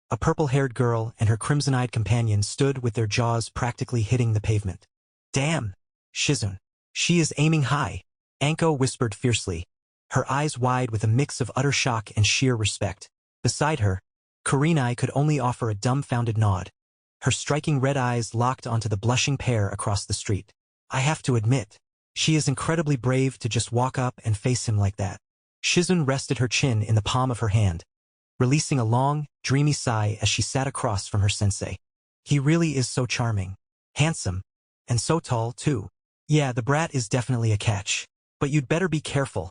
a purple-haired girl and her crimson-eyed companion stood with their jaws practically hitting the pavement. Damn! Shizun. She is aiming high, Anko whispered fiercely, her eyes wide with a mix of utter shock and sheer respect. Beside her, Kurenai could only offer a dumbfounded nod, her striking red eyes locked onto the blushing pair across the street. I have to admit, she is incredibly brave to just walk up and face him like that. Shizun rested her chin in the palm of her hand, releasing a long, dreamy sigh as she sat across from her sensei. He really is so charming, handsome, and so tall, too. Yeah, the brat is definitely a catch. But you'd better be careful,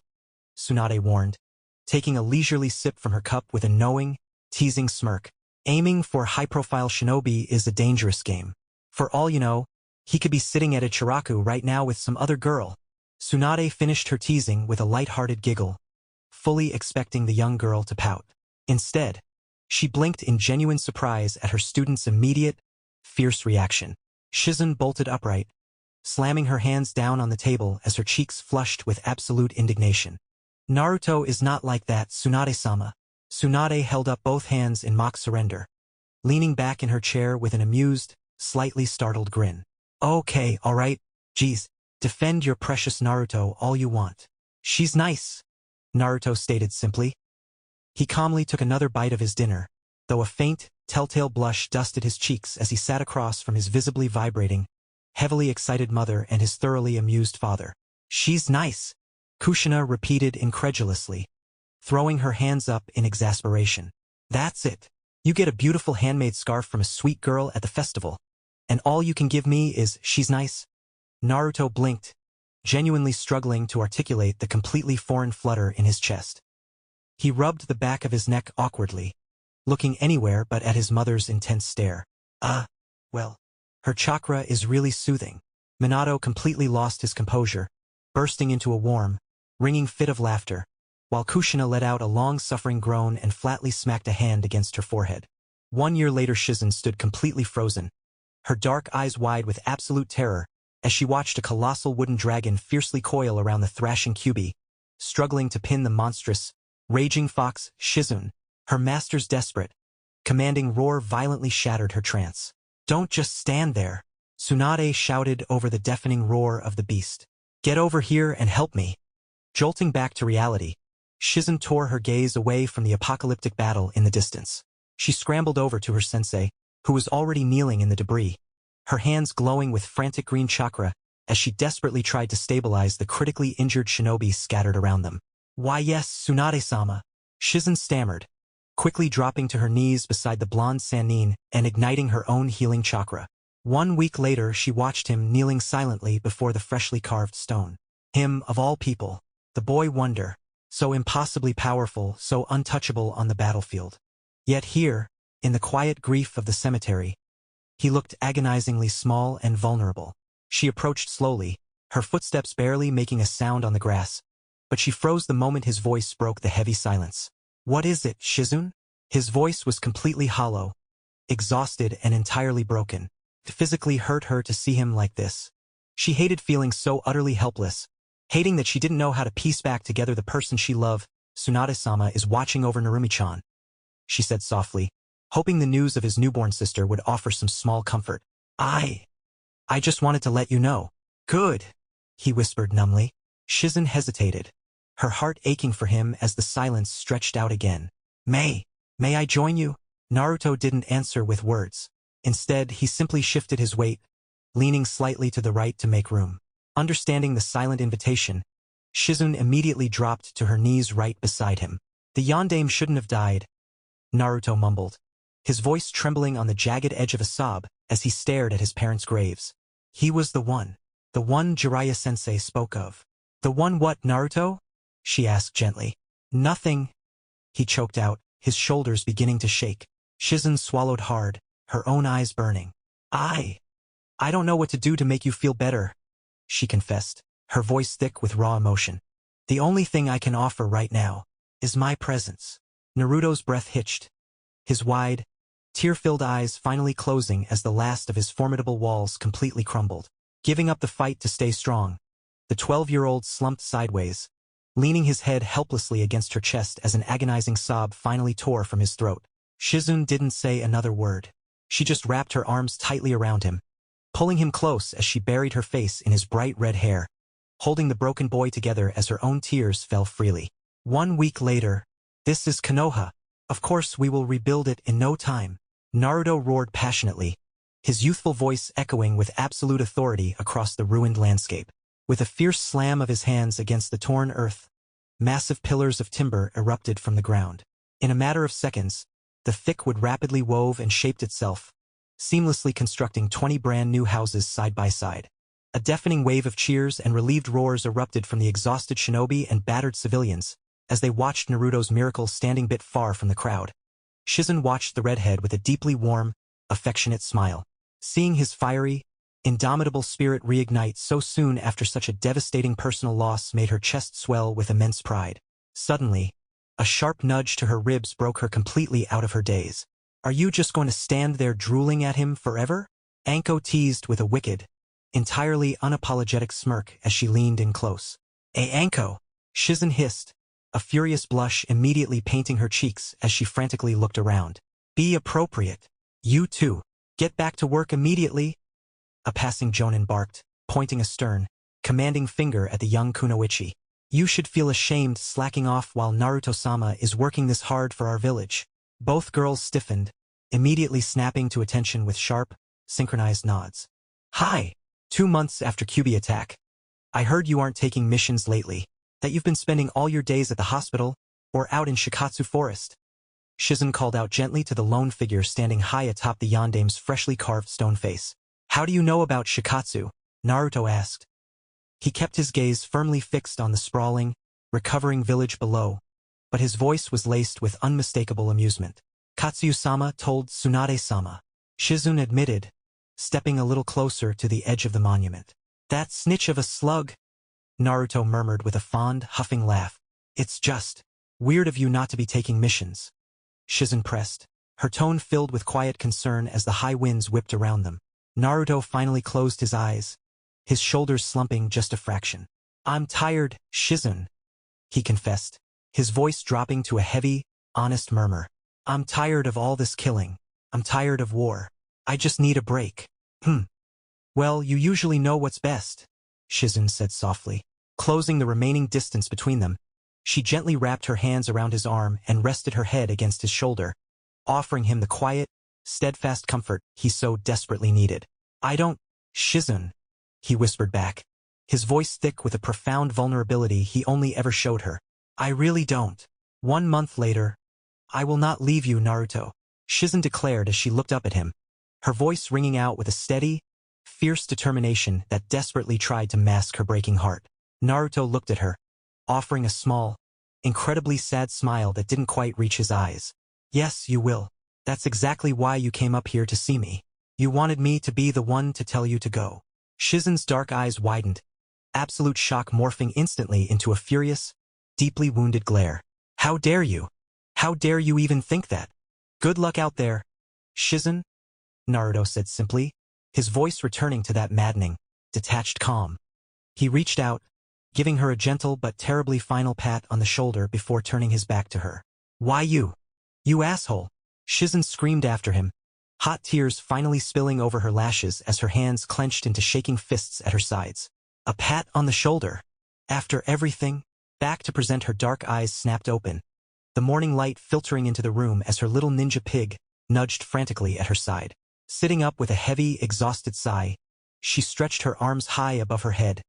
Tsunade warned, taking a leisurely sip from her cup with a knowing, teasing smirk. Aiming for high-profile shinobi is a dangerous game. For all you know, he could be sitting at a Ichiraku right now with some other girl. Tsunade finished her teasing with a light-hearted giggle, fully expecting the young girl to pout. Instead, she blinked in genuine surprise at her student's immediate, fierce reaction. Shizun bolted upright, slamming her hands down on the table as her cheeks flushed with absolute indignation. Naruto is not like that, Tsunade-sama. Tsunade held up both hands in mock surrender, leaning back in her chair with an amused, slightly startled grin. Okay, alright, geez, defend your precious Naruto all you want. She's nice, Naruto stated simply. He calmly took another bite of his dinner, though a faint, telltale blush dusted his cheeks as he sat across from his visibly vibrating, heavily excited mother and his thoroughly amused father. She's nice, Kushina repeated incredulously, throwing her hands up in exasperation. That's it. You get a beautiful handmade scarf from a sweet girl at the festival, and all you can give me is she's nice? Naruto blinked, genuinely struggling to articulate the completely foreign flutter in his chest. He rubbed the back of his neck awkwardly, looking anywhere but at his mother's intense stare. Well, her chakra is really soothing. Minato completely lost his composure, bursting into a warm, ringing fit of laughter, while Kushina let out a long-suffering groan and flatly smacked a hand against her forehead. 1 year later, Shizun stood completely frozen, her dark eyes wide with absolute terror, as she watched a colossal wooden dragon fiercely coil around the thrashing Kyuubi, struggling to pin the monstrous, raging fox, Shizun. Her master's desperate, commanding roar violently shattered her trance. Don't just stand there, Tsunade shouted over the deafening roar of the beast. Get over here and help me. Jolting back to reality, Shizun tore her gaze away from the apocalyptic battle in the distance. She scrambled over to her sensei, who was already kneeling in the debris, her hands glowing with frantic green chakra as she desperately tried to stabilize the critically injured shinobi scattered around them. Why yes, Tsunade-sama, Shizun stammered, quickly dropping to her knees beside the blonde Sannin and igniting her own healing chakra. 1 week later, she watched him kneeling silently before the freshly carved stone. Him, of all people, the boy wonder, so impossibly powerful, so untouchable on the battlefield. Yet here, in the quiet grief of the cemetery, he looked agonizingly small and vulnerable. She approached slowly, her footsteps barely making a sound on the grass, but she froze the moment his voice broke the heavy silence. What is it, Shizun? His voice was completely hollow, exhausted and entirely broken. It physically hurt her to see him like this. She hated feeling so utterly helpless, hating that she didn't know how to piece back together the person she loved. Tsunade-sama is watching over Narumi-chan, she said softly, hoping the news of his newborn sister would offer some small comfort. I just wanted to let you know. Good, he whispered numbly. Shizun hesitated, her heart aching for him as the silence stretched out again. May I join you? Naruto didn't answer with words. Instead, he simply shifted his weight, leaning slightly to the right to make room. Understanding the silent invitation, Shizun immediately dropped to her knees right beside him. The yondaime shouldn't have died, Naruto mumbled, his voice trembling on the jagged edge of a sob as he stared at his parents' graves. He was the one Jiraiya-sensei spoke of. The one what, Naruto? She asked gently. Nothing, he choked out, his shoulders beginning to shake. Shizen swallowed hard, her own eyes burning. I don't know what to do to make you feel better, she confessed, her voice thick with raw emotion. The only thing I can offer right now is my presence. Naruto's breath hitched, his wide, tear-filled eyes finally closing as the last of his formidable walls completely crumbled. Giving up the fight to stay strong, the 12-year-old slumped sideways, leaning his head helplessly against her chest as an agonizing sob finally tore from his throat. Shizen didn't say another word. She just wrapped her arms tightly around him, pulling him close as she buried her face in his bright red hair, holding the broken boy together as her own tears fell freely. 1 week later, this is Konoha. Of course we will rebuild it in no time. Naruto roared passionately, his youthful voice echoing with absolute authority across the ruined landscape. With a fierce slam of his hands against the torn earth, massive pillars of timber erupted from the ground. In a matter of seconds, the thick wood rapidly wove and shaped itself, seamlessly constructing 20 brand new houses side by side. A deafening wave of cheers and relieved roars erupted from the exhausted shinobi and battered civilians, as they watched Naruto's miracle standing bit far from the crowd. Shizen watched the redhead with a deeply warm, affectionate smile. Seeing his fiery, indomitable spirit reignite so soon after such a devastating personal loss made her chest swell with immense pride. Suddenly, a sharp nudge to her ribs broke her completely out of her daze. Are you just going to stand there drooling at him forever? Anko teased with a wicked, entirely unapologetic smirk as she leaned in close. Anko! Shizen hissed, a furious blush immediately painting her cheeks as she frantically looked around. Be appropriate. You too. Get back to work immediately. A passing jonin barked, pointing a stern, commanding finger at the young kunoichi. You should feel ashamed slacking off while Naruto-sama is working this hard for our village. Both girls stiffened, immediately snapping to attention with sharp, synchronized nods. Hi! 2 months after Kyuubi attack. I heard you aren't taking missions lately, that you've been spending all your days at the hospital, or out in Shikatsu Forest. Shizen called out gently to the lone figure standing high atop the yandame's freshly carved stone face. How do you know about Shikatsu? Naruto asked. He kept his gaze firmly fixed on the sprawling, recovering village below, but his voice was laced with unmistakable amusement. Katsuyu-sama told Tsunade-sama. Shizen admitted, stepping a little closer to the edge of the monument. That snitch of a slug, Naruto murmured with a fond, huffing laugh. It's just weird of you not to be taking missions. Shizen pressed, her tone filled with quiet concern as the high winds whipped around them. Naruto finally closed his eyes, his shoulders slumping just a fraction. I'm tired, Shizen, he confessed, his voice dropping to a heavy, honest murmur. I'm tired of all this killing. I'm tired of war. I just need a break. Well, you usually know what's best, Shizen said softly. Closing the remaining distance between them, she gently wrapped her hands around his arm and rested her head against his shoulder, offering him the quiet, steadfast comfort he so desperately needed. I don't, Shizen, he whispered back, his voice thick with a profound vulnerability he only ever showed her. I really don't. 1 month later, I will not leave you, Naruto, Shizen declared as she looked up at him, her voice ringing out with a steady, fierce determination that desperately tried to mask her breaking heart. Naruto looked at her, offering a small, incredibly sad smile that didn't quite reach his eyes. Yes, you will. That's exactly why you came up here to see me. You wanted me to be the one to tell you to go. Shizen's dark eyes widened, absolute shock morphing instantly into a furious, deeply wounded glare. How dare you? How dare you even think that? Good luck out there, Shizen, Naruto said simply, his voice returning to that maddening, detached calm. He reached out, giving her a gentle but terribly final pat on the shoulder before turning his back to her. Why you? You asshole! Shizen screamed after him, hot tears finally spilling over her lashes as her hands clenched into shaking fists at her sides. A pat on the shoulder. After everything, back to present, her dark eyes snapped open, the morning light filtering into the room as her little ninja pig nudged frantically at her side. Sitting up with a heavy, exhausted sigh, she stretched her arms high above her head,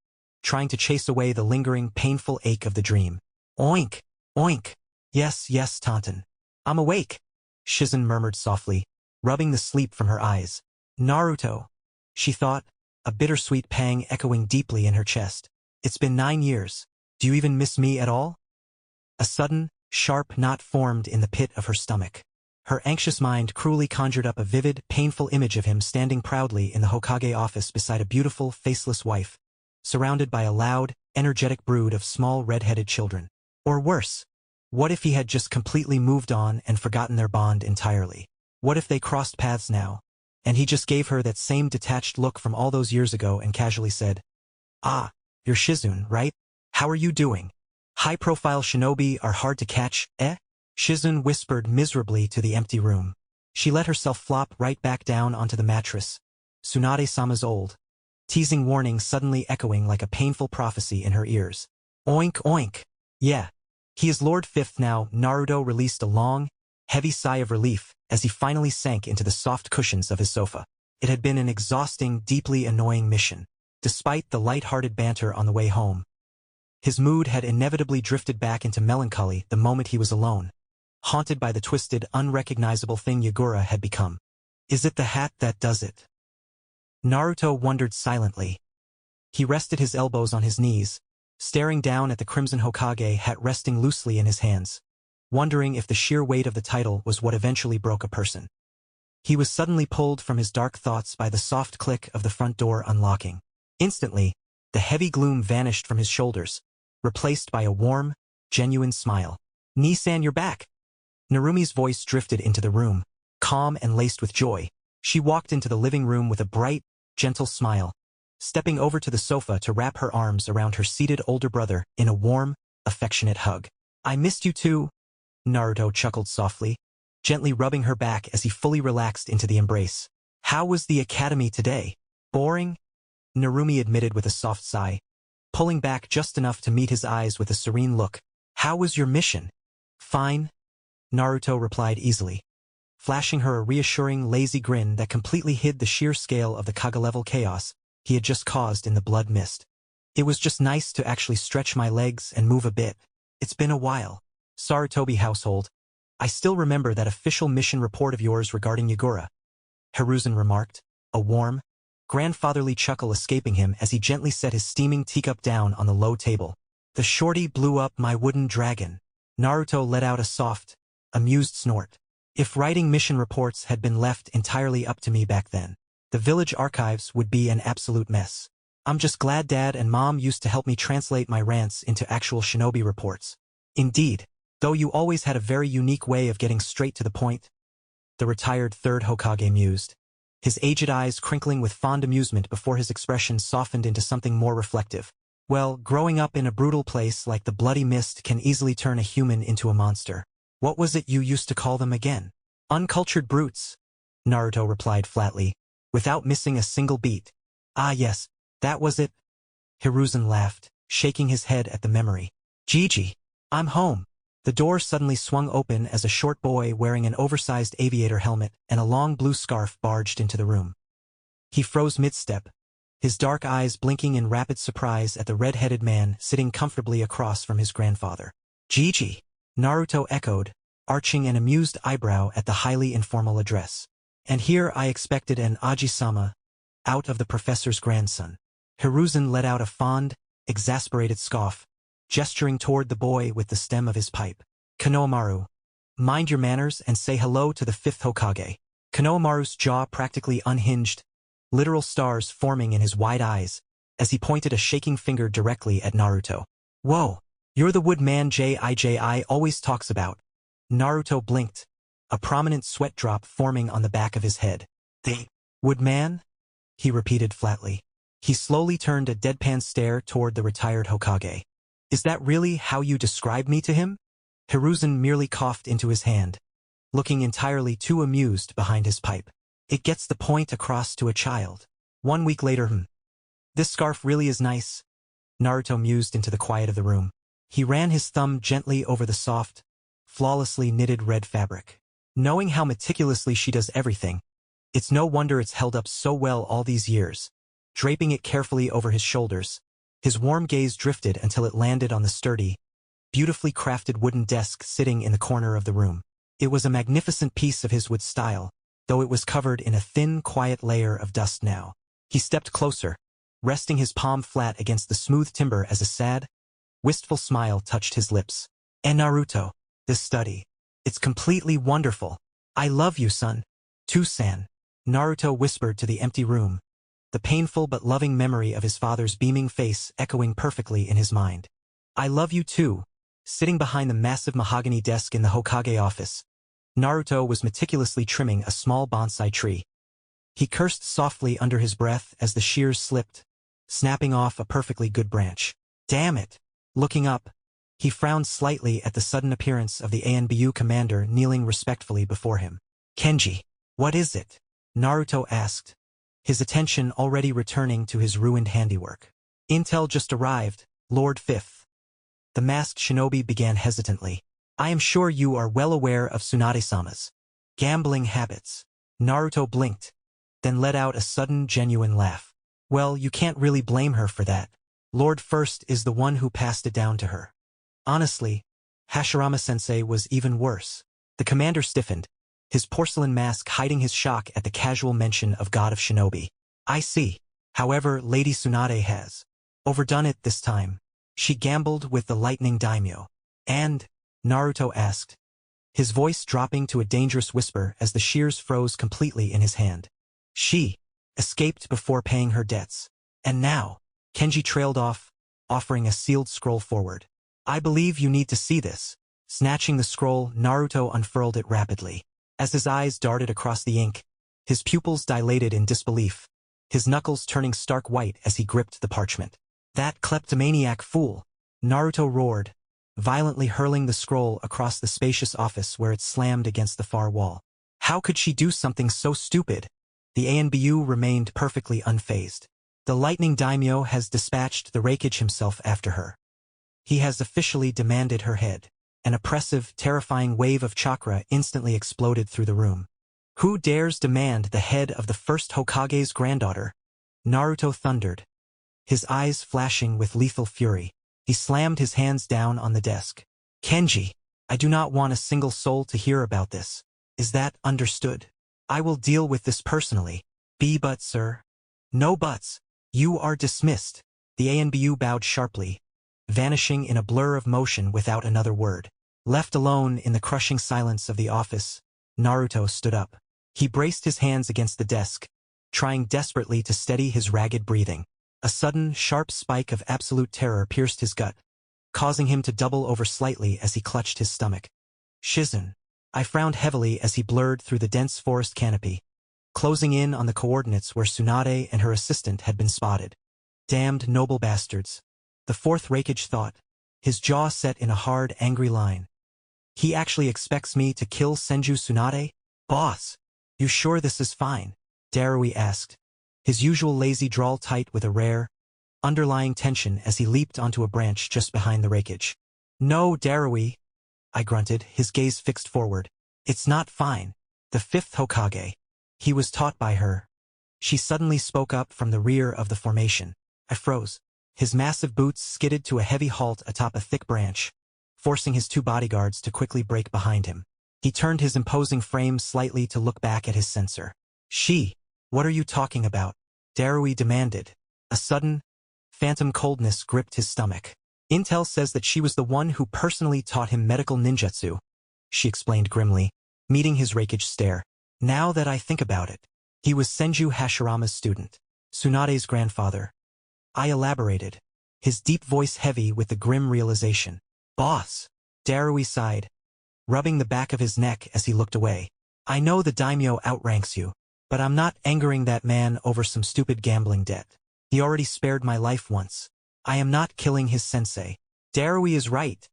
trying to chase away the lingering, painful ache of the dream. Oink! Oink! Yes, yes, Taunton. I'm awake, Shizen murmured softly, rubbing the sleep from her eyes. Naruto, she thought, a bittersweet pang echoing deeply in her chest. It's been 9 years. Do you even miss me at all? A sudden, sharp knot formed in the pit of her stomach. Her anxious mind cruelly conjured up a vivid, painful image of him standing proudly in the Hokage office beside a beautiful, faceless wife, surrounded by a loud, energetic brood of small red-headed children. Or worse, what if he had just completely moved on and forgotten their bond entirely? What if they crossed paths now, and he just gave her that same detached look from all those years ago and casually said, "Ah, you're Shizune, right? How are you doing? High-profile shinobi are hard to catch, eh?" Shizune whispered miserably to the empty room. She let herself flop right back down onto the mattress. Tsunade-sama's old, teasing warning suddenly echoing like a painful prophecy in her ears. Oink oink. Yeah. He is Lord Fifth now. Naruto released a long, heavy sigh of relief as he finally sank into the soft cushions of his sofa. It had been an exhausting, deeply annoying mission. Despite the light-hearted banter on the way home, his mood had inevitably drifted back into melancholy the moment he was alone, haunted by the twisted, unrecognizable thing Yagura had become. Is it the hat that does it? Naruto wondered silently. He rested his elbows on his knees, staring down at the Crimson Hokage hat resting loosely in his hands, wondering if the sheer weight of the title was what eventually broke a person. He was suddenly pulled from his dark thoughts by the soft click of the front door unlocking. Instantly, the heavy gloom vanished from his shoulders, replaced by a warm, genuine smile. "Nisan, you're back!" Narumi's voice drifted into the room, calm and laced with joy. She walked into the living room with a bright, gentle smile, stepping over to the sofa to wrap her arms around her seated older brother in a warm, affectionate hug. "I missed you too," Naruto chuckled softly, gently rubbing her back as he fully relaxed into the embrace. "How was the academy today? Boring?" Narumi admitted with a soft sigh, pulling back just enough to meet his eyes with a serene look. "How was your mission?" "Fine," Naruto replied easily, flashing her a reassuring, lazy grin that completely hid the sheer scale of the Kage-level chaos he had just caused in the blood mist. "It was just nice to actually stretch my legs and move a bit. It's been a while. Sarutobi household. I still remember that official mission report of yours regarding Yagura," Hiruzen remarked, a warm, grandfatherly chuckle escaping him as he gently set his steaming teacup down on the low table. "The shorty blew up my wooden dragon." Naruto let out a soft, amused snort. "If writing mission reports had been left entirely up to me back then, the village archives would be an absolute mess. I'm just glad Dad and Mom used to help me translate my rants into actual shinobi reports." "Indeed, though you always had a very unique way of getting straight to the point," the retired third Hokage mused, his aged eyes crinkling with fond amusement before his expression softened into something more reflective. "Well, growing up in a brutal place like the Bloody Mist can easily turn a human into a monster. What was it you used to call them again?" "Uncultured brutes," Naruto replied flatly, without missing a single beat. "Ah yes, that was it." Hiruzen laughed, shaking his head at the memory. "Gigi, I'm home." The door suddenly swung open as a short boy wearing an oversized aviator helmet and a long blue scarf barged into the room. He froze mid-step, his dark eyes blinking in rapid surprise at the red-headed man sitting comfortably across from his grandfather. "Gigi," Naruto echoed, arching an amused eyebrow at the highly informal address. "And here I expected an Aji-sama, out of the professor's grandson." Hiruzen let out a fond, exasperated scoff, gesturing toward the boy with the stem of his pipe. "Konohamaru, mind your manners and say hello to the fifth Hokage." Konohamaru's jaw practically unhinged, literal stars forming in his wide eyes, as he pointed a shaking finger directly at Naruto. "Whoa, you're the wood man Jiji always talks about." Naruto blinked, a prominent sweat drop forming on the back of his head. "The wood man?" he repeated flatly. He slowly turned a deadpan stare toward the retired Hokage. "Is that really how you describe me to him?" Hiruzen merely coughed into his hand, looking entirely too amused behind his pipe. "It gets the point across to a child." 1 week later, "This scarf really is nice," Naruto mused into the quiet of the room. He ran his thumb gently over the soft, flawlessly knitted red fabric. Knowing how meticulously she does everything, it's no wonder it's held up so well all these years. Draping it carefully over his shoulders, his warm gaze drifted until it landed on the sturdy, beautifully crafted wooden desk sitting in the corner of the room. It was a magnificent piece of his wood style, though it was covered in a thin, quiet layer of dust now. He stepped closer, resting his palm flat against the smooth timber as a sad, wistful smile touched his lips. And Naruto, this study. It's completely wonderful. I love you, son. Too-san. Naruto whispered to the empty room, the painful but loving memory of his father's beaming face echoing perfectly in his mind. I love you too. Sitting behind the massive mahogany desk in the Hokage office, Naruto was meticulously trimming a small bonsai tree. He cursed softly under his breath as the shears slipped, snapping off a perfectly good branch. Damn it! Looking up, he frowned slightly at the sudden appearance of the ANBU commander kneeling respectfully before him. Kenji, what is it? Naruto asked, his attention already returning to his ruined handiwork. Intel just arrived, Lord Fifth. The masked shinobi began hesitantly. I am sure you are well aware of Tsunade-sama's gambling habits. Naruto blinked, then let out a sudden genuine laugh. Well, you can't really blame her for that. Lord First is the one who passed it down to her. Honestly, Hashirama-sensei was even worse. The commander stiffened, his porcelain mask hiding his shock at the casual mention of God of Shinobi. I see. However, Lady Tsunade has overdone it this time. She gambled with the lightning daimyo. And? Naruto asked, his voice dropping to a dangerous whisper as the shears froze completely in his hand. She escaped before paying her debts. And now, Kenji trailed off, offering a sealed scroll forward. I believe you need to see this. Snatching the scroll, Naruto unfurled it rapidly. As his eyes darted across the ink, his pupils dilated in disbelief, his knuckles turning stark white as he gripped the parchment. That kleptomaniac fool! Naruto roared, violently hurling the scroll across the spacious office where it slammed against the far wall. How could she do something so stupid? The ANBU remained perfectly unfazed. The lightning daimyo has dispatched the Raikage himself after her. He has officially demanded her head. An oppressive, terrifying wave of chakra instantly exploded through the room. Who dares demand the head of the first Hokage's granddaughter? Naruto thundered, his eyes flashing with lethal fury. He slammed his hands down on the desk. Kenji, I do not want a single soul to hear about this. Is that understood? I will deal with this personally. But sir. No buts. You are dismissed. The ANBU bowed sharply, vanishing in a blur of motion without another word. Left alone in the crushing silence of the office, Naruto stood up. He braced his hands against the desk, trying desperately to steady his ragged breathing. A sudden, sharp spike of absolute terror pierced his gut, causing him to double over slightly as he clutched his stomach. Shizen. I frowned heavily as he blurred through the dense forest canopy, closing in on the coordinates where Tsunade and her assistant had been spotted. Damned noble bastards. The fourth Raikage thought, his jaw set in a hard, angry line. He actually expects me to kill Senju Tsunade? Boss, you sure this is fine? Darui asked, his usual lazy drawl tight with a rare, underlying tension as he leaped onto a branch just behind the Raikage. No, Darui, I grunted, his gaze fixed forward. It's not fine. The fifth Hokage. He was taught by her. She suddenly spoke up from the rear of the formation. I froze. His massive boots skidded to a heavy halt atop a thick branch, forcing his two bodyguards to quickly break behind him. He turned his imposing frame slightly to look back at his sensor. She, what are you talking about? Darui demanded. A sudden, phantom coldness gripped his stomach. Intel says that she was the one who personally taught him medical ninjutsu, she explained grimly, meeting his Raikage stare. Now that I think about it, he was Senju Hashirama's student, Tsunade's grandfather. I elaborated, his deep voice heavy with the grim realization. Boss, Darui sighed, rubbing the back of his neck as he looked away. I know the daimyo outranks you, but I'm not angering that man over some stupid gambling debt. He already spared my life once. I am not killing his sensei. Darui is right,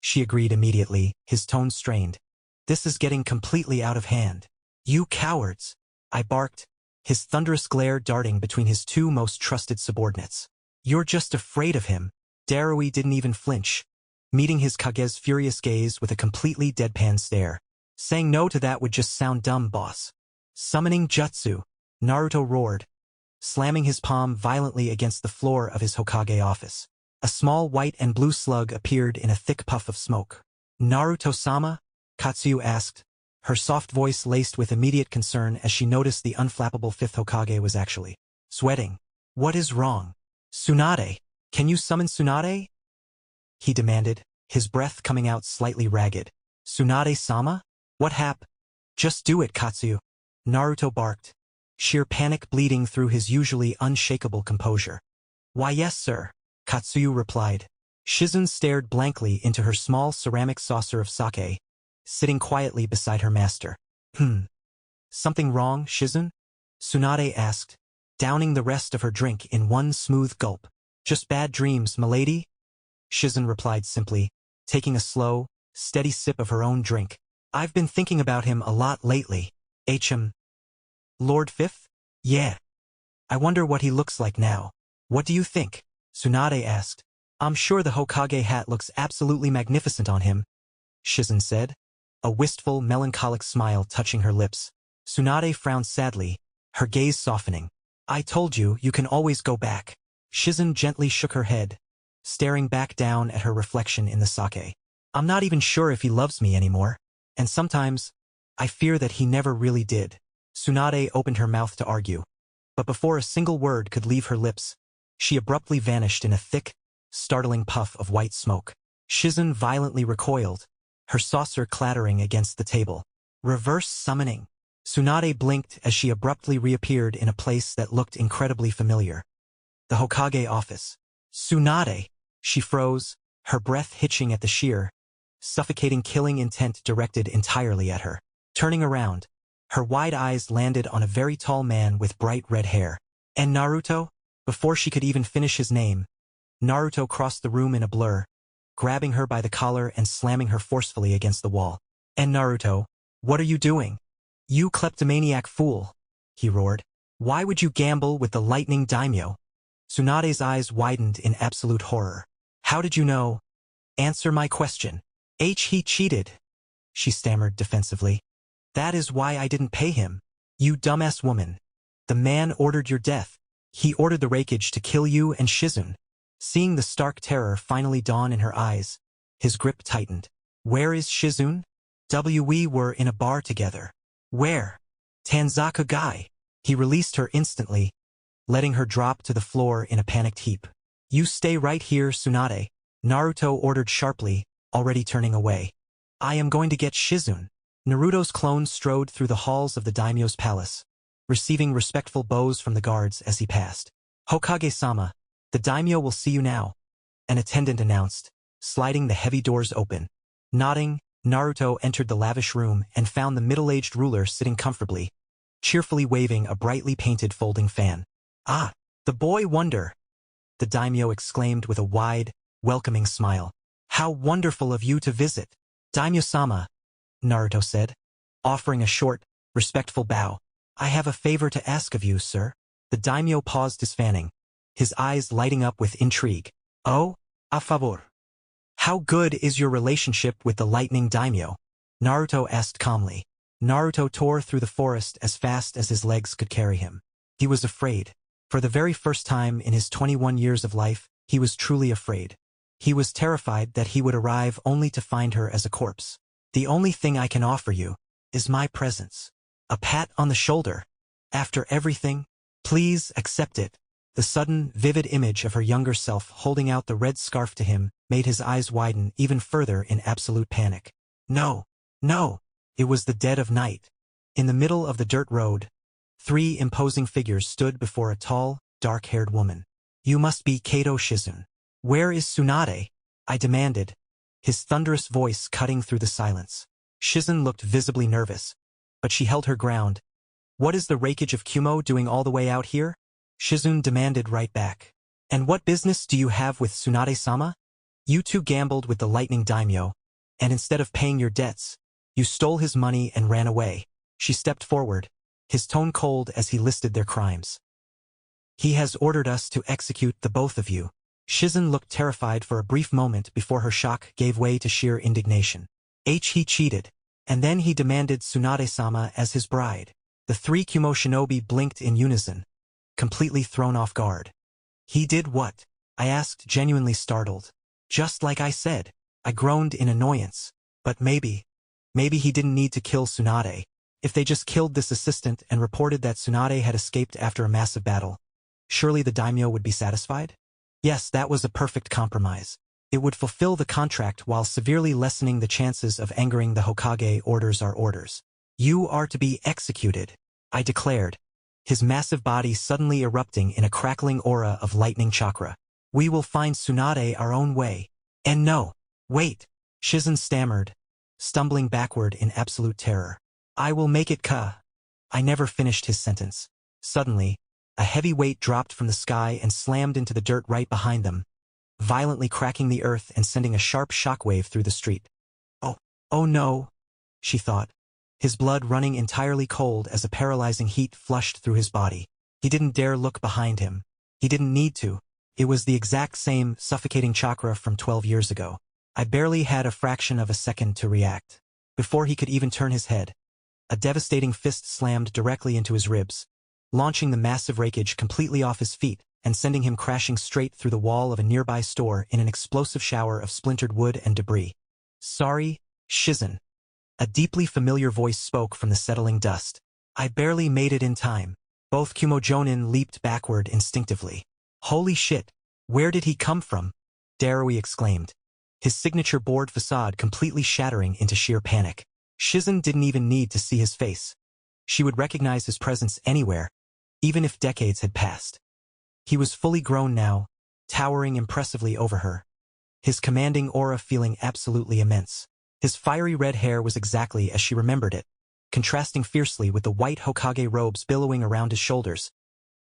she agreed immediately, his tone strained. This is getting completely out of hand. You cowards, I barked, his thunderous glare darting between his two most trusted subordinates. You're just afraid of him. Darui didn't even flinch, meeting his Kage's furious gaze with a completely deadpan stare. Saying no to that would just sound dumb, boss. Summoning jutsu, Naruto roared, slamming his palm violently against the floor of his Hokage office. A small white and blue slug appeared in a thick puff of smoke. Naruto-sama? Katsuyu asked, her soft voice laced with immediate concern as she noticed the unflappable fifth Hokage was actually sweating. What is wrong? Tsunade, can you summon Tsunade? He demanded, his breath coming out slightly ragged. Tsunade-sama? What hap? Just do it, Katsuyu. Naruto barked, sheer panic bleeding through his usually unshakable composure. Why yes, sir, Katsuyu replied. Shizun stared blankly into her small ceramic saucer of sake, sitting quietly beside her master. Something wrong, Shizun? Tsunade asked, downing the rest of her drink in one smooth gulp. Just bad dreams, milady? Shizun replied simply, taking a slow, steady sip of her own drink. I've been thinking about him a lot lately. Lord Fifth? Yeah. I wonder what he looks like now. What do you think? Tsunade asked. I'm sure the Hokage hat looks absolutely magnificent on him, Shizun said, a wistful, melancholic smile touching her lips. Tsunade frowned sadly, her gaze softening. I told you, you can always go back. Shizun gently shook her head, staring back down at her reflection in the sake. I'm not even sure if he loves me anymore, and sometimes, I fear that he never really did. Tsunade opened her mouth to argue, but before a single word could leave her lips, she abruptly vanished in a thick, startling puff of white smoke. Shizun violently recoiled, her saucer clattering against the table. Reverse summoning. Tsunade blinked as she abruptly reappeared in a place that looked incredibly familiar. The Hokage office. Tsunade! She froze, her breath hitching at the sheer, suffocating killing intent directed entirely at her. Turning around, her wide eyes landed on a very tall man with bright red hair. And Naruto? Before she could even finish his name, Naruto crossed the room in a blur, grabbing her by the collar and slamming her forcefully against the wall. And Naruto, what are you doing? You kleptomaniac fool, he roared. Why would you gamble with the lightning daimyo? Tsunade's eyes widened in absolute horror. How did you know? Answer my question. He cheated, she stammered defensively. That is why I didn't pay him. You dumbass woman. The man ordered your death. He ordered the Raikage to kill you and Shizun. Seeing the stark terror finally dawn in her eyes, his grip tightened. Where is Shizun? We were in a bar together. Where? Tanzaka Guy. He released her instantly, letting her drop to the floor in a panicked heap. You stay right here, Tsunade, Naruto ordered sharply, already turning away. I am going to get Shizun. Naruto's clone strode through the halls of the daimyo's palace, receiving respectful bows from the guards as he passed. Hokage-sama, the daimyo will see you now, an attendant announced, sliding the heavy doors open. Nodding, Naruto entered the lavish room and found the middle-aged ruler sitting comfortably, cheerfully waving a brightly painted folding fan. Ah, the boy wonder, the daimyo exclaimed with a wide, welcoming smile. How wonderful of you to visit. Daimyo-sama, Naruto said, offering a short, respectful bow. I have a favor to ask of you, sir. The daimyo paused his fanning, his eyes lighting up with intrigue. Oh, a favor. How good is your relationship with the lightning daimyo? Naruto asked calmly. Naruto tore through the forest as fast as his legs could carry him. He was afraid. For the very first time in his 21 years of life, he was truly afraid. He was terrified that he would arrive only to find her as a corpse. The only thing I can offer you is my presence. A pat on the shoulder. After everything, please accept it. The sudden, vivid image of her younger self holding out the red scarf to him made his eyes widen even further in absolute panic. No, no, it was the dead of night. In the middle of the dirt road, 3 imposing figures stood before a tall, dark-haired woman. You must be Kato Shizun. Where is Tsunade? I demanded, his thunderous voice cutting through the silence. Shizun looked visibly nervous, but she held her ground. What is the Raikage of Kumo doing all the way out here? Shizun demanded right back. And what business do you have with Tsunade-sama? You two gambled with the lightning daimyo, and instead of paying your debts, you stole his money and ran away. She stepped forward, his tone cold as he listed their crimes. He has ordered us to execute the both of you. Shizun looked terrified for a brief moment before her shock gave way to sheer indignation. He cheated, and then he demanded Tsunade-sama as his bride. The 3 Kumo shinobi blinked in unison, completely thrown off guard. He did what? I asked, genuinely startled. Just like I said, I groaned in annoyance. But maybe, Maybe he didn't need to kill Tsunade. If they just killed this assistant and reported that Tsunade had escaped after a massive battle, surely the daimyo would be satisfied? Yes, that was a perfect compromise. It would fulfill the contract while severely lessening the chances of angering the Hokage. Orders are orders. You are to be executed, I declared, his massive body suddenly erupting in a crackling aura of lightning chakra. We will find Tsunade our own way. And no, wait, Shizen stammered, stumbling backward in absolute terror. I will make it ka. I never finished his sentence. Suddenly, a heavy weight dropped from the sky and slammed into the dirt right behind them, violently cracking the earth and sending a sharp shockwave through the street. Oh no, she thought, his blood running entirely cold as a paralyzing heat flushed through his body. He didn't dare look behind him. He didn't need to. It was the exact same suffocating chakra from 12 years ago. I barely had a fraction of a second to react. Before he could even turn his head, a devastating fist slammed directly into his ribs, launching the massive raikage completely off his feet and sending him crashing straight through the wall of a nearby store in an explosive shower of splintered wood and debris. Sorry, Shizen. A deeply familiar voice spoke from the settling dust. I barely made it in time. Both Kumo-jonin leaped backward instinctively. Holy shit, where did he come from? Darui exclaimed, his signature board facade completely shattering into sheer panic. Shizen didn't even need to see his face. She would recognize his presence anywhere, even if decades had passed. He was fully grown now, towering impressively over her, his commanding aura feeling absolutely immense. His fiery red hair was exactly as she remembered it, contrasting fiercely with the white Hokage robes billowing around his shoulders,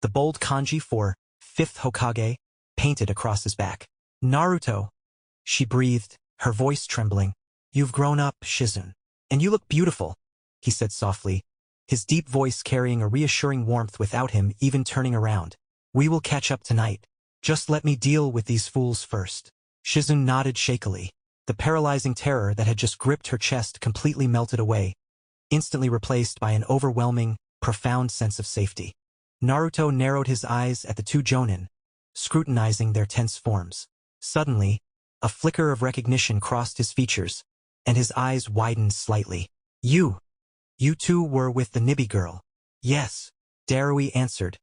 the bold kanji for Fifth Hokage painted across his back. Naruto, she breathed, her voice trembling. You've grown up, Shizen. And you look beautiful, he said softly, his deep voice carrying a reassuring warmth without him even turning around. We will catch up tonight. Just let me deal with these fools first. Shizen nodded shakily. The paralyzing terror that had just gripped her chest completely melted away, instantly replaced by an overwhelming, profound sense of safety. Naruto narrowed his eyes at the two jonin, scrutinizing their tense forms. Suddenly, a flicker of recognition crossed his features, and his eyes widened slightly. You two were with the Nibi girl. Yes, Darui answered,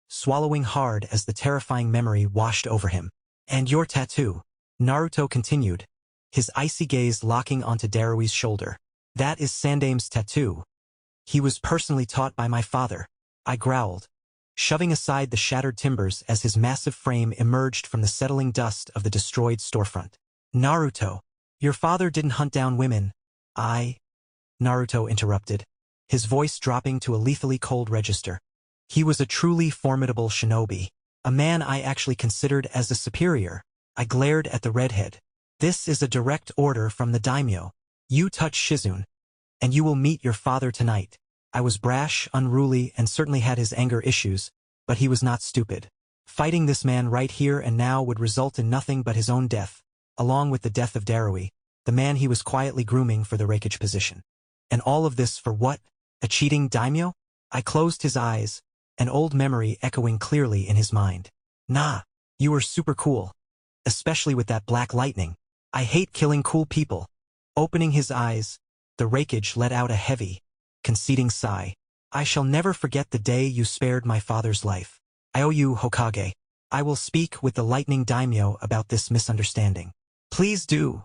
swallowing hard as the terrifying memory washed over him. And your tattoo, Naruto continued, his icy gaze locking onto Darui's shoulder. That is Sandame's tattoo. He was personally taught by my father, I growled, shoving aside the shattered timbers as his massive frame emerged from the settling dust of the destroyed storefront. Naruto, your father didn't hunt down women. Naruto interrupted, his voice dropping to a lethally cold register. He was a truly formidable shinobi, a man I actually considered as a superior. I glared at the redhead. This is a direct order from the daimyo. You touch Shizun, and you will meet your father tonight. I was brash, unruly, and certainly had his anger issues, but he was not stupid. Fighting this man right here and now would result in nothing but his own death, along with the death of Darui, the man he was quietly grooming for the raikage position. And all of this for what? A cheating daimyo? I closed his eyes, an old memory echoing clearly in his mind. Nah, you were super cool. Especially with that black lightning. I hate killing cool people. Opening his eyes, the raikage let out a heavy, conceding sigh. I shall never forget the day you spared my father's life. I owe you, Hokage. I will speak with the lightning daimyo about this misunderstanding. Please do,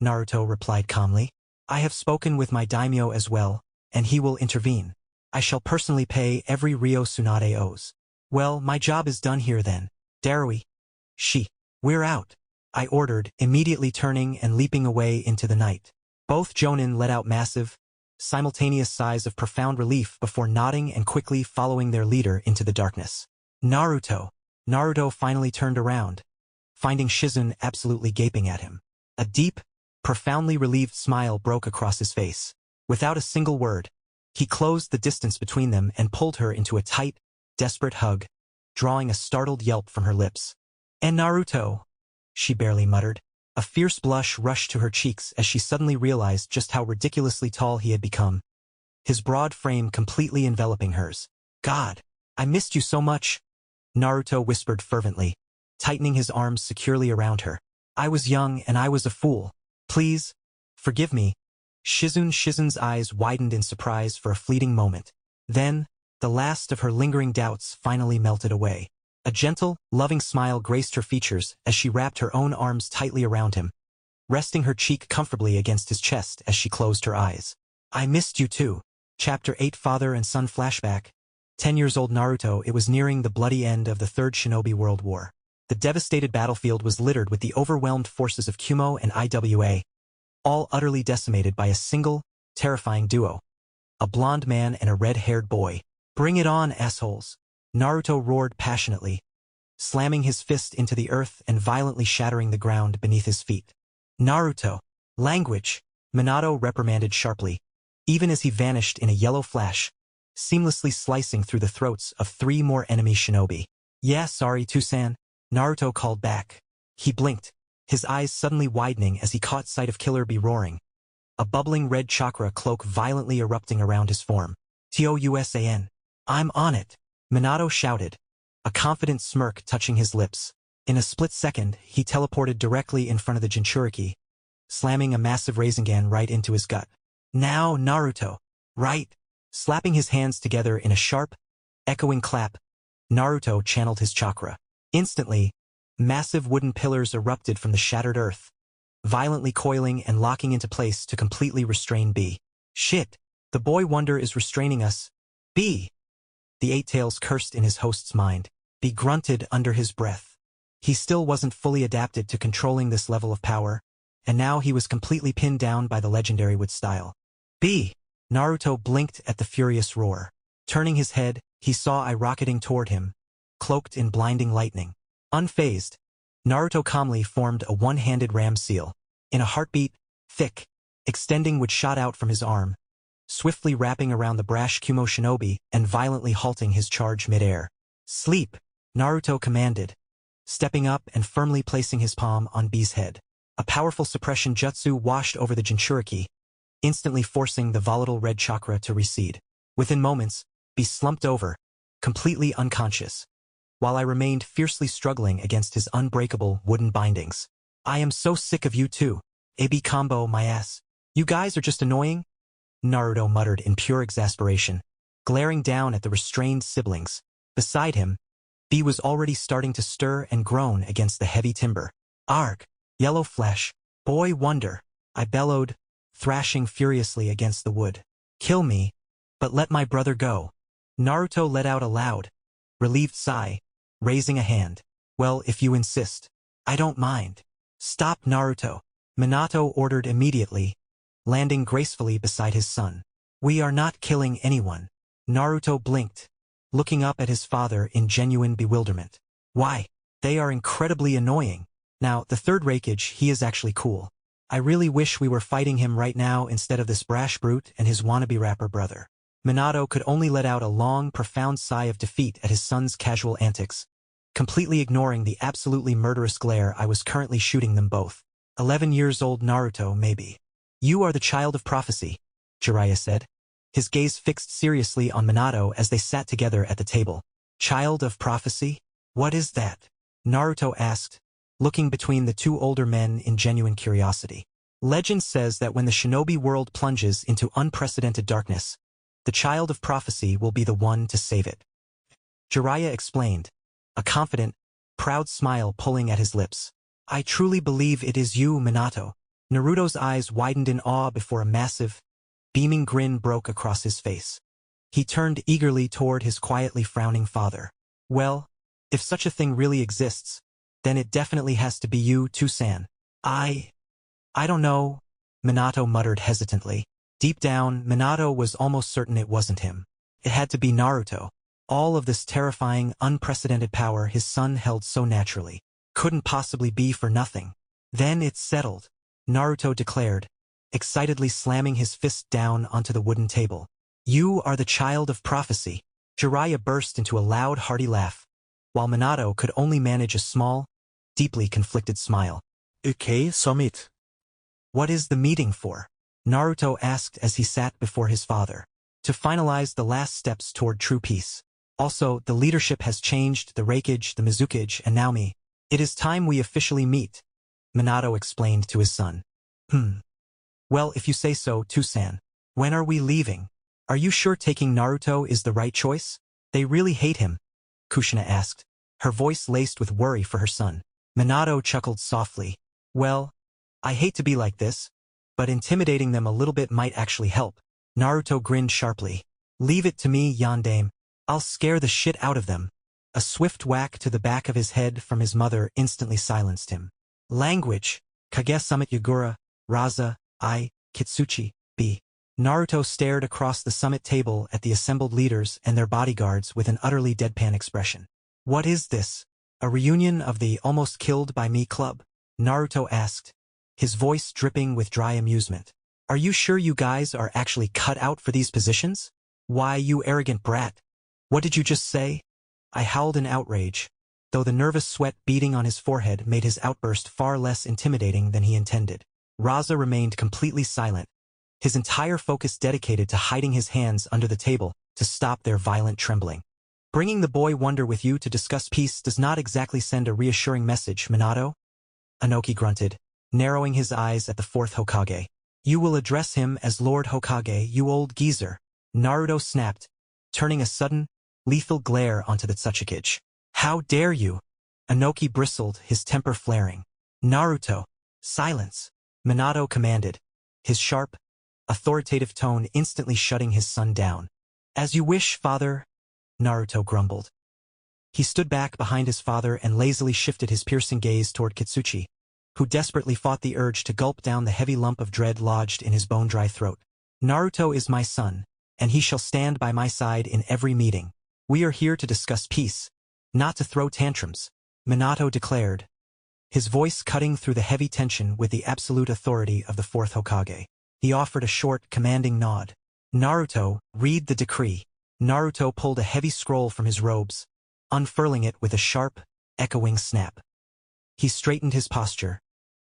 Naruto replied calmly. I have spoken with my daimyo as well, and he will intervene. I shall personally pay every ryo Tsunade owes. Well, my job is done here then. Darui. We're out, I ordered, immediately turning and leaping away into the night. Both jonin let out massive, simultaneous sighs of profound relief before nodding and quickly following their leader into the darkness. Naruto finally turned around, finding Shizen absolutely gaping at him. A deep, profoundly relieved smile broke across his face. Without a single word, he closed the distance between them and pulled her into a tight, desperate hug, drawing a startled yelp from her lips. And Naruto, she barely muttered. A fierce blush rushed to her cheeks as she suddenly realized just how ridiculously tall he had become, his broad frame completely enveloping hers. God, I missed you so much, Naruto whispered fervently, tightening his arms securely around her. I was young and I was a fool. Please, forgive me, Shizun's eyes widened in surprise for a fleeting moment. Then, the last of her lingering doubts finally melted away. A gentle, loving smile graced her features as she wrapped her own arms tightly around him, resting her cheek comfortably against his chest as she closed her eyes. I missed you too. Chapter 8 Father and Son Flashback. 10-year-old Naruto. It was nearing the bloody end of the Third Shinobi World War. The devastated battlefield was littered with the overwhelmed forces of Kumo and IWA, all utterly decimated by a single, terrifying duo. A blonde man and a red-haired boy. Bring it on, assholes! Naruto roared passionately, slamming his fist into the earth and violently shattering the ground beneath his feet. Naruto! Language! Minato reprimanded sharply, even as he vanished in a yellow flash, seamlessly slicing through the throats of 3 more enemy shinobi. Yeah, sorry, Tusan, Naruto called back. He blinked, his eyes suddenly widening as he caught sight of Killer Bee roaring, a bubbling red chakra cloak violently erupting around his form. Tousan! I'm on it! Minato shouted, a confident smirk touching his lips. In a split second, he teleported directly in front of the Jinchuriki, slamming a massive Rasengan right into his gut. Now, Naruto! Right! Slapping his hands together in a sharp, echoing clap, Naruto channeled his chakra. Instantly, massive wooden pillars erupted from the shattered earth, violently coiling and locking into place to completely restrain B. Shit! The boy wonder is restraining us. B! The Eight Tails cursed in his host's mind. B grunted under his breath. He still wasn't fully adapted to controlling this level of power, and now he was completely pinned down by the legendary wood style. B! Naruto blinked at the furious roar. Turning his head, he saw I rocketing toward him, cloaked in blinding lightning. Unfazed, Naruto calmly formed a one-handed ram seal. In a heartbeat, thick, extending which shot out from his arm, swiftly wrapping around the brash Kumo shinobi and violently halting his charge mid-air. Sleep! Naruto commanded, stepping up and firmly placing his palm on B's head. A powerful suppression jutsu washed over the Jinchuriki, instantly forcing the volatile red chakra to recede. Within moments, B slumped over, completely unconscious, while I remained fiercely struggling against his unbreakable wooden bindings. I am so sick of you two. AB combo my ass. You guys are just annoying? Naruto muttered in pure exasperation, glaring down at the restrained siblings. Beside him, B was already starting to stir and groan against the heavy timber. Arg! Yellow flesh! Boy wonder! I bellowed, thrashing furiously against the wood. Kill me, but let my brother go. Naruto let out a loud, relieved sigh, raising a hand. Well, if you insist. I don't mind. Stop, Naruto! Minato ordered immediately, landing gracefully beside his son. We are not killing anyone. Naruto blinked, looking up at his father in genuine bewilderment. Why? They are incredibly annoying. Now, the third Raikage, he is actually cool. I really wish we were fighting him right now instead of this brash brute and his wannabe rapper brother. Minato could only let out a long, profound sigh of defeat at his son's casual antics, completely ignoring the absolutely murderous glare I was currently shooting them both. 11 years old Naruto, maybe. You are the child of prophecy, Jiraiya said, his gaze fixed seriously on Minato as they sat together at the table. Child of prophecy? What is that? Naruto asked, looking between the 2 older men in genuine curiosity. Legend says that when the shinobi world plunges into unprecedented darkness, the child of prophecy will be the one to save it. Jiraiya explained, a confident, proud smile pulling at his lips. I truly believe it is you, Minato. Naruto's eyes widened in awe before a massive, beaming grin broke across his face. He turned eagerly toward his quietly frowning father. Well, if such a thing really exists, then it definitely has to be you, Tusan. I don't know, Minato muttered hesitantly. Deep down, Minato was almost certain it wasn't him. It had to be Naruto. All of this terrifying, unprecedented power his son held so naturally couldn't possibly be for nothing. Then it's settled, Naruto declared, excitedly slamming his fist down onto the wooden table. You are the child of prophecy. Jiraiya burst into a loud, hearty laugh, while Minato could only manage a small, deeply conflicted smile. Okay, Summit. What is the meeting for? Naruto asked as he sat before his father. To finalize the last steps toward true peace. Also, the leadership has changed, the Raikage, the Mizukage, and now me. It is time we officially meet, Minato explained to his son. Well, if you say so, Tusan. When are we leaving? Are you sure taking Naruto is the right choice? They really hate him, Kushina asked, her voice laced with worry for her son. Minato chuckled softly. Well, I hate to be like this, but intimidating them a little bit might actually help. Naruto grinned sharply. Leave it to me, Yandame. I'll scare the shit out of them. A swift whack to the back of his head from his mother instantly silenced him. Language. Kage Summit Yagura, Raza, I, Kitsuchi, B. Naruto stared across the summit table at the assembled leaders and their bodyguards with an utterly deadpan expression. What is this? A reunion of the Almost Killed by Me club? Naruto asked, his voice dripping with dry amusement. Are you sure you guys are actually cut out for these positions? Why, you arrogant brat. What did you just say? I howled in outrage, though the nervous sweat beading on his forehead made his outburst far less intimidating than he intended. Raza remained completely silent, his entire focus dedicated to hiding his hands under the table to stop their violent trembling. Bringing the boy Wonder with you to discuss peace does not exactly send a reassuring message, Minato? Inoki grunted, narrowing his eyes at the fourth Hokage. You will address him as Lord Hokage, you old geezer. Naruto snapped, turning a sudden, lethal glare onto the Tsuchikage. How dare you? Inoki bristled, his temper flaring. Naruto, silence, Minato commanded, his sharp, authoritative tone instantly shutting his son down. As you wish, father, Naruto grumbled. He stood back behind his father and lazily shifted his piercing gaze toward Kitsuchi, who desperately fought the urge to gulp down the heavy lump of dread lodged in his bone-dry throat. Naruto is my son, and he shall stand by my side in every meeting. We are here to discuss peace, not to throw tantrums, Minato declared, his voice cutting through the heavy tension with the absolute authority of the fourth Hokage. He offered a short, commanding nod. Naruto, read the decree. Naruto pulled a heavy scroll from his robes, unfurling it with a sharp, echoing snap. He straightened his posture,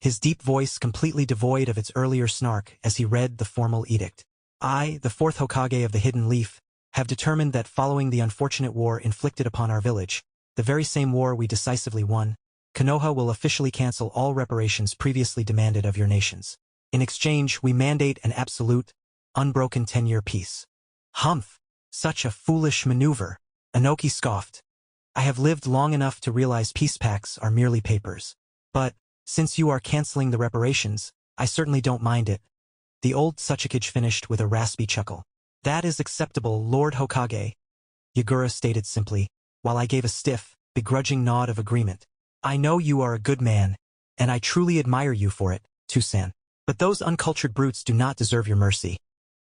his deep voice completely devoid of its earlier snark as he read the formal edict. I, the fourth Hokage of the Hidden Leaf, have determined that following the unfortunate war inflicted upon our village, the very same war we decisively won, Konoha will officially cancel all reparations previously demanded of your nations. In exchange, we mandate an absolute, unbroken 10-year peace. Humph! Such a foolish maneuver, Inoki scoffed. I have lived long enough to realize peace pacts are merely papers. But, since you are canceling the reparations, I certainly don't mind it. The old Tsuchikage finished with a raspy chuckle. That is acceptable, Lord Hokage, Yagura stated simply, while I gave a stiff, begrudging nod of agreement. I know you are a good man, and I truly admire you for it, Tusan. But those uncultured brutes do not deserve your mercy.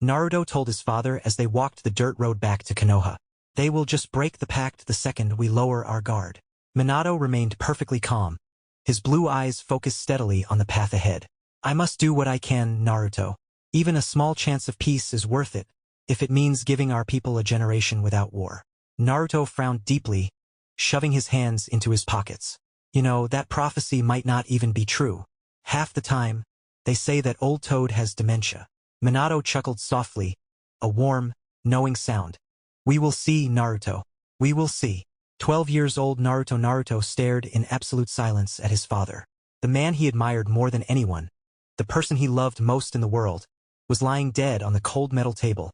Naruto told his father as they walked the dirt road back to Konoha. They will just break the pact the second we lower our guard. Minato remained perfectly calm, his blue eyes focused steadily on the path ahead. I must do what I can, Naruto. Even a small chance of peace is worth it, if it means giving our people a generation without war. Naruto frowned deeply, shoving his hands into his pockets. You know, that prophecy might not even be true. Half the time, they say that old Toad has dementia. Minato chuckled softly, a warm, knowing sound. We will see, Naruto. We will see. 12 years old Naruto stared in absolute silence at his father. The man he admired more than anyone, the person he loved most in the world, was lying dead on the cold metal table.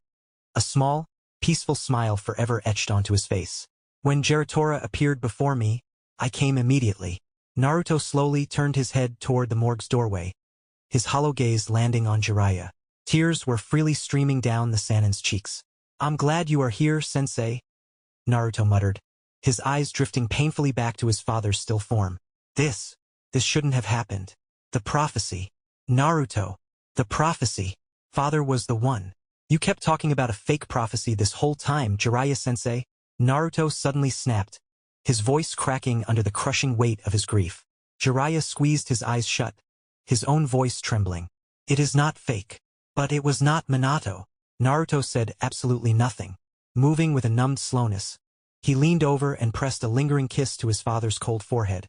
A small, peaceful smile forever etched onto his face. When Geritora appeared before me, I came immediately. Naruto slowly turned his head toward the morgue's doorway, his hollow gaze landing on Jiraiya. Tears were freely streaming down the Sanin's cheeks. I'm glad you are here, sensei, Naruto muttered, his eyes drifting painfully back to his father's still form. This shouldn't have happened. The prophecy. Naruto. The prophecy. Father was the one. You kept talking about a fake prophecy this whole time, Jiraiya-sensei. Naruto suddenly snapped, his voice cracking under the crushing weight of his grief. Jiraiya squeezed his eyes shut, his own voice trembling. It is not fake. But it was not Minato. Naruto said absolutely nothing, moving with a numbed slowness. He leaned over and pressed a lingering kiss to his father's cold forehead,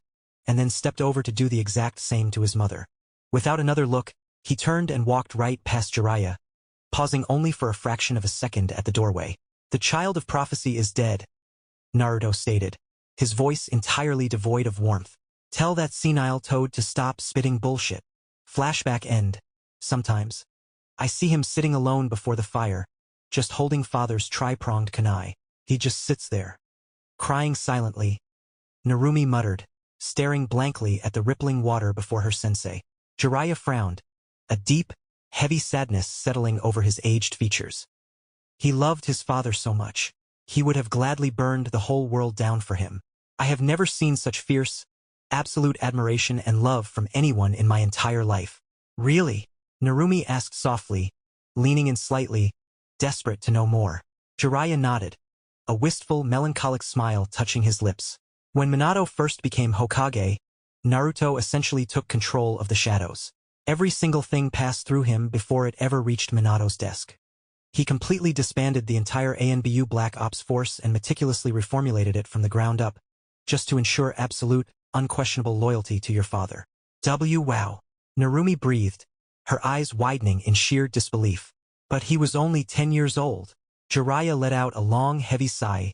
and then stepped over to do the exact same to his mother. Without another look, he turned and walked right past Jiraiya, pausing only for a fraction of a second at the doorway. The child of prophecy is dead, Naruto stated, his voice entirely devoid of warmth. Tell that senile toad to stop spitting bullshit. Flashback end. Sometimes, I see him sitting alone before the fire, just holding father's tri-pronged kunai. He just sits there, crying silently. Narumi muttered, staring blankly at the rippling water before her sensei. Jiraiya frowned, a deep, heavy sadness settling over his aged features. He loved his father so much. He would have gladly burned the whole world down for him. I have never seen such fierce, absolute admiration and love from anyone in my entire life. Really? Narumi asked softly, leaning in slightly, desperate to know more. Jiraiya nodded, a wistful, melancholic smile touching his lips. When Minato first became Hokage, Naruto essentially took control of the shadows. Every single thing passed through him before it ever reached Minato's desk. He completely disbanded the entire ANBU Black Ops force and meticulously reformulated it from the ground up, just to ensure absolute, unquestionable loyalty to your father. Wow. Narumi breathed, her eyes widening in sheer disbelief. But he was only 10 years old. Jiraiya let out a long, heavy sigh,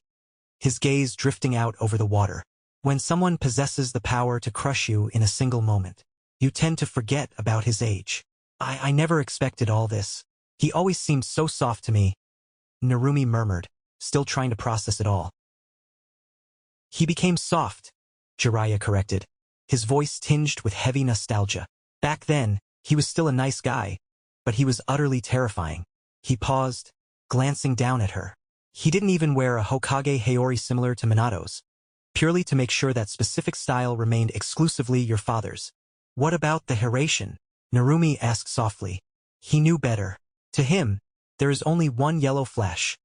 his gaze drifting out over the water. When someone possesses the power to crush you in a single moment, you tend to forget about his age. I never expected all this. He always seemed so soft to me, Narumi murmured, still trying to process it all. He became soft, Jiraiya corrected, his voice tinged with heavy nostalgia. Back then, he was still a nice guy, but he was utterly terrifying. He paused, glancing down at her. He didn't even wear a Hokage Haori similar to Minato's, purely to make sure that specific style remained exclusively your father's. What about the Hiraishin? Narumi asked softly. He knew better. To him, there is only one yellow flash,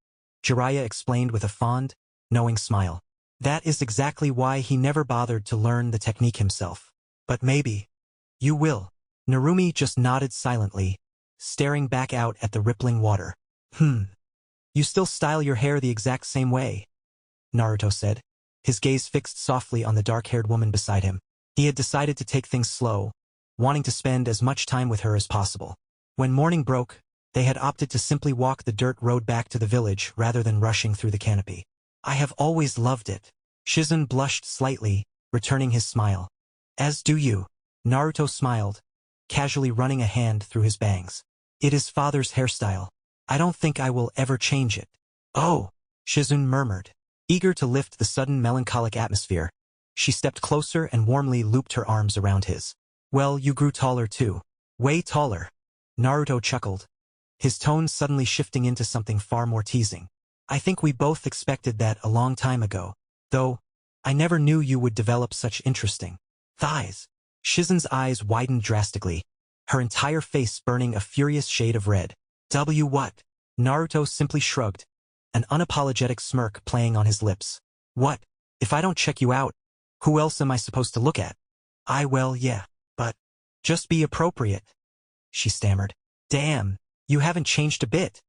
Jiraiya explained with a fond, knowing smile. That is exactly why he never bothered to learn the technique himself. But maybe, you will. Narumi just nodded silently, staring back out at the rippling water. You still style your hair the exact same way, Naruto said, his gaze fixed softly on the dark-haired woman beside him. He had decided to take things slow, wanting to spend as much time with her as possible. When morning broke, they had opted to simply walk the dirt road back to the village rather than rushing through the canopy. I have always loved it. Shizun blushed slightly, returning his smile. As do you. Naruto smiled, casually running a hand through his bangs. It is father's hairstyle. I don't think I will ever change it. Oh, Shizun murmured, eager to lift the sudden melancholic atmosphere. She stepped closer and warmly looped her arms around his. Well, you grew taller too. Way taller. Naruto chuckled, his tone suddenly shifting into something far more teasing. I think we both expected that a long time ago, though I never knew you would develop such interesting thighs. Shizun's eyes widened drastically, her entire face burning a furious shade of red. What? Naruto simply shrugged, an unapologetic smirk playing on his lips. What? If I don't check you out, who else am I supposed to look at? Well, yeah, but just be appropriate, she stammered. Damn, you haven't changed a bit.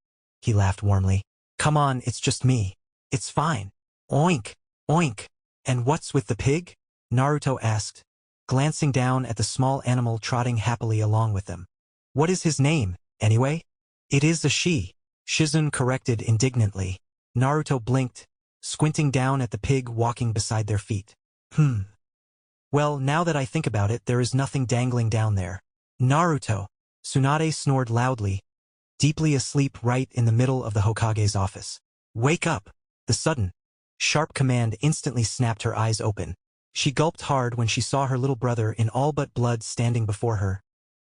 He laughed warmly. Come on, it's just me. It's fine. Oink, oink. And what's with the pig? Naruto asked, glancing down at the small animal trotting happily along with them. What is his name, anyway? It is a she, Shizun corrected indignantly. Naruto blinked, squinting down at the pig walking beside their feet. Well, now that I think about it, there is nothing dangling down there. Naruto. Tsunade snored loudly, deeply asleep right in the middle of the Hokage's office. Wake up! The sudden, sharp command instantly snapped her eyes open. She gulped hard when she saw her little brother in all but blood standing before her,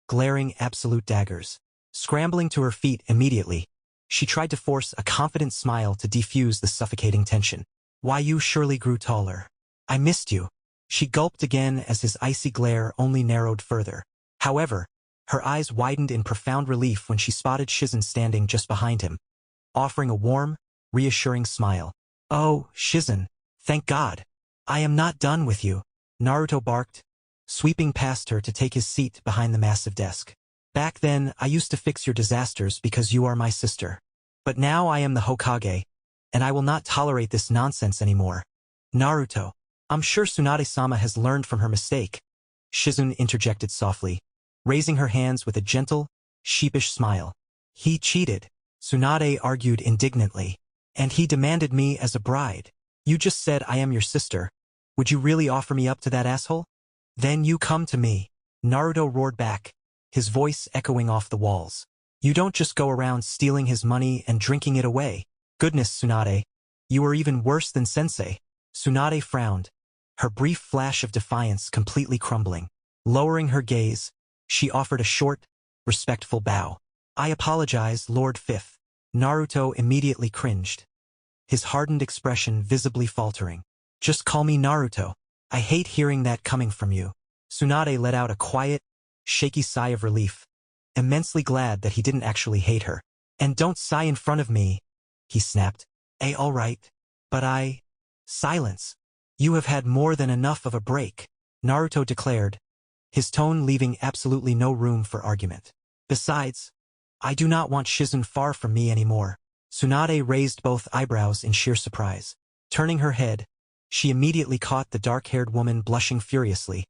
glaring absolute daggers. Scrambling to her feet immediately, she tried to force a confident smile to defuse the suffocating tension. Why, you surely grew taller. I missed you. She gulped again as his icy glare only narrowed further. However, her eyes widened in profound relief when she spotted Shizun standing just behind him, offering a warm, reassuring smile. Oh, Shizun, thank God. I am not done with you, Naruto barked, sweeping past her to take his seat behind the massive desk. Back then, I used to fix your disasters because you are my sister. But now I am the Hokage, and I will not tolerate this nonsense anymore. Naruto, I'm sure Tsunade-sama has learned from her mistake, Shizun interjected softly, raising her hands with a gentle, sheepish smile. He cheated, Tsunade argued indignantly. And he demanded me as a bride. You just said I am your sister. Would you really offer me up to that asshole? Then you come to me, Naruto roared back, his voice echoing off the walls. You don't just go around stealing his money and drinking it away. Goodness, Tsunade. You are even worse than Sensei. Tsunade frowned, her brief flash of defiance completely crumbling. Lowering her gaze, she offered a short, respectful bow. I apologize, Lord Fifth. Naruto immediately cringed, his hardened expression visibly faltering. Just call me Naruto. I hate hearing that coming from you. Tsunade let out a quiet, shaky sigh of relief, immensely glad that he didn't actually hate her. And don't sigh in front of me, he snapped. All right. But Silence. You have had more than enough of a break, Naruto declared, his tone leaving absolutely no room for argument. Besides, I do not want Shizun far from me anymore. Tsunade raised both eyebrows in sheer surprise. Turning her head, she immediately caught the dark-haired woman blushing furiously,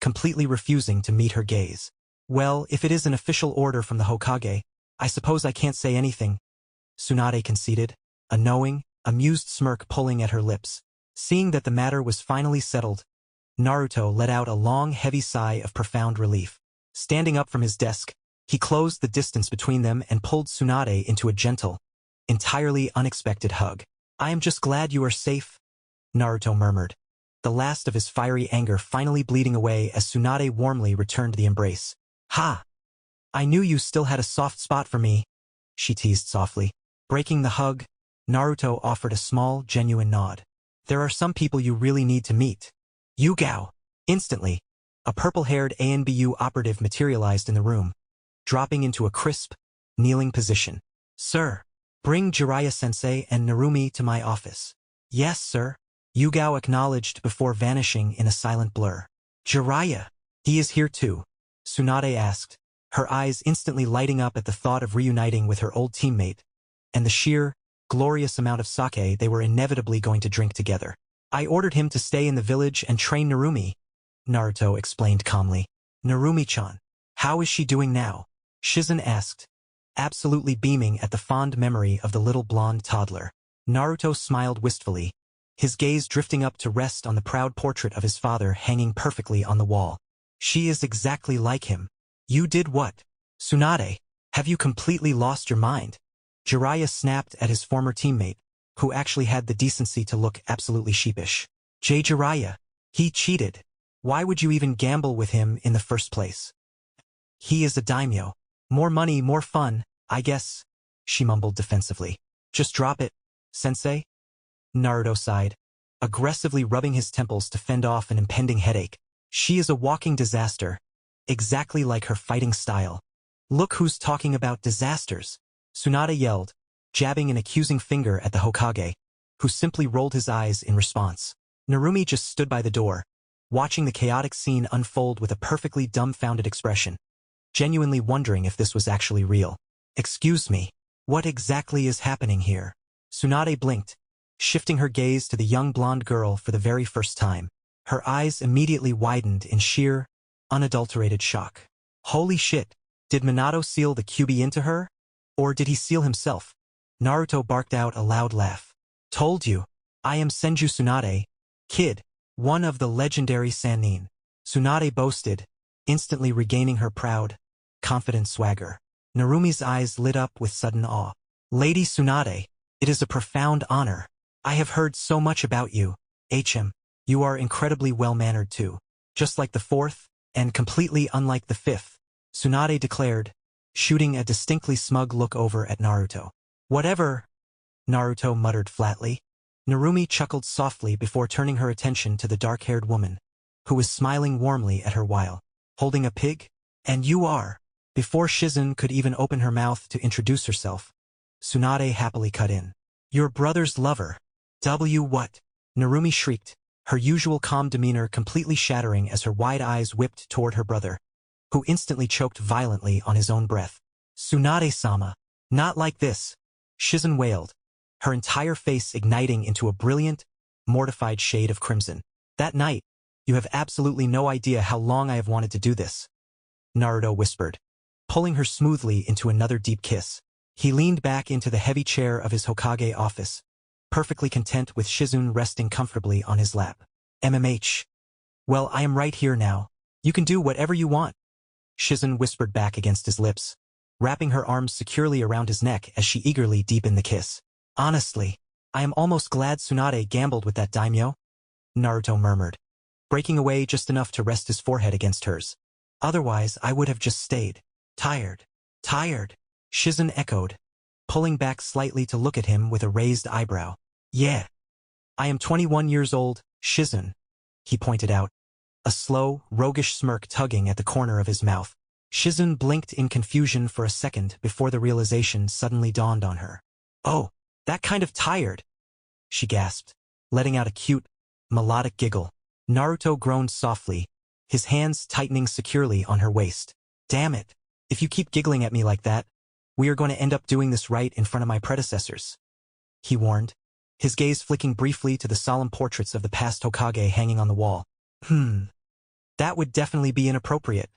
completely refusing to meet her gaze. Well, if it is an official order from the Hokage, I suppose I can't say anything, Tsunade conceded, a knowing, amused smirk pulling at her lips. Seeing that the matter was finally settled, Naruto let out a long, heavy sigh of profound relief. Standing up from his desk, he closed the distance between them and pulled Tsunade into a gentle, entirely unexpected hug. I am just glad you are safe, Naruto murmured, the last of his fiery anger finally bleeding away as Tsunade warmly returned the embrace. Ha! I knew you still had a soft spot for me, she teased softly. Breaking the hug, Naruto offered a small, genuine nod. There are some people you really need to meet. Yugao. Instantly, a purple-haired ANBU operative materialized in the room, dropping into a crisp, kneeling position. Sir, bring Jiraiya-sensei and Narumi to my office. Yes, sir. Yugao acknowledged before vanishing in a silent blur. Jiraiya, he is here too, Tsunade asked, her eyes instantly lighting up at the thought of reuniting with her old teammate, and the sheer, glorious amount of sake they were inevitably going to drink together. I ordered him to stay in the village and train Narumi, Naruto explained calmly. Narumi-chan, how is she doing now? Shizun asked, absolutely beaming at the fond memory of the little blonde toddler. Naruto smiled wistfully, his gaze drifting up to rest on the proud portrait of his father hanging perfectly on the wall. She is exactly like him. You did what? Tsunade, have you completely lost your mind? Jiraiya snapped at his former teammate, who actually had the decency to look absolutely sheepish. Jiraiya, he cheated. Why would you even gamble with him in the first place? He is a daimyo. More money, more fun, I guess, she mumbled defensively. Just drop it, sensei? Naruto sighed, aggressively rubbing his temples to fend off an impending headache. She is a walking disaster, exactly like her fighting style. Look who's talking about disasters, Tsunade yelled, jabbing an accusing finger at the Hokage, who simply rolled his eyes in response. Narumi just stood by the door, watching the chaotic scene unfold with a perfectly dumbfounded expression, genuinely wondering if this was actually real. Excuse me, what exactly is happening here? Tsunade blinked, shifting her gaze to the young blonde girl for the very first time. Her eyes immediately widened in sheer, unadulterated shock. Holy shit, did Minato seal the QB into her? Or did he seal himself? Naruto barked out a loud laugh. Told you, I am Senju Tsunade, kid, one of the legendary Sannin. Tsunade boasted, instantly regaining her proud, confident swagger. Narumi's eyes lit up with sudden awe. Lady Tsunade, it is a profound honor. I have heard so much about you, HM. You are incredibly well-mannered too. Just like the fourth, and completely unlike the fifth, Tsunade declared, shooting a distinctly smug look over at Naruto. Whatever, Naruto muttered flatly. Narumi chuckled softly before turning her attention to the dark-haired woman, who was smiling warmly at her while holding a pig. And you are. Before Shizun could even open her mouth to introduce herself, Tsunade happily cut in. Your brother's lover. What? Narumi shrieked, her usual calm demeanor completely shattering as her wide eyes whipped toward her brother, who instantly choked violently on his own breath. Tsunade-sama. Not like this, Shizun wailed, her entire face igniting into a brilliant, mortified shade of crimson. That night, you have absolutely no idea how long I have wanted to do this, Naruto whispered, pulling her smoothly into another deep kiss. He leaned back into the heavy chair of his Hokage office, perfectly content with Shizun resting comfortably on his lap. MMH. Well, I am right here now. You can do whatever you want. Shizen whispered back against his lips, wrapping her arms securely around his neck as she eagerly deepened the kiss. Honestly, I am almost glad Tsunade gambled with that daimyo, Naruto murmured, breaking away just enough to rest his forehead against hers. Otherwise, I would have just stayed. Tired. Tired, Shizen echoed, pulling back slightly to look at him with a raised eyebrow. Yeah. I am 21 years old, Shizen, he pointed out, a slow, roguish smirk tugging at the corner of his mouth. Shizen blinked in confusion for a second before the realization suddenly dawned on her. Oh, that kind of tired, she gasped, letting out a cute, melodic giggle. Naruto groaned softly, his hands tightening securely on her waist. Damn it, if you keep giggling at me like that, we are going to end up doing this right in front of my predecessors, he warned, his gaze flicking briefly to the solemn portraits of the past Hokage hanging on the wall. That would definitely be inappropriate,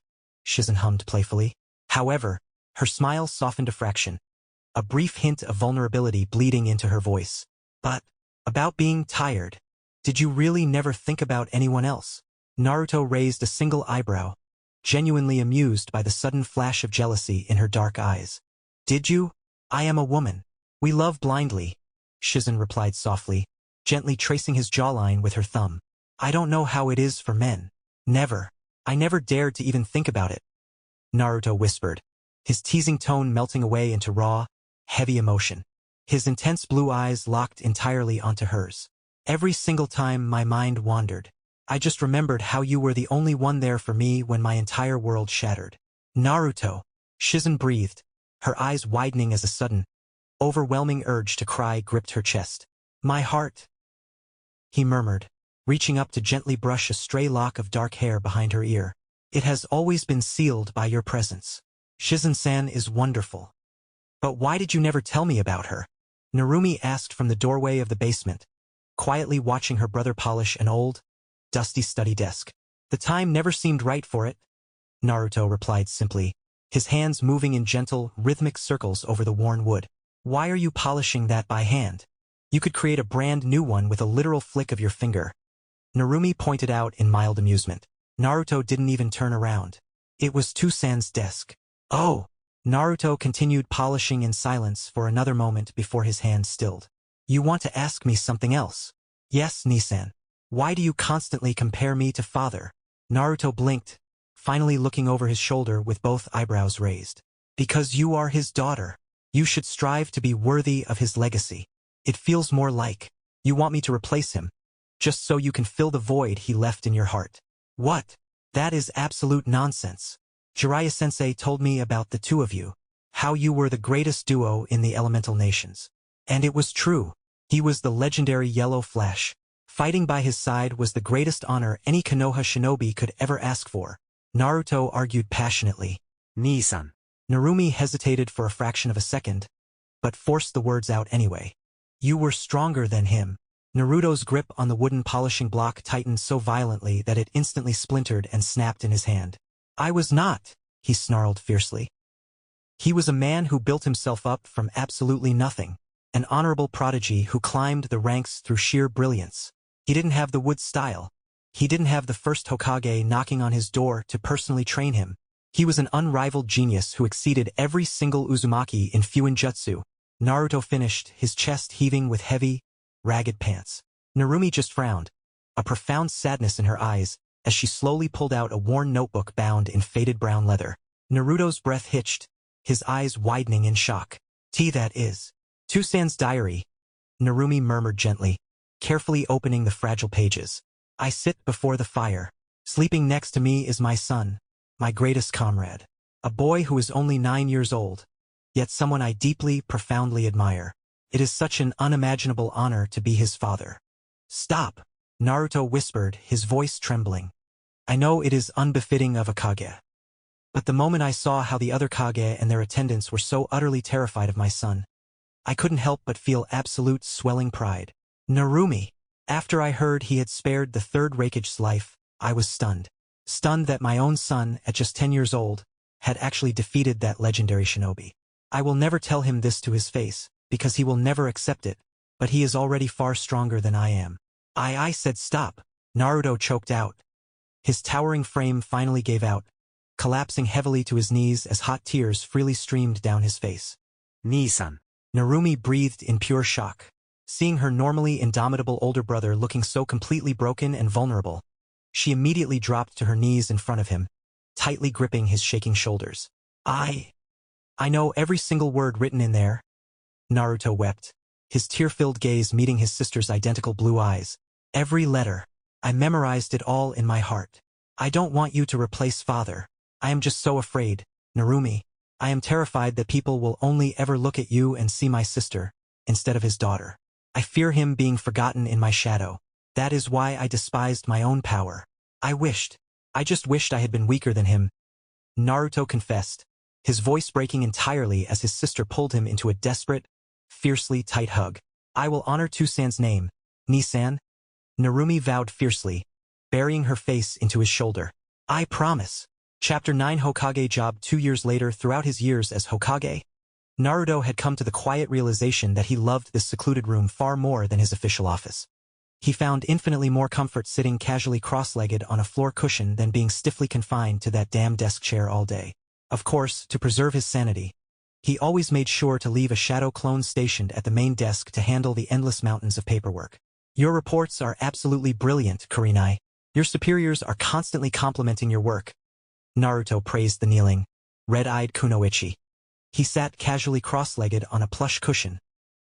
Shizen hummed playfully. However, her smile softened a fraction, a brief hint of vulnerability bleeding into her voice. But, about being tired, did you really never think about anyone else? Naruto raised a single eyebrow, genuinely amused by the sudden flash of jealousy in her dark eyes. Did you? I am a woman. We love blindly, Shizen replied softly, gently tracing his jawline with her thumb. I don't know how it is for men. Never. I never dared to even think about it, Naruto whispered, his teasing tone melting away into raw, heavy emotion. His intense blue eyes locked entirely onto hers. Every single time my mind wandered, I just remembered how you were the only one there for me when my entire world shattered. Naruto, Shizen breathed, her eyes widening as a sudden, overwhelming urge to cry gripped her chest. My heart, he murmured, reaching up to gently brush a stray lock of dark hair behind her ear. It has always been sealed by your presence. Shizen-san is wonderful. But why did you never tell me about her? Narumi asked from the doorway of the basement, quietly watching her brother polish an old, dusty study desk. The time never seemed right for it, Naruto replied simply, his hands moving in gentle, rhythmic circles over the worn wood. Why are you polishing that by hand? You could create a brand new one with a literal flick of your finger, Narumi pointed out in mild amusement. Naruto didn't even turn around. It was Tusan's desk. Oh! Naruto continued polishing in silence for another moment before his hands stilled. You want to ask me something else? Yes, Nisan. Why do you constantly compare me to father? Naruto blinked, finally looking over his shoulder with both eyebrows raised. Because you are his daughter. You should strive to be worthy of his legacy. It feels more like you want me to replace him, just so you can fill the void he left in your heart. What? That is absolute nonsense. Jiraiya-sensei told me about the two of you, how you were the greatest duo in the elemental nations. And it was true. He was the legendary Yellow Flash. Fighting by his side was the greatest honor any Konoha shinobi could ever ask for, Naruto argued passionately. Nisan. Narumi hesitated for a fraction of a second, but forced the words out anyway. You were stronger than him. Naruto's grip on the wooden polishing block tightened so violently that it instantly splintered and snapped in his hand. I was not, he snarled fiercely. He was a man who built himself up from absolutely nothing, an honorable prodigy who climbed the ranks through sheer brilliance. He didn't have the wood style. He didn't have the first Hokage knocking on his door to personally train him. He was an unrivaled genius who exceeded every single Uzumaki in Fuinjutsu. Naruto finished, his chest heaving with heavy, ragged pants. Narumi just frowned, a profound sadness in her eyes, as she slowly pulled out a worn notebook bound in faded brown leather. Naruto's breath hitched, his eyes widening in shock. That is. Tusan's diary, Narumi murmured gently, carefully opening the fragile pages. I sit before the fire. Sleeping next to me is my son, my greatest comrade. A boy who is only 9 years old, yet someone I deeply, profoundly admire. It is such an unimaginable honor to be his father. Stop, Naruto whispered, his voice trembling. I know it is unbefitting of a Kage. But the moment I saw how the other Kage and their attendants were so utterly terrified of my son, I couldn't help but feel absolute swelling pride. Narumi. After I heard he had spared the third Raikage's life, I was stunned. Stunned that my own son, at just 10 years old, had actually defeated that legendary shinobi. I will never tell him this to his face, because he will never accept it, but he is already far stronger than I am. I said stop. Naruto choked out. His towering frame finally gave out, collapsing heavily to his knees as hot tears freely streamed down his face. Nii-san. Narumi breathed in pure shock. Seeing her normally indomitable older brother looking so completely broken and vulnerable, she immediately dropped to her knees in front of him, tightly gripping his shaking shoulders. I know every single word written in there. Naruto wept, his tear-filled gaze meeting his sister's identical blue eyes. Every letter. I memorized it all in my heart. I don't want you to replace father. I am just so afraid, Narumi. I am terrified that people will only ever look at you and see my sister, instead of his daughter. I fear him being forgotten in my shadow. That is why I despised my own power. I just wished I had been weaker than him. Naruto confessed, his voice breaking entirely as his sister pulled him into a desperate, fiercely tight hug. I will honor Tusan's name, Nii-san. Narumi vowed fiercely, burying her face into his shoulder. I promise. Chapter 9 Hokage job 2 years later. Throughout his years as Hokage, Naruto had come to the quiet realization that he loved this secluded room far more than his official office. He found infinitely more comfort sitting casually cross-legged on a floor cushion than being stiffly confined to that damn desk chair all day. Of course, to preserve his sanity, he always made sure to leave a shadow clone stationed at the main desk to handle the endless mountains of paperwork. Your reports are absolutely brilliant, Kurenai. Your superiors are constantly complimenting your work. Naruto praised the kneeling, red-eyed Kunoichi. He sat casually cross-legged on a plush cushion,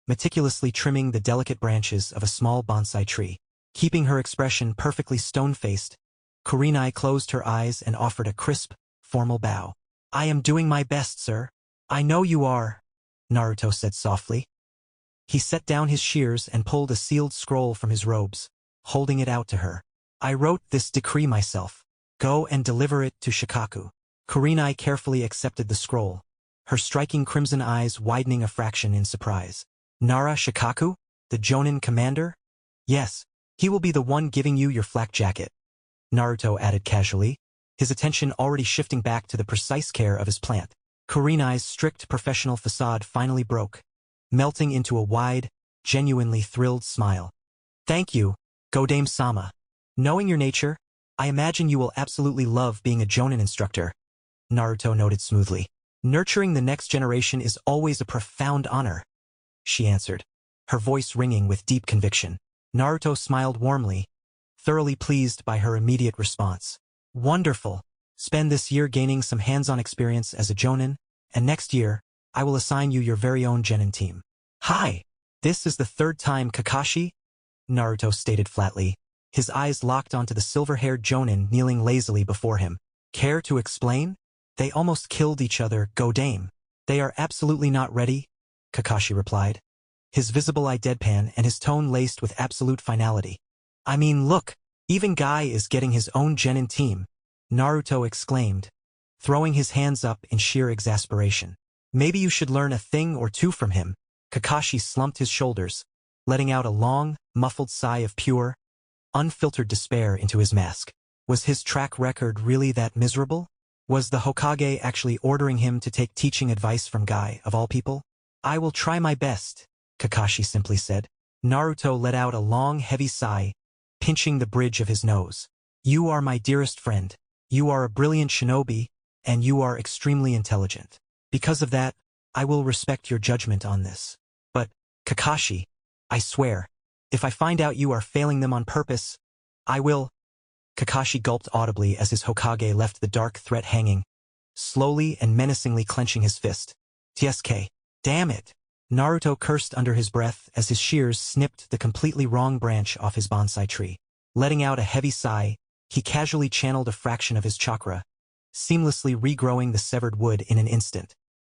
meticulously trimming the delicate branches of a small bonsai tree. Keeping her expression perfectly stone-faced, Kurenai closed her eyes and offered a crisp, formal bow. I am doing my best, sir. I know you are, Naruto said softly. He set down his shears and pulled a sealed scroll from his robes, holding it out to her. I wrote this decree myself. Go and deliver it to Shikaku. Kurenai carefully accepted the scroll, her striking crimson eyes widening a fraction in surprise. Nara Shikaku? The Jonin commander? Yes, he will be the one giving you your flak jacket, Naruto added casually, his attention already shifting back to the precise care of his plant. Kurenai's strict professional facade finally broke, melting into a wide, genuinely thrilled smile. Thank you, Godame-sama. Knowing your nature, I imagine you will absolutely love being a Jonin instructor, Naruto noted smoothly. Nurturing the next generation is always a profound honor, she answered, her voice ringing with deep conviction. Naruto smiled warmly, thoroughly pleased by her immediate response. Wonderful. Spend this year gaining some hands-on experience as a Jonin, and next year, I will assign you your very own Genin team. Hi! This is the third time Kakashi? Naruto stated flatly, his eyes locked onto the silver-haired Jonin kneeling lazily before him. Care to explain? They almost killed each other, Godame. They are absolutely not ready, Kakashi replied, his visible eye deadpan and his tone laced with absolute finality. I mean, look, even Guy is getting his own Genin team, Naruto exclaimed, throwing his hands up in sheer exasperation. Maybe you should learn a thing or two from him. Kakashi slumped his shoulders, letting out a long, muffled sigh of pure, unfiltered despair into his mask. Was his track record really that miserable? Was the Hokage actually ordering him to take teaching advice from Guy, of all people? I will try my best, Kakashi simply said. Naruto let out a long, heavy sigh, pinching the bridge of his nose. You are my dearest friend. You are a brilliant shinobi, and you are extremely intelligent. Because of that, I will respect your judgment on this. But, Kakashi, I swear, if I find out you are failing them on purpose, I will. Kakashi gulped audibly as his Hokage left the dark threat hanging, slowly and menacingly clenching his fist. TSK. Damn it! Naruto cursed under his breath as his shears snipped the completely wrong branch off his bonsai tree. Letting out a heavy sigh, he casually channeled a fraction of his chakra, seamlessly regrowing the severed wood in an instant.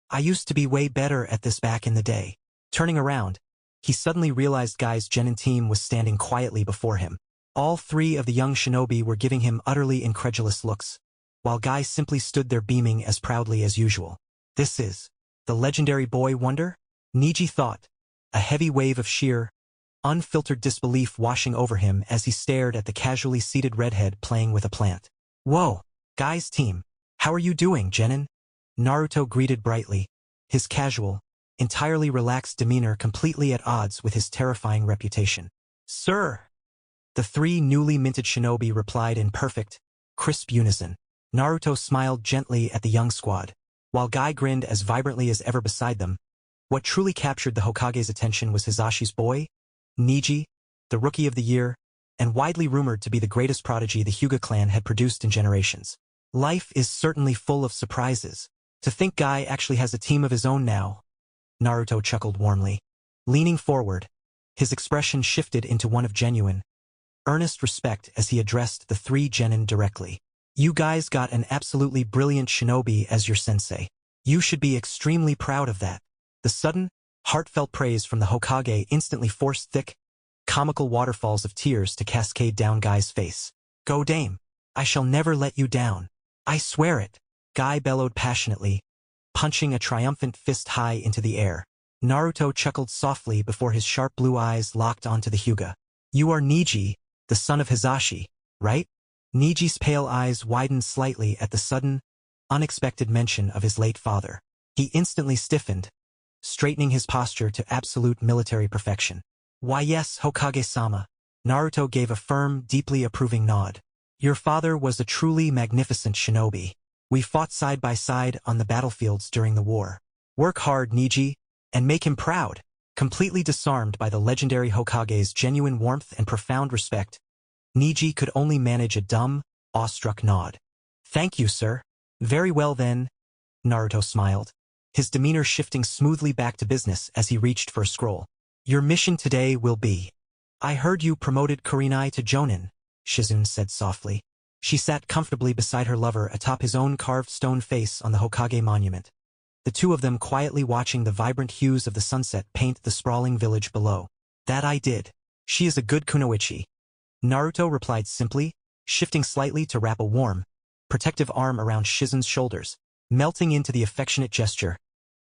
I used to be way better at this back in the day. Turning around, he suddenly realized Guy's Genin team was standing quietly before him. All three of the young shinobi were giving him utterly incredulous looks, while Guy simply stood there beaming as proudly as usual. This is the legendary boy wonder? Niji thought, a heavy wave of sheer, unfiltered disbelief washing over him as he stared at the casually seated redhead playing with a plant. Whoa, Guy's team, how are you doing, Genin? Naruto greeted brightly, his casual, entirely relaxed demeanor completely at odds with his terrifying reputation. Sir! The three newly minted shinobi replied in perfect, crisp unison. Naruto smiled gently at the young squad, while Guy grinned as vibrantly as ever beside them. What truly captured the Hokage's attention was Hisashi's boy, Niji, the Rookie of the Year, and widely rumored to be the greatest prodigy the Hyuga clan had produced in generations. Life is certainly full of surprises. To think Guy actually has a team of his own now. Naruto chuckled warmly. Leaning forward, his expression shifted into one of genuine, earnest respect as he addressed the three genin directly. You guys got an absolutely brilliant shinobi as your sensei. You should be extremely proud of that. The sudden, heartfelt praise from the Hokage instantly forced thick, comical waterfalls of tears to cascade down Guy's face. Go Dame! I shall never let you down. I swear it! Guy bellowed passionately, punching a triumphant fist high into the air. Naruto chuckled softly before his sharp blue eyes locked onto the Hyuga. You are Niji, the son of Hisashi, right? Niji's pale eyes widened slightly at the sudden, unexpected mention of his late father. He instantly stiffened, straightening his posture to absolute military perfection. Why yes, Hokage-sama. Naruto gave a firm, deeply approving nod. Your father was a truly magnificent shinobi. We fought side by side on the battlefields during the war. Work hard, Niji, and make him proud. Completely disarmed by the legendary Hokage's genuine warmth and profound respect, Niji could only manage a dumb, awestruck nod. Thank you, sir. Very well then, Naruto smiled, his demeanor shifting smoothly back to business as he reached for a scroll. Your mission today will be. I heard you promoted Kurenai to Jonin, Shizune said softly. She sat comfortably beside her lover atop his own carved stone face on the Hokage monument. The two of them quietly watching the vibrant hues of the sunset paint the sprawling village below. That I did. She is a good kunoichi. Naruto replied simply, shifting slightly to wrap a warm, protective arm around Shizune's shoulders. Melting into the affectionate gesture,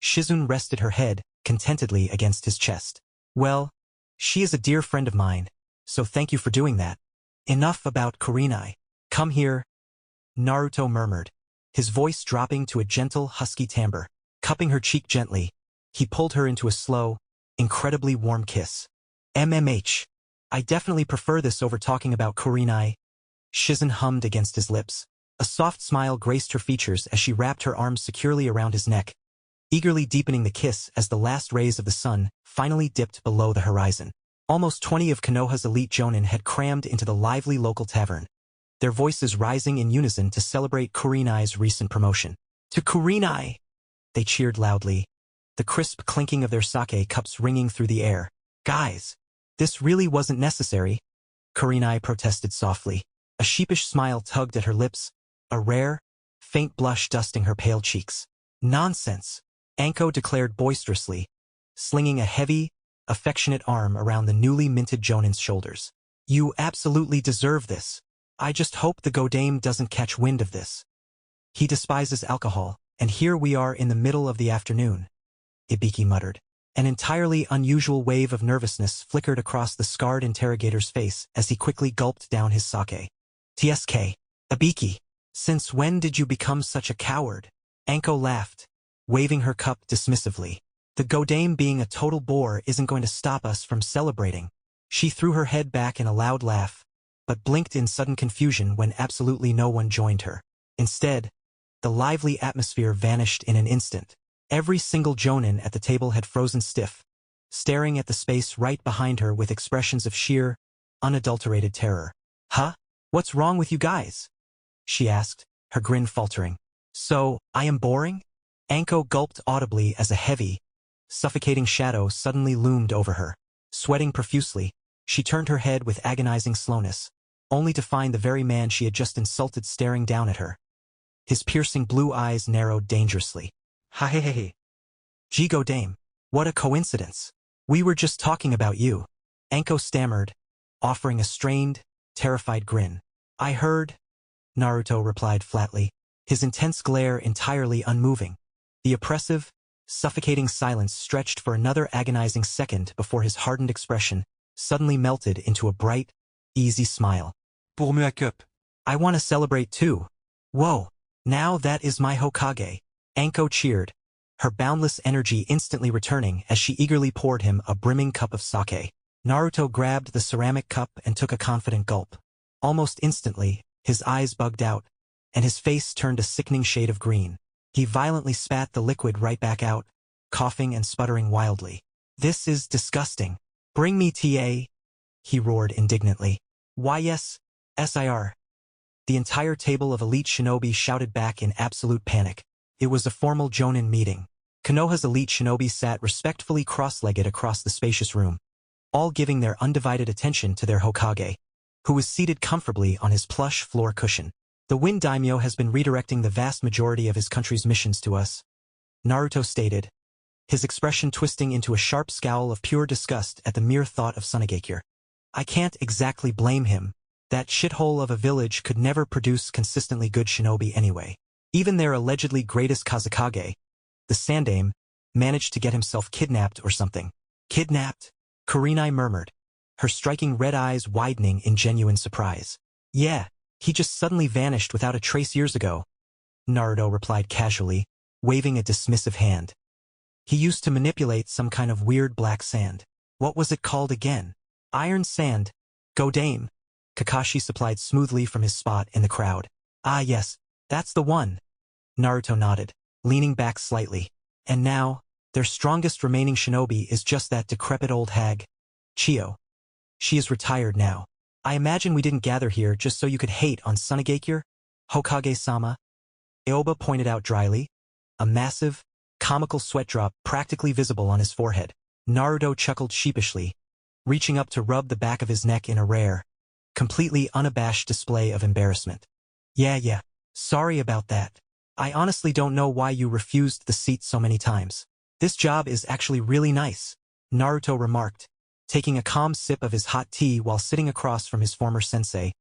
Shizune rested her head contentedly against his chest. Well, she is a dear friend of mine, so thank you for doing that. Enough about Kurenai. Come here, Naruto murmured, his voice dropping to a gentle, husky timbre. Cupping her cheek gently, he pulled her into a slow, incredibly warm kiss. MMH. I definitely prefer this over talking about Kurenai. Shizune hummed against his lips. A soft smile graced her features as she wrapped her arms securely around his neck, eagerly deepening the kiss as the last rays of the sun finally dipped below the horizon. Almost 20 of Konoha's elite jonin had crammed into the lively local tavern, their voices rising in unison to celebrate Kurenai's recent promotion. To Kurenai! They cheered loudly, the crisp clinking of their sake cups ringing through the air. Guys, this really wasn't necessary, Kurenai protested softly. A sheepish smile tugged at her lips, a rare, faint blush dusting her pale cheeks. Nonsense, Anko declared boisterously, slinging a heavy, affectionate arm around the newly minted Jonin's shoulders. You absolutely deserve this. I just hope the Godame doesn't catch wind of this. He despises alcohol, and here we are in the middle of the afternoon, Ibiki muttered. An entirely unusual wave of nervousness flickered across the scarred interrogator's face as he quickly gulped down his sake. TSK, Ibiki, since when did you become such a coward? Anko laughed, waving her cup dismissively. The Godame being a total bore isn't going to stop us from celebrating. She threw her head back in a loud laugh, but blinked in sudden confusion when absolutely no one joined her. Instead, the lively atmosphere vanished in an instant. Every single jonin at the table had frozen stiff, staring at the space right behind her with expressions of sheer, unadulterated terror. Huh? What's wrong with you guys? She asked, her grin faltering. So, I am boring? Anko gulped audibly as a heavy, suffocating shadow suddenly loomed over her. Sweating profusely, she turned her head with agonizing slowness, only to find the very man she had just insulted staring down at her. His piercing blue eyes narrowed dangerously. Ha he he he. Gee Godame, what a coincidence. We were just talking about you. Anko stammered, offering a strained, terrified grin. I heard, Naruto replied flatly, his intense glare entirely unmoving. The oppressive, suffocating silence stretched for another agonizing second before his hardened expression suddenly melted into a bright, easy smile. Pour me a cup. I want to celebrate too. Whoa, now that is my Hokage. Anko cheered, her boundless energy instantly returning as she eagerly poured him a brimming cup of sake. Naruto grabbed the ceramic cup and took a confident gulp. Almost instantly, his eyes bugged out, and his face turned a sickening shade of green. He violently spat the liquid right back out, coughing and sputtering wildly. "This is disgusting. Bring me TA," he roared indignantly. "Why yes, SIR." The entire table of elite shinobi shouted back in absolute panic. It was a formal Jonin meeting. Konoha's elite shinobi sat respectfully cross-legged across the spacious room, all giving their undivided attention to their Hokage, who was seated comfortably on his plush floor cushion. "The Wind Daimyo has been redirecting the vast majority of his country's missions to us," Naruto stated, his expression twisting into a sharp scowl of pure disgust at the mere thought of Sunagakure. "I can't exactly blame him. That shithole of a village could never produce consistently good shinobi anyway. Even their allegedly greatest Kazekage, the Sandaime, managed to get himself kidnapped or something." "Kidnapped?" Kurenai murmured, her striking red eyes widening in genuine surprise. "Yeah, he just suddenly vanished without a trace years ago," Naruto replied casually, waving a dismissive hand. "He used to manipulate some kind of weird black sand. What was it called again?" "Iron sand. Go Dame," Kakashi supplied smoothly from his spot in the crowd. "Ah yes, that's the one," Naruto nodded, leaning back slightly. "And now, their strongest remaining shinobi is just that decrepit old hag, Chiyo. She is retired now. I imagine we didn't gather here just so you could hate on Sunagakure, Hokage-sama," Aoba pointed out dryly, a massive, comical sweat drop practically visible on his forehead. Naruto chuckled sheepishly, reaching up to rub the back of his neck in a rare, completely unabashed display of embarrassment. Yeah, sorry about that. I honestly don't know why you refused the seat so many times. This job is actually really nice," Naruto remarked, taking a calm sip of his hot tea while sitting across from his former sensei,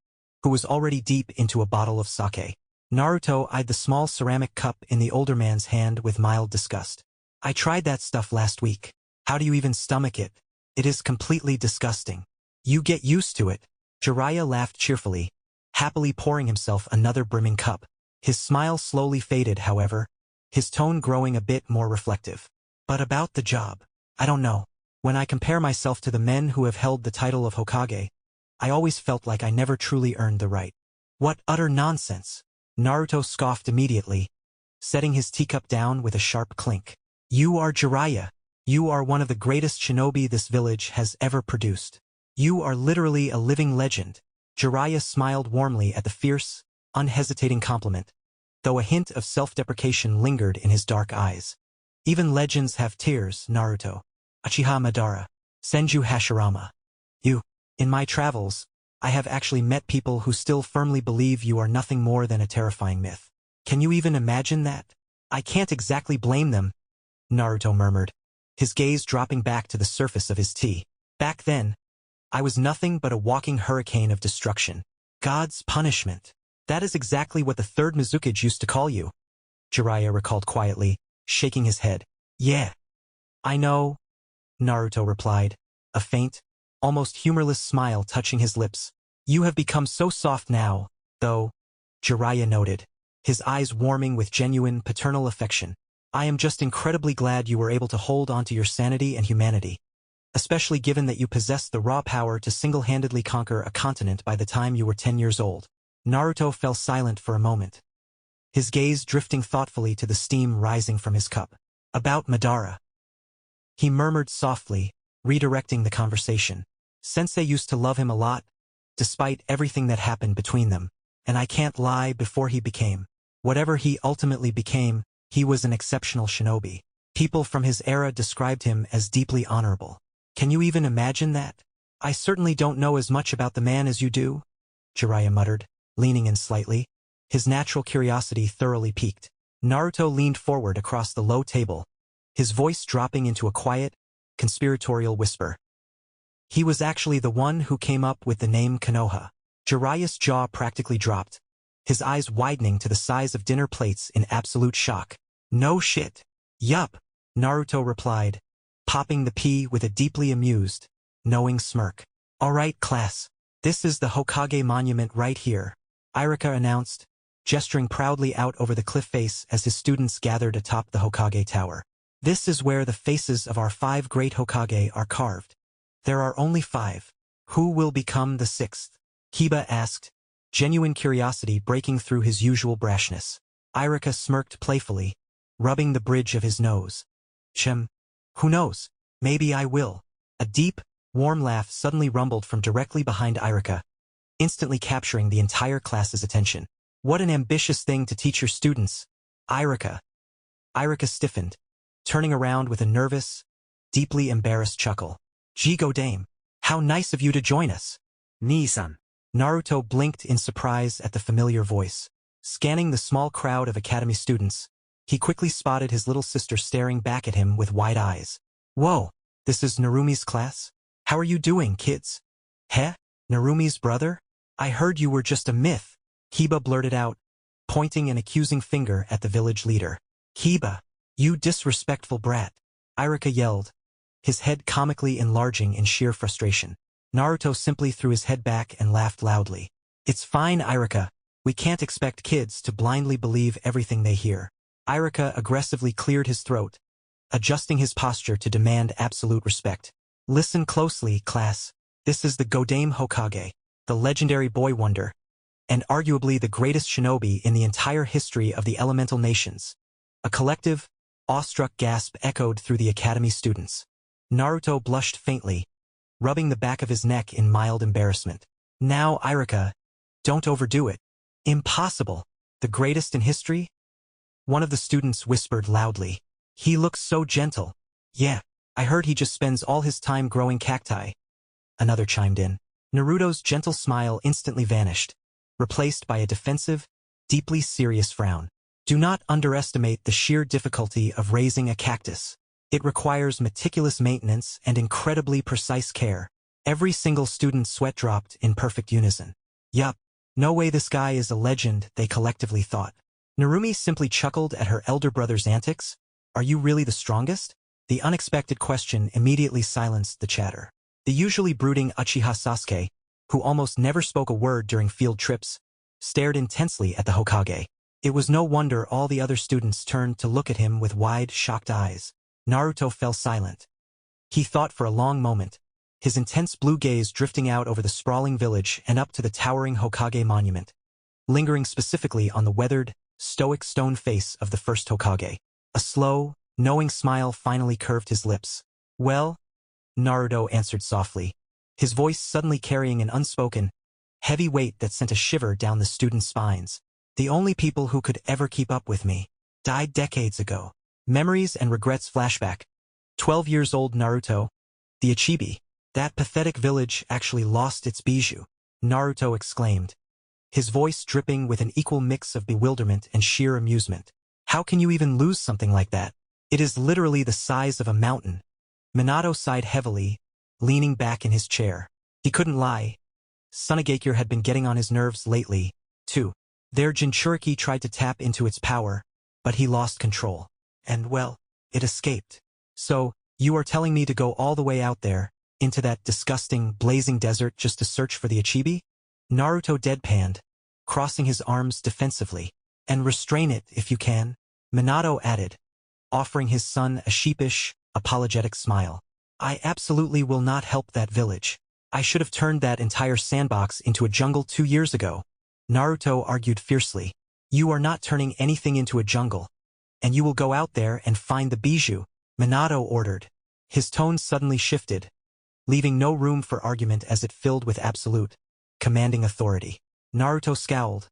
who was already deep into a bottle of sake. Naruto eyed the small ceramic cup in the older man's hand with mild disgust. "I tried that stuff last week. How do you even stomach it? It is completely disgusting." "You get used to it," Jiraiya laughed cheerfully, happily pouring himself another brimming cup. His smile slowly faded, however, his tone growing a bit more reflective. "But about the job, I don't know. When I compare myself to the men who have held the title of Hokage, I always felt like I never truly earned the right." "What utter nonsense!" Naruto scoffed immediately, setting his teacup down with a sharp clink. "You are Jiraiya. You are one of the greatest shinobi this village has ever produced. You are literally a living legend." Jiraiya smiled warmly at the fierce, unhesitating compliment, though a hint of self-deprecation lingered in his dark eyes. "Even legends have tears, Naruto. Uchiha Madara, Senju Hashirama. In my travels, I have actually met people who still firmly believe you are nothing more than a terrifying myth. Can you even imagine that?" "I can't exactly blame them," Naruto murmured, his gaze dropping back to the surface of his tea. "Back then, I was nothing but a walking hurricane of destruction. God's punishment. That is exactly what the third Mizukage used to call you," Jiraiya recalled quietly, shaking his head. "Yeah, I know," Naruto replied, a faint, almost humorless smile touching his lips. "You have become so soft now, though," Jiraiya noted, his eyes warming with genuine paternal affection. "I am just incredibly glad you were able to hold onto your sanity and humanity, especially given that you possessed the raw power to single-handedly conquer a continent by the time you were 10 years old." Naruto fell silent for a moment, his gaze drifting thoughtfully to the steam rising from his cup. "About Madara," he murmured softly, redirecting the conversation. "Sensei used to love him a lot, despite everything that happened between them. And I can't lie, before he became whatever he ultimately became, he was an exceptional shinobi. People from his era described him as deeply honorable. Can you even imagine that?" "I certainly don't know as much about the man as you do," Jiraiya muttered, leaning in slightly, his natural curiosity thoroughly piqued. Naruto leaned forward across the low table, his voice dropping into a quiet, conspiratorial whisper. "He was actually the one who came up with the name Konoha." Jiraiya's jaw practically dropped, his eyes widening to the size of dinner plates in absolute shock. "No shit." "Yup," Naruto replied, popping the pea with a deeply amused, knowing smirk. "All right, class. This is the Hokage monument right here," Irika announced, gesturing proudly out over the cliff face as his students gathered atop the Hokage tower. "This is where the faces of our 5 great Hokage are carved. There are only 5. Who will become the 6th? Kiba asked, genuine curiosity breaking through his usual brashness. Irika smirked playfully, rubbing the bridge of his nose. Who knows? Maybe I will. A deep, warm laugh suddenly rumbled from directly behind Irika, instantly capturing the entire class's attention. What an ambitious thing to teach your students, Irika. Irika stiffened, turning around with a nervous, deeply embarrassed chuckle. Gee go dame, how nice of you to join us. Nii-san. Naruto blinked in surprise at the familiar voice. Scanning the small crowd of academy students, he quickly spotted his little sister staring back at him with wide eyes. Whoa, this is Narumi's class? How are you doing, kids? Heh? Narumi's brother? I heard you were just a myth, Kiba blurted out, pointing an accusing finger at the village leader. Kiba, you disrespectful brat, Irika yelled, his head comically enlarging in sheer frustration. Naruto simply threw his head back and laughed loudly. It's fine, Irika. We can't expect kids to blindly believe everything they hear. Irika aggressively cleared his throat, adjusting his posture to demand absolute respect. Listen closely, class. This is the Godame Hokage, the legendary boy wonder, and arguably the greatest shinobi in the entire history of the elemental nations. A collective, awestruck gasp echoed through the academy students. Naruto blushed faintly, rubbing the back of his neck in mild embarrassment. Now, Irika, don't overdo it. Impossible. The greatest in history? One of the students whispered loudly. He looks so gentle. Yeah, I heard he just spends all his time growing cacti. Another chimed in. Naruto's gentle smile instantly vanished, replaced by a defensive, deeply serious frown. Do not underestimate the sheer difficulty of raising a cactus. It requires meticulous maintenance and incredibly precise care. Every single student's sweat dropped in perfect unison. Yup, no way this guy is a legend, they collectively thought. Narumi simply chuckled at her elder brother's antics. Are you really the strongest? The unexpected question immediately silenced the chatter. The usually brooding Uchiha Sasuke, who almost never spoke a word during field trips, stared intensely at the Hokage. It was no wonder all the other students turned to look at him with wide, shocked eyes. Naruto fell silent. He thought for a long moment, his intense blue gaze drifting out over the sprawling village and up to the towering Hokage monument, lingering specifically on the weathered, stoic stone face of the first Hokage. A slow, knowing smile finally curved his lips. Well, Naruto answered softly, his voice suddenly carrying an unspoken, heavy weight that sent a shiver down the students' spines. The only people who could ever keep up with me died decades ago. Memories and regrets flashback. 12-years-old Naruto, the Ichibi, that pathetic village actually lost its bijou, Naruto exclaimed, his voice dripping with an equal mix of bewilderment and sheer amusement. How can you even lose something like that? It is literally the size of a mountain. Minato sighed heavily, leaning back in his chair. He couldn't lie. Tsunagakure had been getting on his nerves lately, too. Their Jinchuriki tried to tap into its power, but he lost control. And well, it escaped. So, you are telling me to go all the way out there, into that disgusting, blazing desert just to search for the Ichibi? Naruto deadpanned, crossing his arms defensively. And restrain it if you can, Minato added, offering his son a sheepish, apologetic smile. I absolutely will not help that village. I should have turned that entire sandbox into a jungle 2 years ago. Naruto argued fiercely. You are not turning anything into a jungle. And you will go out there and find the bijou, Minato ordered. His tone suddenly shifted, leaving no room for argument as it filled with absolute, commanding authority. Naruto scowled,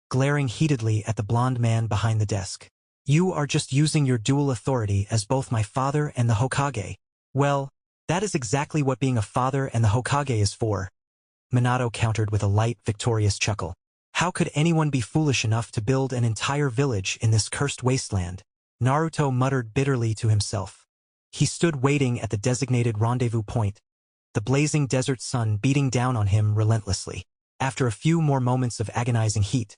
glaring heatedly at the blond man behind the desk. You are just using your dual authority as both my father and the Hokage. Well, that is exactly what being a father and the Hokage is for, Minato countered with a light, victorious chuckle. How could anyone be foolish enough to build an entire village in this cursed wasteland? Naruto muttered bitterly to himself. He stood waiting at the designated rendezvous point, the blazing desert sun beating down on him relentlessly. After a few more moments of agonizing heat,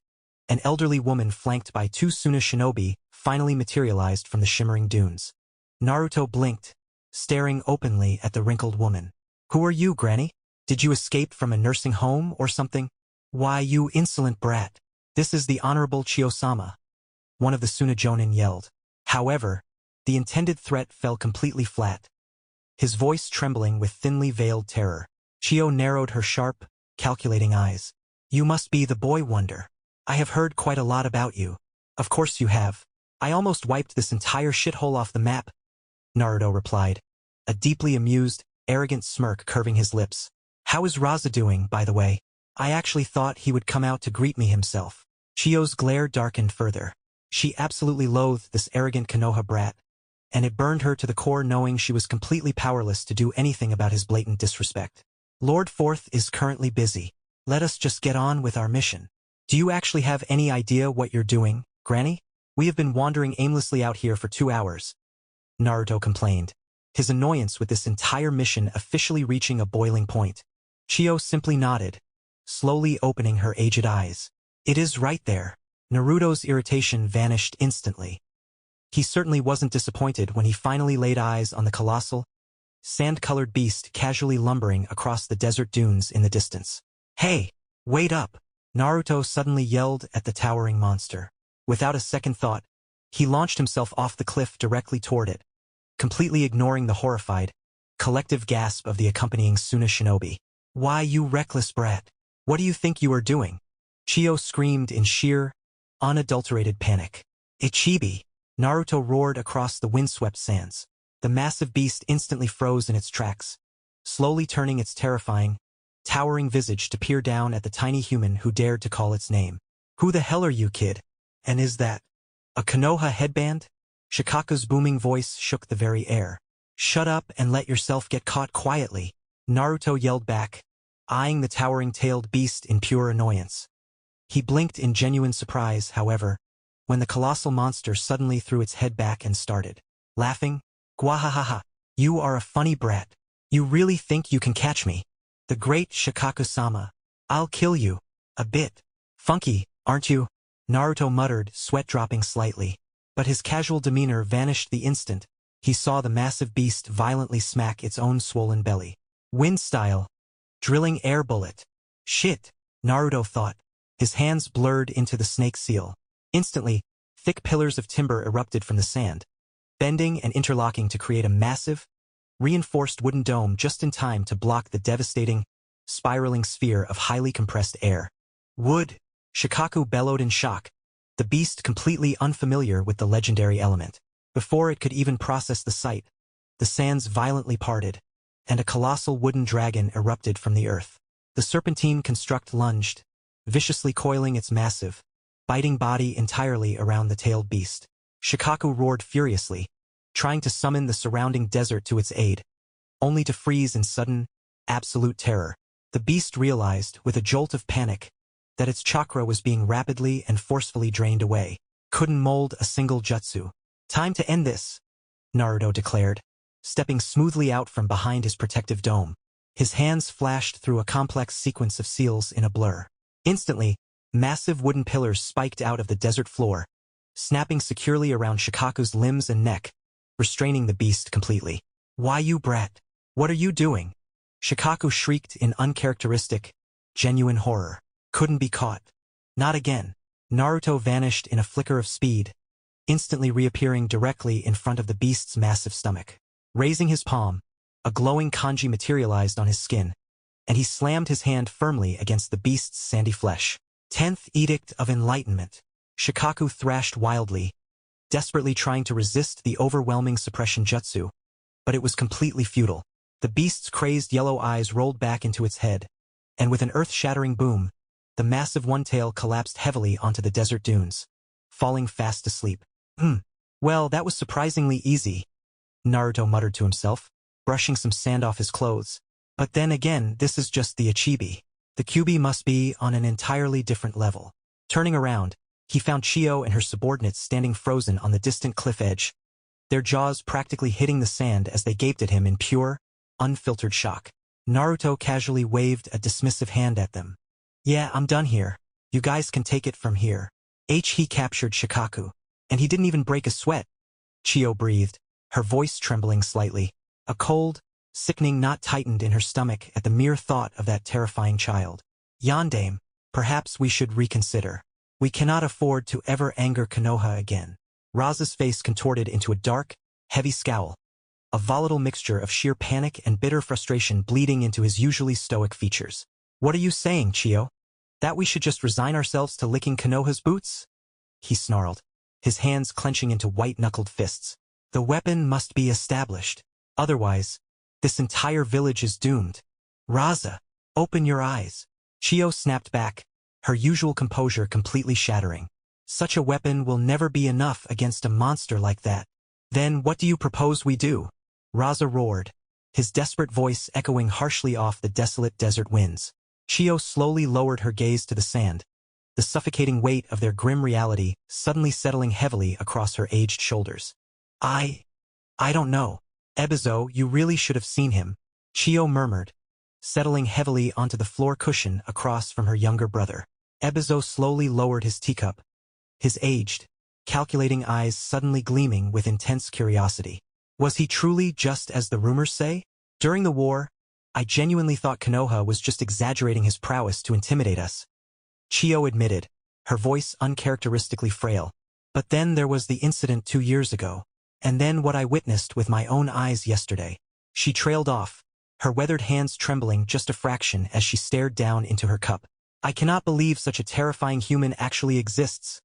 an elderly woman flanked by 2 Suna shinobi finally materialized from the shimmering dunes. Naruto blinked, staring openly at the wrinkled woman. Who are you, Granny? Did you escape from a nursing home or something? Why, you insolent brat. This is the Honorable Chiyo-sama, one of the Suna Jonin yelled. However, the intended threat fell completely flat, his voice trembling with thinly veiled terror. Chiyo narrowed her sharp, calculating eyes. You must be the boy wonder. I have heard quite a lot about you. Of course you have. I almost wiped this entire shithole off the map, Naruto replied, a deeply amused, arrogant smirk curving his lips. How is Raza doing, by the way? I actually thought he would come out to greet me himself. Chio's glare darkened further. She absolutely loathed this arrogant Konoha brat, and it burned her to the core knowing she was completely powerless to do anything about his blatant disrespect. Lord Fourth is currently busy. Let us just get on with our mission. Do you actually have any idea what you're doing, Granny? We have been wandering aimlessly out here for 2 hours, Naruto complained, his annoyance with this entire mission officially reaching a boiling point. Chio simply nodded, slowly opening her aged eyes. It is right there. Naruto's irritation vanished instantly. He certainly wasn't disappointed when he finally laid eyes on the colossal, sand-colored beast casually lumbering across the desert dunes in the distance. Hey, wait up! Naruto suddenly yelled at the towering monster. Without a second thought, he launched himself off the cliff directly toward it, completely ignoring the horrified, collective gasp of the accompanying Suna shinobi. Why, you reckless brat! What do you think you are doing? Chio screamed in sheer, unadulterated panic. Ichibi! Naruto roared across the windswept sands. The massive beast instantly froze in its tracks, slowly turning its terrifying, towering visage to peer down at the tiny human who dared to call its name. Who the hell are you, kid? And is that a Konoha headband? Shikaku's booming voice shook the very air. Shut up and let yourself get caught quietly, Naruto yelled back, eyeing the towering-tailed beast in pure annoyance. He blinked in genuine surprise, however, when the colossal monster suddenly threw its head back and started laughing. Gwahahaha, you are a funny brat. You really think you can catch me? The great Shikaku-sama. I'll kill you. A bit funky, aren't you? Naruto muttered, sweat dropping slightly. But his casual demeanor vanished the instant he saw the massive beast violently smack its own swollen belly. Wind style. Drilling air bullet. Shit, Naruto thought. His hands blurred into the snake seal. Instantly, thick pillars of timber erupted from the sand, bending and interlocking to create a massive, reinforced wooden dome just in time to block the devastating, spiraling sphere of highly compressed air. Wood! Shikaku bellowed in shock, the beast completely unfamiliar with the legendary element. Before it could even process the sight, the sands violently parted, and a colossal wooden dragon erupted from the earth. The serpentine construct lunged, viciously coiling its massive, biting body entirely around the tailed beast. Shikaku roared furiously, trying to summon the surrounding desert to its aid, only to freeze in sudden, absolute terror. The beast realized, with a jolt of panic, that its chakra was being rapidly and forcefully drained away. Couldn't mold a single jutsu. Time to end this, Naruto declared, stepping smoothly out from behind his protective dome. His hands flashed through a complex sequence of seals in a blur. Instantly, massive wooden pillars spiked out of the desert floor, snapping securely around Shikaku's limbs and neck, restraining the beast completely. Why, you brat? What are you doing? Shikaku shrieked in uncharacteristic, genuine horror. Couldn't be caught. Not again. Naruto vanished in a flicker of speed, instantly reappearing directly in front of the beast's massive stomach. Raising his palm, a glowing kanji materialized on his skin, and he slammed his hand firmly against the beast's sandy flesh. 10th Edict of Enlightenment. Shikaku thrashed wildly, desperately trying to resist the overwhelming suppression jutsu, but it was completely futile. The beast's crazed yellow eyes rolled back into its head, and with an earth-shattering boom, the massive one-tail collapsed heavily onto the desert dunes, falling fast asleep. Well, that was surprisingly easy, Naruto muttered to himself, brushing some sand off his clothes. But then again, this is just the Ichibi. The Kyuubi must be on an entirely different level. Turning around, he found Chio and her subordinates standing frozen on the distant cliff edge, their jaws practically hitting the sand as they gaped at him in pure, unfiltered shock. Naruto casually waved a dismissive hand at them. Yeah, I'm done here. You guys can take it from here. He captured Shikaku, and he didn't even break a sweat, Chio breathed, her voice trembling slightly. A cold, sickening knot tightened in her stomach at the mere thought of that terrifying child. Yondaime, perhaps we should reconsider. We cannot afford to ever anger Konoha again. Raza's face contorted into a dark, heavy scowl, a volatile mixture of sheer panic and bitter frustration bleeding into his usually stoic features. What are you saying, Chio? That we should just resign ourselves to licking Konoha's boots? He snarled, his hands clenching into white-knuckled fists. The weapon must be established. Otherwise, this entire village is doomed. Raza, open your eyes. Chio snapped back, her usual composure completely shattering. Such a weapon will never be enough against a monster like that. Then what do you propose we do? Raza roared, his desperate voice echoing harshly off the desolate desert winds. Chio slowly lowered her gaze to the sand, the suffocating weight of their grim reality suddenly settling heavily across her aged shoulders. I don't know. Ebizo, you really should have seen him, Chio murmured, settling heavily onto the floor cushion across from her younger brother. Ebizo slowly lowered his teacup, his aged, calculating eyes suddenly gleaming with intense curiosity. Was he truly just as the rumors say? During the war, I genuinely thought Konoha was just exaggerating his prowess to intimidate us, Chio admitted, her voice uncharacteristically frail. But then there was the incident 2 years ago, and then what I witnessed with my own eyes yesterday. She trailed off, her weathered hands trembling just a fraction as she stared down into her cup. I cannot believe such a terrifying human actually exists,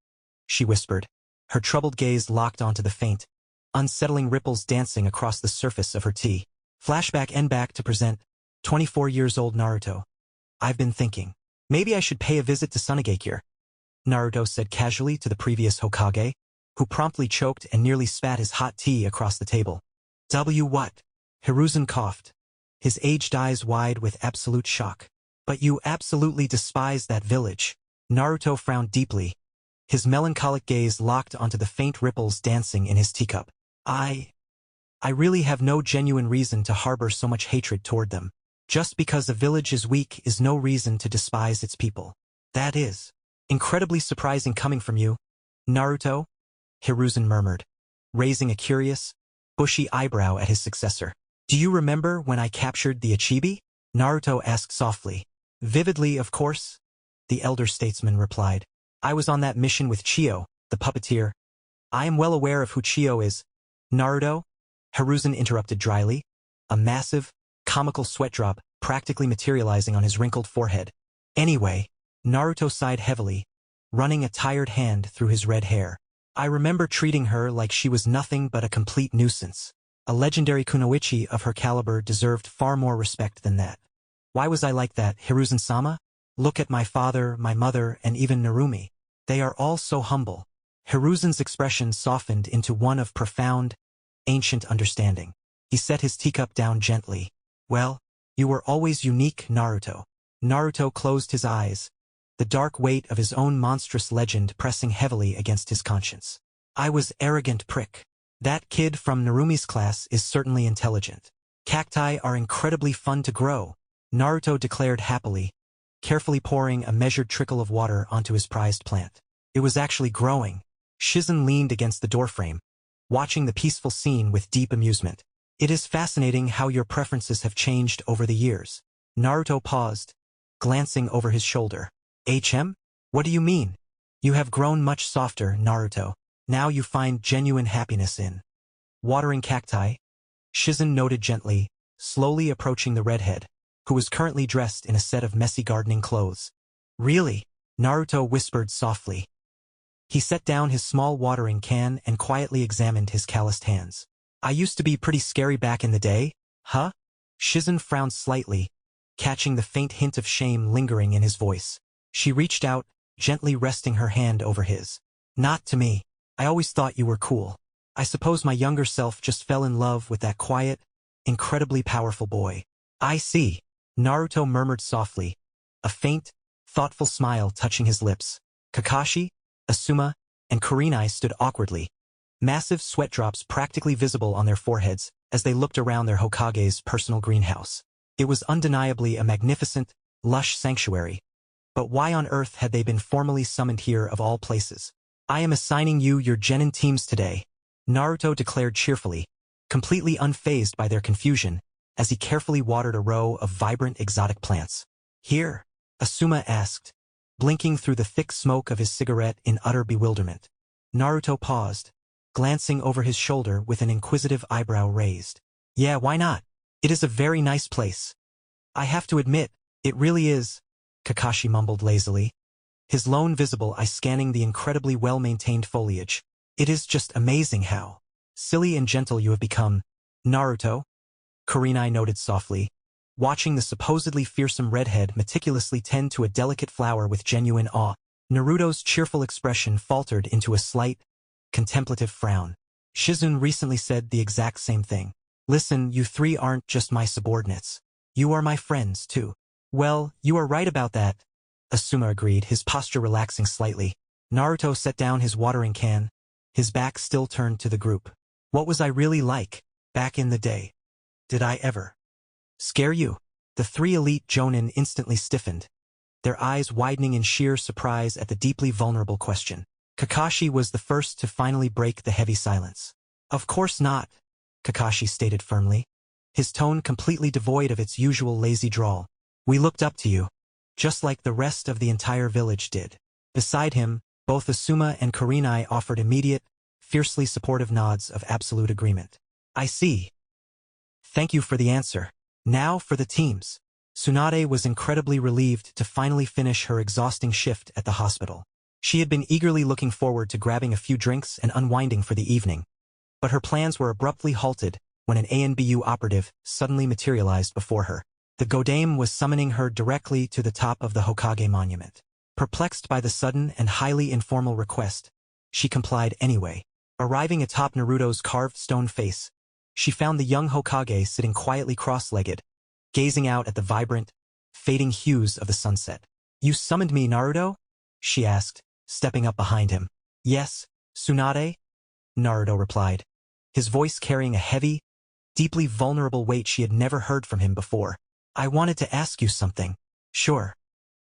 she whispered, her troubled gaze locked onto the faint, unsettling ripples dancing across the surface of her tea. Flashback and back to present, 24 years old Naruto. I've been thinking, maybe I should pay a visit to Sunagakure, Naruto said casually to the previous Hokage, who promptly choked and nearly spat his hot tea across the table. What? Hiruzen coughed, his aged eyes wide with absolute shock. But you absolutely despise that village. Naruto frowned deeply, his melancholic gaze locked onto the faint ripples dancing in his teacup. I really have no genuine reason to harbor so much hatred toward them. Just because a village is weak is no reason to despise its people. That is incredibly surprising coming from you, Naruto, Hiruzen murmured, raising a curious, bushy eyebrow at his successor. Do you remember when I captured the Ichibi? Naruto asked softly. Vividly, of course, the elder statesman replied. I was on that mission with Chio, the puppeteer. I am well aware of who Chio is. Naruto? Hiruzen interrupted dryly, a massive, comical sweat drop practically materializing on his wrinkled forehead. Anyway, Naruto sighed heavily, running a tired hand through his red hair. I remember treating her like she was nothing but a complete nuisance. A legendary kunoichi of her caliber deserved far more respect than that. Why was I like that, Hiruzen-sama? Look at my father, my mother, and even Narumi. They are all so humble. Hiruzen's expression softened into one of profound, ancient understanding. He set his teacup down gently. Well, you were always unique, Naruto. Naruto closed his eyes, the dark weight of his own monstrous legend pressing heavily against his conscience. I was arrogant prick. That kid from Narumi's class is certainly intelligent. Cacti are incredibly fun to grow, Naruto declared happily, carefully pouring a measured trickle of water onto his prized plant. It was actually growing. Shizen leaned against the doorframe, watching the peaceful scene with deep amusement. It is fascinating how your preferences have changed over the years. Naruto paused, glancing over his shoulder. What do you mean? You have grown much softer, Naruto. Now you find genuine happiness in watering cacti, Shizen noted gently, slowly approaching the redhead, who was currently dressed in a set of messy gardening clothes. Really? Naruto whispered softly. He set down his small watering can and quietly examined his calloused hands. I used to be pretty scary back in the day, huh? Shizen frowned slightly, catching the faint hint of shame lingering in his voice. She reached out, gently resting her hand over his. Not to me. I always thought you were cool. I suppose my younger self just fell in love with that quiet, incredibly powerful boy. I see, Naruto murmured softly, a faint, thoughtful smile touching his lips. Kakashi, Asuma, and Kurenai stood awkwardly, massive sweat drops practically visible on their foreheads as they looked around their Hokage's personal greenhouse. It was undeniably a magnificent, lush sanctuary. But why on earth had they been formally summoned here of all places? I am assigning you your genin teams today, Naruto declared cheerfully, completely unfazed by their confusion, as he carefully watered a row of vibrant exotic plants. Here? Asuma asked, blinking through the thick smoke of his cigarette in utter bewilderment. Naruto paused, glancing over his shoulder with an inquisitive eyebrow raised. Yeah, why not? It is a very nice place. I have to admit, it really is. Kakashi mumbled lazily, his lone visible eye scanning the incredibly well-maintained foliage. It is just amazing how silly and gentle you have become, Naruto, Kurenai noted softly, watching the supposedly fearsome redhead meticulously tend to a delicate flower with genuine awe. Naruto's cheerful expression faltered into a slight, contemplative frown. Shizune recently said the exact same thing. Listen, you three aren't just my subordinates. You are my friends, too. Well, you are right about that, Asuma agreed, his posture relaxing slightly. Naruto set down his watering can, his back still turned to the group. What was I really like, back in the day? Did I ever scare you? The three elite Jonin instantly stiffened, their eyes widening in sheer surprise at the deeply vulnerable question. Kakashi was the first to finally break the heavy silence. Of course not, Kakashi stated firmly, his tone completely devoid of its usual lazy drawl. We looked up to you, just like the rest of the entire village did. Beside him, both Asuma and Kurenai offered immediate, fiercely supportive nods of absolute agreement. I see. Thank you for the answer. Now for the teams. Tsunade was incredibly relieved to finally finish her exhausting shift at the hospital. She had been eagerly looking forward to grabbing a few drinks and unwinding for the evening. But her plans were abruptly halted when an ANBU operative suddenly materialized before her. The Godame was summoning her directly to the top of the Hokage monument. Perplexed by the sudden and highly informal request, she complied anyway. Arriving atop Naruto's carved stone face, she found the young Hokage sitting quietly cross-legged, gazing out at the vibrant, fading hues of the sunset. You summoned me, Naruto? She asked, stepping up behind him. Yes, Tsunade? Naruto replied, his voice carrying a heavy, deeply vulnerable weight she had never heard from him before. I wanted to ask you something. Sure,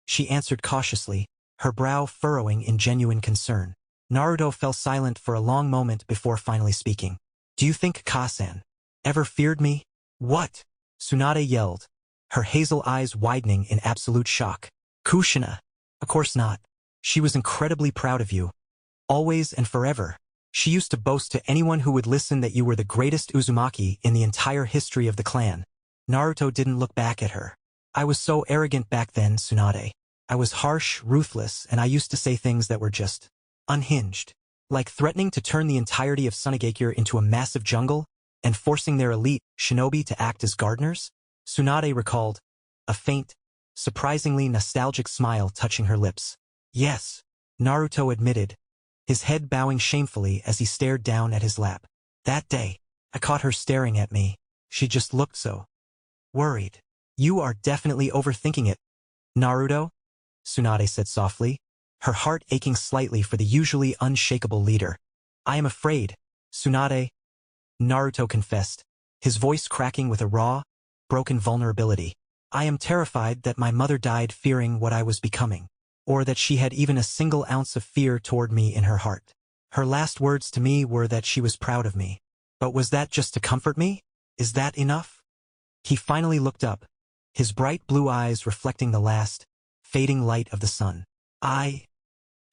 she answered cautiously, her brow furrowing in genuine concern. Naruto fell silent for a long moment before finally speaking. Do you think Kasan ever feared me? What? Tsunade yelled, her hazel eyes widening in absolute shock. Kushina. Of course not. She was incredibly proud of you. Always and forever. She used to boast to anyone who would listen that you were the greatest Uzumaki in the entire history of the clan. Naruto didn't look back at her. I was so arrogant back then, Tsunade. I was harsh, ruthless, and I used to say things that were just unhinged. Like threatening to turn the entirety of Sunagakure into a massive jungle and forcing their elite shinobi to act as gardeners? Tsunade recalled, a faint, surprisingly nostalgic smile touching her lips. Yes, Naruto admitted, his head bowing shamefully as he stared down at his lap. That day, I caught her staring at me. She just looked so worried. You are definitely overthinking it, Naruto, Tsunade said softly, her heart aching slightly for the usually unshakable leader. I am afraid, Tsunade, Naruto confessed, his voice cracking with a raw, broken vulnerability. I am terrified that my mother died fearing what I was becoming, or that she had even a single ounce of fear toward me in her heart. Her last words to me were that she was proud of me. But was that just to comfort me? Is that enough? He finally looked up, his bright blue eyes reflecting the last, fading light of the sun. I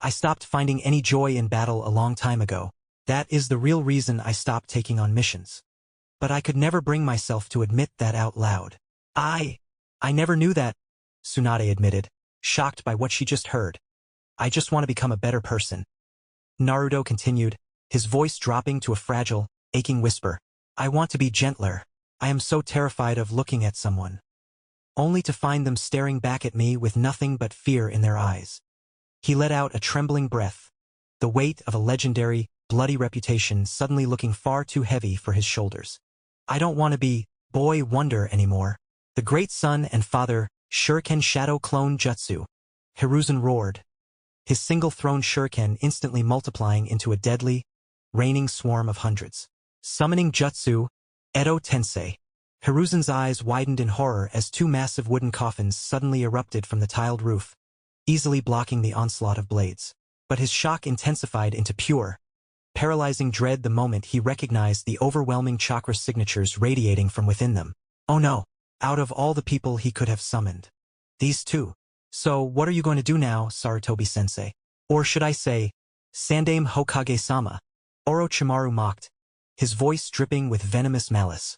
stopped finding any joy in battle a long time ago. That is the real reason I stopped taking on missions. But I could never bring myself to admit that out loud. I never knew that, Tsunade admitted, shocked by what she just heard. I just want to become a better person. Naruto continued, his voice dropping to a fragile, aching whisper. I want to be gentler. I am so terrified of looking at someone, only to find them staring back at me with nothing but fear in their eyes. He let out a trembling breath, the weight of a legendary, bloody reputation suddenly looking far too heavy for his shoulders. I don't want to be Boy Wonder anymore. The great son and father, Shuriken Shadow Clone Jutsu. Hiruzen roared, his single thrown shuriken instantly multiplying into a deadly, raining swarm of hundreds. Summoning Jutsu, Edo Tensei. Hiruzen's eyes widened in horror as two massive wooden coffins suddenly erupted from the tiled roof, easily blocking the onslaught of blades. But his shock intensified into pure, paralyzing dread the moment he recognized the overwhelming chakra signatures radiating from within them. Oh no! Out of all the people he could have summoned, these two. So what are you going to do now, Sarutobi-sensei? Or should I say, Sandaime Hokage-sama? Orochimaru mocked, his voice dripping with venomous malice.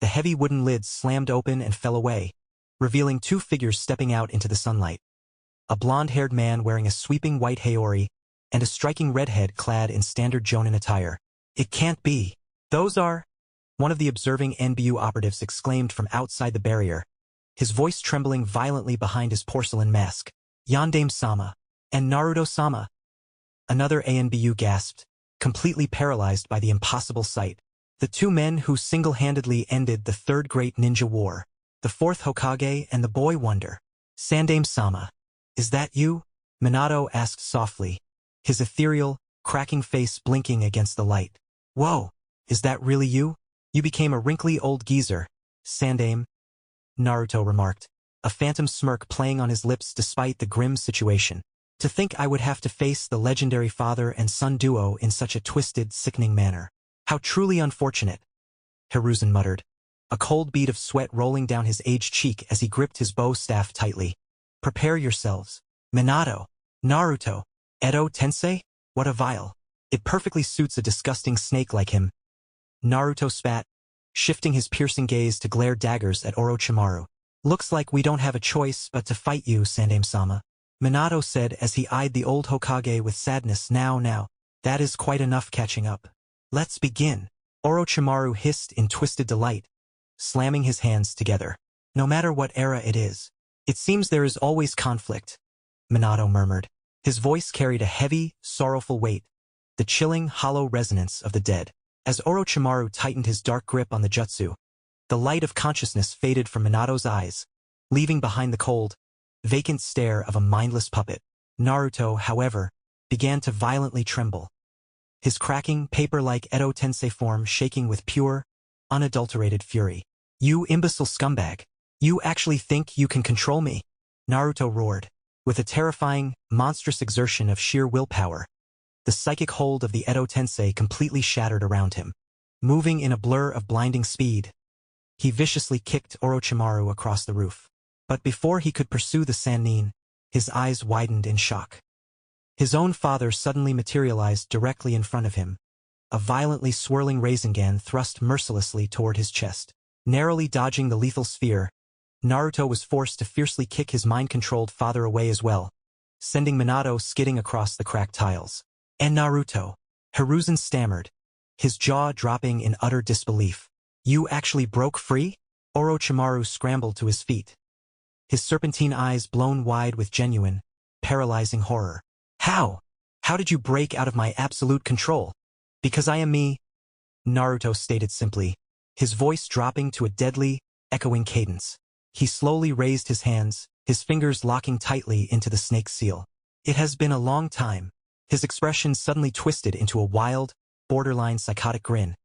The heavy wooden lids slammed open and fell away, revealing two figures stepping out into the sunlight. A blonde-haired man wearing a sweeping white haori, and a striking redhead clad in standard Jonin attire. It can't be. Those are... One of the observing NBU operatives exclaimed from outside the barrier, his voice trembling violently behind his porcelain mask. Yandame-sama. And Naruto-sama. Another ANBU gasped, completely paralyzed by the impossible sight. The two men who single-handedly ended the Third Great Ninja War, the Fourth Hokage and the Boy Wonder. Sandaime-sama. Is that you? Minato asked softly, his ethereal, cracking face blinking against the light. Whoa, is that really you? You became a wrinkly old geezer, Sandaime, Naruto remarked, a phantom smirk playing on his lips despite the grim situation. To think I would have to face the legendary father and son duo in such a twisted, sickening manner. How truly unfortunate, Hiruzen muttered, a cold bead of sweat rolling down his aged cheek as he gripped his bow staff tightly. Prepare yourselves. Minato, Naruto, Edo Tensei? What a vile. It perfectly suits a disgusting snake like him. Naruto spat, shifting his piercing gaze to glare daggers at Orochimaru. Looks like we don't have a choice but to fight you, Sandaime-sama. Minato said as he eyed the old Hokage with sadness. Now, that is quite enough catching up. Let's begin. Orochimaru hissed in twisted delight, slamming his hands together. No matter what era it is, it seems there is always conflict, Minato murmured. His voice carried a heavy, sorrowful weight, the chilling, hollow resonance of the dead. As Orochimaru tightened his dark grip on the jutsu, the light of consciousness faded from Minato's eyes, leaving behind the cold, vacant stare of a mindless puppet. Naruto, however, began to violently tremble, his cracking, paper-like Edo Tensei form shaking with pure, unadulterated fury. You imbecile scumbag! You actually think you can control me? Naruto roared, with a terrifying, monstrous exertion of sheer willpower. The psychic hold of the Edo Tensei completely shattered around him. Moving in a blur of blinding speed, he viciously kicked Orochimaru across the roof. But before he could pursue the Sannin, his eyes widened in shock. His own father suddenly materialized directly in front of him, a violently swirling Rasengan thrust mercilessly toward his chest. Narrowly dodging the lethal sphere, Naruto was forced to fiercely kick his mind-controlled father away as well, sending Minato skidding across the cracked tiles. And Naruto, Hiruzen stammered, his jaw dropping in utter disbelief. You actually broke free? Orochimaru scrambled to his feet, his serpentine eyes blown wide with genuine, paralyzing horror. How? How did you break out of my absolute control? Because I am me, Naruto stated simply, his voice dropping to a deadly, echoing cadence. He slowly raised his hands, his fingers locking tightly into the snake seal. It has been a long time. His expression suddenly twisted into a wild, borderline psychotic grin,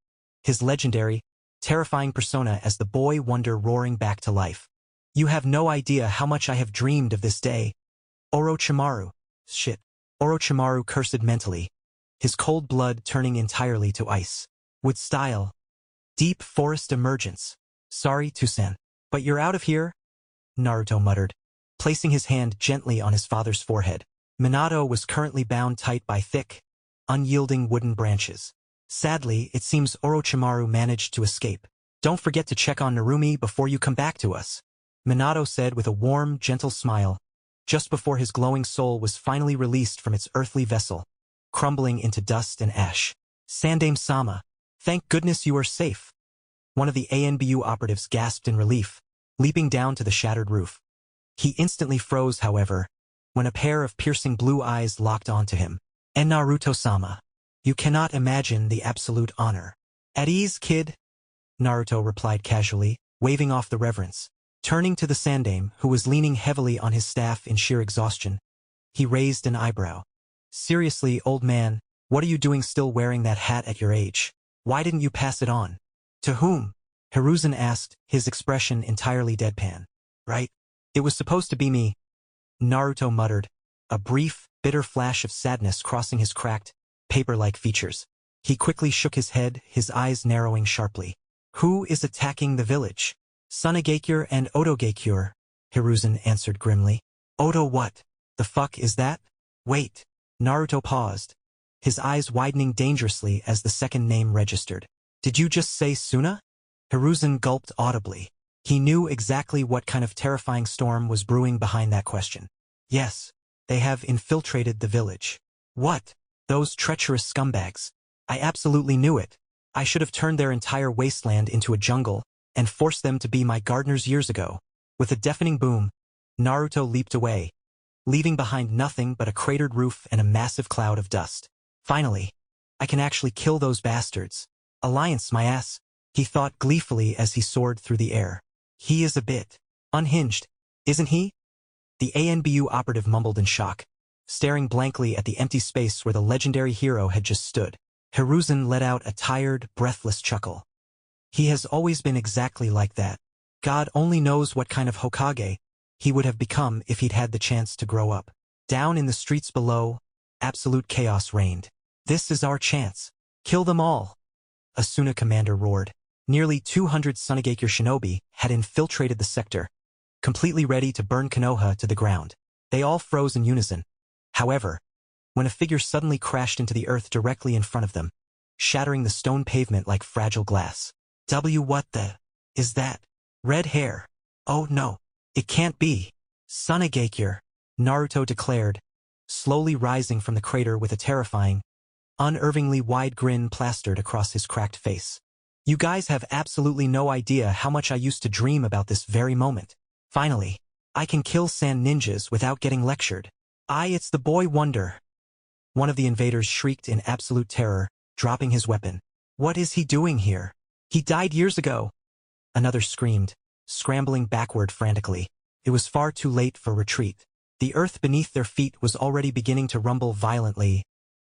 his legendary, terrifying persona as the boy wonder roaring back to life. You have no idea how much I have dreamed of this day. Orochimaru. Shit. Orochimaru cursed mentally, his cold blood turning entirely to ice. With style. Deep forest emergence. Sorry, Tusan. But you're out of here? Naruto muttered, placing his hand gently on his father's forehead. Minato was currently bound tight by thick, unyielding wooden branches. Sadly, it seems Orochimaru managed to escape. Don't forget to check on Narumi before you come back to us, Minato said with a warm, gentle smile, just before his glowing soul was finally released from its earthly vessel, crumbling into dust and ash. Sandaime-sama, thank goodness you are safe. One of the ANBU operatives gasped in relief, leaping down to the shattered roof. He instantly froze, however, when a pair of piercing blue eyes locked onto him. And Naruto-sama, you cannot imagine the absolute honor. At ease, kid, Naruto replied casually, waving off the reverence. Turning to the Sandaime, who was leaning heavily on his staff in sheer exhaustion, he raised an eyebrow. Seriously, old man, what are you doing still wearing that hat at your age? Why didn't you pass it on? To whom? Hiruzen asked, his expression entirely deadpan. Right? It was supposed to be me, Naruto muttered, a brief, bitter flash of sadness crossing his cracked, paper-like features. He quickly shook his head, his eyes narrowing sharply. Who is attacking the village? Sunagakure and Otogakure, Hiruzen answered grimly. Oto what? The fuck is that? Wait. Naruto paused, his eyes widening dangerously as the second name registered. Did you just say Suna? Hiruzen gulped audibly. He knew exactly what kind of terrifying storm was brewing behind that question. Yes, they have infiltrated the village. What? Those treacherous scumbags. I absolutely knew it. I should have turned their entire wasteland into a jungle and forced them to be my gardeners years ago. With a deafening boom, Naruto leaped away, leaving behind nothing but a cratered roof and a massive cloud of dust. Finally, I can actually kill those bastards. Alliance, my ass, he thought gleefully as he soared through the air. He is a bit unhinged, isn't he? The ANBU operative mumbled in shock, staring blankly at the empty space where the legendary hero had just stood. Hiruzen let out a tired, breathless chuckle. He has always been exactly like that. God only knows what kind of Hokage he would have become if he'd had the chance to grow up. Down in the streets below, absolute chaos reigned. This is our chance. Kill them all, Asuna commander roared. Nearly 200 Sunagakure shinobi had infiltrated the sector, completely ready to burn Konoha to the ground. They all froze in unison. However, when a figure suddenly crashed into the earth directly in front of them, shattering the stone pavement like fragile glass. What the is that? Red hair. Oh no, it can't be. Sunagakure, Naruto declared, slowly rising from the crater with a terrifying, unnervingly wide grin plastered across his cracked face. You guys have absolutely no idea how much I used to dream about this very moment. Finally, I can kill sand ninjas without getting lectured. It's the boy wonder. One of the invaders shrieked in absolute terror, dropping his weapon. What is he doing here? He died years ago. Another screamed, scrambling backward frantically. It was far too late for retreat. The earth beneath their feet was already beginning to rumble violently,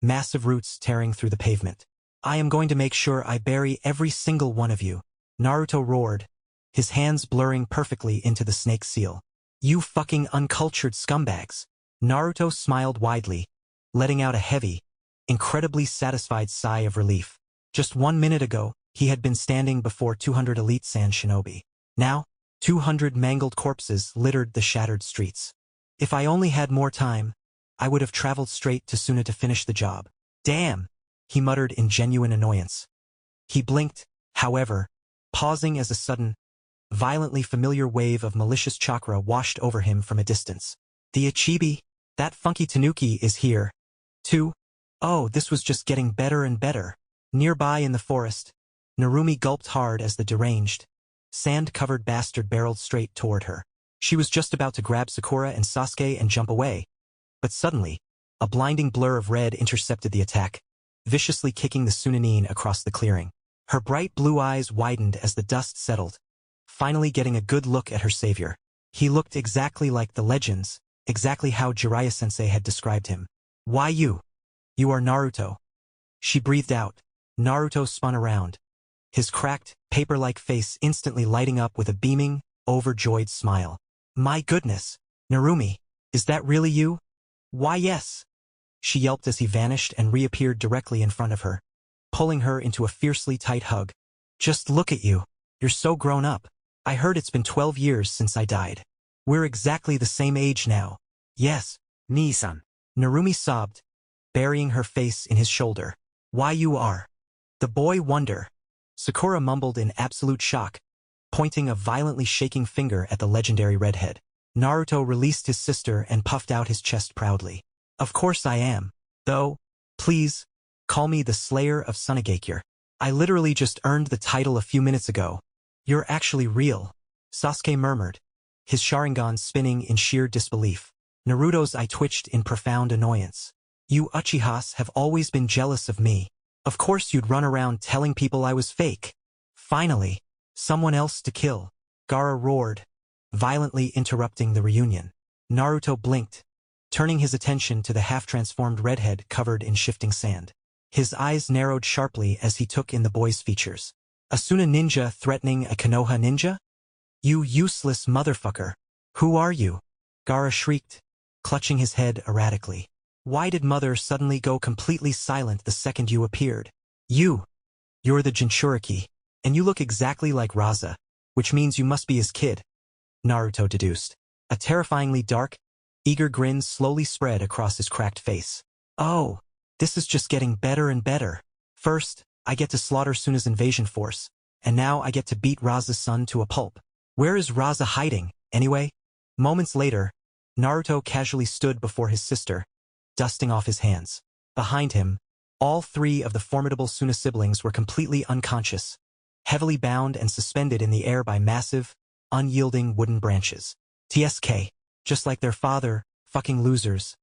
massive roots tearing through the pavement. I am going to make sure I bury every single one of you, Naruto roared, his hands blurring perfectly into the snake seal. You fucking uncultured scumbags. Naruto smiled widely, letting out a heavy, incredibly satisfied sigh of relief. Just 1 minute ago, he had been standing before 200 elite sand shinobi. Now, 200 mangled corpses littered the shattered streets. If I only had more time, I would have traveled straight to Suna to finish the job. Damn, he muttered in genuine annoyance. He blinked, however, pausing as a sudden, violently familiar wave of malicious chakra washed over him from a distance. The Ichibi, that funky tanuki is here, too. Oh, this was just getting better and better. Nearby in the forest, Narumi gulped hard as the deranged, sand-covered bastard barreled straight toward her. She was just about to grab Sakura and Sasuke and jump away. But suddenly, a blinding blur of red intercepted the attack, viciously kicking the Sunanin across the clearing. Her bright blue eyes widened as the dust settled, finally getting a good look at her savior. He looked exactly like the legends, exactly how Jiraiya-sensei had described him. Why you? You are Naruto. She breathed out. Naruto spun around, his cracked, paper-like face instantly lighting up with a beaming, overjoyed smile. My goodness, Narumi, is that really you? Why yes. She yelped as he vanished and reappeared directly in front of her, pulling her into a fiercely tight hug. Just look at you. You're so grown up. I heard it's been 12 years since I died. We're exactly the same age now. Yes, Nii-san. Narumi sobbed, burying her face in his shoulder. Why you are. The boy wonder. Sakura mumbled in absolute shock, pointing a violently shaking finger at the legendary redhead. Naruto released his sister and puffed out his chest proudly. Of course I am. Though, please, call me the Slayer of Sunagakure. I literally just earned the title a few minutes ago. You're actually real, Sasuke murmured, his Sharingan spinning in sheer disbelief. Naruto's eye twitched in profound annoyance. You Uchihas have always been jealous of me. Of course you'd run around telling people I was fake. Finally, someone else to kill, Gaara roared, violently interrupting the reunion. Naruto blinked, turning his attention to the half-transformed redhead covered in shifting sand. His eyes narrowed sharply as he took in the boy's features. Asuna ninja threatening a Konoha ninja? You useless motherfucker. Who are you? Gaara shrieked, clutching his head erratically. Why did Mother suddenly go completely silent the second you appeared? You're the Jinchuriki, and you look exactly like Raza, which means you must be his kid, Naruto deduced. A terrifyingly dark, eager grin slowly spread across his cracked face. Oh, this is just getting better and better. First, I get to slaughter Suna's invasion force, and now I get to beat Raza's son to a pulp. Where is Raza hiding, anyway? Moments later, Naruto casually stood before his sister, dusting off his hands. Behind him, all three of the formidable Suna siblings were completely unconscious, heavily bound and suspended in the air by massive, unyielding wooden branches. TSK, just like their father, fucking losers.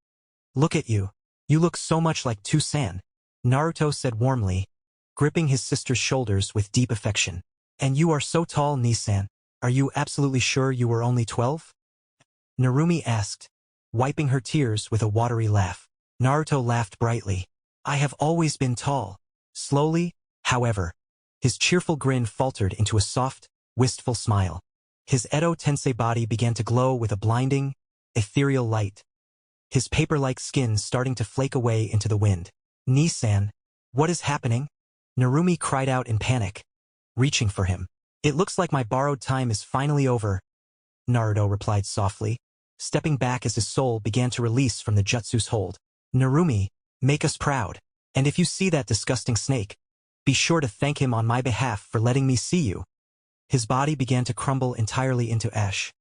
Look at you. You look so much like Two-san, Naruto said warmly, gripping his sister's shoulders with deep affection. And you are so tall, Nii-san. Are you absolutely sure you were only 12? Narumi asked, wiping her tears with a watery laugh. Naruto laughed brightly. I have always been tall. Slowly, however, his cheerful grin faltered into a soft, wistful smile. His Edo Tensei body began to glow with a blinding, ethereal light, his paper-like skin starting to flake away into the wind. Nii-san, what is happening? Narumi cried out in panic, reaching for him. It looks like my borrowed time is finally over, Naruto replied softly, stepping back as his soul began to release from the jutsu's hold. Narumi, make us proud. And if you see that disgusting snake, be sure to thank him on my behalf for letting me see you. His body began to crumble entirely into ash,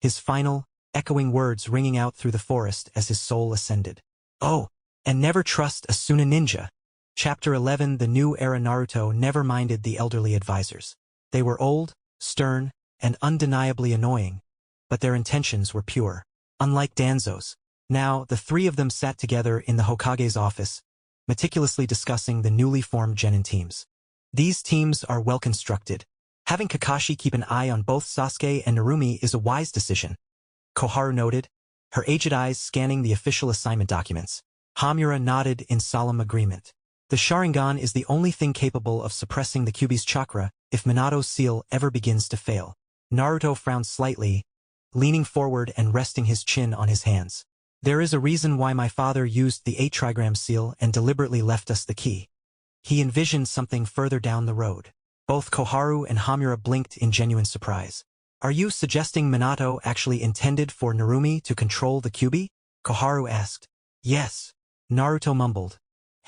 his final, echoing words ringing out through the forest as his soul ascended. Oh, and never trust a Suna ninja. Chapter 11. The new era. Naruto never minded the elderly advisors. They were old, stern, and undeniably annoying, but their intentions were pure. Unlike Danzo's. Now, the three of them sat together in the Hokage's office, meticulously discussing the newly formed genin teams. These teams are well constructed. Having Kakashi keep an eye on both Sasuke and Narumi is a wise decision, Koharu noted, her aged eyes scanning the official assignment documents. Hamura nodded in solemn agreement. The Sharingan is the only thing capable of suppressing the Kyuubi's chakra if Minato's seal ever begins to fail. Naruto frowned slightly, leaning forward and resting his chin on his hands. There is a reason why my father used the 8-trigram seal and deliberately left us the key. He envisioned something further down the road. Both Koharu and Hamura blinked in genuine surprise. Are you suggesting Minato actually intended for Narumi to control the Kyuubi? Koharu asked. Yes, Naruto mumbled,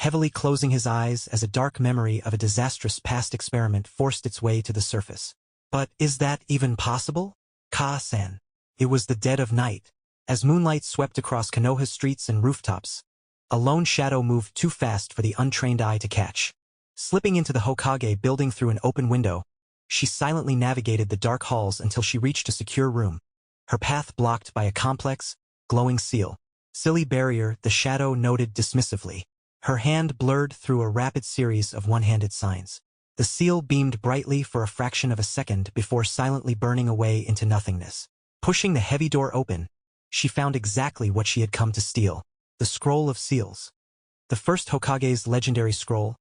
heavily closing his eyes as a dark memory of a disastrous past experiment forced its way to the surface. But is that even possible? Ka-san. It was the dead of night. As moonlight swept across Konoha's streets and rooftops, a lone shadow moved too fast for the untrained eye to catch. Slipping into the Hokage building through an open window, she silently navigated the dark halls until she reached a secure room, her path blocked by a complex, glowing seal. Silly barrier, the shadow noted dismissively. Her hand blurred through a rapid series of one-handed signs. The seal beamed brightly for a fraction of a second before silently burning away into nothingness. Pushing the heavy door open, she found exactly what she had come to steal, the Scroll of Seals. The first Hokage's legendary scroll,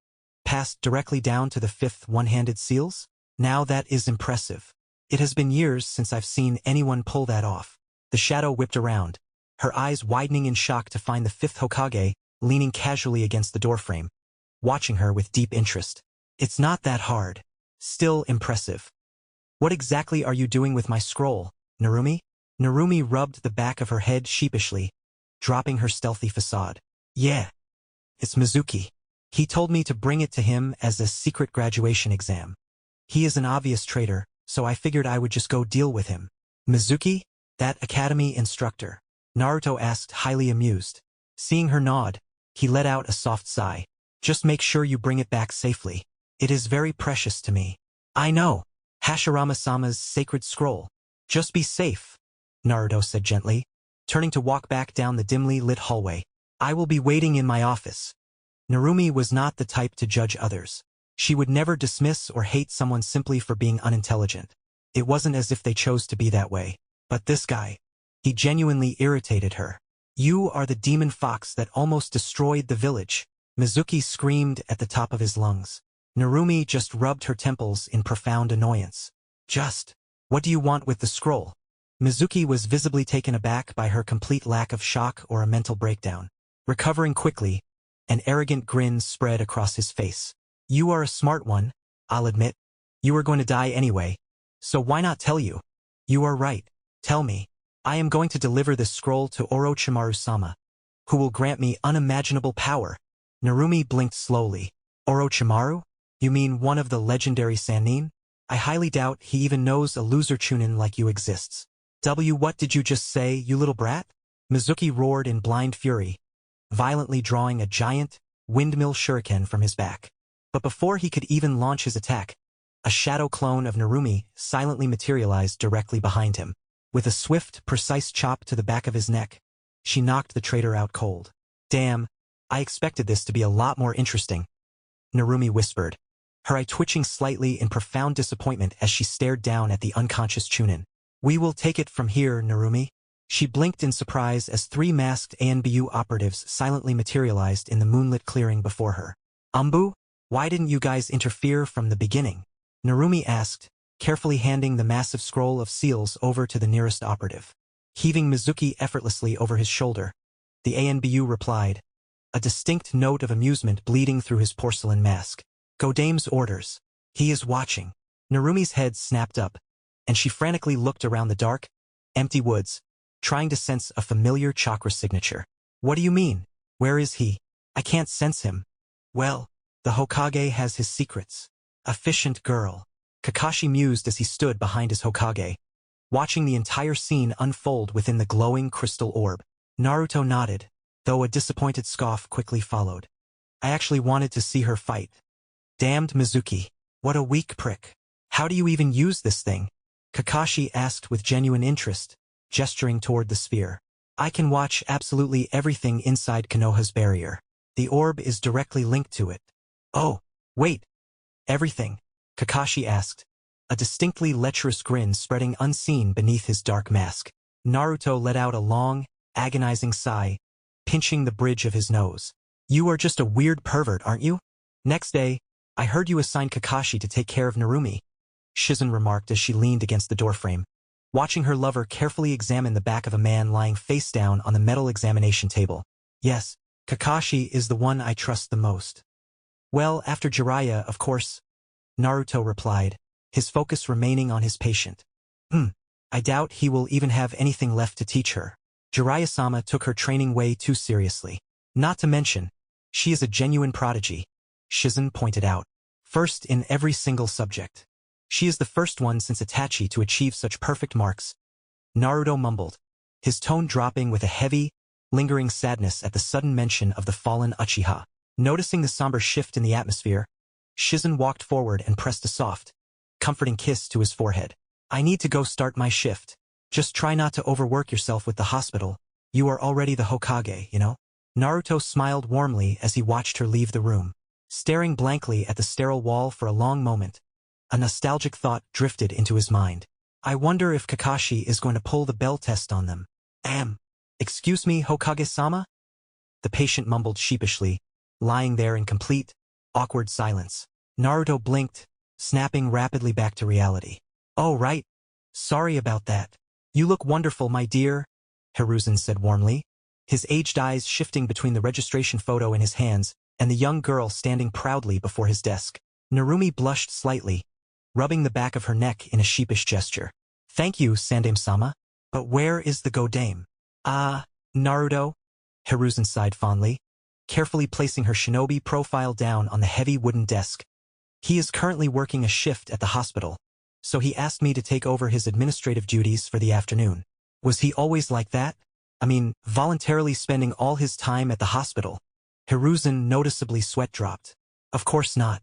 passed directly down to the 5th one-handed seals? Now that is impressive. It has been years since I've seen anyone pull that off. The shadow whipped around, her eyes widening in shock to find the 5th Hokage leaning casually against the doorframe, watching her with deep interest. It's not that hard. Still impressive. What exactly are you doing with my scroll, Narumi? Narumi rubbed the back of her head sheepishly, dropping her stealthy facade. Yeah. It's Mizuki. He told me to bring it to him as a secret graduation exam. He is an obvious traitor, so I figured I would just go deal with him. Mizuki? That academy instructor? Naruto asked, highly amused. Seeing her nod, he let out a soft sigh. Just make sure you bring it back safely. It is very precious to me. I know. Hashirama-sama's sacred scroll. Just be safe, Naruto said gently, turning to walk back down the dimly lit hallway. I will be waiting in my office. Narumi was not the type to judge others. She would never dismiss or hate someone simply for being unintelligent. It wasn't as if they chose to be that way. But this guy, he genuinely irritated her. You are the demon fox that almost destroyed the village, Mizuki screamed at the top of his lungs. Narumi just rubbed her temples in profound annoyance. What do you want with the scroll? Mizuki was visibly taken aback by her complete lack of shock or a mental breakdown. Recovering quickly, an arrogant grin spread across his face. You are a smart one, I'll admit. You are going to die anyway, so why not tell you? You are right. Tell me. I am going to deliver this scroll to Orochimaru-sama, who will grant me unimaginable power. Narumi blinked slowly. Orochimaru? You mean one of the legendary Sannin? I highly doubt he even knows a loser chunin like you exists. What did you just say, you little brat? Mizuki roared in blind fury, violently drawing a giant, windmill shuriken from his back. But before he could even launch his attack, a shadow clone of Narumi silently materialized directly behind him. With a swift, precise chop to the back of his neck, she knocked the traitor out cold. Damn, I expected this to be a lot more interesting, Narumi whispered, her eye twitching slightly in profound disappointment as she stared down at the unconscious Chunin. We will take it from here, Narumi. She blinked in surprise as 3 masked ANBU operatives silently materialized in the moonlit clearing before her. Umbu, why didn't you guys interfere from the beginning? Narumi asked, carefully handing the massive scroll of seals over to the nearest operative. Heaving Mizuki effortlessly over his shoulder, the ANBU replied, a distinct note of amusement bleeding through his porcelain mask. Godame's orders. He is watching. Narumi's head snapped up, and she frantically looked around the dark, empty woods, trying to sense a familiar chakra signature. What do you mean? Where is he? I can't sense him. Well, the Hokage has his secrets. Efficient girl. Kakashi mused as he stood behind his Hokage, watching the entire scene unfold within the glowing crystal orb. Naruto nodded, though a disappointed scoff quickly followed. I actually wanted to see her fight. Damned Mizuki. What a weak prick. How do you even use this thing? Kakashi asked with genuine interest, gesturing toward the sphere. I can watch absolutely everything inside Konoha's barrier. The orb is directly linked to it. Oh, wait. Everything? Kakashi asked, a distinctly lecherous grin spreading unseen beneath his dark mask. Naruto let out a long, agonizing sigh, pinching the bridge of his nose. You are just a weird pervert, aren't you? Next day, I heard you assigned Kakashi to take care of Narumi, Shizen remarked as she leaned against the doorframe, watching her lover carefully examine the back of a man lying face down on the metal examination table. Yes, Kakashi is the one I trust the most. Well, after Jiraiya, of course, Naruto replied, his focus remaining on his patient. I doubt he will even have anything left to teach her. Jiraiya-sama took her training way too seriously. Not to mention, she is a genuine prodigy, Shizen pointed out. First in every single subject. She is the first one since Itachi to achieve such perfect marks. Naruto mumbled, his tone dropping with a heavy, lingering sadness at the sudden mention of the fallen Uchiha. Noticing the somber shift in the atmosphere, Shizen walked forward and pressed a soft, comforting kiss to his forehead. I need to go start my shift. Just try not to overwork yourself with the hospital. You are already the Hokage, you know? Naruto smiled warmly as he watched her leave the room. Staring blankly at the sterile wall for a long moment, a nostalgic thought drifted into his mind. I wonder if Kakashi is going to pull the bell test on them. Excuse me, Hokage-sama? The patient mumbled sheepishly, lying there in complete, awkward silence. Naruto blinked, snapping rapidly back to reality. Oh right. Sorry about that. You look wonderful, my dear, Hiruzen said warmly, his aged eyes shifting between the registration photo in his hands and the young girl standing proudly before his desk. Narumi blushed slightly, rubbing the back of her neck in a sheepish gesture. Thank you, Sandame-sama. But where is the Godame? Naruto, Hiruzen sighed fondly, carefully placing her shinobi profile down on the heavy wooden desk. He is currently working a shift at the hospital, so he asked me to take over his administrative duties for the afternoon. Was he always like that? I mean, voluntarily spending all his time at the hospital? Hiruzen noticeably sweat dropped. Of course not.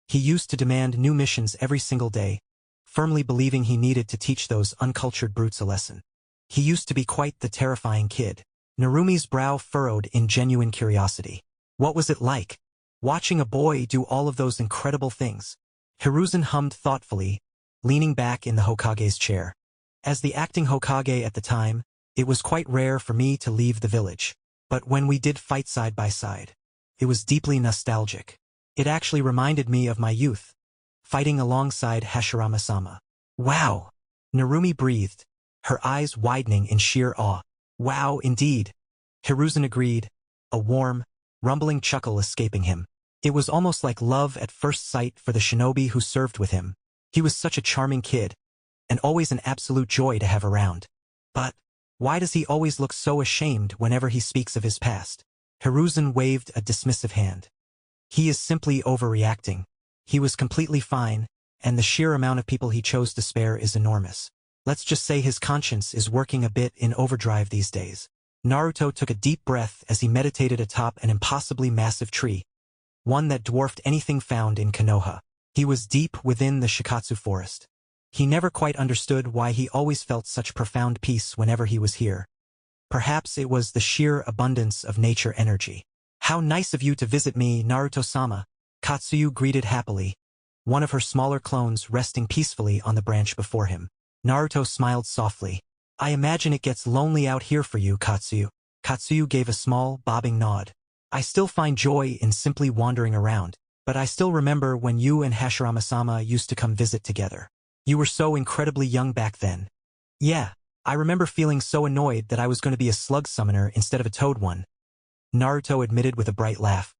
He used to demand new missions every single day, firmly believing he needed to teach those uncultured brutes a lesson. He used to be quite the terrifying kid. Narumi's brow furrowed in genuine curiosity. What was it like, watching a boy do all of those incredible things? Hiruzen hummed thoughtfully, leaning back in the Hokage's chair. As the acting Hokage at the time, it was quite rare for me to leave the village. But when we did fight side by side, it was deeply nostalgic. It actually reminded me of my youth, fighting alongside Hashirama-sama. Wow! Narumi breathed, her eyes widening in sheer awe. Wow, indeed. Hiruzen agreed, a warm, rumbling chuckle escaping him. It was almost like love at first sight for the shinobi who served with him. He was such a charming kid, and always an absolute joy to have around. But why does he always look so ashamed whenever he speaks of his past? Hiruzen waved a dismissive hand. He is simply overreacting. He was completely fine, and the sheer amount of people he chose to spare is enormous. Let's just say his conscience is working a bit in overdrive these days. Naruto took a deep breath as he meditated atop an impossibly massive tree, one that dwarfed anything found in Konoha. He was deep within the Shikatsu forest. He never quite understood why he always felt such profound peace whenever he was here. Perhaps it was the sheer abundance of nature energy. "How nice of you to visit me, Naruto-sama," Katsuyu greeted happily, one of her smaller clones resting peacefully on the branch before him. Naruto smiled softly. "I imagine it gets lonely out here for you, Katsuyu." Katsuyu gave a small, bobbing nod. "I still find joy in simply wandering around, but I still remember when you and Hashirama-sama used to come visit together. You were so incredibly young back then." "Yeah, I remember feeling so annoyed that I was going to be a slug summoner instead of a toad one," Naruto admitted with a bright laugh.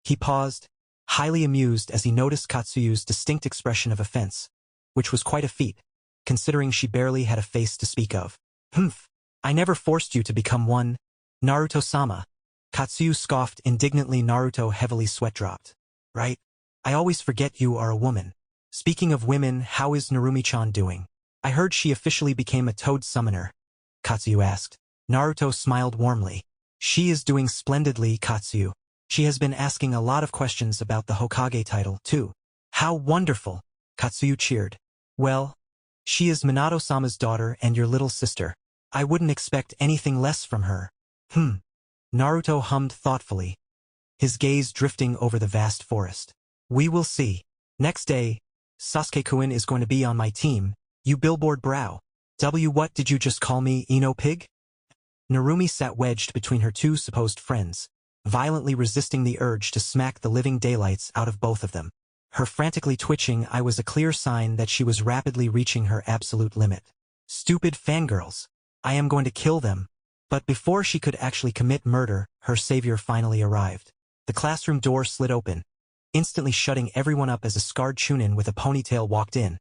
He paused, highly amused as he noticed Katsuyu's distinct expression of offense, which was quite a feat, considering she barely had a face to speak of. "Humph, I never forced you to become one, Naruto-sama." Katsuyu scoffed indignantly. Naruto heavily sweat-dropped. "Right? I always forget you are a woman. Speaking of women, how is Narumi-chan doing? I heard she officially became a toad summoner," Katsuyu asked. Naruto smiled warmly. "She is doing splendidly, Katsuyu. She has been asking a lot of questions about the Hokage title, too." "How wonderful!" Katsuyu cheered. "Well, she is Minato-sama's daughter and your little sister. I wouldn't expect anything less from her." Naruto hummed thoughtfully, his gaze drifting over the vast forest. "We will see." Next day, "Sasuke-kun is going to be on my team, you billboard brow. What did you just call me, Ino Pig?" Narumi sat wedged between her two supposed friends, violently resisting the urge to smack the living daylights out of both of them. Her frantically twitching eye was a clear sign that she was rapidly reaching her absolute limit. "Stupid fangirls. I am going to kill them." But before she could actually commit murder, her savior finally arrived. The classroom door slid open, instantly shutting everyone up as a scarred chunin with a ponytail walked in,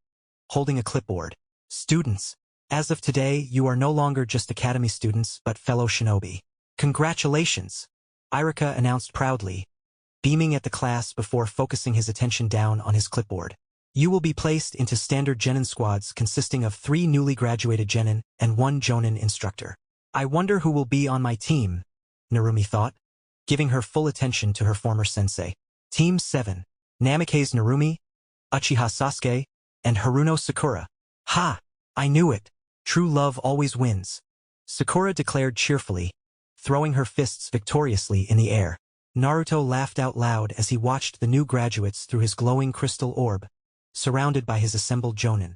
holding a clipboard. "Students, as of today, you are no longer just academy students but fellow shinobi. Congratulations," Irika announced proudly, beaming at the class before focusing his attention down on his clipboard. "You will be placed into standard genin squads consisting of 3 newly graduated genin and 1 jonin instructor." "I wonder who will be on my team," Narumi thought, giving her full attention to her former sensei. "Team 7, Namikaze Narumi, Uchiha Sasuke, and Haruno Sakura." "Ha! I knew it. True love always wins," Sakura declared cheerfully, throwing her fists victoriously in the air. Naruto laughed out loud as he watched the new graduates through his glowing crystal orb, surrounded by his assembled jonin.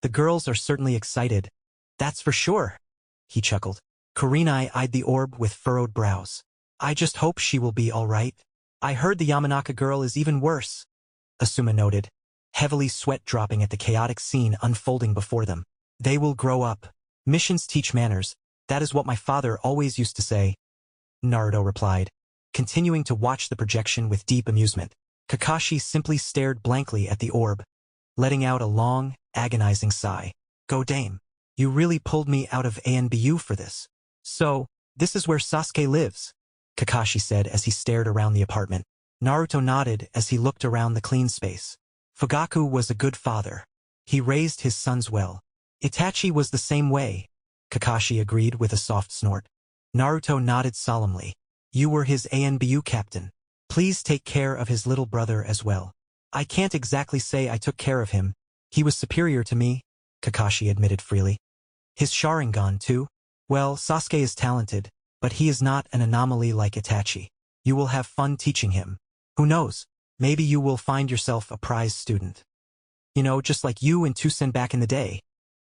"The girls are certainly excited, that's for sure," he chuckled. Kurenai eyed the orb with furrowed brows. "I just hope she will be all right. I heard the Yamanaka girl is even worse," Asuma noted, heavily sweat-dropping at the chaotic scene unfolding before them. "They will grow up. Missions teach manners, that is what my father always used to say," Naruto replied, continuing to watch the projection with deep amusement. Kakashi simply stared blankly at the orb, letting out a long, agonizing sigh. "Go dame. You really pulled me out of ANBU for this." "So, this is where Sasuke lives," Kakashi said as he stared around the apartment. Naruto nodded as he looked around the clean space. Fugaku was a good father. He raised his sons well. Itachi was the same way, Kakashi agreed with a soft snort. Naruto nodded solemnly. "You were his ANBU captain. Please take care of his little brother as well." "I can't exactly say I took care of him. He was superior to me," Kakashi admitted freely. "His Sharingan too? Well, Sasuke is talented, but he is not an anomaly like Itachi. You will have fun teaching him. Who knows, maybe you will find yourself a prize student. You know, just like you and Tusen back in the day,"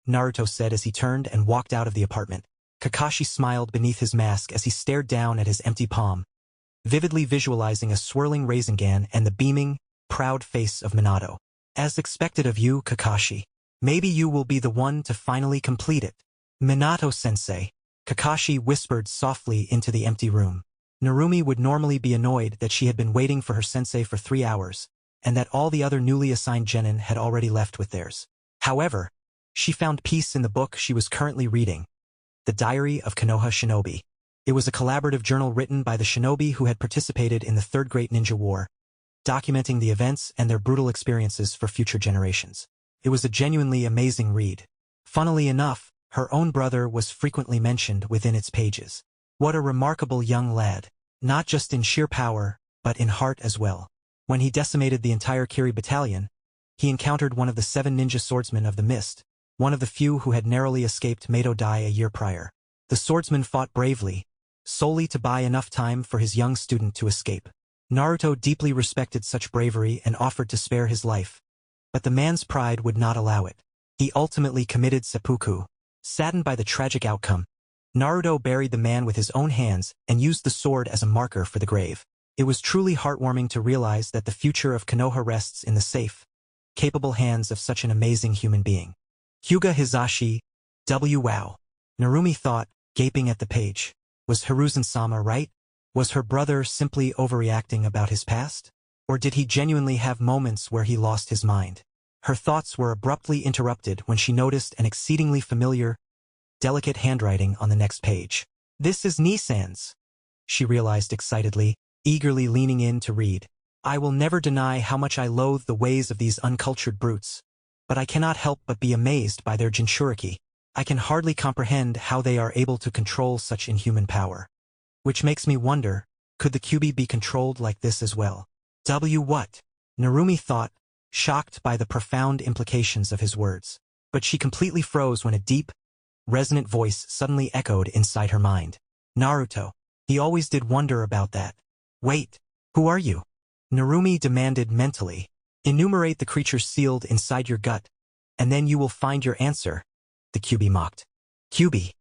Naruto said as he turned and walked out of the apartment. Kakashi smiled beneath his mask as he stared down at his empty palm, vividly visualizing a swirling Rasengan and the beaming, proud face of Minato. "As expected of you, Kakashi. Maybe you will be the one to finally complete it." "Minato-sensei," Kakashi whispered softly into the empty room. Narumi would normally be annoyed that she had been waiting for her sensei for 3 hours, and that all the other newly assigned genin had already left with theirs. However, she found peace in the book she was currently reading, The Diary of Konoha Shinobi. It was a collaborative journal written by the shinobi who had participated in the Third Great Ninja War, documenting the events and their brutal experiences for future generations. It was a genuinely amazing read. Funnily enough, her own brother was frequently mentioned within its pages. What a remarkable young lad, not just in sheer power, but in heart as well. When he decimated the entire Kiri battalion, he encountered one of the 7 ninja swordsmen of the Mist, one of the few who had narrowly escaped Mato Dai a year prior. The swordsman fought bravely, solely to buy enough time for his young student to escape. Naruto deeply respected such bravery and offered to spare his life. But the man's pride would not allow it. He ultimately committed seppuku. Saddened by the tragic outcome, Naruto buried the man with his own hands and used the sword as a marker for the grave. It was truly heartwarming to realize that the future of Konoha rests in the safe, capable hands of such an amazing human being. Hyuga Hizashi, wow. Narumi thought, gaping at the page. Was Hiruzen-sama right? Was her brother simply overreacting about his past? Or did he genuinely have moments where he lost his mind? Her thoughts were abruptly interrupted when she noticed an exceedingly familiar, delicate handwriting on the next page. This is Nissan's, she realized excitedly, eagerly leaning in to read. I will never deny how much I loathe the ways of these uncultured brutes, but I cannot help but be amazed by their Jinchuriki. I can hardly comprehend how they are able to control such inhuman power. Which makes me wonder, could the Kyuubi be controlled like this as well? What? Narumi thought, shocked by the profound implications of his words. But she completely froze when a deep, resonant voice suddenly echoed inside her mind. Naruto. He always did wonder about that. Wait, who are you? Narumi demanded mentally. Enumerate the creatures sealed inside your gut, and then you will find your answer, the Kyuubi mocked. Kyuubi,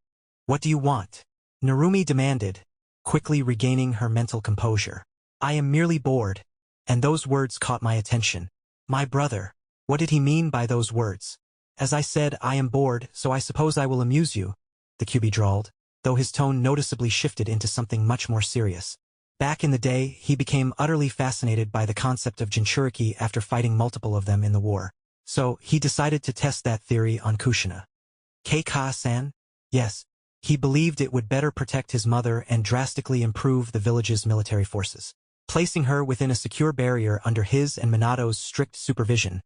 what do you want? Narumi demanded, quickly regaining her mental composure. I am merely bored, and those words caught my attention. My brother, what did he mean by those words? As I said, I am bored, so I suppose I will amuse you, the Kyuubi drawled, though his tone noticeably shifted into something much more serious. Back in the day, he became utterly fascinated by the concept of Jinchuriki after fighting multiple of them in the war. So, he decided to test that theory on Kushina. Keika-san? Yes. He believed it would better protect his mother and drastically improve the village's military forces. Placing her within a secure barrier under his and Minato's strict supervision,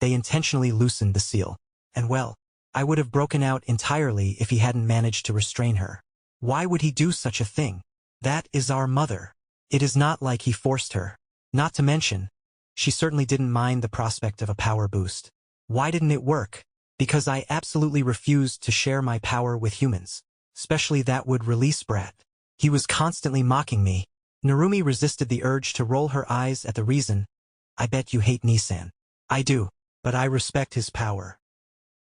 they intentionally loosened the seal. And well, I would have broken out entirely if he hadn't managed to restrain her. Why would he do such a thing? That is our mother. It is not like he forced her. Not to mention, she certainly didn't mind the prospect of a power boost. Why didn't it work? Because I absolutely refused to share my power with humans. Especially that would release Brat. He was constantly mocking me. Narumi resisted the urge to roll her eyes at the reason. I bet you hate Nissan. I do, but I respect his power.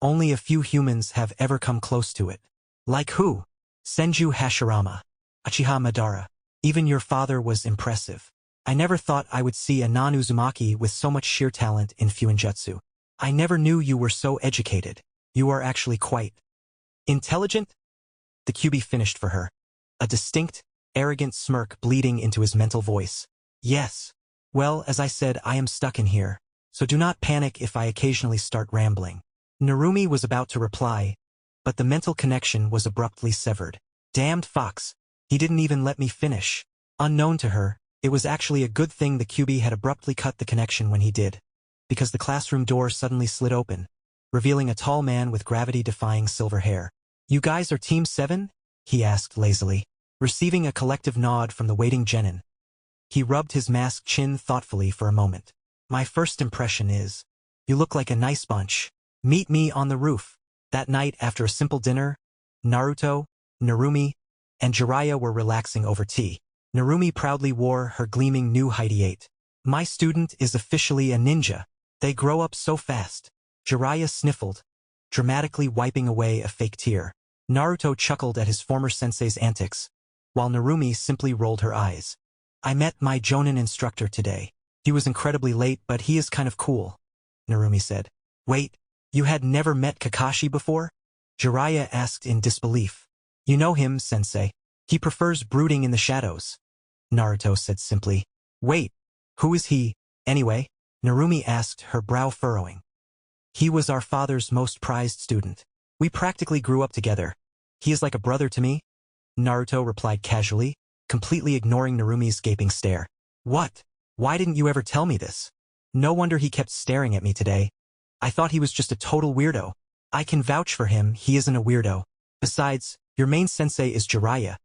Only a few humans have ever come close to it. Like who? Senju Hashirama. Uchiha Madara. Even your father was impressive. I never thought I would see a non-Uzumaki with so much sheer talent in Fuinjutsu. I never knew you were so educated. You are actually quite intelligent? The Kyuubi finished for her. A distinct, arrogant smirk bleeding into his mental voice. Yes. Well, as I said, I am stuck in here, so do not panic if I occasionally start rambling. Narumi was about to reply, but the mental connection was abruptly severed. Damned fox. He didn't even let me finish. Unknown to her, it was actually a good thing the Kyuubi had abruptly cut the connection when he did, because the classroom door suddenly slid open, revealing a tall man with gravity-defying silver hair. You guys are Team 7? He asked lazily, receiving a collective nod from the waiting genin. He rubbed his masked chin thoughtfully for a moment. My first impression is, you look like a nice bunch. Meet me on the roof. That night after a simple dinner, Naruto, Narumi, and Jiraiya were relaxing over tea. Narumi proudly wore her gleaming new Heidi 8. My student is officially a ninja. They grow up so fast. Jiraiya sniffled, dramatically wiping away a fake tear. Naruto chuckled at his former sensei's antics, while Narumi simply rolled her eyes. I met my Jonin instructor today. He was incredibly late, but he is kind of cool, Narumi said. Wait, you had never met Kakashi before? Jiraiya asked in disbelief. You know him, sensei. He prefers brooding in the shadows, Naruto said simply. Wait, who is he, anyway? Narumi asked, her brow furrowing. He was our father's most prized student. We practically grew up together. He is like a brother to me, Naruto replied casually, completely ignoring Narumi's gaping stare. What? Why didn't you ever tell me this? No wonder he kept staring at me today. I thought he was just a total weirdo. I can vouch for him, he isn't a weirdo. Besides, your main sensei is Jiraiya.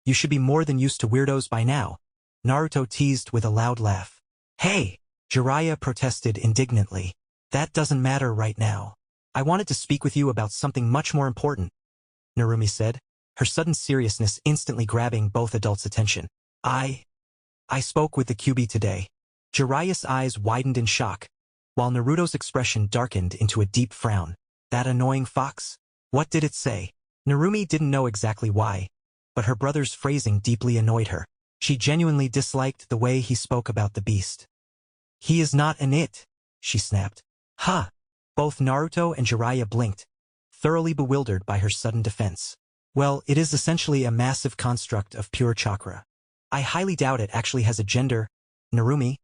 You should be more than used to weirdos by now. Naruto teased with a loud laugh. Hey! Jiraiya protested indignantly. That doesn't matter right now. I wanted to speak with you about something much more important, Narumi said, her sudden seriousness instantly grabbing both adults' attention. I spoke with the QB today. Jiraiya's eyes widened in shock, while Naruto's expression darkened into a deep frown. That annoying fox? What did it say? Narumi didn't know exactly why, but her brother's phrasing deeply annoyed her. She genuinely disliked the way he spoke about the beast. He is not an it, she snapped. Huh. Both Naruto and Jiraiya blinked, thoroughly bewildered by her sudden defense. Well, it is essentially a massive construct of pure chakra. I highly doubt it actually has a gender, Narumi.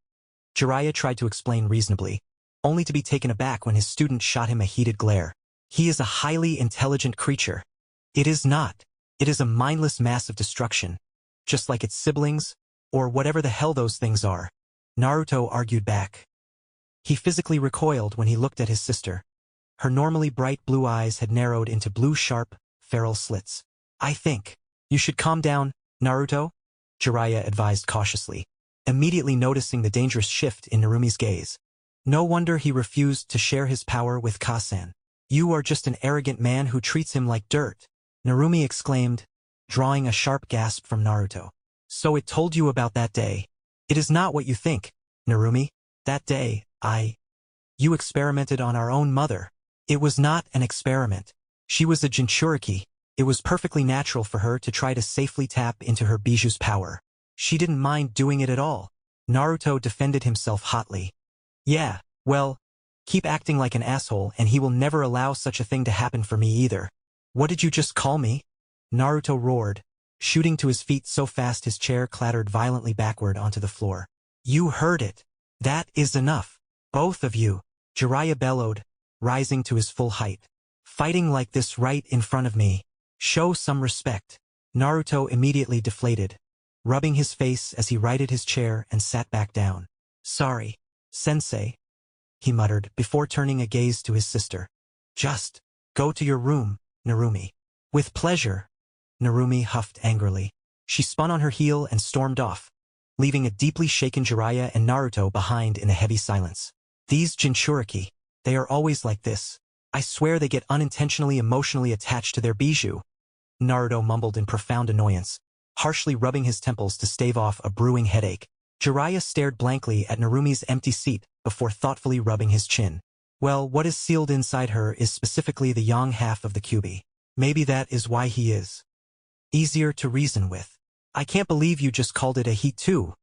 Jiraiya tried to explain reasonably, only to be taken aback when his student shot him a heated glare. He is a highly intelligent creature. It is not. It is a mindless mass of destruction, just like its siblings, or whatever the hell those things are. Naruto argued back. He physically recoiled when he looked at his sister. Her normally bright blue eyes had narrowed into blue sharp, feral slits. I think you should calm down, Naruto, Jiraiya advised cautiously, immediately noticing the dangerous shift in Narumi's gaze. No wonder he refused to share his power with Kasan. You are just an arrogant man who treats him like dirt, Narumi exclaimed, drawing a sharp gasp from Naruto. So it told you about that day. It is not what you think, Narumi. That day, you experimented on our own mother. It was not an experiment. She was a Jinchuriki. It was perfectly natural for her to try to safely tap into her Bijuu's power. She didn't mind doing it at all. Naruto defended himself hotly. Yeah, well, keep acting like an asshole and he will never allow such a thing to happen for me either. What did you just call me? Naruto roared, shooting to his feet so fast his chair clattered violently backward onto the floor. You heard it. That is enough. Both of you, Jiraiya bellowed, rising to his full height. Fighting like this right in front of me. Show some respect. Naruto immediately deflated, rubbing his face as he righted his chair and sat back down. Sorry, sensei, he muttered before turning a gaze to his sister. Just go to your room, Narumi. With pleasure, Narumi huffed angrily. She spun on her heel and stormed off, leaving a deeply shaken Jiraiya and Naruto behind in a heavy silence. These Jinchuriki, they are always like this. I swear they get unintentionally emotionally attached to their Bijuu. Naruto mumbled in profound annoyance, harshly rubbing his temples to stave off a brewing headache. Jiraiya stared blankly at Narumi's empty seat before thoughtfully rubbing his chin. Well, what is sealed inside her is specifically the yang half of the Kyuubi. Maybe that is why he is easier to reason with. I can't believe you just called it a he too,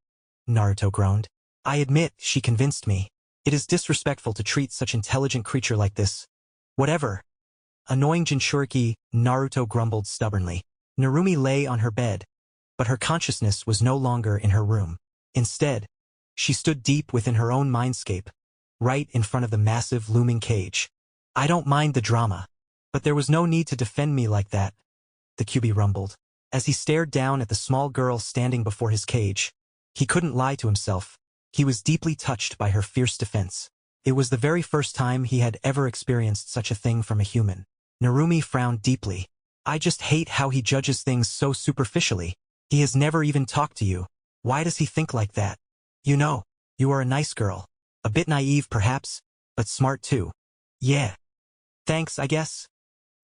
Naruto groaned. I admit, she convinced me. It is disrespectful to treat such intelligent creature like this. Whatever. Annoying Jinchuriki, Naruto grumbled stubbornly. Narumi lay on her bed, but her consciousness was no longer in her room. Instead, she stood deep within her own mindscape, right in front of the massive looming cage. I don't mind the drama, but there was no need to defend me like that, the Kyuubi rumbled. As he stared down at the small girl standing before his cage, he couldn't lie to himself. He was deeply touched by her fierce defense. It was the very first time he had ever experienced such a thing from a human. Narumi frowned deeply. I just hate how he judges things so superficially. He has never even talked to you. Why does he think like that? You know, you are a nice girl. A bit naive perhaps, but smart too. Yeah. Thanks, I guess.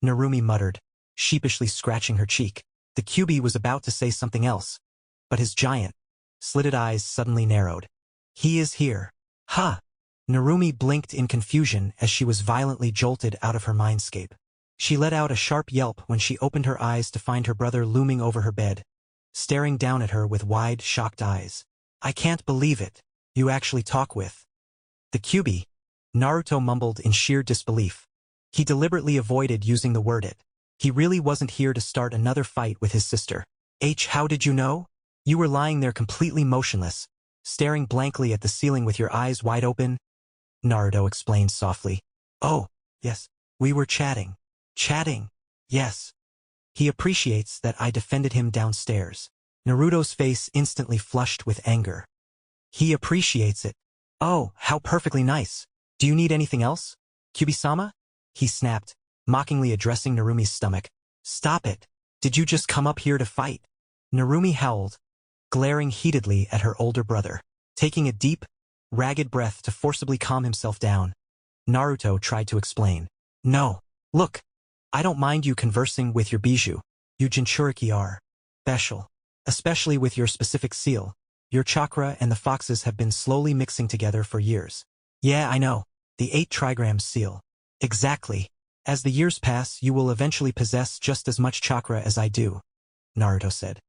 Narumi muttered, sheepishly scratching her cheek. The Kyuubi was about to say something else, but his giant, slitted eyes suddenly narrowed. He is here. Ha! Narumi blinked in confusion as she was violently jolted out of her mindscape. She let out a sharp yelp when she opened her eyes to find her brother looming over her bed, staring down at her with wide, shocked eyes. I can't believe it. You actually talk with the Kyuubi, Naruto mumbled in sheer disbelief. He deliberately avoided using the word it. He really wasn't here to start another fight with his sister. How did you know? You were lying there completely motionless, staring blankly at the ceiling with your eyes wide open, Naruto explained softly. Oh, yes, we were chatting. Chatting? Yes. He appreciates that I defended him downstairs. Naruto's face instantly flushed with anger. He appreciates it. Oh, how perfectly nice. Do you need anything else? Kyubi-sama? He snapped, mockingly addressing Narumi's stomach. Stop it. Did you just come up here to fight? Narumi howled, glaring heatedly at her older brother. Taking a deep, ragged breath to forcibly calm himself down, Naruto tried to explain. No. Look. I don't mind you conversing with your bijou. You Jinchuriki are special. Especially with your specific seal. Your chakra and the foxes have been slowly mixing together for years. Yeah, I know. The 8 trigrams seal. Exactly. As the years pass, you will eventually possess just as much chakra as I do, Naruto said.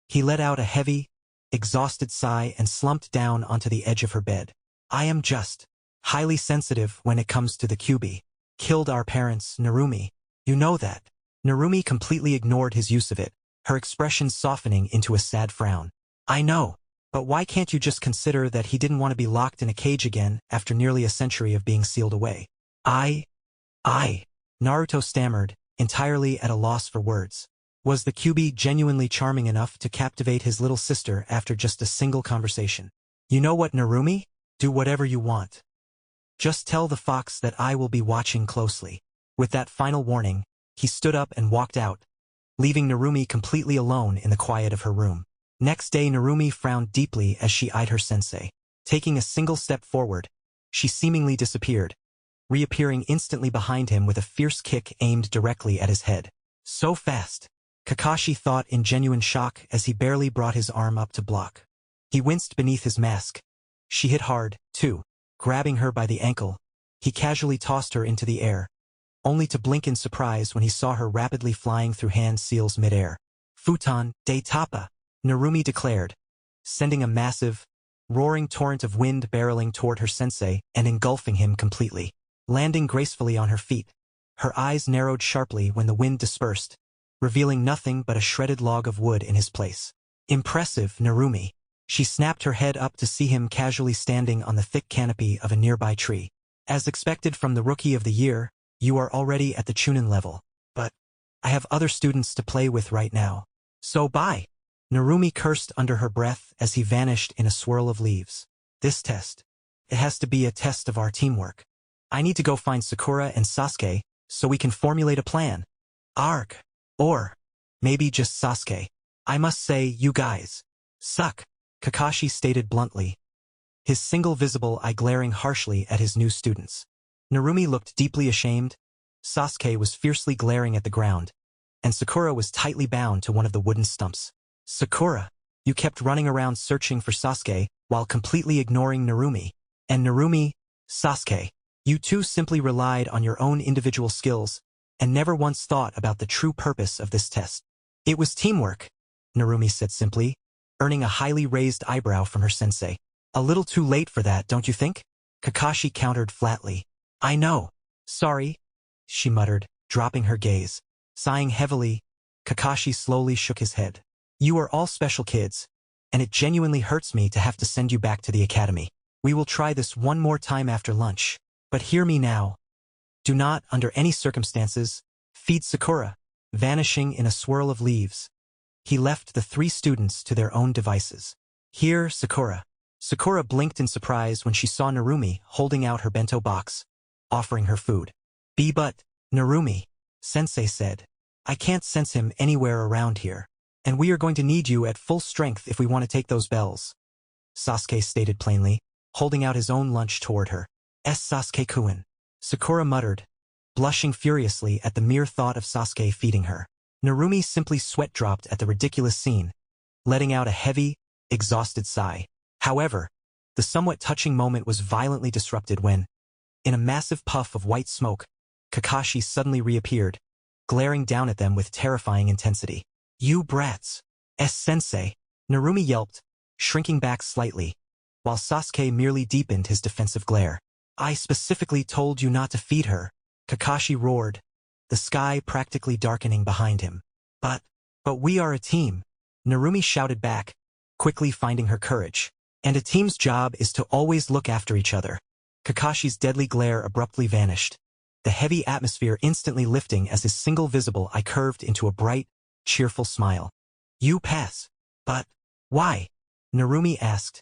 He let out a heavy, exhausted sigh and slumped down onto the edge of her bed. I am just highly sensitive when it comes to the Kyubi. Killed our parents, Narumi. You know that. Narumi completely ignored his use of it, her expression softening into a sad frown. I know. But why can't you just consider that he didn't want to be locked in a cage again after nearly a century of being sealed away? Naruto stammered, entirely at a loss for words. Was the Kyubi genuinely charming enough to captivate his little sister after just a single conversation? You know what, Narumi? Do whatever you want. Just tell the fox that I will be watching closely. With that final warning, he stood up and walked out, leaving Narumi completely alone in the quiet of her room. Next day, Narumi frowned deeply as she eyed her sensei. Taking a single step forward, she seemingly disappeared, reappearing instantly behind him with a fierce kick aimed directly at his head. So fast, Kakashi thought in genuine shock as he barely brought his arm up to block. He winced beneath his mask. She hit hard, too. Grabbing her by the ankle, he casually tossed her into the air, only to blink in surprise when he saw her rapidly flying through hand seals midair. Futon de Tapa, Narumi declared, sending a massive, roaring torrent of wind barreling toward her sensei and engulfing him completely. Landing gracefully on her feet, her eyes narrowed sharply when the wind dispersed, revealing nothing but a shredded log of wood in his place. Impressive, Narumi. She snapped her head up to see him casually standing on the thick canopy of a nearby tree. As expected from the Rookie of the Year, you are already at the Chunin level. But I have other students to play with right now. So bye. Narumi cursed under her breath as he vanished in a swirl of leaves. This test. It has to be a test of our teamwork. I need to go find Sakura and Sasuke so we can formulate a plan. Arg. Or maybe just Sasuke. I must say, you guys suck, Kakashi stated bluntly, his single visible eye glaring harshly at his new students. Narumi looked deeply ashamed, Sasuke was fiercely glaring at the ground, and Sakura was tightly bound to one of the wooden stumps. Sakura, you kept running around searching for Sasuke while completely ignoring Narumi. And Narumi, Sasuke, you two simply relied on your own individual skills and never once thought about the true purpose of this test. It was teamwork, Narumi said simply, earning a highly raised eyebrow from her sensei. A little too late for that, don't you think? Kakashi countered flatly. I know. Sorry, she muttered, dropping her gaze. Sighing heavily, Kakashi slowly shook his head. You are all special kids, and it genuinely hurts me to have to send you back to the academy. We will try this one more time after lunch. But hear me now. Do not, under any circumstances, feed Sakura. Vanishing in a swirl of leaves, he left the 3 students to their own devices. Here, Sakura. Sakura blinked in surprise when she saw Narumi holding out her bento box, offering her food. But, Narumi, Sensei said, I can't sense him anywhere around here, and we are going to need you at full strength if we want to take those bells, Sasuke stated plainly, holding out his own lunch toward her. Sasuke-kun, Sakura muttered, blushing furiously at the mere thought of Sasuke feeding her. Narumi simply sweat-dropped at the ridiculous scene, letting out a heavy, exhausted sigh. However, the somewhat touching moment was violently disrupted when, in a massive puff of white smoke, Kakashi suddenly reappeared, glaring down at them with terrifying intensity. You brats! Sensei! Narumi yelped, shrinking back slightly, while Sasuke merely deepened his defensive glare. I specifically told you not to feed her, Kakashi roared, the sky practically darkening behind him. But we are a team, Narumi shouted back, quickly finding her courage. And a team's job is to always look after each other. Kakashi's deadly glare abruptly vanished, the heavy atmosphere instantly lifting as his single visible eye curved into a bright, cheerful smile. You pass. But why? Narumi asked,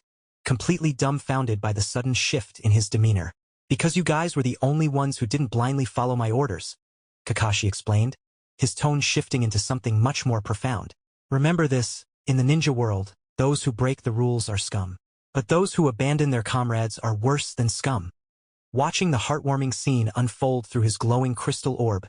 completely dumbfounded by the sudden shift in his demeanor. Because you guys were the only ones who didn't blindly follow my orders, Kakashi explained, his tone shifting into something much more profound. Remember this, in the ninja world, those who break the rules are scum. But those who abandon their comrades are worse than scum. Watching the heartwarming scene unfold through his glowing crystal orb,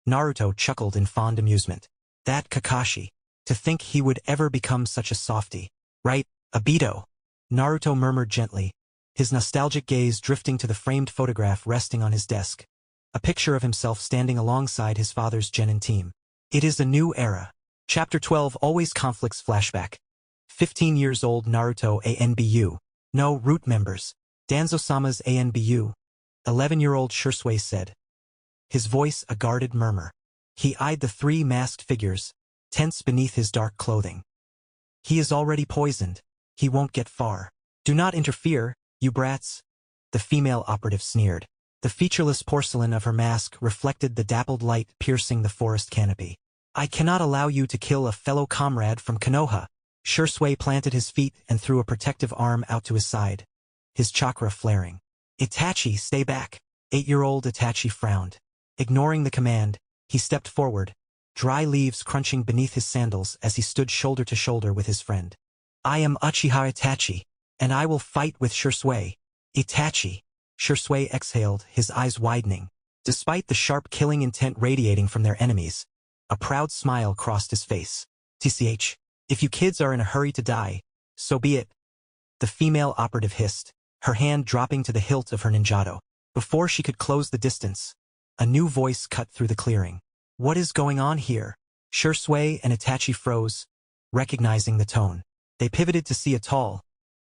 Naruto chuckled in fond amusement. That Kakashi. To think he would ever become such a softie. Right, Obito? Naruto murmured gently, his nostalgic gaze drifting to the framed photograph resting on his desk. A picture of himself standing alongside his father's genin team. It is a new era. Chapter 12 Always Conflicts Flashback. 15 years old Naruto ANBU. No root members. Danzo-sama's ANBU. 11-year-old Shursui said. His voice a guarded murmur. He eyed the three masked figures, tense beneath his dark clothing. He is already poisoned. He won't get far. Do not interfere, you brats. The female operative sneered. The featureless porcelain of her mask reflected the dappled light piercing the forest canopy. I cannot allow you to kill a fellow comrade from Konoha. Shursui planted his feet and threw a protective arm out to his side, his chakra flaring. Itachi, stay back. 8-year-old Itachi frowned. Ignoring the command, he stepped forward, dry leaves crunching beneath his sandals as he stood shoulder to shoulder with his friend. I am Uchiha Itachi, and I will fight with Shursui. Itachi. Shursui exhaled, his eyes widening. Despite the sharp killing intent radiating from their enemies, a proud smile crossed his face. TCH. If you kids are in a hurry to die, so be it. The female operative hissed, her hand dropping to the hilt of her ninjato. Before she could close the distance, a new voice cut through the clearing. What is going on here? Shursui and Itachi froze, recognizing the tone. They pivoted to see a tall,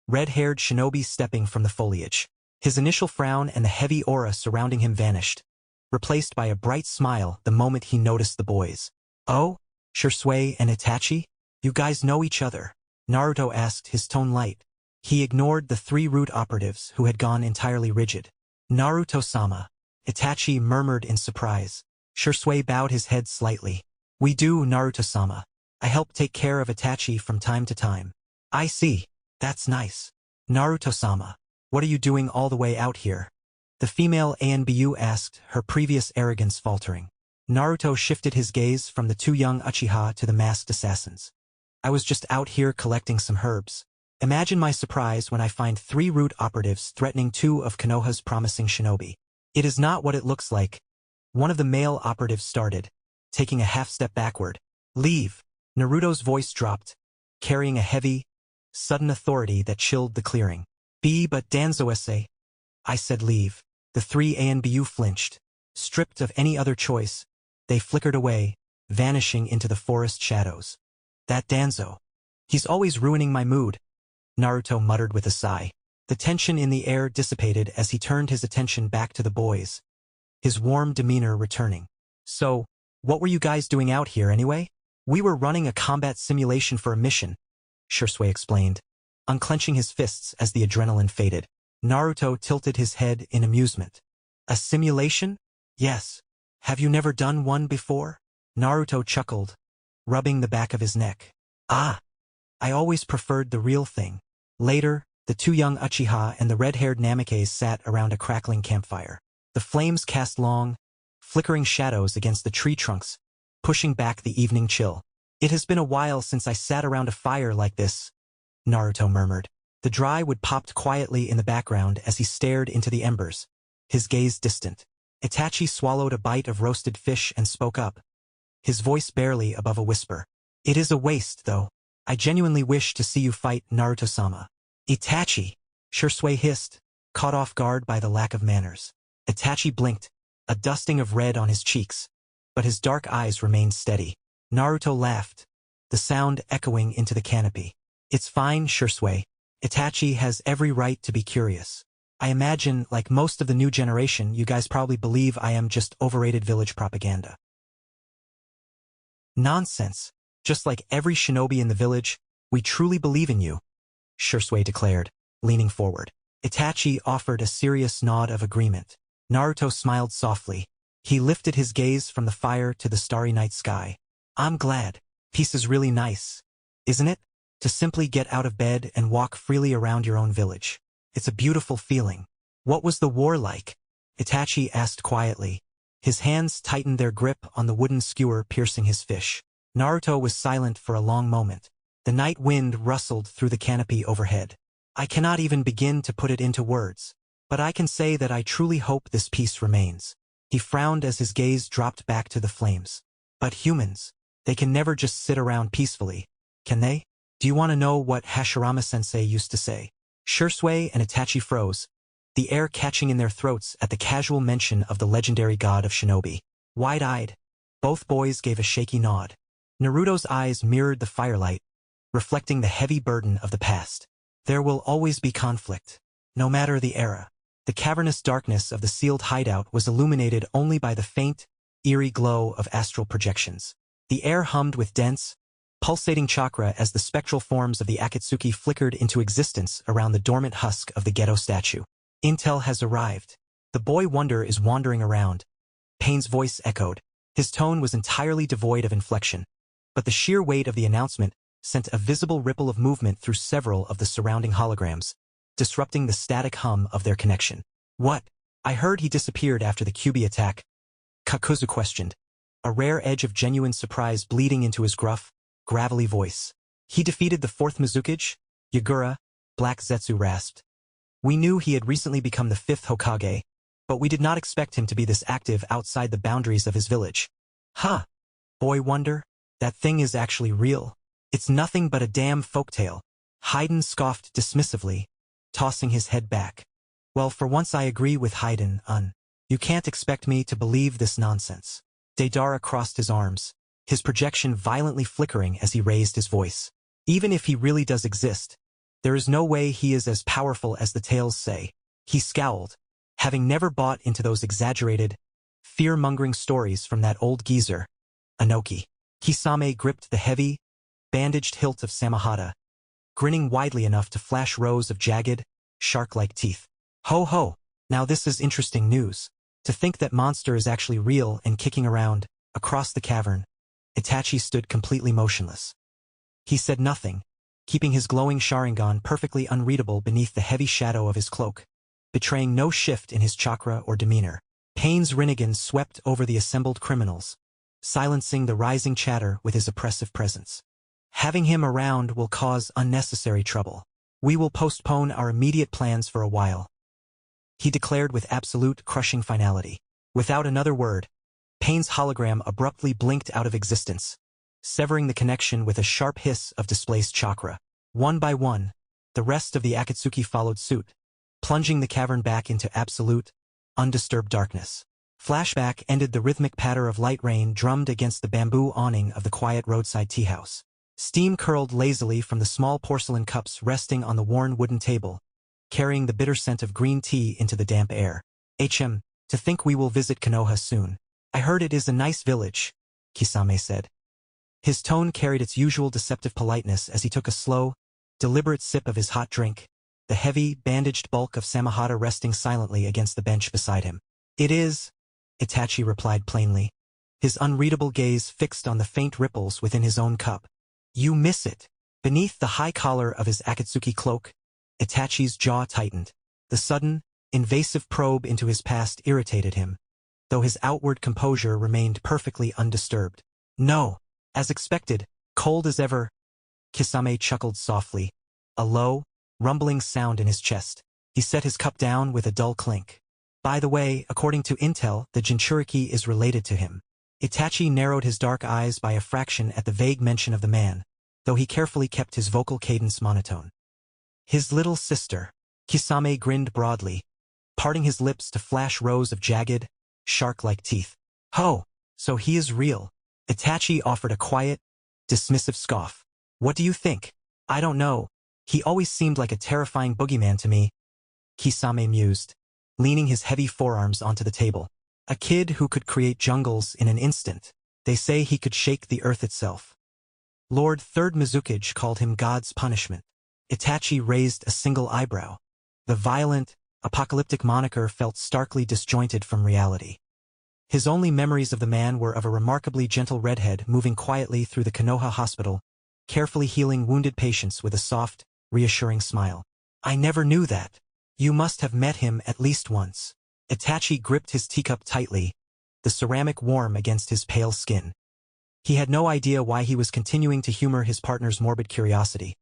red-haired shinobi stepping from the foliage. His initial frown and the heavy aura surrounding him vanished, replaced by a bright smile the moment he noticed the boys. Oh? Shursui and Itachi? You guys know each other? Naruto asked, his tone light. He ignored the three root operatives who had gone entirely rigid. Naruto-sama. Itachi murmured in surprise. Shursui bowed his head slightly. We do, Naruto-sama. I help take care of Itachi from time to time. I see. That's nice. Naruto-sama. What are you doing all the way out here? The female ANBU asked, her previous arrogance faltering. Naruto shifted his gaze from the two young Uchiha to the masked assassins. I was just out here collecting some herbs. Imagine my surprise when I find three root operatives threatening two of Konoha's promising shinobi. It is not what it looks like. One of the male operatives started, taking a half-step backward. Leave. Naruto's voice dropped, carrying a heavy, sudden authority that chilled the clearing. But Danzo-sama. I said leave. The three ANBU flinched. Stripped of any other choice, they flickered away, vanishing into the forest shadows. That Danzo. He's always ruining my mood. Naruto muttered with a sigh. The tension in the air dissipated as he turned his attention back to the boys, his warm demeanor returning. So, what were you guys doing out here anyway? We were running a combat simulation for a mission, Shursui explained, unclenching his fists as the adrenaline faded. Naruto tilted his head in amusement. A simulation? Yes. Have you never done one before? Naruto chuckled, rubbing the back of his neck. Ah. I always preferred the real thing. Later, the two young Uchiha and the red-haired Namikaze sat around a crackling campfire. The flames cast long, flickering shadows against the tree trunks, pushing back the evening chill. It has been a while since I sat around a fire like this, Naruto murmured. The dry wood popped quietly in the background as he stared into the embers, his gaze distant. Itachi swallowed a bite of roasted fish and spoke up, his voice barely above a whisper. It is a waste, though. I genuinely wish to see you fight, Naruto-sama. Itachi, Shursui hissed, caught off guard by the lack of manners. Itachi blinked, a dusting of red on his cheeks, but his dark eyes remained steady. Naruto laughed, the sound echoing into the canopy. It's fine, Shursui. Itachi has every right to be curious. I imagine, like most of the new generation, you guys probably believe I am just overrated village propaganda. Nonsense. Just like every shinobi in the village, we truly believe in you, Shursui declared, leaning forward. Itachi offered a serious nod of agreement. Naruto smiled softly. He lifted his gaze from the fire to the starry night sky. I'm glad. Peace is really nice, isn't it? To simply get out of bed and walk freely around your own village. It's a beautiful feeling. What was the war like? Itachi asked quietly. His hands tightened their grip on the wooden skewer piercing his fish. Naruto was silent for a long moment. The night wind rustled through the canopy overhead. I cannot even begin to put it into words. But I can say that I truly hope this peace remains. He frowned as his gaze dropped back to the flames. But humans, they can never just sit around peacefully, can they? Do you want to know what Hashirama-sensei used to say? Shursui and Itachi froze, the air catching in their throats at the casual mention of the legendary god of shinobi. Wide-eyed, both boys gave a shaky nod. Naruto's eyes mirrored the firelight, reflecting the heavy burden of the past. There will always be conflict, no matter the era. The cavernous darkness of the sealed hideout was illuminated only by the faint, eerie glow of astral projections. The air hummed with dense, pulsating chakra as the spectral forms of the Akatsuki flickered into existence around the dormant husk of the ghetto statue. Intel has arrived. The boy wonder is wandering around. Pain's voice echoed. His tone was entirely devoid of inflection, but the sheer weight of the announcement sent a visible ripple of movement through several of the surrounding holograms, disrupting the static hum of their connection. What? I heard he disappeared after the Kyuubi attack. Kakuzu questioned, a rare edge of genuine surprise bleeding into his gruff, gravelly voice. He defeated the fourth Mizukage? Yagura, Black Zetsu rasped. We knew he had recently become the fifth Hokage, but we did not expect him to be this active outside the boundaries of his village. Huh? Boy wonder? That thing is actually real. It's nothing but a damn folktale. Haydn scoffed dismissively, tossing his head back. Well, for once I agree with Haydn, You can't expect me to believe this nonsense. Deidara crossed his arms, his projection violently flickering as he raised his voice. Even if he really does exist, there is no way he is as powerful as the tales say. He scowled, having never bought into those exaggerated, fear-mongering stories from that old geezer, Anoki. Kisame gripped the heavy, bandaged hilt of Samahata, grinning widely enough to flash rows of jagged, shark-like teeth. Ho ho! Now this is interesting news. To think that monster is actually real and kicking around, across the cavern. Itachi stood completely motionless. He said nothing, keeping his glowing Sharingan perfectly unreadable beneath the heavy shadow of his cloak, betraying no shift in his chakra or demeanor. Pain's Rinnegan swept over the assembled criminals, silencing the rising chatter with his oppressive presence. Having him around will cause unnecessary trouble. We will postpone our immediate plans for a while, he declared with absolute, crushing finality. Without another word, Pain's hologram abruptly blinked out of existence, severing the connection with a sharp hiss of displaced chakra. One by one, the rest of the Akatsuki followed suit, plunging the cavern back into absolute, undisturbed darkness. Flashback ended the rhythmic patter of light rain drummed against the bamboo awning of the quiet roadside tea house. Steam curled lazily from the small porcelain cups resting on the worn wooden table, carrying the bitter scent of green tea into the damp air. To think we will visit Konoha soon. I heard it is a nice village, Kisame said. His tone carried its usual deceptive politeness as he took a slow, deliberate sip of his hot drink, the heavy, bandaged bulk of Samahata resting silently against the bench beside him. It is, Itachi replied plainly, his unreadable gaze fixed on the faint ripples within his own cup. You miss it. Beneath the high collar of his Akatsuki cloak, Itachi's jaw tightened. The sudden, invasive probe into his past irritated him, though his outward composure remained perfectly undisturbed. No, as expected, cold as ever. Kisame chuckled softly, a low, rumbling sound in his chest. He set his cup down with a dull clink. By the way, according to intel, the Jinchuriki is related to him. Itachi narrowed his dark eyes by a fraction at the vague mention of the man, though he carefully kept his vocal cadence monotone. His little sister. Kisame grinned broadly, parting his lips to flash rows of jagged, shark-like teeth. Ho! So he is real. Itachi offered a quiet, dismissive scoff. What do you think? I don't know. He always seemed like a terrifying boogeyman to me. Kisame mused, leaning his heavy forearms onto the table. A kid who could create jungles in an instant. They say he could shake the earth itself. Lord Third Mizukage called him God's punishment. Itachi raised a single eyebrow. The violent, apocalyptic moniker felt starkly disjointed from reality. His only memories of the man were of a remarkably gentle redhead moving quietly through the Konoha hospital, carefully healing wounded patients with a soft, reassuring smile. I never knew that. You must have met him at least once. Itachi gripped his teacup tightly, the ceramic warm against his pale skin. He had no idea why he was continuing to humor his partner's morbid curiosity,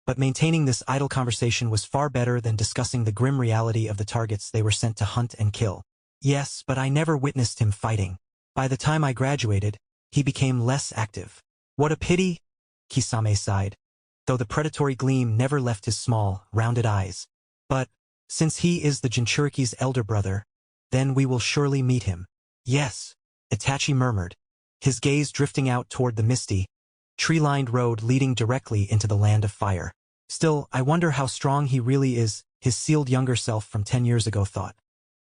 but maintaining this idle conversation was far better than discussing the grim reality of the targets they were sent to hunt and kill. Yes, but I never witnessed him fighting. By the time I graduated, he became less active. What a pity, Kisame sighed, though the predatory gleam never left his small, rounded eyes. But, since he is the Jinchuriki's elder brother, then we will surely meet him. Yes, Itachi murmured, his gaze drifting out toward the misty, tree-lined road leading directly into the land of fire. Still, I wonder how strong he really is, his sealed younger self from 10 years ago thought.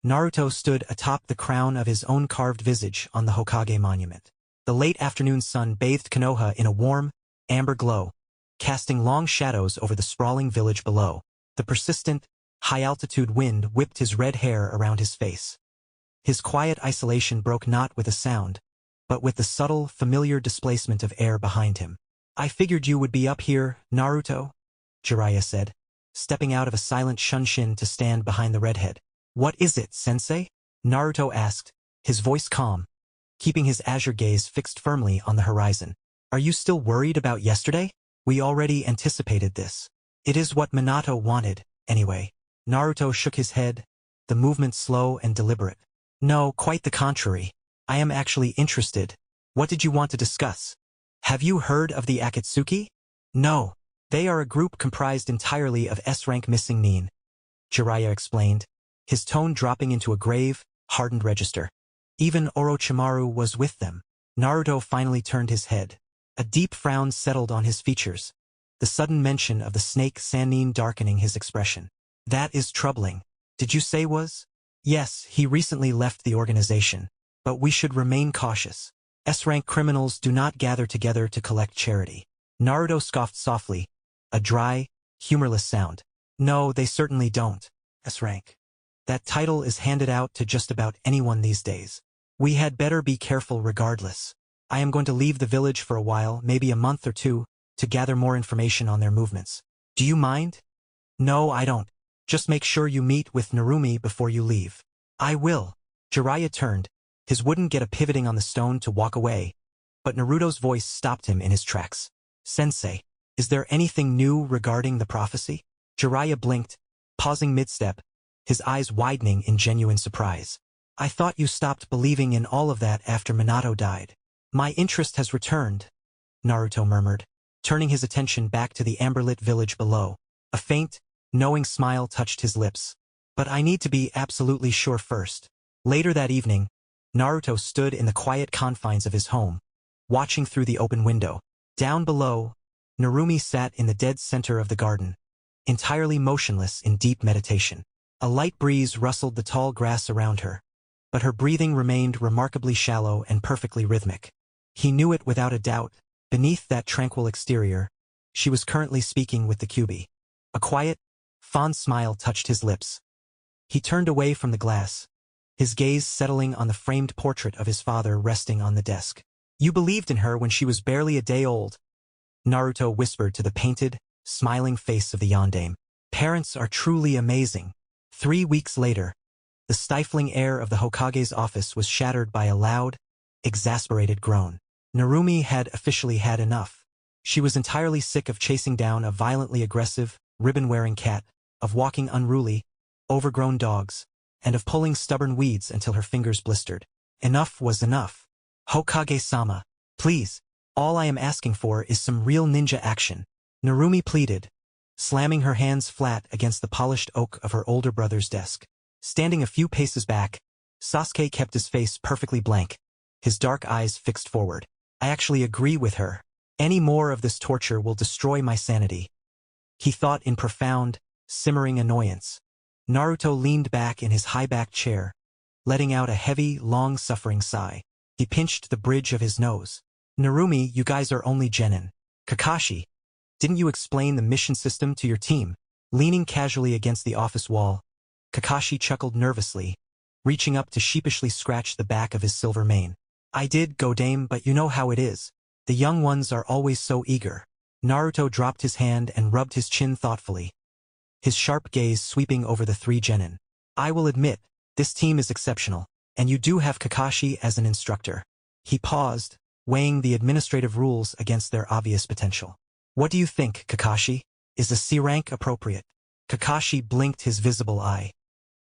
Naruto stood atop the crown of his own carved visage on the Hokage monument. The late afternoon sun bathed Konoha in a warm, amber glow, casting long shadows over the sprawling village below. The persistent, high-altitude wind whipped his red hair around his face. His quiet isolation broke not with a sound, but with the subtle, familiar displacement of air behind him. I figured you would be up here, Naruto, Jiraiya said, stepping out of a silent shunshin to stand behind the redhead. What is it, sensei? Naruto asked, his voice calm, keeping his azure gaze fixed firmly on the horizon. Are you still worried about yesterday? We already anticipated this. It is what Minato wanted, anyway. Naruto shook his head, the movement slow and deliberate. No, quite the contrary. I am actually interested. What did you want to discuss? Have you heard of the Akatsuki? No. They are a group comprised entirely of S-rank missing nin, Jiraiya explained, his tone dropping into a grave, hardened register. Even Orochimaru was with them. Naruto finally turned his head. A deep frown settled on his features, the sudden mention of the snake Sannin darkening his expression. That is troubling. Did you say was? Yes, he recently left the organization. But we should remain cautious. S-rank criminals do not gather together to collect charity. Naruto scoffed softly, a dry, humorless sound. No, they certainly don't. S-rank. That title is handed out to just about anyone these days. We had better be careful regardless. I am going to leave the village for a while, maybe a month or two, to gather more information on their movements. Do you mind? No, I don't. Just make sure you meet with Narumi before you leave. I will. Jiraiya turned, his wouldn't get a pivoting on the stone to walk away, but Naruto's voice stopped him in his tracks. Sensei, is there anything new regarding the prophecy? Jiraiya blinked, pausing mid-step, his eyes widening in genuine surprise. I thought you stopped believing in all of that after Minato died. My interest has returned, Naruto murmured, turning his attention back to the amber-lit village below. A faint, knowing smile touched his lips. But I need to be absolutely sure first. Later that evening, Naruto stood in the quiet confines of his home, watching through the open window. Down below, Narumi sat in the dead center of the garden, entirely motionless in deep meditation. A light breeze rustled the tall grass around her, but her breathing remained remarkably shallow and perfectly rhythmic. He knew it without a doubt. Beneath that tranquil exterior, she was currently speaking with the Kyuubi. A quiet, fond smile touched his lips. He turned away from the glass, his gaze settling on the framed portrait of his father resting on the desk. You believed in her when she was barely a day old, Naruto whispered to the painted, smiling face of the yondaime. Parents are truly amazing. 3 weeks later, the stifling air of the Hokage's office was shattered by a loud, exasperated groan. Narumi had officially had enough. She was entirely sick of chasing down a violently aggressive, ribbon-wearing cat, of walking unruly, overgrown dogs, and of pulling stubborn weeds until her fingers blistered. Enough was enough. Hokage-sama, please, all I am asking for is some real ninja action, Narumi pleaded, slamming her hands flat against the polished oak of her older brother's desk. Standing a few paces back, Sasuke kept his face perfectly blank, his dark eyes fixed forward. I actually agree with her. Any more of this torture will destroy my sanity, he thought in profound, simmering annoyance. Naruto leaned back in his high-backed chair, letting out a heavy, long-suffering sigh. He pinched the bridge of his nose. Narumi, you guys are only genin. Kakashi, didn't you explain the mission system to your team? Leaning casually against the office wall, Kakashi chuckled nervously, reaching up to sheepishly scratch the back of his silver mane. I did, Godame, but you know how it is. The young ones are always so eager. Naruto dropped his hand and rubbed his chin thoughtfully, his sharp gaze sweeping over the three genin. I will admit, this team is exceptional, and you do have Kakashi as an instructor. He paused, weighing the administrative rules against their obvious potential. What do you think, Kakashi? Is a C rank appropriate? Kakashi blinked his visible eye.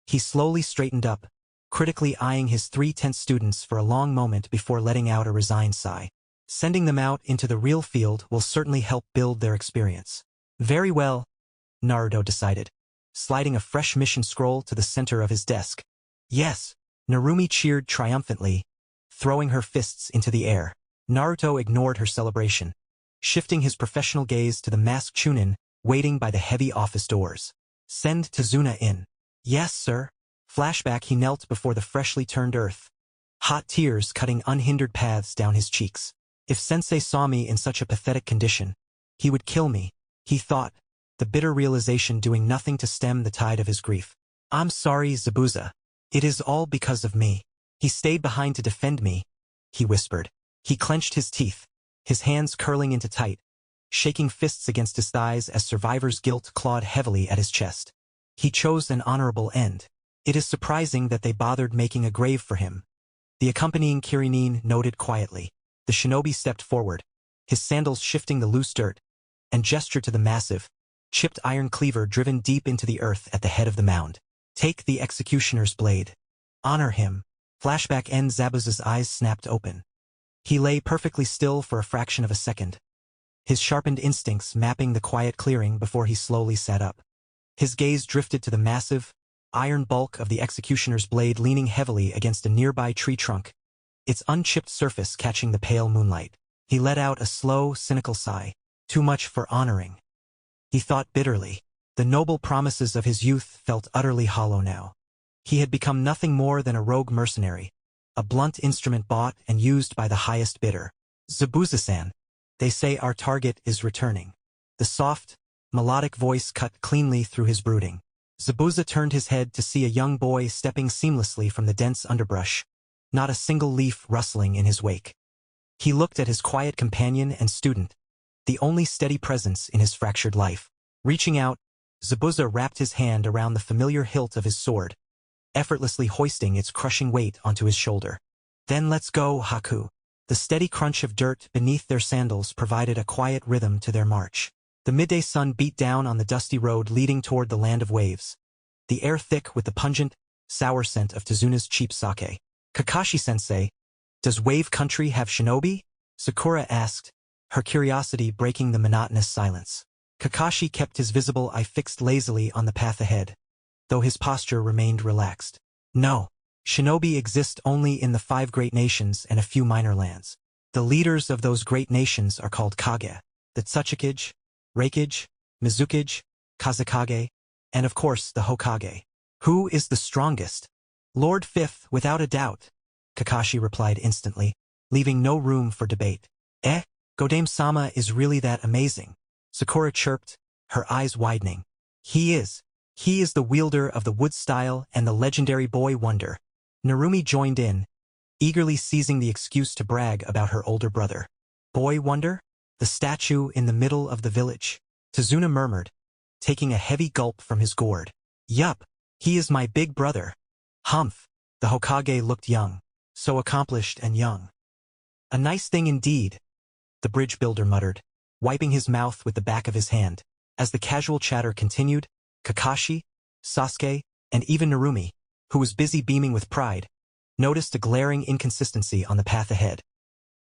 He slowly straightened up, critically eyeing his 3 tenth students for a long moment before letting out a resigned sigh. Sending them out into the real field will certainly help build their experience. Very well, Naruto decided, sliding a fresh mission scroll to the center of his desk. Yes, Narumi cheered triumphantly, throwing her fists into the air. Naruto ignored her celebration, shifting his professional gaze to the masked Chunin waiting by the heavy office doors. Send Tazuna in. Yes, sir. Flashback, he knelt before the freshly turned earth, hot tears cutting unhindered paths down his cheeks. If Sensei saw me in such a pathetic condition, he would kill me, he thought, the bitter realization doing nothing to stem the tide of his grief. I'm sorry, Zabuza. It is all because of me. He stayed behind to defend me, he whispered. He clenched his teeth, his hands curling into tight, shaking fists against his thighs as survivor's guilt clawed heavily at his chest. He chose an honorable end. It is surprising that they bothered making a grave for him. The accompanying Kirinin noted quietly. The shinobi stepped forward, his sandals shifting the loose dirt, and gestured to the massive, chipped iron cleaver driven deep into the earth at the head of the mound. Take the executioner's blade. Honor him. Flashback end. Zabuza's eyes snapped open. He lay perfectly still for a fraction of a second, his sharpened instincts mapping the quiet clearing before he slowly sat up. His gaze drifted to the massive, iron bulk of the executioner's blade leaning heavily against a nearby tree trunk, its unchipped surface catching the pale moonlight. He let out a slow, cynical sigh. Too much for honoring. He thought bitterly. The noble promises of his youth felt utterly hollow now. He had become nothing more than a rogue mercenary, a blunt instrument bought and used by the highest bidder. Zabuza-san, they say our target is returning. The soft, melodic voice cut cleanly through his brooding. Zabuza turned his head to see a young boy stepping seamlessly from the dense underbrush, not a single leaf rustling in his wake. He looked at his quiet companion and student, the only steady presence in his fractured life. Reaching out, Zabuza wrapped his hand around the familiar hilt of his sword, effortlessly hoisting its crushing weight onto his shoulder. Then let's go, Haku. The steady crunch of dirt beneath their sandals provided a quiet rhythm to their march. The midday sun beat down on the dusty road leading toward the land of waves, the air thick with the pungent, sour scent of Tazuna's cheap sake. Kakashi-sensei, does Wave Country have shinobi? Sakura asked, her curiosity breaking the monotonous silence. Kakashi kept his visible eye fixed lazily on the path ahead, though his posture remained relaxed. No, shinobi exist only in the 5 great nations and a few minor lands. The leaders of those great nations are called Kage, the Tsuchikage, Reikage, Mizukage, Kazekage, and of course the Hokage. Who is the strongest? Lord Fifth, without a doubt, Kakashi replied instantly, leaving no room for debate. Godame-sama is really that amazing? Sakura chirped, her eyes widening. He is the wielder of the wood style and the legendary Boy Wonder. Narumi joined in, eagerly seizing the excuse to brag about her older brother. Boy Wonder? The statue in the middle of the village? Tazuna murmured, taking a heavy gulp from his gourd. Yup, he is my big brother. Humph, the Hokage looked young, so accomplished and young. A nice thing indeed, the bridge builder muttered, wiping his mouth with the back of his hand. As the casual chatter continued, Kakashi, Sasuke, and even Narumi, who was busy beaming with pride, noticed a glaring inconsistency on the path ahead.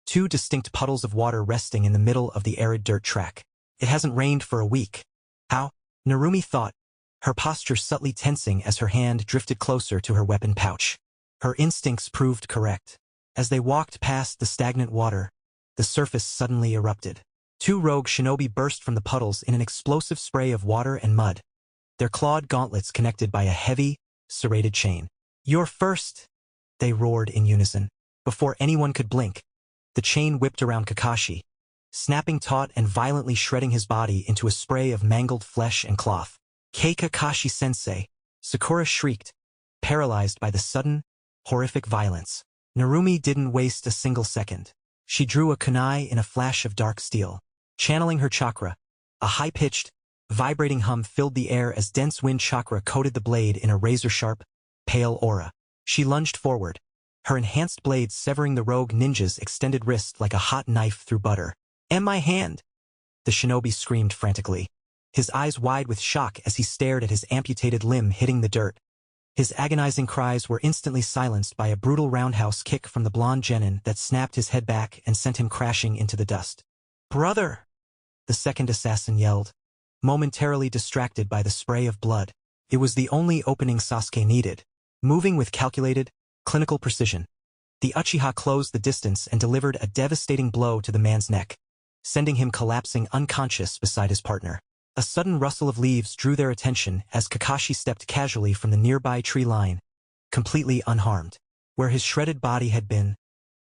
2 distinct puddles of water resting in the middle of the arid dirt track. It hasn't rained for a week. How? Narumi thought, her posture subtly tensing as her hand drifted closer to her weapon pouch. Her instincts proved correct. As they walked past the stagnant water, the surface suddenly erupted. 2 rogue shinobi burst from the puddles in an explosive spray of water and mud, their clawed gauntlets connected by a heavy, serrated chain. You're first, they roared in unison. Before anyone could blink, the chain whipped around Kakashi, snapping taut and violently shredding his body into a spray of mangled flesh and cloth. Kakashi-sensei, Sakura shrieked, paralyzed by the sudden, horrific violence. Narumi didn't waste a single second. She drew a kunai in a flash of dark steel, Channeling her chakra, a high-pitched, vibrating hum filled the air as dense wind chakra coated the blade in a razor-sharp, pale aura. She lunged forward, her enhanced blade severing the rogue ninja's extended wrist like a hot knife through butter. "And my hand!" the shinobi screamed frantically, his eyes wide with shock as he stared at his amputated limb hitting the dirt. His agonizing cries were instantly silenced by a brutal roundhouse kick from the blonde genin that snapped his head back and sent him crashing into the dust. "Brother!" the second assassin yelled, momentarily distracted by the spray of blood. It was the only opening Sasuke needed. Moving with calculated, clinical precision, the Uchiha closed the distance and delivered a devastating blow to the man's neck, sending him collapsing unconscious beside his partner. A sudden rustle of leaves drew their attention as Kakashi stepped casually from the nearby tree line, completely unharmed. Where his shredded body had been,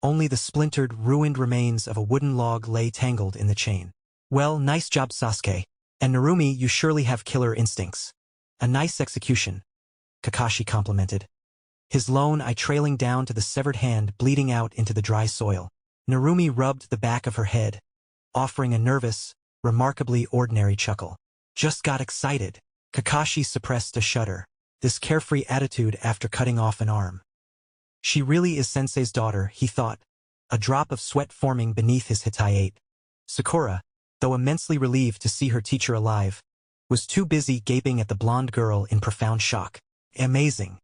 only the splintered, ruined remains of a wooden log lay tangled in the chain. "Well, nice job, Sasuke. And Narumi, you surely have killer instincts." "A nice execution," Kakashi complimented, his lone eye trailing down to the severed hand bleeding out into the dry soil. Narumi rubbed the back of her head, offering a nervous, remarkably ordinary chuckle. "Just got excited." Kakashi suppressed a shudder, this carefree attitude after cutting off an arm. She really is Sensei's daughter, he thought, a drop of sweat forming beneath his hitayate. Sakura, though immensely relieved to see her teacher alive, was too busy gaping at the blonde girl in profound shock. "Amazing.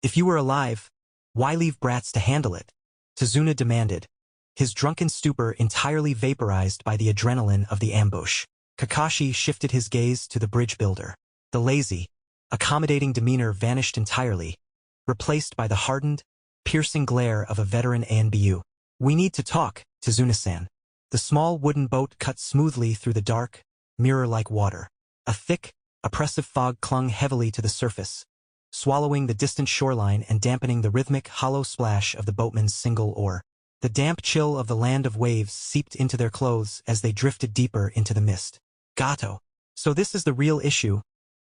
If you were alive, why leave brats to handle it?" Tazuna demanded, his drunken stupor entirely vaporized by the adrenaline of the ambush. Kakashi shifted his gaze to the bridge builder. The lazy, accommodating demeanor vanished entirely, replaced by the hardened, piercing glare of a veteran ANBU. "We need to talk, Tazuna-san." The small wooden boat cut smoothly through the dark, mirror-like water. A thick, oppressive fog clung heavily to the surface, swallowing the distant shoreline and dampening the rhythmic, hollow splash of the boatman's single oar. The damp chill of the land of waves seeped into their clothes as they drifted deeper into the mist. "Gato. So this is the real issue,"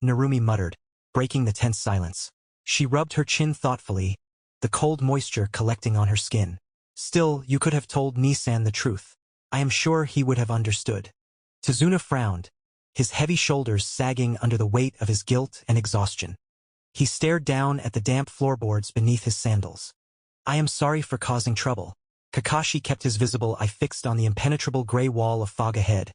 Narumi muttered, breaking the tense silence. She rubbed her chin thoughtfully, the cold moisture collecting on her skin. "Still, you could have told Nissan the truth. I am sure he would have understood." Tazuna frowned, his heavy shoulders sagging under the weight of his guilt and exhaustion. He stared down at the damp floorboards beneath his sandals. "I am sorry for causing trouble." Kakashi kept his visible eye fixed on the impenetrable gray wall of fog ahead,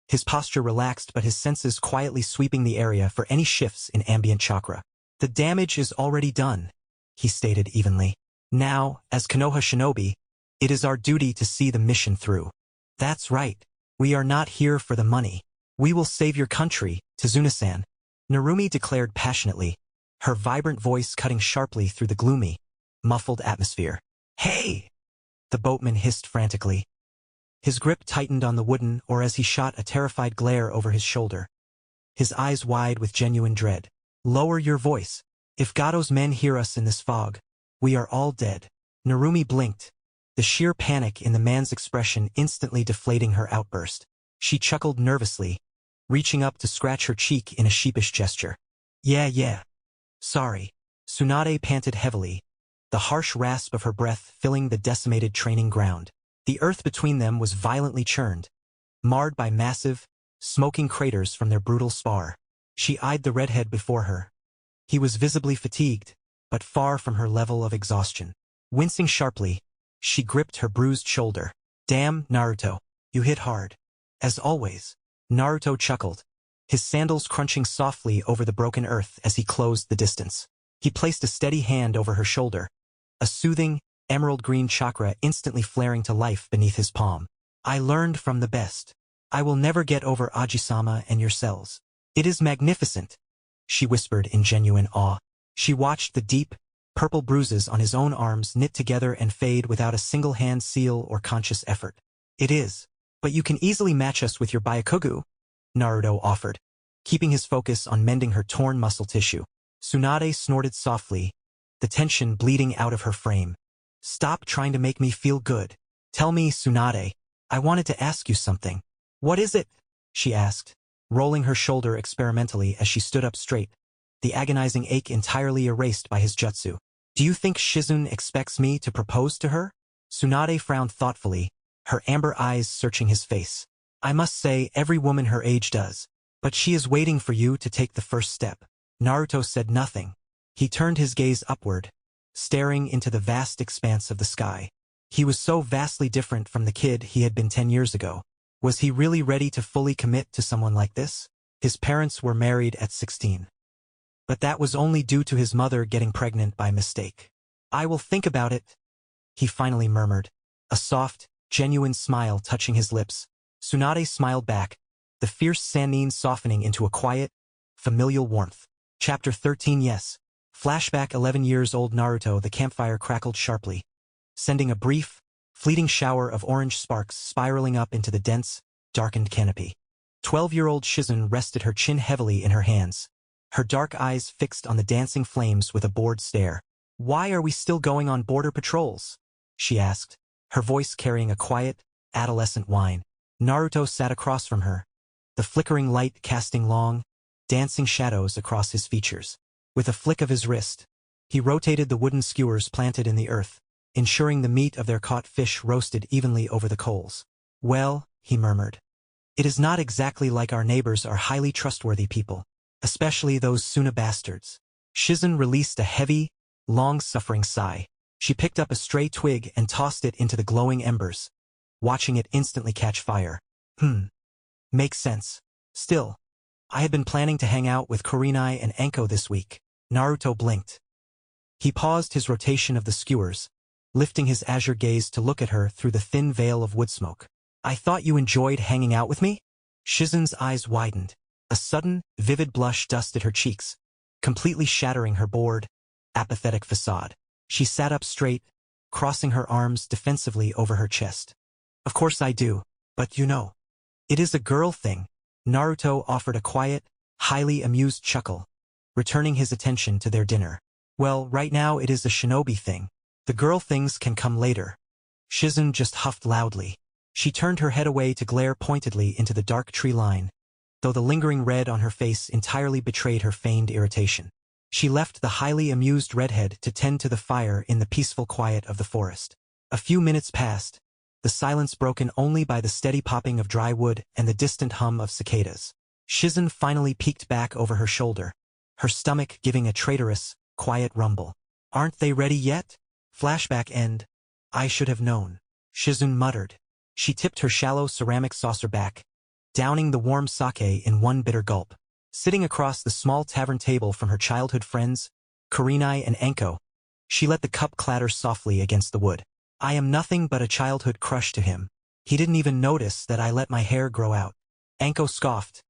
his posture relaxed but his senses quietly sweeping the area for any shifts in ambient chakra. "The damage is already done," he stated evenly. "Now, as Konoha Shinobi, it is our duty to see the mission through." "That's right. We are not here for the money. We will save your country, Tazuna-san," Narumi declared passionately, her vibrant voice cutting sharply through the gloomy, muffled atmosphere. "Hey!" the boatman hissed frantically. His grip tightened on the wooden oar as he shot a terrified glare over his shoulder, his eyes wide with genuine dread. "Lower your voice. If Gato's men hear us in this fog, we are all dead." Narumi blinked, the sheer panic in the man's expression instantly deflating her outburst. She chuckled nervously, reaching up to scratch her cheek in a sheepish gesture. Yeah. Sorry." Tsunade panted heavily, the harsh rasp of her breath filling the decimated training ground. The earth between them was violently churned, marred by massive, smoking craters from their brutal spar. She eyed the redhead before her. He was visibly fatigued, but far from her level of exhaustion. Wincing sharply, she gripped her bruised shoulder. "Damn, Naruto, you hit hard." "As always," Naruto chuckled, his sandals crunching softly over the broken earth as he closed the distance. He placed a steady hand over her shoulder, a soothing, emerald-green chakra instantly flaring to life beneath his palm. "I learned from the best. I will never get over Aji-sama and your cells. It is magnificent," she whispered in genuine awe. She watched the deep, purple bruises on his own arms knit together and fade without a single hand seal or conscious effort. "It is. But you can easily match us with your Byakugan," Naruto offered, keeping his focus on mending her torn muscle tissue. Tsunade snorted softly, the tension bleeding out of her frame. "Stop trying to make me feel good. Tell me, Tsunade, I wanted to ask you something." "What is it?" she asked, rolling her shoulder experimentally as she stood up straight, the agonizing ache entirely erased by his jutsu. "Do you think Shizune expects me to propose to her?" Tsunade frowned thoughtfully, her amber eyes searching his face. I must say every woman her age does. But she is waiting for you to take the first step. Naruto said nothing. He turned his gaze upward, staring into the vast expanse of the sky. He was so vastly different from the kid he had been 10 years ago. Was he really ready to fully commit to someone like this? His parents were married at 16. But that was only due to his mother getting pregnant by mistake. I will think about it, he finally murmured, a soft, genuine smile touching his lips. Tsunade smiled back, the fierce Sannin softening into a quiet, familial warmth. Chapter 13. Yes. Flashback. 11 years old Naruto. The campfire crackled sharply, sending a brief, fleeting shower of orange sparks spiraling up into the dense, darkened canopy. 12-year-old Shizen rested her chin heavily in her hands, her dark eyes fixed on the dancing flames with a bored stare. Why are we still going on border patrols? She asked, her voice carrying a quiet, adolescent whine. Naruto sat across from her, the flickering light casting long, dancing shadows across his features. With a flick of his wrist, he rotated the wooden skewers planted in the earth, ensuring the meat of their caught fish roasted evenly over the coals. Well, he murmured, it is not exactly like our neighbors are highly trustworthy people, especially those Suna bastards. Shizen released a heavy, long-suffering sigh. She picked up a stray twig and tossed it into the glowing embers, watching it instantly catch fire. Makes sense. Still, I had been planning to hang out with Kurenai and Anko this week. Naruto blinked. He paused his rotation of the skewers, lifting his azure gaze to look at her through the thin veil of wood smoke. I thought you enjoyed hanging out with me? Shizen's eyes widened. A sudden, vivid blush dusted her cheeks, completely shattering her bored, apathetic facade. She sat up straight, crossing her arms defensively over her chest. Of course I do, but you know. It is a girl thing. Naruto offered a quiet, highly amused chuckle, returning his attention to their dinner. Well, right now it is a shinobi thing. The girl things can come later. Shizen just huffed loudly. She turned her head away to glare pointedly into the dark tree line, though the lingering red on her face entirely betrayed her feigned irritation. She left the highly amused redhead to tend to the fire in the peaceful quiet of the forest. A few minutes passed, the silence broken only by the steady popping of dry wood and the distant hum of cicadas. Shizen finally peeked back over her shoulder, her stomach giving a traitorous, quiet rumble. Aren't they ready yet? Flashback end. I should have known. Shizen muttered. She tipped her shallow ceramic saucer back, downing the warm sake in one bitter gulp. Sitting across the small tavern table from her childhood friends, Kurenai and Anko, she let the cup clatter softly against the wood. I am nothing but a childhood crush to him. He didn't even notice that I let my hair grow out. Anko scoffed,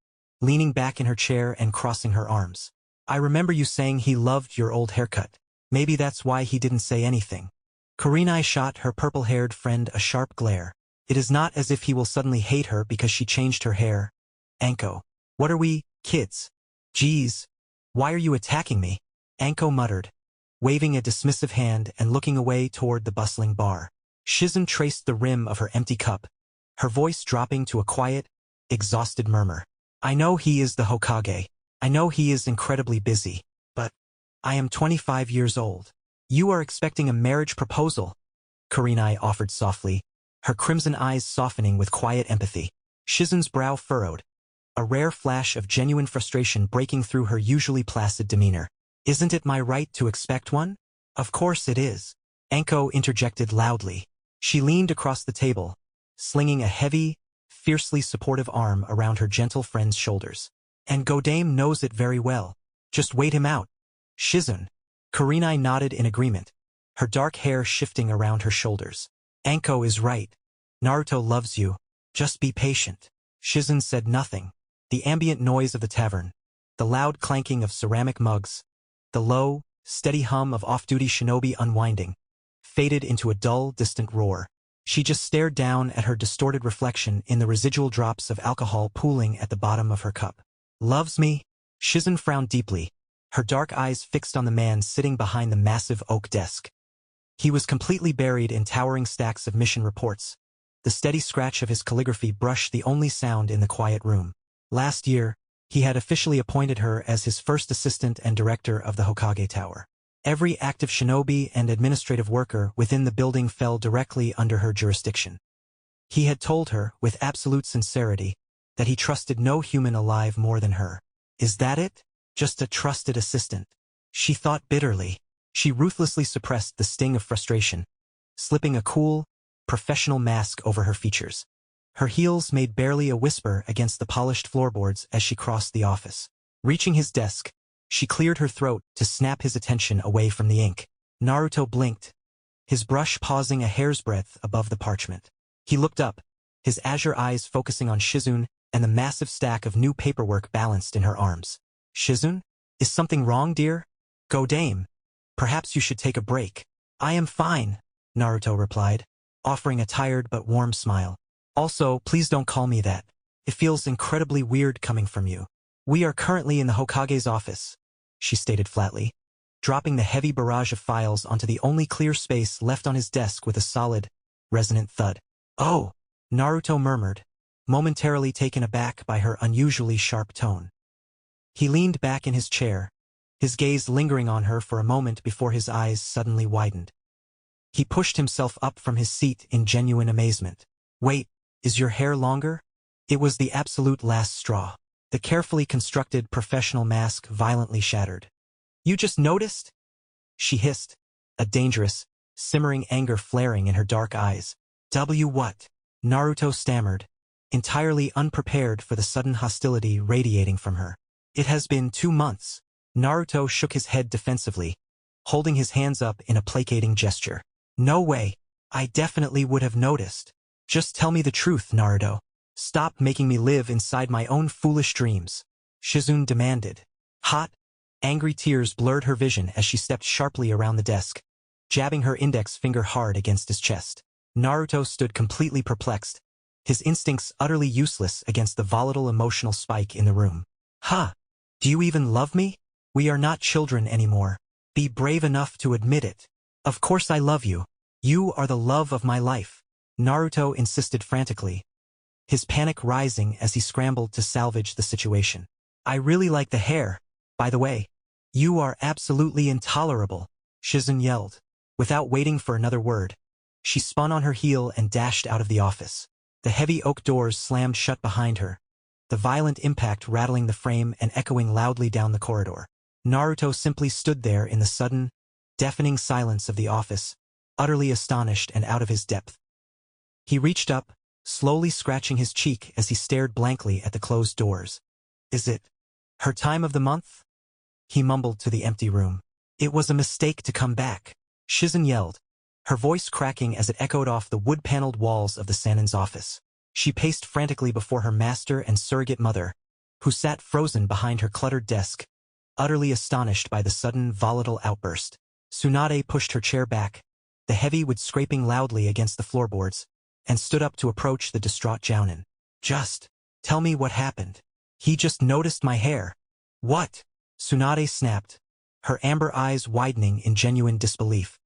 leaning back in her chair and crossing her arms. I remember you saying he loved your old haircut. Maybe that's why he didn't say anything. Kurenai shot her purple-haired friend a sharp glare. It is not as if he will suddenly hate her because she changed her hair. Anko, what are we, kids? Geez, why are you attacking me? Anko muttered, waving a dismissive hand and looking away toward the bustling bar. Shizen traced the rim of her empty cup, her voice dropping to a quiet, exhausted murmur. I know he is the Hokage. I know he is incredibly busy, but I am 25 years old. You are expecting a marriage proposal, Kurenai offered softly, her crimson eyes softening with quiet empathy. Shizen's brow furrowed, a rare flash of genuine frustration breaking through her usually placid demeanor. Isn't it my right to expect one? Of course it is. Anko interjected loudly. She leaned across the table, slinging a heavy, fiercely supportive arm around her gentle friend's shoulders. And Godame knows it very well. Just wait him out. Shizen. Kurenai nodded in agreement, her dark hair shifting around her shoulders. Anko is right. Naruto loves you. Just be patient. Shizen said nothing. The ambient noise of the tavern, the loud clanking of ceramic mugs, the low, steady hum of off-duty shinobi unwinding, faded into a dull, distant roar. She just stared down at her distorted reflection in the residual drops of alcohol pooling at the bottom of her cup. Loves me? Shizen frowned deeply, her dark eyes fixed on the man sitting behind the massive oak desk. He was completely buried in towering stacks of mission reports. The steady scratch of his calligraphy brushed the only sound in the quiet room. Last year, he had officially appointed her as his first assistant and director of the Hokage Tower. Every active shinobi and administrative worker within the building fell directly under her jurisdiction. He had told her, with absolute sincerity, that he trusted no human alive more than her. Is that it? Just a trusted assistant? She thought bitterly. She ruthlessly suppressed the sting of frustration, slipping a cool, professional mask over her features. Her heels made barely a whisper against the polished floorboards as she crossed the office. Reaching his desk, she cleared her throat to snap his attention away from the ink. Naruto blinked, his brush pausing a hair's breadth above the parchment. He looked up, his azure eyes focusing on Shizune and the massive stack of new paperwork balanced in her arms. Shizune? Is something wrong, dear? Go dame. Perhaps you should take a break. I am fine, Naruto replied, offering a tired but warm smile. Also, please don't call me that. It feels incredibly weird coming from you. We are currently in the Hokage's office, she stated flatly, dropping the heavy barrage of files onto the only clear space left on his desk with a solid, resonant thud. Oh, Naruto murmured, momentarily taken aback by her unusually sharp tone. He leaned back in his chair, his gaze lingering on her for a moment before his eyes suddenly widened. He pushed himself up from his seat in genuine amazement. Wait, is your hair longer? It was the absolute last straw. The carefully constructed professional mask violently shattered. You just noticed? She hissed, a dangerous, simmering anger flaring in her dark eyes. What? Naruto stammered, entirely unprepared for the sudden hostility radiating from her. It has been 2 months. Naruto shook his head defensively, holding his hands up in a placating gesture. No way. I definitely would have noticed. Just tell me the truth, Naruto. Stop making me live inside my own foolish dreams, Shizune demanded. Hot, angry tears blurred her vision as she stepped sharply around the desk, jabbing her index finger hard against his chest. Naruto stood completely perplexed, his instincts utterly useless against the volatile emotional spike in the room. Ha! Do you even love me? We are not children anymore. Be brave enough to admit it. Of course I love you. You are the love of my life, Naruto insisted frantically, his panic rising as he scrambled to salvage the situation. I really like the hair, by the way. You are absolutely intolerable, Shizune yelled. Without waiting for another word, she spun on her heel and dashed out of the office. The heavy oak doors slammed shut behind her, the violent impact rattling the frame and echoing loudly down the corridor. Naruto simply stood there in the sudden, deafening silence of the office, utterly astonished and out of his depth. He reached up, slowly scratching his cheek as he stared blankly at the closed doors. Is it her time of the month? He mumbled to the empty room. It was a mistake to come back, Shizune yelled, her voice cracking as it echoed off the wood-paneled walls of the Sanin's office. She paced frantically before her master and surrogate mother, who sat frozen behind her cluttered desk, utterly astonished by the sudden volatile outburst. Tsunade pushed her chair back, the heavy wood scraping loudly against the floorboards, and stood up to approach the distraught Jounin. Just tell me what happened. He just noticed my hair. What? Tsunade snapped, her amber eyes widening in genuine disbelief.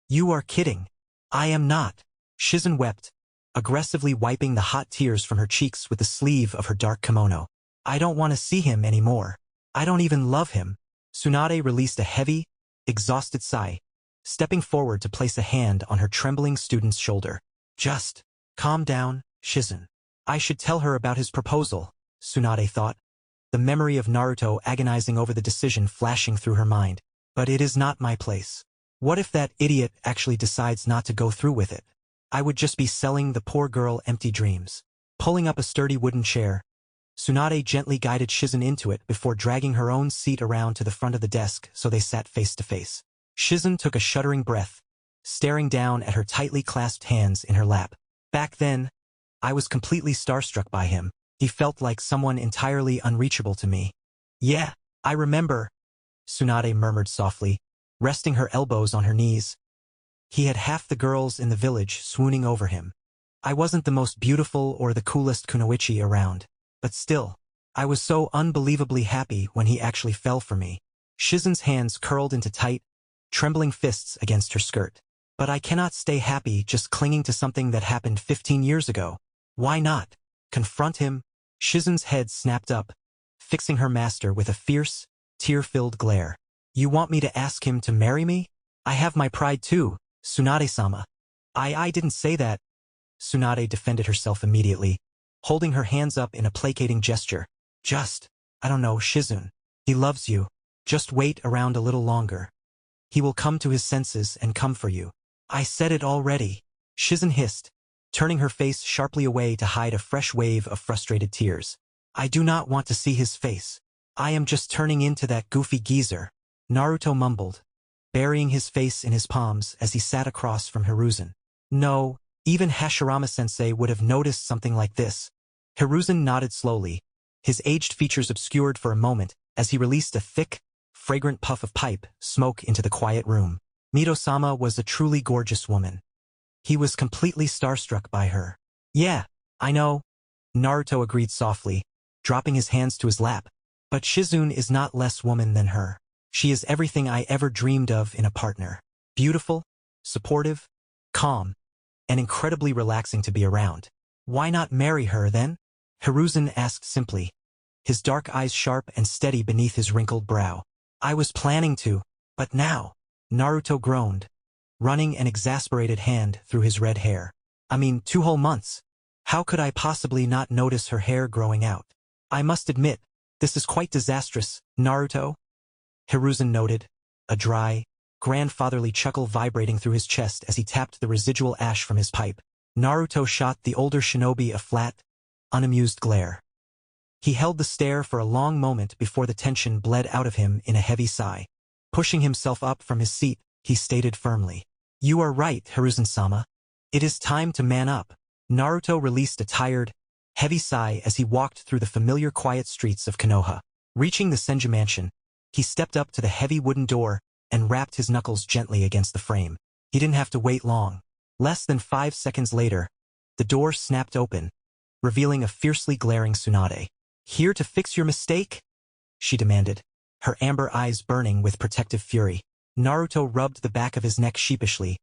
You are kidding. I am not. Shizune wept, aggressively wiping the hot tears from her cheeks with the sleeve of her dark kimono. I don't want to see him anymore. I don't even love him. Tsunade released a heavy, exhausted sigh, stepping forward to place a hand on her trembling student's shoulder. Just calm down, Shizune. I should tell her about his proposal, Tsunade thought, the memory of Naruto agonizing over the decision flashing through her mind. But it is not my place. What if that idiot actually decides not to go through with it? I would just be selling the poor girl empty dreams. Pulling up a sturdy wooden chair, Tsunade gently guided Shizune into it before dragging her own seat around to the front of the desk so they sat face to face. Shizune took a shuddering breath, staring down at her tightly clasped hands in her lap. Back then, I was completely starstruck by him. He felt like someone entirely unreachable to me. Yeah, I remember, Tsunade murmured softly, resting her elbows on her knees. He had half the girls in the village swooning over him. I wasn't the most beautiful or the coolest kunoichi around, but still, I was so unbelievably happy when he actually fell for me. Shizune's hands curled into tight, trembling fists against her skirt. But I cannot stay happy just clinging to something that happened 15 years ago. Why not? Confront him? Shizune's head snapped up, fixing her master with a fierce, tear-filled glare. You want me to ask him to marry me? I have my pride too, Tsunade-sama. I didn't say that. Tsunade defended herself immediately, holding her hands up in a placating gesture. I don't know, Shizune. He loves you. Just wait around a little longer. He will come to his senses and come for you. I said it already. Shizune hissed, turning her face sharply away to hide a fresh wave of frustrated tears. I do not want to see his face. I am just turning into that goofy geezer. Naruto mumbled, burying his face in his palms as he sat across from Hiruzen. No, even Hashirama-sensei would have noticed something like this. Hiruzen nodded slowly, his aged features obscured for a moment as he released a thick, fragrant puff of pipe smoke into the quiet room. Mito-sama was a truly gorgeous woman. He was completely starstruck by her. Yeah, I know. Naruto agreed softly, dropping his hands to his lap. But Shizune is not less woman than her. She is everything I ever dreamed of in a partner. Beautiful, supportive, calm, and incredibly relaxing to be around. Why not marry her then? Hiruzen asked simply, his dark eyes sharp and steady beneath his wrinkled brow. I was planning to, but now. Naruto groaned, running an exasperated hand through his red hair. I mean, 2 whole months. How could I possibly not notice her hair growing out? I must admit, this is quite disastrous, Naruto. Hiruzen noted, a dry, grandfatherly chuckle vibrating through his chest as he tapped the residual ash from his pipe. Naruto shot the older shinobi a flat, unamused glare. He held the stare for a long moment before the tension bled out of him in a heavy sigh. Pushing himself up from his seat, he stated firmly, You are right, Hiruzen-sama. It is time to man up. Naruto released a tired, heavy sigh as he walked through the familiar quiet streets of Konoha. Reaching the Senju mansion, he stepped up to the heavy wooden door and rapped his knuckles gently against the frame. He didn't have to wait long. Less than 5 seconds later, the door snapped open, revealing a fiercely glaring Tsunade. Here to fix your mistake? She demanded, her amber eyes burning with protective fury. Naruto rubbed the back of his neck sheepishly,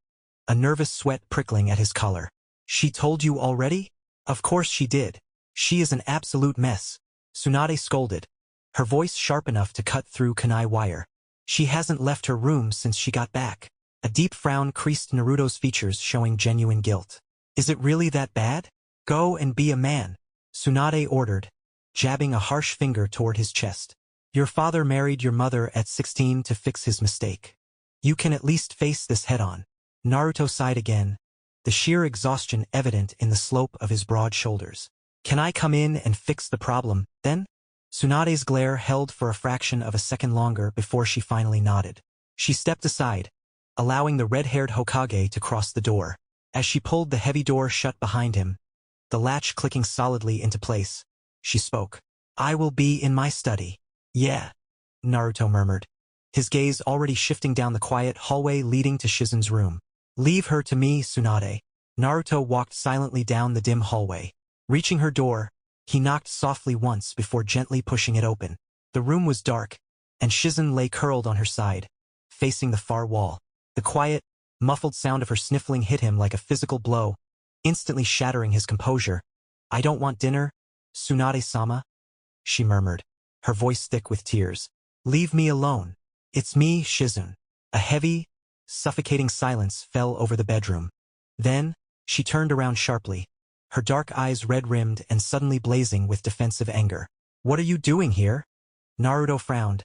a nervous sweat prickling at his collar. She told you already? Of course she did. She is an absolute mess. Tsunade scolded, her voice sharp enough to cut through kunai wire. She hasn't left her room since she got back. A deep frown creased Naruto's features, showing genuine guilt. Is it really that bad? Go and be a man, Tsunade ordered, jabbing a harsh finger toward his chest. Your father married your mother at 16 to fix his mistake. You can at least face this head-on. Naruto sighed again, the sheer exhaustion evident in the slope of his broad shoulders. Can I come in and fix the problem, then? Tsunade's glare held for a fraction of a second longer before she finally nodded. She stepped aside, allowing the red-haired Hokage to cross the door. As she pulled the heavy door shut behind him, the latch clicking solidly into place, she spoke. I will be in my study. Yeah, Naruto murmured, his gaze already shifting down the quiet hallway leading to Shizune's room. Leave her to me, Tsunade. Naruto walked silently down the dim hallway. Reaching her door, he knocked softly once before gently pushing it open. The room was dark, and Shizune lay curled on her side, facing the far wall. The quiet, muffled sound of her sniffling hit him like a physical blow, instantly shattering his composure. I don't want dinner, Tsunade-sama, she murmured, her voice thick with tears. Leave me alone. It's me, Shizune. A heavy, suffocating silence fell over the bedroom. Then, she turned around sharply, her dark eyes red-rimmed and suddenly blazing with defensive anger. What are you doing here? Naruto frowned,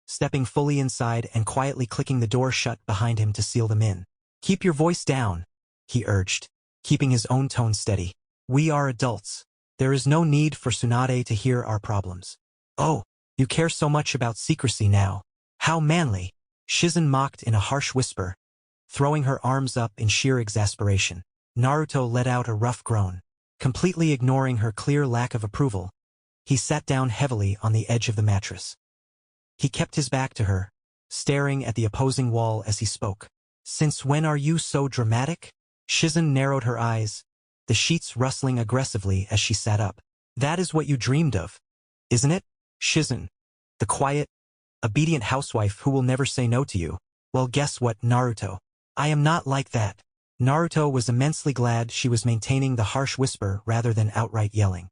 stepping fully inside and quietly clicking the door shut behind him to seal them in. Keep your voice down, he urged, keeping his own tone steady. We are adults. There is no need for Tsunade to hear our problems. Oh, you care so much about secrecy now. How manly, Shizune mocked in a harsh whisper, throwing her arms up in sheer exasperation. Naruto let out a rough groan. Completely ignoring her clear lack of approval, he sat down heavily on the edge of the mattress. He kept his back to her, staring at the opposing wall as he spoke. Since when are you so dramatic? Shizune narrowed her eyes, the sheets rustling aggressively as she sat up. That is what you dreamed of, isn't it? Shizune, the quiet, obedient housewife who will never say no to you. Well, guess what, Naruto? I am not like that. Naruto was immensely glad she was maintaining the harsh whisper rather than outright yelling.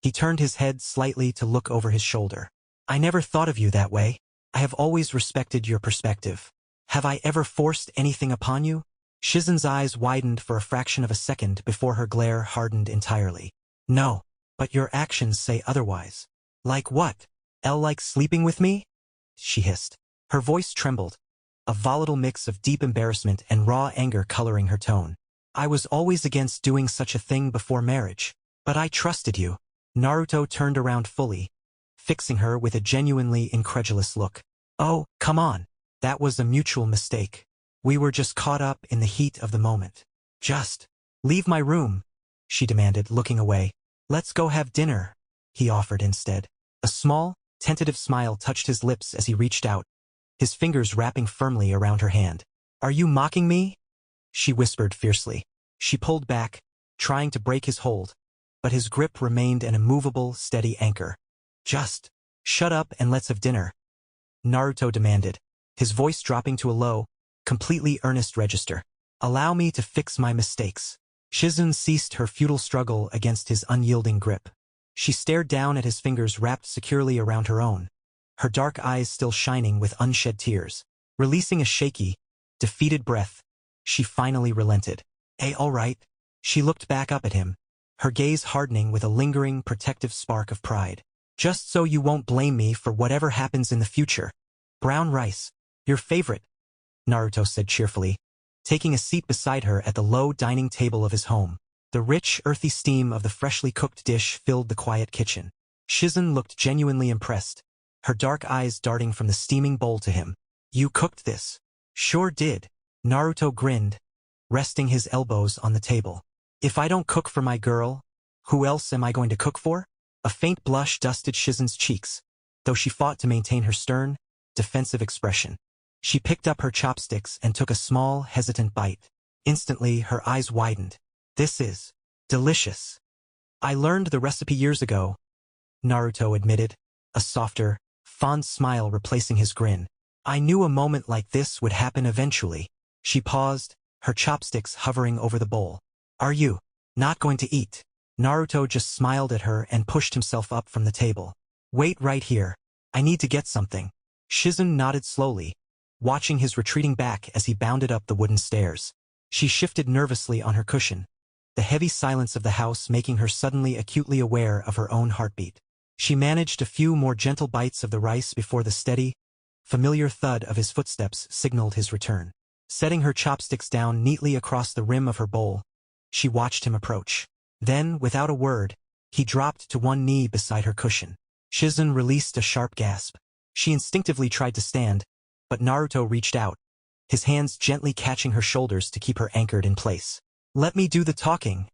He turned his head slightly to look over his shoulder. I never thought of you that way. I have always respected your perspective. Have I ever forced anything upon you? Shizen's eyes widened for a fraction of a second before her glare hardened entirely. No, but your actions say otherwise. Like what? Like sleeping with me? She hissed. Her voice trembled, a volatile mix of deep embarrassment and raw anger coloring her tone. I was always against doing such a thing before marriage, but I trusted you. Naruto turned around fully, fixing her with a genuinely incredulous look. Oh, come on. That was a mutual mistake. We were just caught up in the heat of the moment. Just leave my room, she demanded, looking away. Let's go have dinner, he offered instead. A small, tentative smile touched his lips as he reached out, his fingers wrapping firmly around her hand. Are you mocking me? She whispered fiercely. She pulled back, trying to break his hold, but his grip remained an immovable, steady anchor. Just shut up and let's have dinner, Naruto demanded, his voice dropping to a low, completely earnest register. Allow me to fix my mistakes. Shizen ceased her futile struggle against his unyielding grip. She stared down at his fingers wrapped securely around her own, her dark eyes still shining with unshed tears. Releasing a shaky, defeated breath, she finally relented. All right. She looked back up at him, her gaze hardening with a lingering, protective spark of pride. Just so you won't blame me for whatever happens in the future. Brown rice, your favorite, Naruto said cheerfully, taking a seat beside her at the low dining table of his home. The rich, earthy steam of the freshly cooked dish filled the quiet kitchen. Shizen looked genuinely impressed, her dark eyes darting from the steaming bowl to him. You cooked this? Sure did. Naruto grinned, resting his elbows on the table. If I don't cook for my girl, who else am I going to cook for? A faint blush dusted Shizen's cheeks, though she fought to maintain her stern, defensive expression. She picked up her chopsticks and took a small, hesitant bite. Instantly, her eyes widened. This is delicious. I learned the recipe years ago, Naruto admitted, a softer, fond smile replacing his grin. I knew a moment like this would happen eventually. She paused, her chopsticks hovering over the bowl. Are you not going to eat? Naruto just smiled at her and pushed himself up from the table. Wait right here. I need to get something. Shizen nodded slowly, watching his retreating back as he bounded up the wooden stairs. She shifted nervously on her cushion, the heavy silence of the house making her suddenly acutely aware of her own heartbeat. She managed a few more gentle bites of the rice before the steady, familiar thud of his footsteps signaled his return. Setting her chopsticks down neatly across the rim of her bowl, she watched him approach. Then, without a word, he dropped to one knee beside her cushion. Shizen released a sharp gasp. She instinctively tried to stand, but Naruto reached out, his hands gently catching her shoulders to keep her anchored in place. Let me do the talking,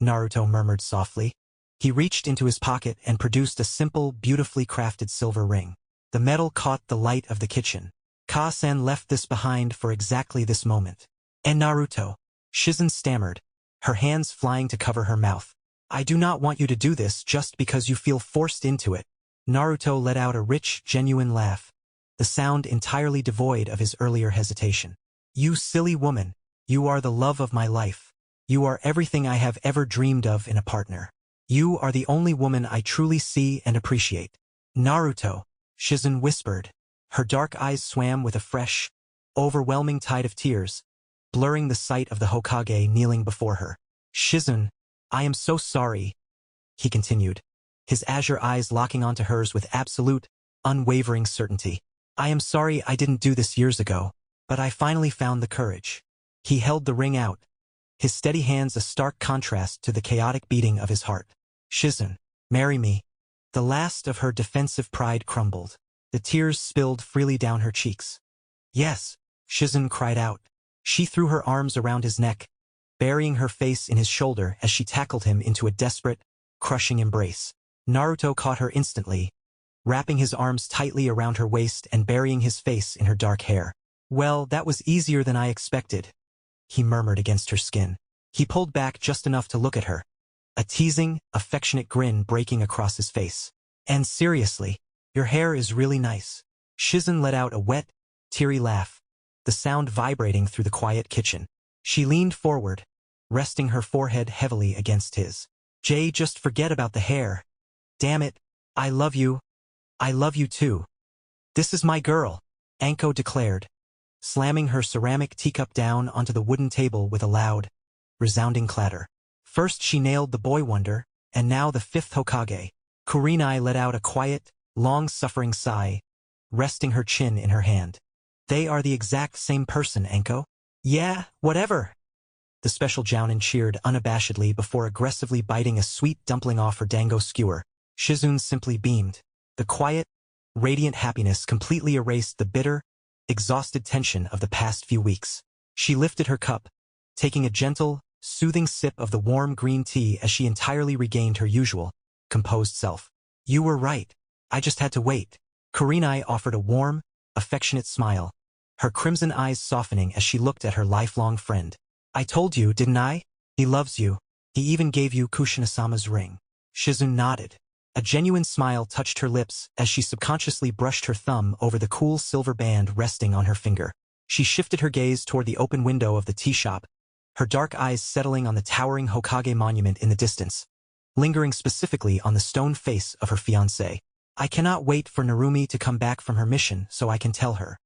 Naruto murmured softly. He reached into his pocket and produced a simple, beautifully crafted silver ring. The metal caught the light of the kitchen. Ka-san left this behind for exactly this moment. And Naruto, Shizen stammered, her hands flying to cover her mouth. I do not want you to do this just because you feel forced into it. Naruto let out a rich, genuine laugh, the sound entirely devoid of his earlier hesitation. You silly woman, you are the love of my life. You are everything I have ever dreamed of in a partner. You are the only woman I truly see and appreciate. Naruto, Shizen whispered. Her dark eyes swam with a fresh, overwhelming tide of tears, blurring the sight of the Hokage kneeling before her. Shizen, I am so sorry, he continued, his azure eyes locking onto hers with absolute, unwavering certainty. I am sorry I didn't do this years ago, but I finally found the courage. He held the ring out, his steady hands a stark contrast to the chaotic beating of his heart. Shizen, marry me. The last of her defensive pride crumbled. The tears spilled freely down her cheeks. Yes, Shizen cried out. She threw her arms around his neck, burying her face in his shoulder as she tackled him into a desperate, crushing embrace. Naruto caught her instantly, wrapping his arms tightly around her waist and burying his face in her dark hair. Well, that was easier than I expected, he murmured against her skin. He pulled back just enough to look at her, a teasing, affectionate grin breaking across his face. And seriously, your hair is really nice. Shizen let out a wet, teary laugh, the sound vibrating through the quiet kitchen. She leaned forward, resting her forehead heavily against his. Jay, just forget about the hair. Damn it, I love you. I love you too. This is my girl, Anko declared, slamming her ceramic teacup down onto the wooden table with a loud, resounding clatter. First she nailed the boy wonder, and now the fifth Hokage. Kurenai let out a quiet, long-suffering sigh, resting her chin in her hand. They are the exact same person, Anko. Yeah, whatever. The special Jounin cheered unabashedly before aggressively biting a sweet dumpling off her dango skewer. Shizune simply beamed. The quiet, radiant happiness completely erased the bitter, exhausted tension of the past few weeks. She lifted her cup, taking a gentle, soothing sip of the warm green tea as she entirely regained her usual, composed self. You were right. I just had to wait. Kurenai offered a warm, affectionate smile, her crimson eyes softening as she looked at her lifelong friend. I told you, didn't I? He loves you. He even gave you Kushina-sama's ring. Shizune nodded. A genuine smile touched her lips as she subconsciously brushed her thumb over the cool silver band resting on her finger. She shifted her gaze toward the open window of the tea shop, her dark eyes settling on the towering Hokage monument in the distance, lingering specifically on the stone face of her fiancé. I cannot wait for Narumi to come back from her mission so I can tell her.